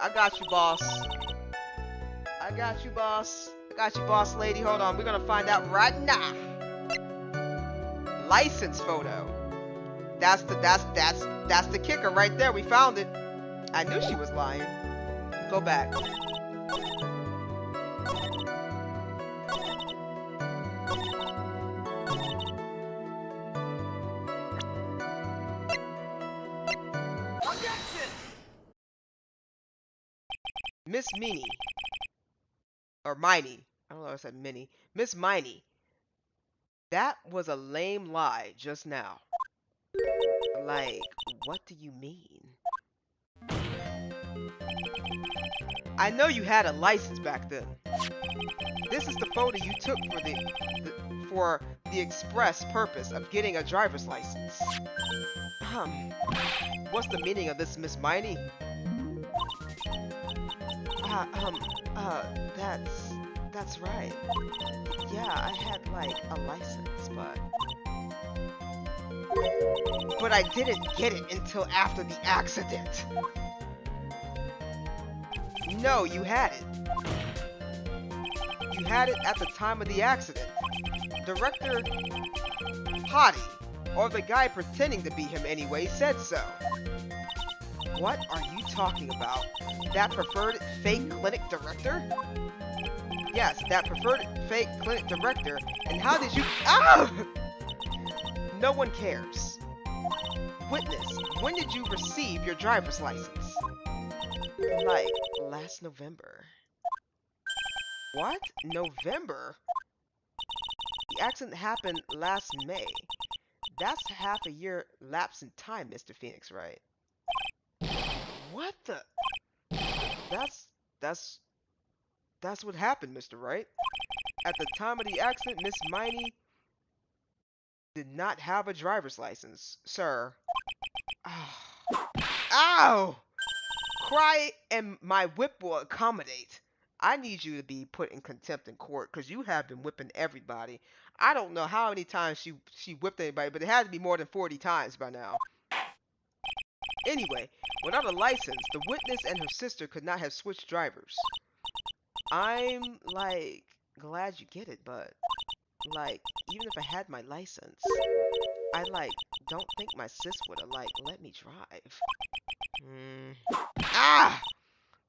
boss. I got you, boss lady. Hold on, we're gonna find out right now. License photo. That's the kicker right there. We found it. I knew she was lying. Go back. Objection! Miss Minnie. Or Miney. I don't know if I said Minnie. Miss Miney. That was a lame lie just now. Like, what do you mean? I know you had a license back then. This is the photo you took for the express purpose of getting a driver's license. What's the meaning of this, Miss Miney? That's right. Yeah, I had like a license, but I didn't get it until after the accident. No, you had it. You had it at the time of the accident. Director Potty, or the guy pretending to be him anyway, said so. What are you talking about? That preferred fake clinic director? Yes, that preferred fake clinic director. And how did you... Ah! No one cares. Witness, when did you receive your driver's license? Like, last November. What? November? The accident happened last May. That's half a year lapse in time, Mr. Phoenix, right? What the? That's what happened, Mr. Wright. At the time of the accident, Miss Miney did not have a driver's license, sir. Ow! Cry and my whip will accommodate. I need you to be put in contempt in court because you have been whipping everybody. I don't know how many times she whipped anybody, but it had to be more than 40 times by now. Anyway, without a license, the witness and her sister could not have switched drivers. I'm, like, glad you get it, but, like, even if I had my license, I, like, don't think my sis would have, like, let me drive. Ah!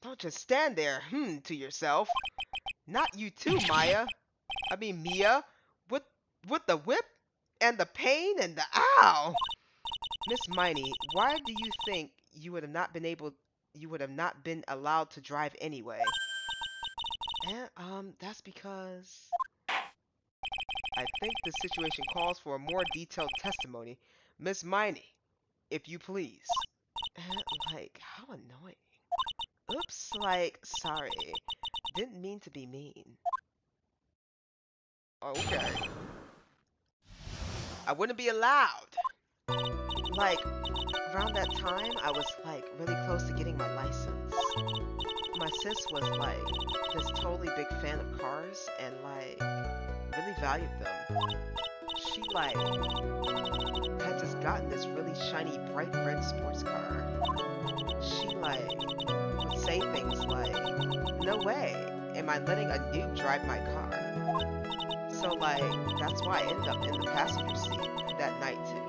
Don't just stand there, to yourself. Not you too, Mia. With the whip and the pain and the ow. Miss Miney, why do you think you would have not been allowed to drive anyway? That's because I think the situation calls for a more detailed testimony. Miss Miney, if you please. Like, how annoying. Oops, like, sorry. Didn't mean to be mean. Okay. I wouldn't be allowed. Like, around that time, I was, like, really close to getting my license. My sis was, like, this totally big fan of cars and, like, really valued them. She, like, had just gotten this really shiny, bright red sports car. She, like, would say things like, no way, am I letting a noob drive my car? So, like, that's why I ended up in the passenger seat that night, too.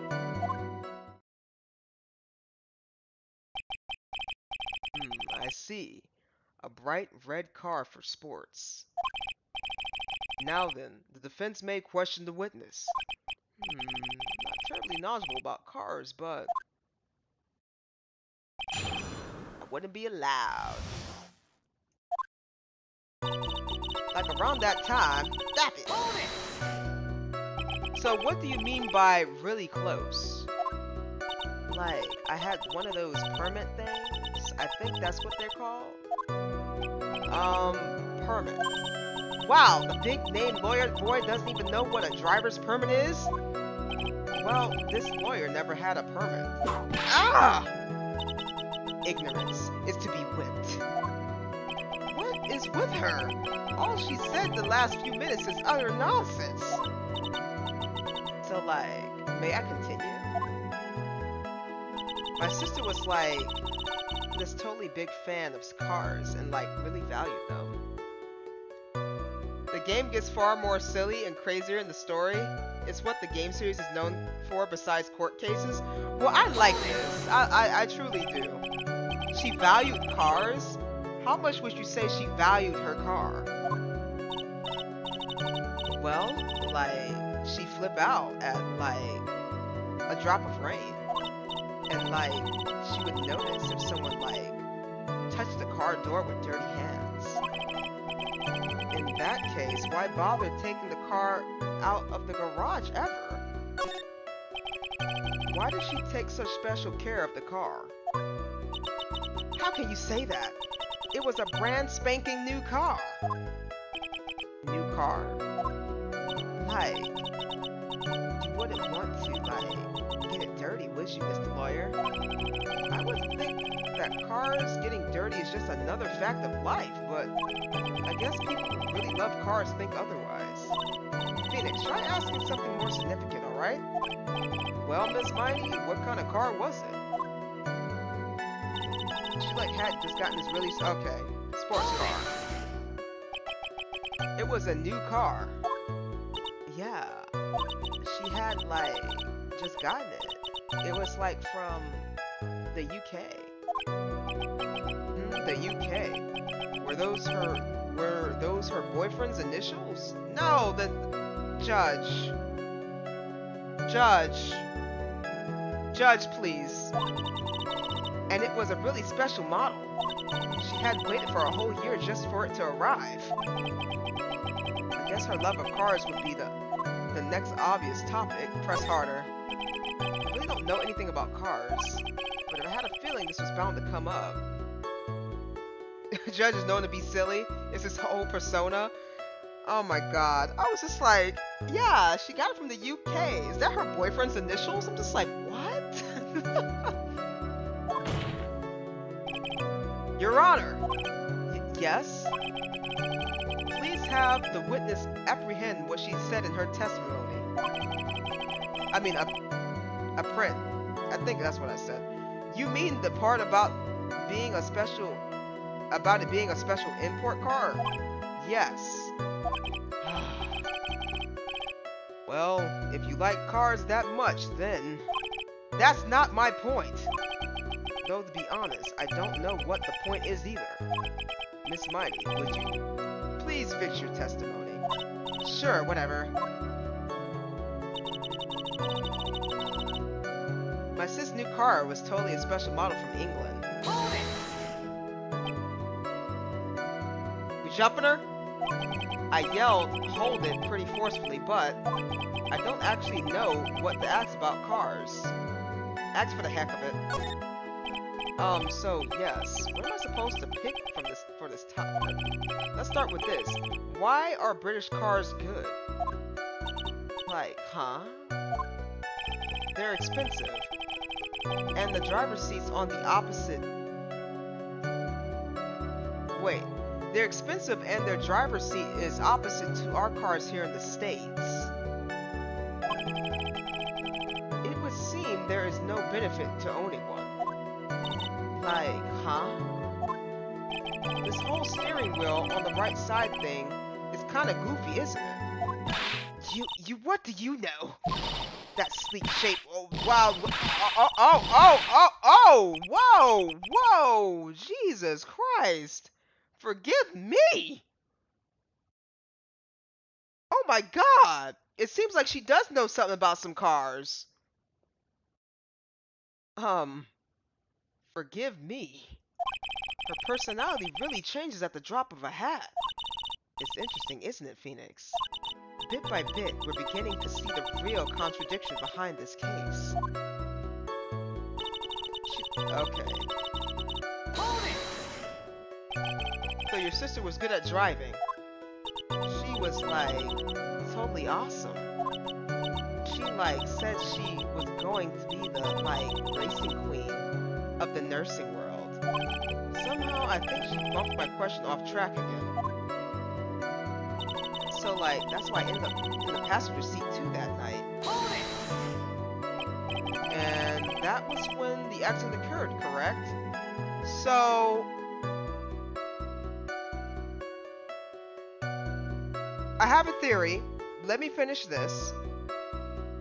I see. A bright red car for sports. Now then, the defense may question the witness. Not terribly knowledgeable about cars, but I wouldn't be allowed. Like around that time, stop it! So what do you mean by really close? Like, I had one of those permit things? I think that's what they're called? Permit. Wow, the big name lawyer boy doesn't even know what a driver's permit is? Well, this lawyer never had a permit. Ah! Ignorance is to be whipped. What is with her? All she said the last few minutes is utter nonsense. So, like, may I continue? My sister was like this totally big fan of cars and like really valued them. The game gets far more silly and crazier in the story. It's what the game series is known for besides court cases. Well, I like this. I truly do. She valued cars? How much would you say she valued her car? Well, like, she flip out at, like, a drop of rain. And, like, she would notice if someone, like, touched the car door with dirty hands. In that case, why bother taking the car out of the garage ever? Why does she take such special care of the car? How can you say that? It was a brand spanking new car. New car? Like, you wouldn't want to, like, get it dirty, would you, Mr. Lawyer? I would think that cars getting dirty is just another fact of life, but I guess people who really love cars think otherwise. Phoenix, try asking something more significant, alright? Well, Miss Miney, what kind of car was it? She, like, had just gotten this really... Okay, sports car. It was a new car. Yeah. She had, like, just gotten it. It was, like, from the UK. The UK. Were those her boyfriend's initials? No, the... Judge. Judge, please. And it was a really special model. She had waited for a whole year just for it to arrive. I guess her love of cars would be the next obvious topic. Press harder. I really don't know anything about cars, but if I had a feeling this was bound to come up. Judge is known to be silly. It's his whole persona. Oh my god. I was just like, yeah, she got it from the UK. Is that her boyfriend's initials? I'm just like, what? Your Honor. Yes? Please have the witness apprehend what she said in her testimony. I mean, a print. I think that's what I said. You mean the part about being a special... About it being a special import car? Yes. Well, if you like cars that much, then... That's not my point. Though, to be honest, I don't know what the point is either. Miss Miney, would you please fix your testimony? Sure, whatever. My sis' new car was totally a special model from England. Hold it! We jumping her? I yelled, hold it, pretty forcefully, but I don't actually know what to ask about cars. Ask for the heck of it. So, yes, what am I supposed to pick from this for this topic? Let's start with this. Why are British cars good? Like, huh? They're expensive. And the driver's seat's on the opposite... Wait. They're expensive and their driver's seat is opposite to our cars here in the States. It would seem there is no benefit to owning one. Like, huh? This whole steering wheel on the right side thing is kind of goofy, isn't it? What do you know? That sleek shape, oh, wow, whoa, whoa, Jesus Christ. Forgive me. Oh my God. It seems like she does know something about some cars. Um, Forgive me. Her personality really changes at the drop of a hat. It's interesting, isn't it, Phoenix? Bit by bit, we're beginning to see the real contradiction behind this case. Okay. Hold it! So your sister was good at driving. She was, like, totally awesome. She, like, said she was going to be the, like, racing queen of the nursing world. Somehow, I think she bumped my question off track again. So, like, that's why I ended up in the passenger seat too that night. Hold it! And that was when the accident occurred, correct? So, I have a theory. Let me finish this.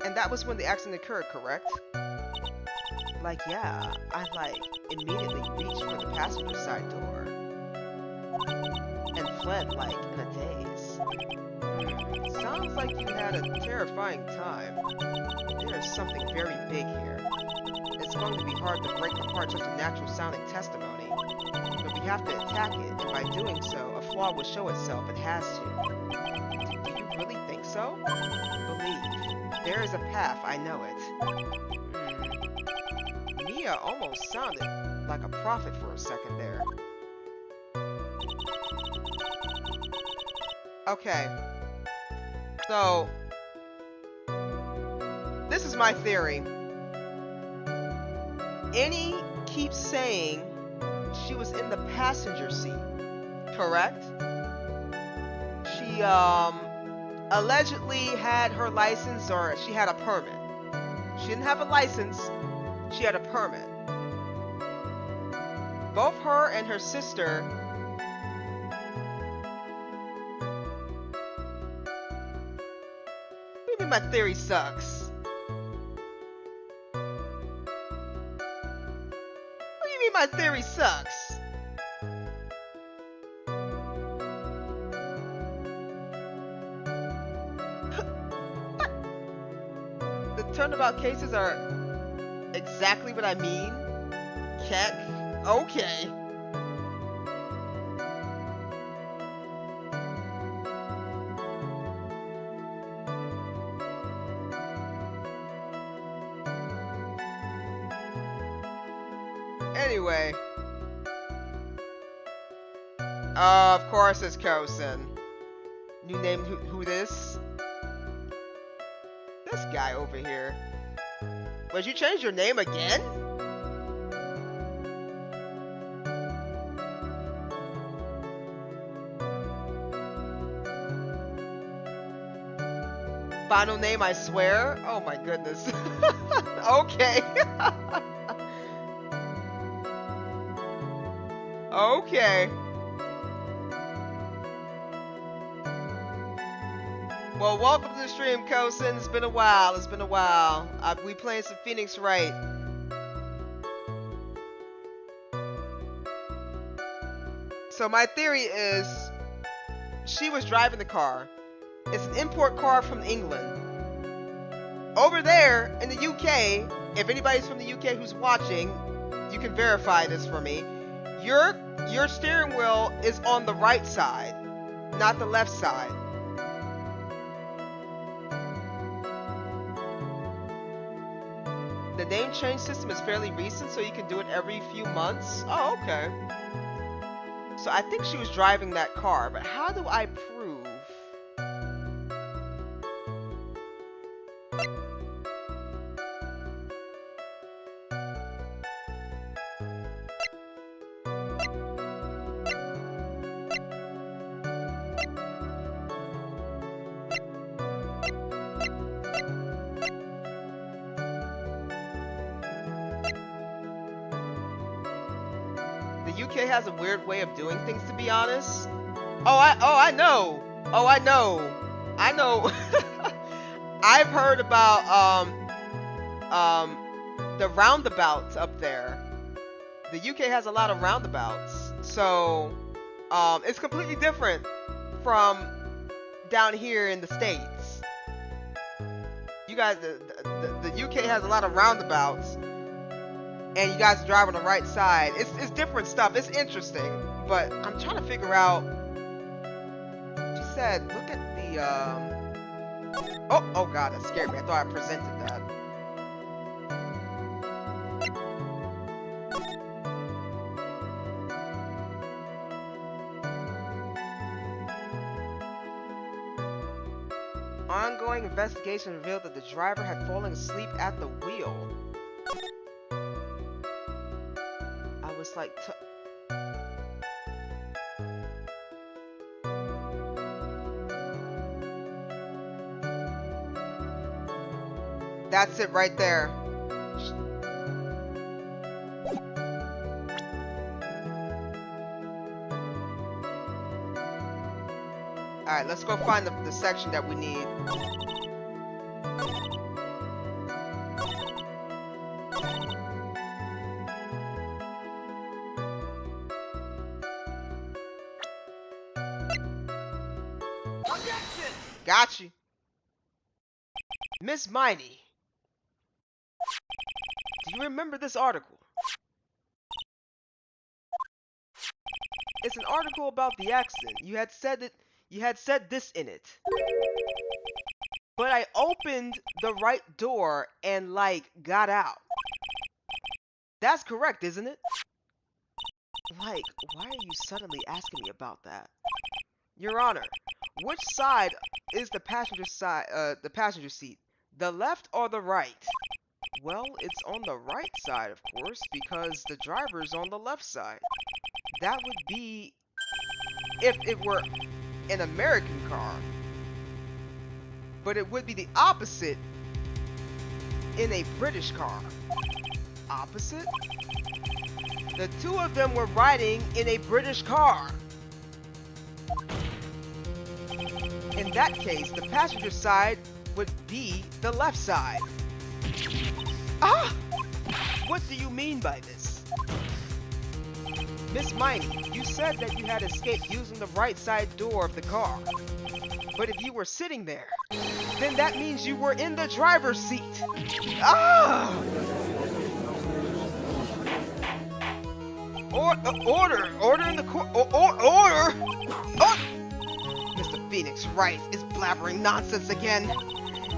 And that was when the accident occurred, correct? Like, yeah, I, like, immediately reached for the passenger side door. And fled, like, in a daze. Sounds like you had a terrifying time. There is something very big here. It's going to be hard to break apart such a natural-sounding testimony. But we have to attack it, and by doing so, a flaw will show itself. It has to. Do you really think so? Believe. There is a path, I know it. Mia almost sounded like a prophet for a second there. Okay. So, this is my theory. Annie keeps saying she was in the passenger seat, correct? She, allegedly had her license, or she had a permit. She didn't have a license, she had a permit. Both her and her sister What do you mean my theory sucks? What do you mean my theory sucks? The turnabout cases are exactly what I mean? Keck? Okay. Anyway. Of course it's Kosen. You named who this? This guy over here. Would you change your name again? Final name, I swear? Oh my goodness. Okay. Okay. Well, welcome to the stream, Kosen. It's been a while. It's been a while. We playing some Phoenix Wright. So my theory is she was driving the car. It's an import car from England. Over there in the UK, if anybody's from the UK who's watching, you can verify this for me. Your steering wheel is on the right side, not the left side. The name change system is fairly recent, so you can do it every few months. Oh, okay. So I think she was driving that car, but how do I prove? The UK has a weird way of doing things, to be honest. I know. Oh, I know. I know. I've heard about the roundabouts up there. The UK has a lot of roundabouts, so it's completely different from down here in the States. You guys, the UK has a lot of roundabouts, and you guys drive on the right side. It's different stuff. It's interesting, but I'm trying to figure out. She said, look at the oh god, that scared me. I thought I presented that. Ongoing investigation revealed that the driver had fallen asleep at the wheel. I was like, that's it right there. Alright, let's go find the section that we need. Objection! Got you. Miss Miney, do you remember this article? It's an article about the accident. You had said this in it. But I opened the right door and, like, got out. That's correct, isn't it? Like, why are you suddenly asking me about that? Your Honor, which side is the passenger seat? The left or the right? Well, it's on the right side, of course, because the driver's on the left side. That would be if it were an American car. But it would be the opposite in a British car. Opposite? The two of them were riding in a British car. In that case, the passenger side would be the left side. Ah! What do you mean by this? Miss Miney, you said that you had escaped using the right side door of the car. But if you were sitting there, then that means you were in the driver's seat. Ah! Order in the court. Order! Oh! Mr. Phoenix Wright is blabbering nonsense again.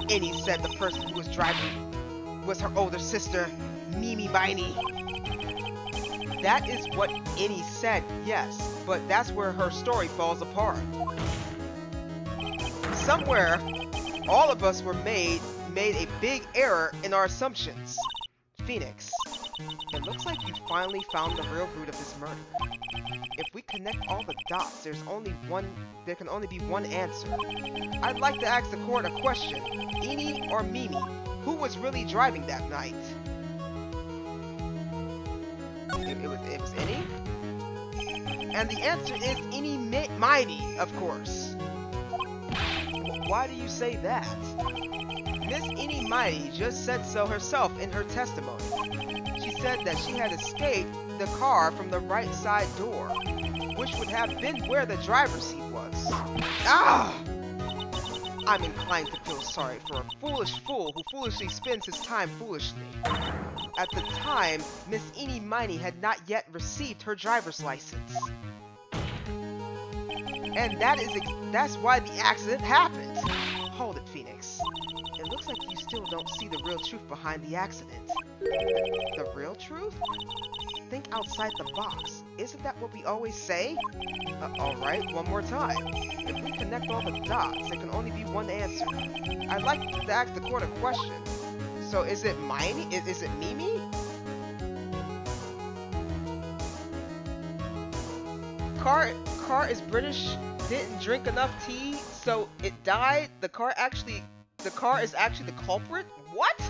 And he said the person who was driving was her older sister, Mimi Miney. That is what Annie said, yes, but that's where her story falls apart. Somewhere, all of us were made a big error in our assumptions. Phoenix, it looks like you finally found the real root of this murder. If we connect all the dots, there can only be one answer. I'd like to ask the court a question. Annie or Mimi, who was really driving that night? It was Annie? And the answer is Annie Miney, of course. Why do you say that? Miss Annie Miney just said so herself in her testimony. She said that she had escaped the car from the right side door, which would have been where the driver's seat was. Ah! I'm inclined to feel sorry for a foolish fool who foolishly spends his time foolishly. At the time, Miss Annie Miney had not yet received her driver's license. And that's why the accident happened. Hold it, Phoenix. It looks like you still don't see the real truth behind the accident. The real truth? Think outside the box. Isn't that what we always say? Alright, one more time. If we connect all the dots, there can only be one answer. I'd like to ask the court a question. So is it Miney? Is it Mimi? Car is British, didn't drink enough tea, so it died. The car is actually the culprit? What?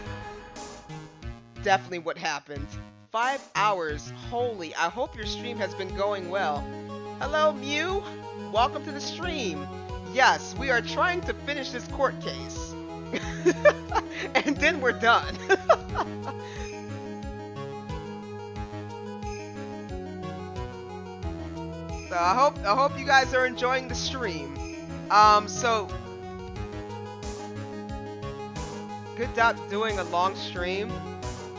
Definitely what happened. 5 hours. Holy, I hope your stream has been going well. Hello, Mew. Welcome to the stream. Yes, we are trying to finish this court case. And then we're done. So I hope you guys are enjoying the stream. So good job doing a long stream.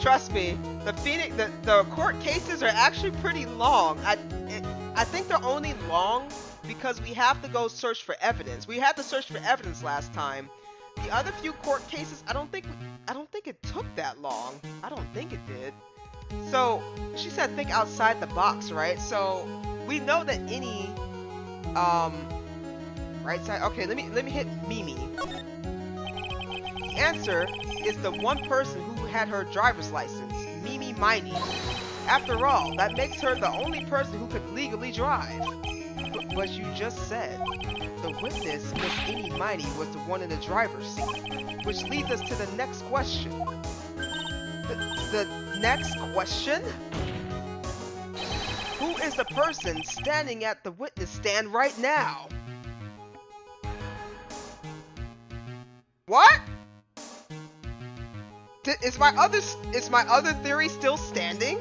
Trust me, the court cases are actually pretty long. I think they're only long because we have to go search for evidence. We had to search for evidence last time. The other few court cases, I don't think it took that long. I don't think it did. So she said think outside the box, right? So we know that any right side. Okay, let me hit Mimi. The answer is the one person who had her driver's license, Mimi Miney. After all, that makes her the only person who could legally drive. But you just said the witness, Miss Amy Miney, was the one in the driver's seat, which leads us to the next question. The next question? Who is the person standing at the witness stand right now? What? Is my other theory still standing?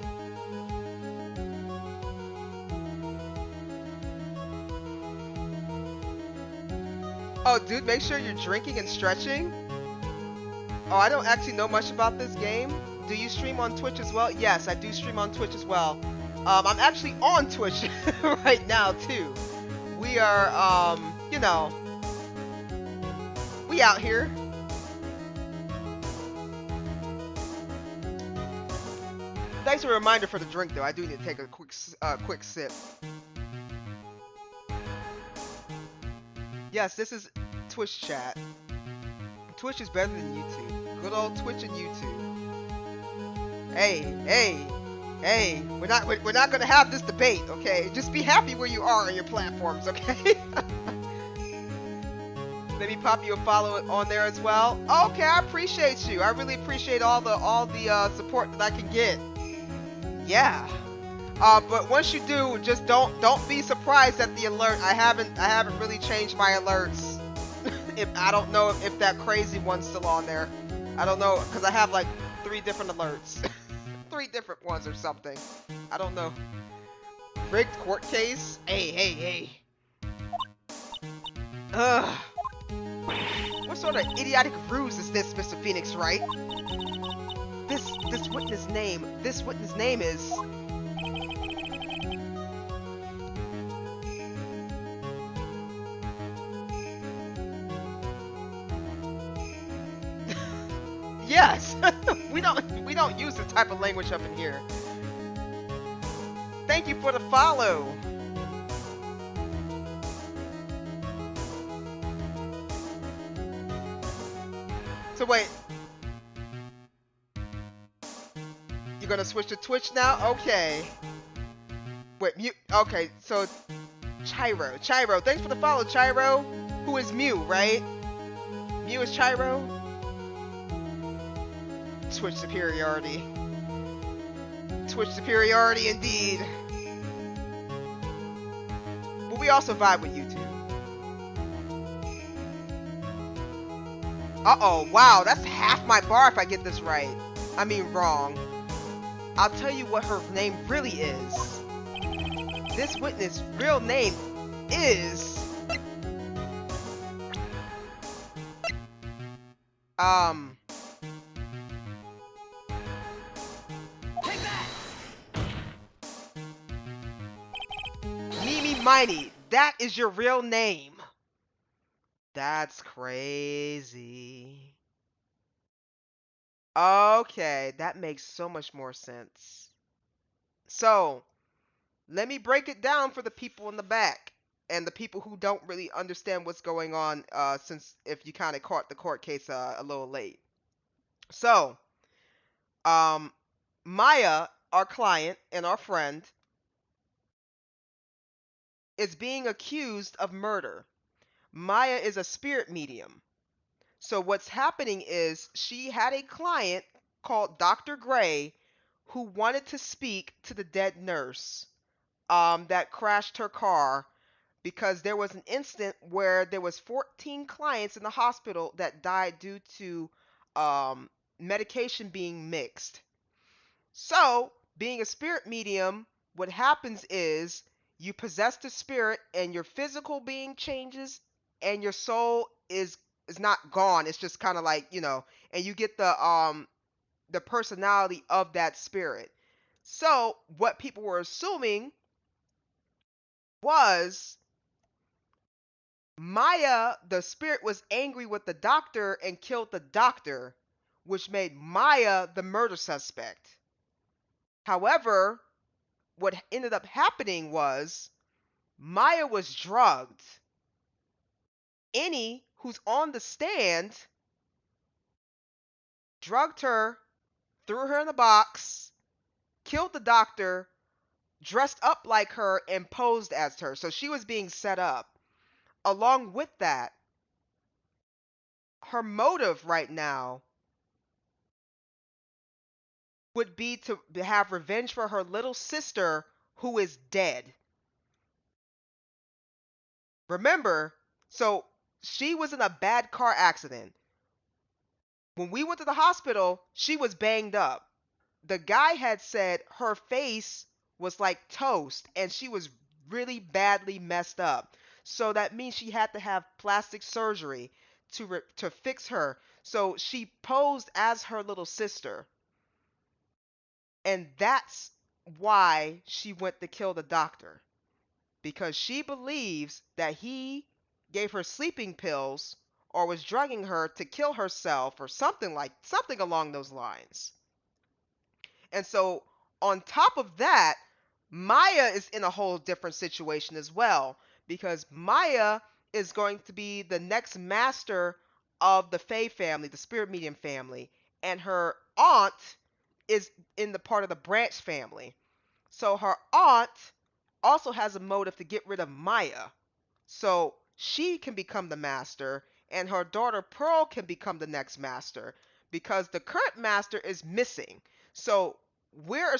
Oh, dude, make sure you're drinking and stretching. Oh, I don't actually know much about this game. Do you stream on Twitch as well? Yes, I do stream on Twitch as well. I'm actually on Twitch right now too. We are, you know, we out here. Thanks for a reminder for the drink, though. I do need to take a quick sip. Yes, this is Twitch chat. Twitch is better than YouTube. Good old Twitch and YouTube. Hey, we're not gonna have this debate, okay? Just be happy where you are on your platforms, okay? Let me pop you a follow on there as well. Okay, I appreciate you. I really appreciate all the support that I can get. Yeah. But once you do, just don't be surprised at the alert. I haven't really changed my alerts. I don't know if that crazy one's still on there. I don't know, because I have like 3 different alerts. 3 different ones or something. I don't know. Rigged court case? Hey. Ugh. What sort of idiotic ruse is this, Mr. Phoenix, Wright? This witness name is... Yes! we don't use this type of language up in here. Thank you for the follow! So wait. You're gonna switch to Twitch now? Okay. Wait, mute. Okay, so Chiro, thanks for the follow, Chiro. Who is Mew, right? Mew is Chiro. Twitch superiority. Twitch superiority indeed. But we also vibe with YouTube. Uh-oh, wow, that's half my bar if I get this right. I mean wrong. I'll tell you what her name really is. This witness' real name is... Take that! Mimi Miney. That is your real name. That's crazy. Okay, that makes so much more sense. So, let me break it down for the people in the back and the people who don't really understand what's going on, since if you kind of caught the court case a little late. So, Maya, our client and our friend, is being accused of murder. Maya is a spirit medium. So what's happening is she had a client called Dr. Gray who wanted to speak to the dead nurse that crashed her car, because there was an incident where there was 14 clients in the hospital that died due to um, medication being mixed. So, being a spirit medium, what happens is you possess the spirit and your physical being changes and your soul is not gone. It's just kind of like, and you get the personality of that spirit. So, what people were assuming was Maya, the spirit, was angry with the doctor and killed the doctor, which made Maya the murder suspect. However, what ended up happening was Maya was drugged. Any who's on the stand drugged her, threw her in a box, killed the doctor, dressed up like her, and posed as her. So she was being set up. Along with that, her motive right now would be to have revenge for her little sister who is dead. Remember, so she was in a bad car accident. When we went to the hospital, she was banged up. The guy had said her face was like toast and she was really badly messed up. So that means she had to have plastic surgery to fix her. So she posed as her little sister. And that's why she went to kill the doctor. Because she believes that he gave her sleeping pills or was drugging her to kill herself or something along those lines. And so on top of that, Maya is in a whole different situation as well, because Maya is going to be the next master of the Fae family, the spirit medium family, and her aunt is in the part of the branch family. So her aunt also has a motive to get rid of Maya. So she can become the master, and her daughter Pearl can become the next master, because the current master is missing. So we're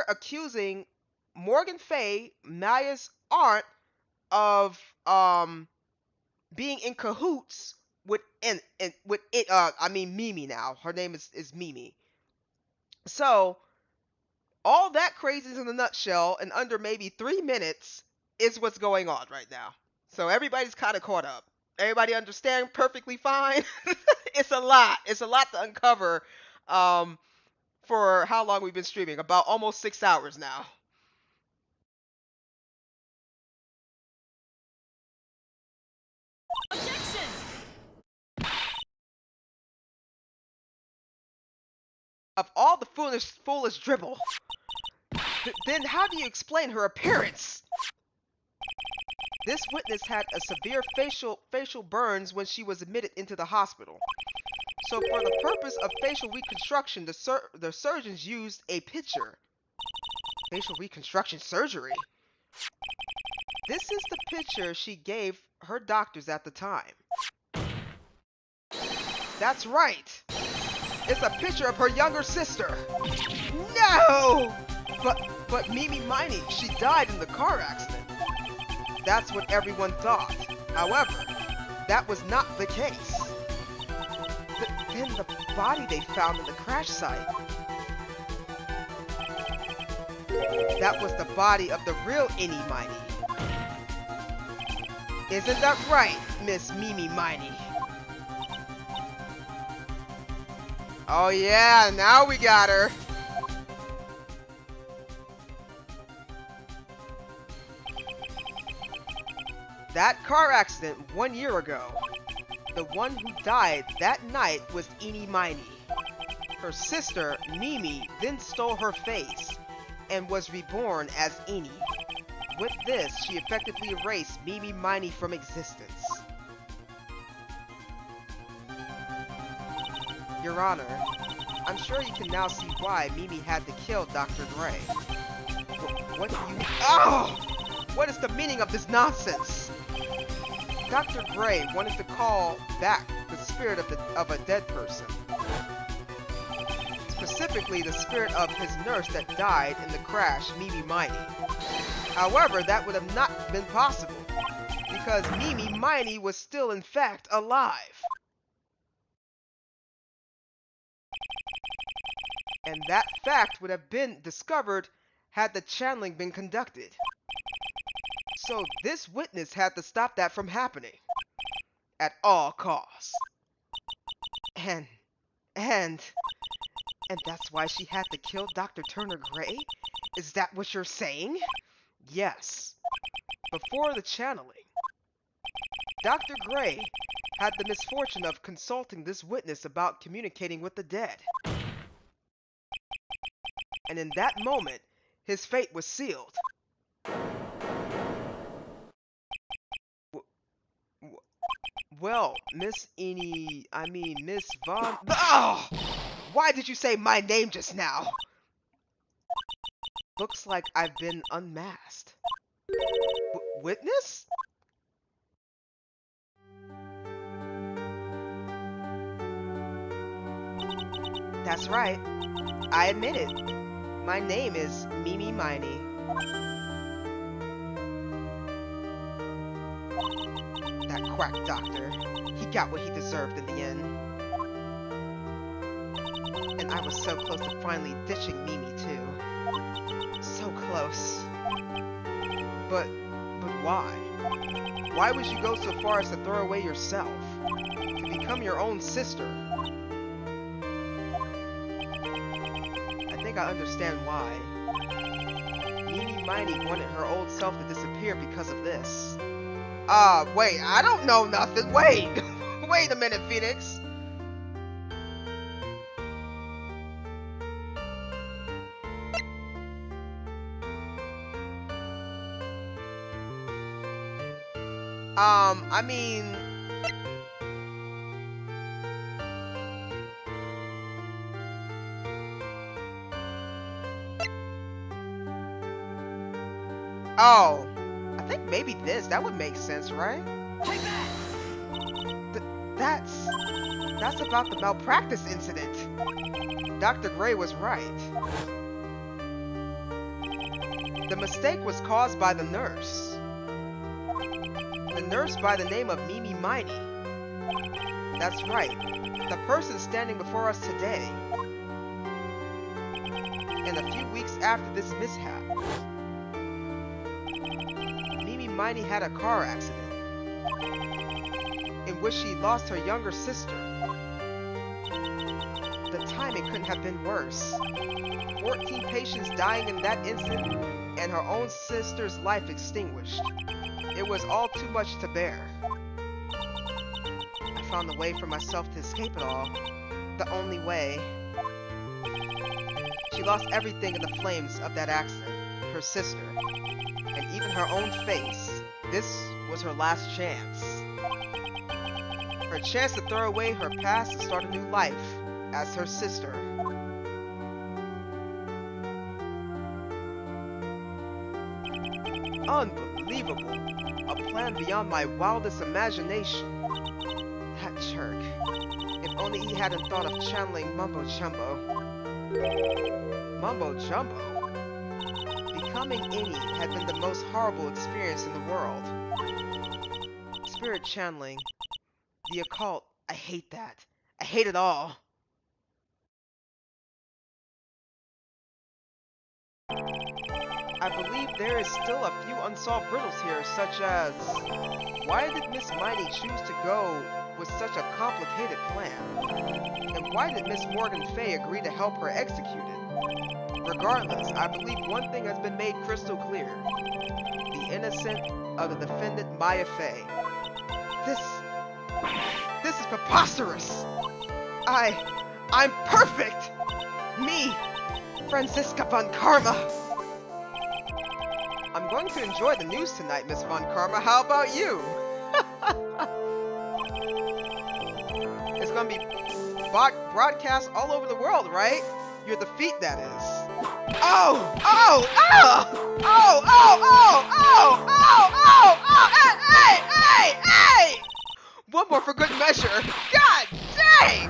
accusing Morgan Fay, Maya's aunt, of being in cahoots with Mimi now. Her name is Mimi. So all that craziness in a nutshell, in under maybe 3 minutes, is what's going on right now. So everybody's kind of caught up. Everybody understand perfectly fine. It's a lot. It's a lot to uncover. For how long we've been streaming? About almost 6 hours now. Objection! Of all the foolish dribble, then how do you explain her appearance? This witness had a severe facial burns when she was admitted into the hospital. So for the purpose of facial reconstruction, the surgeons used a picture. Facial reconstruction surgery? This is the picture she gave her doctors at the time. That's right. It's a picture of her younger sister. No! But Mimi Miney, she died in the car accident. That's what everyone thought. However, that was not the case. Then the body they found in the crash site. That was the body of the real Innie Miney. Isn't that right, Miss Mimi Miney? Oh yeah, now we got her. That car accident 1 year ago, the one who died that night was Innie Miney. Her sister, Mimi, then stole her face and was reborn as Innie. With this, she effectively erased Mimi Miney from existence. Your Honor, I'm sure you can now see why Mimi had to kill Dr. Gray. What do you... Oh! What is the meaning of this nonsense? Dr. Gray wanted to call back the spirit of a dead person. specifically the spirit of his nurse that died in the crash, Mimi Miney. However, that would have not been possible, because Mimi Miney was still in fact alive. And that fact would have been discovered had the channeling been conducted. So this witness had to stop that from happening at all costs. And that's why she had to kill Dr. Turner Gray? Is that what you're saying? Yes. Before the channeling, Dr. Gray had the misfortune of consulting this witness about communicating with the dead. And in that moment, his fate was sealed. Well, Miss Von... Oh! Why did you say my name just now? Looks like I've been unmasked. Witness? That's right. I admit it. My name is Mimi Miney. That quack doctor. He got what he deserved in the end. And I was so close to finally ditching Mimi too. So close. But why? Why would you go so far as to throw away yourself? To become your own sister? I think I understand why. Mimi Miney wanted her old self to disappear because of this. Wait, I don't know nothing. Wait! Wait a minute, Phoenix. I mean... Oh, I think maybe that would make sense, right? Take that! That's about the malpractice incident. Dr. Gray was right. The mistake was caused by the nurse. The nurse by the name of Mimi Miney. That's right. The person standing before us today. And a few weeks after this mishap, Mimi Miney had a car accident in which she lost her younger sister. The timing couldn't have been worse. 14 patients dying in that instant, and her own sister's life extinguished. It was all too much to bear. I found a way for myself to escape it all. The only way. She lost everything in the flames of that accident. Her sister, and even her own face. This was her last chance. Her chance to throw away her past and start a new life as her sister. Unbelievable. A plan beyond my wildest imagination. That jerk. If only he hadn't thought of channeling Mumbo Jumbo. Mumbo Jumbo? Becoming Innie had been the most horrible experience in the world. Spirit channeling. The occult. I hate that. I hate it all. I believe there is still a few unsolved riddles here, such as... Why did Miss Miney choose to go with such a complicated plan? And why did Miss Morgan Fay agree to help her execute it? Regardless, I believe one thing has been made crystal clear. The innocent of the defendant Maya Fay. This is preposterous! I'm perfect! Me, Franziska von Karma! I'm going to enjoy the news tonight, Miss Von Karma. How about you? It's going to be broadcast all over the world, right? Your defeat, that is. Oh! Oh! Oh! Oh! Oh! Oh! Oh! Oh! Oh! Hey! Hey! Hey! Hey! One more for good measure. God dang!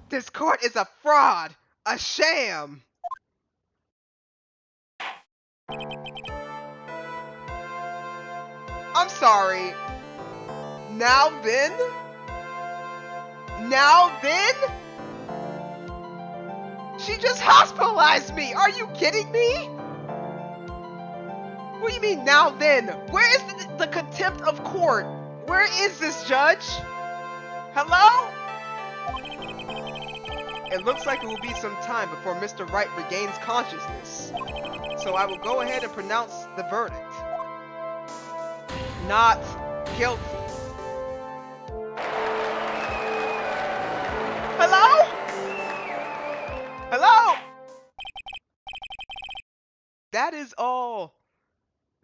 This court is a fraud! A sham! I'm sorry. Now then? Now then? She just hospitalized me! Are you kidding me? What do you mean, now then? Where is the contempt of court? Where is this, Judge? Hello? It looks like it will be some time before Mr. Wright regains consciousness. So I will go ahead and pronounce the verdict. Not guilty. Hello? Hello? That is all.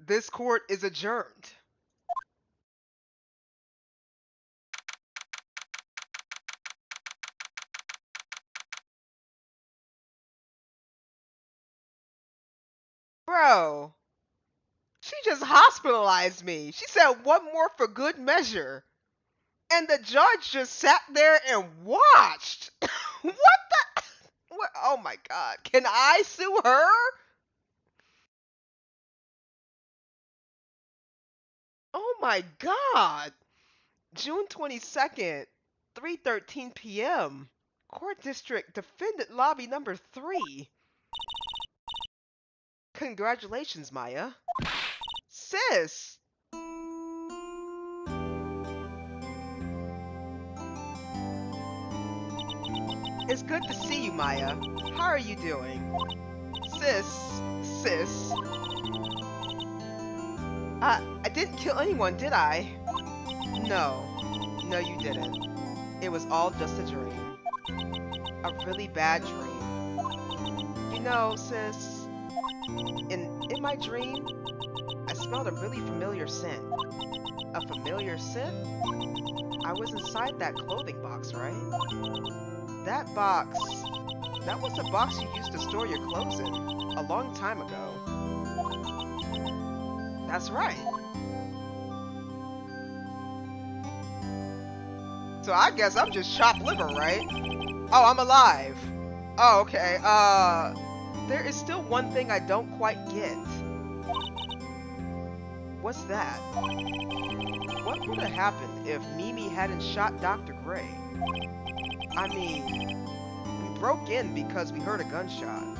This court is adjourned. Bro, she just hospitalized me. She said one more for good measure. And the judge just sat there and watched. What the? What? Oh my god. Can I sue her? Oh my god. June 22nd, 3:13 p.m. Court District Defendant Lobby number 3. Congratulations, Maya. Sis! It's good to see you, Maya. How are you doing? Sis. I didn't kill anyone, did I? No, you didn't. It was all just a dream. A really bad dream. You know, sis, in my dream, I smelled a really familiar scent. A familiar scent? I was inside that clothing box, right? That box, that was the box you used to store your clothes in, a long time ago. That's right. So I guess I'm just chopped liver, right? Oh, I'm alive. Oh, okay. There is still one thing I don't quite get. What's that? What would have happened if Mimi hadn't shot Dr. Gray? I mean, we broke in because we heard a gunshot.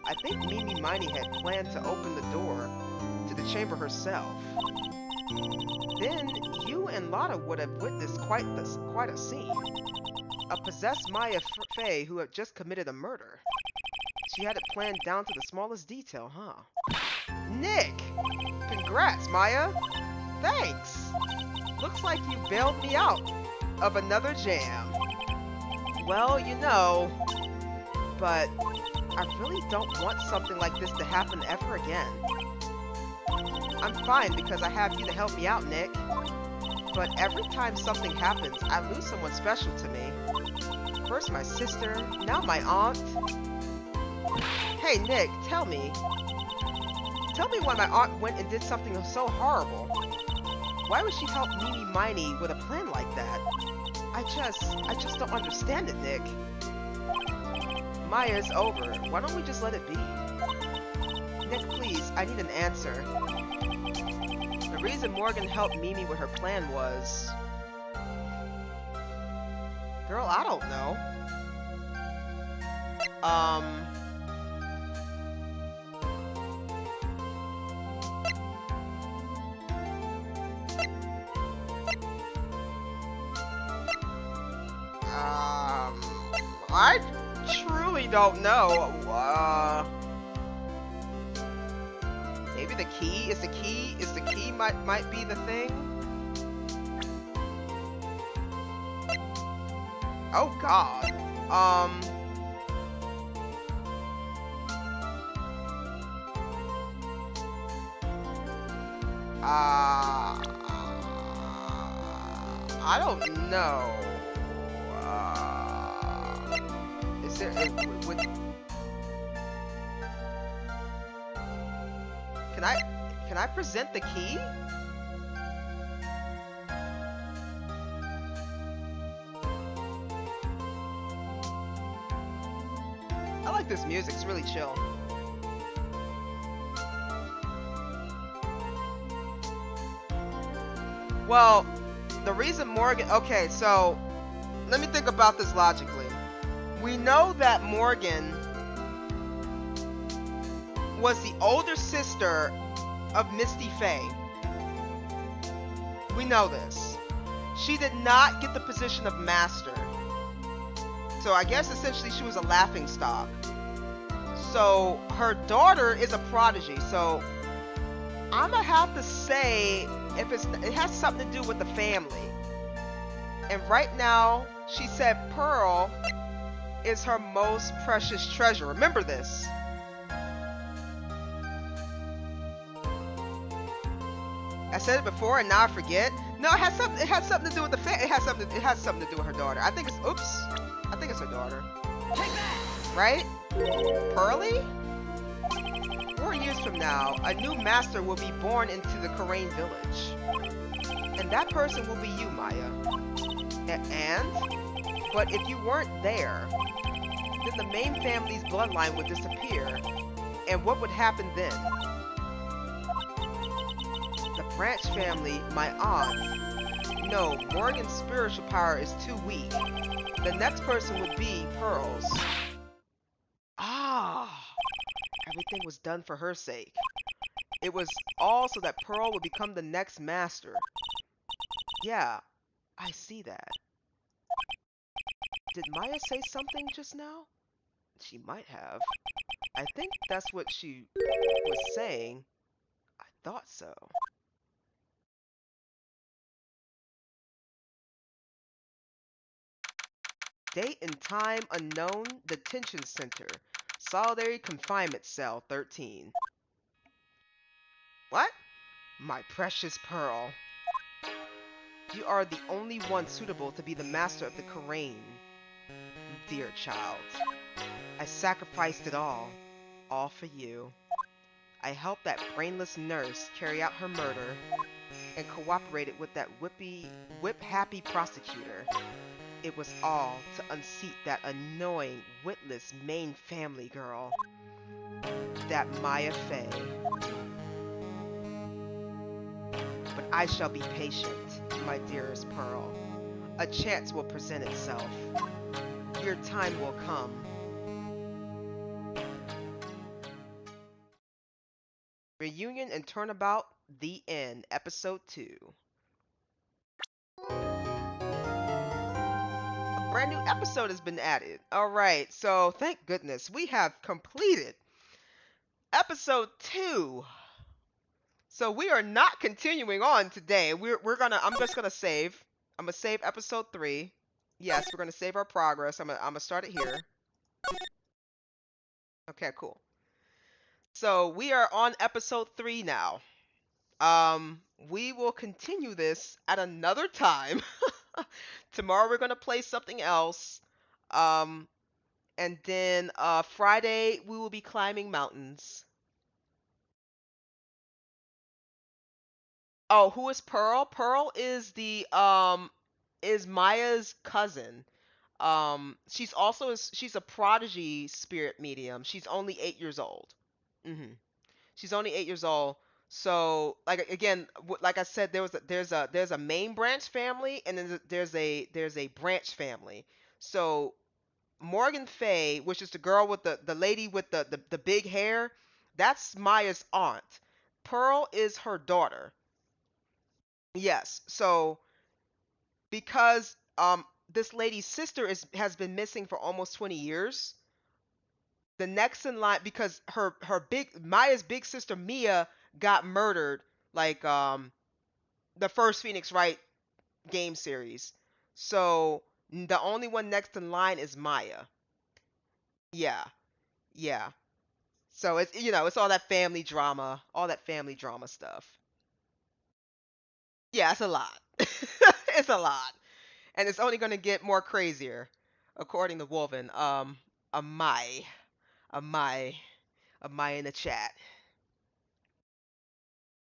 I think Mimi Miney had planned to open the door to the chamber herself. Then you and Lotta would have witnessed quite a scene. A possessed Maya Fey who had just committed a murder. She had it planned down to the smallest detail, huh? Nick! Congrats, Maya! Thanks! Looks like you bailed me out of another jam. Well, you know, but I really don't want something like this to happen ever again. I'm fine because I have you to help me out, Nick. But every time something happens, I lose someone special to me. First my sister, now my aunt. Hey Nick, tell me. Tell me why my aunt went and did something so horrible. Why would she help Mimi Miney with a plan like that? I just don't understand it, Nick. Maya's over. Why don't we just let it be? Nick, please, I need an answer. The reason Morgan helped Mimi with her plan was... Girl, I don't know. I truly don't know. Maybe the key? Is the key might be the thing? Oh god. I don't know. Is there would Can I present the key? like this music. It's really chill. Well, the reason Morgan... Okay, so let me think about this logically. We know that Morgan was the older sister of Misty Faye. We know this. She did not get the position of master. So I guess essentially she was a laughingstock. So her daughter is a prodigy. So I'm gonna have to say it has something to do with the family. And right now she said Pearl is her most precious treasure. Remember this. I said it before and now I forget. No, it has something to do with the family. It has something to do with her daughter. I think it's her daughter. Take that! Right? Pearly? 4 years from now, a new master will be born into the Karain village. And that person will be you, Maya. But if you weren't there, then the main family's bloodline would disappear. And what would happen then? The Branch family, my aunt. No, Morgan's spiritual power is too weak. The next person would be Pearl's. Ah, everything was done for her sake. It was all so that Pearl would become the next master. Yeah, I see that. Did Maya say something just now? She might have. I think that's what she was saying. I thought so. Date and time unknown. Detention center. Solitary confinement cell 13. What? My precious Pearl. You are the only one suitable to be the master of the Karain. Dear child. I sacrificed it all for you. I helped that brainless nurse carry out her murder and cooperated with that whip-happy prosecutor. It was all to unseat that annoying, witless main family girl. That Maya Fey. But I shall be patient, my dearest Pearl. A chance will present itself. Your time will come. Reunion and Turnabout, The End, Episode 2. A brand new episode has been added. Alright, so thank goodness we have completed Episode 2. So we are not continuing on today. I'm just gonna save. I'm gonna save Episode 3. Yes, we're gonna save our progress. I'm gonna start it here. Okay, cool. So we are on Episode 3 now. We will continue this at another time. Tomorrow we're gonna play something else. And then Friday we will be climbing mountains. Oh, who is Pearl? Pearl is is Maya's cousin. She's a prodigy spirit medium. She's only 8 years old. She's only 8 years old. So, like again, like I said, there's a main branch family, and then there's a branch family. So Morgan Fay, which is the girl with the lady with the big hair, that's Maya's aunt. Pearl is her daughter. Yes. So because this lady's sister has been missing for almost 20 years, the next in line, because her big Maya's big sister Mia got murdered, like the first Phoenix Wright game series. So the only one next in line is Maya. Yeah. Yeah. So it's it's all that family drama, stuff. Yeah, it's a lot. It's a lot. And it's only going to get more crazier, according to Wolven. A Mai, a Mai, a Mai in the chat.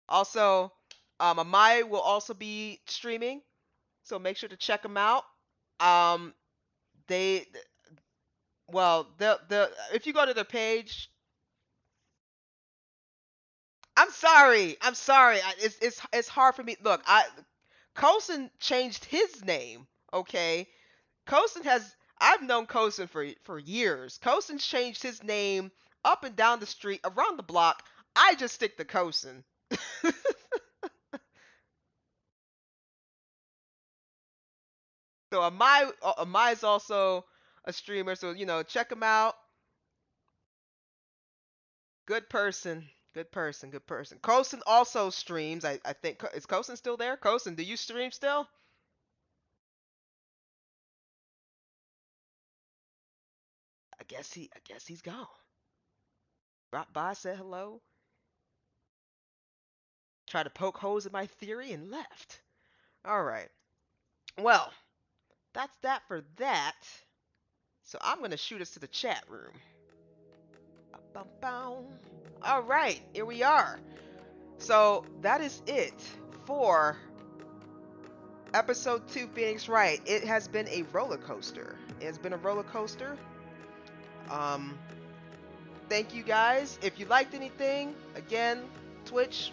Also, a Mai will also be streaming, so make sure to check them out. Um, they Well, the if you go to their page, I'm sorry. I'm sorry. It's hard for me. Look, Coulson changed his name. Okay, Coulson has. I've known Coulson for years. Coulson's changed his name up and down the street, around the block. I just stick to Coulson. So Amai is also a streamer. So check him out. Good person. Good person. Good person. Coulson also streams. I think is Coulson still there? Coulson, do you stream still? I guess he's gone. Dropped by, said hello, tried to poke holes in my theory, and left. All right. Well, that's that for that. So I'm gonna shoot us to the chat room. All right, here we are. So that is it for episode 2, Phoenix Wright. It has been a roller coaster. It has been a roller coaster. Um, Thank you guys. If you liked anything, again, Twitch,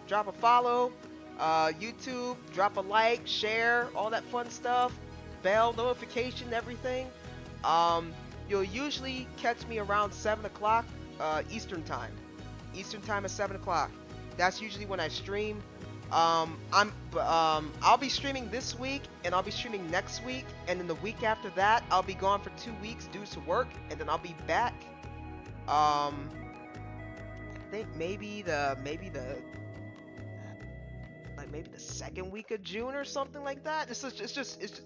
drop a follow. YouTube, drop a like, share, all that fun stuff. Bell notification, everything. Um, you'll usually catch me around 7 o'clock Eastern time. Eastern time at 7 o'clock. That's usually when I stream. I'll be streaming this week, and I'll be streaming next week, and then the week after that, I'll be gone for 2 weeks due to work, and then I'll be back. I think maybe the second week of June or something like that. It's just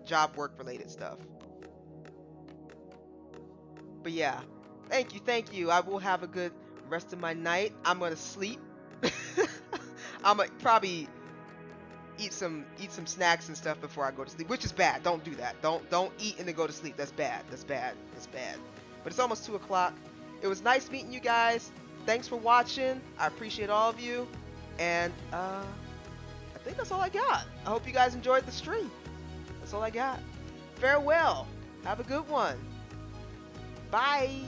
job work related stuff. But yeah, thank you. I will have a good rest of my night. I'm gonna sleep. I'm gonna probably eat some snacks and stuff before I go to sleep, which is bad. Don't do that. Don't eat and then go to sleep. That's bad. That's bad. That's bad. But it's almost 2 o'clock. It was nice meeting you guys. Thanks for watching. I appreciate all of you. And I think that's all I got. I hope you guys enjoyed the stream. That's all I got. Farewell. Have a good one. Bye.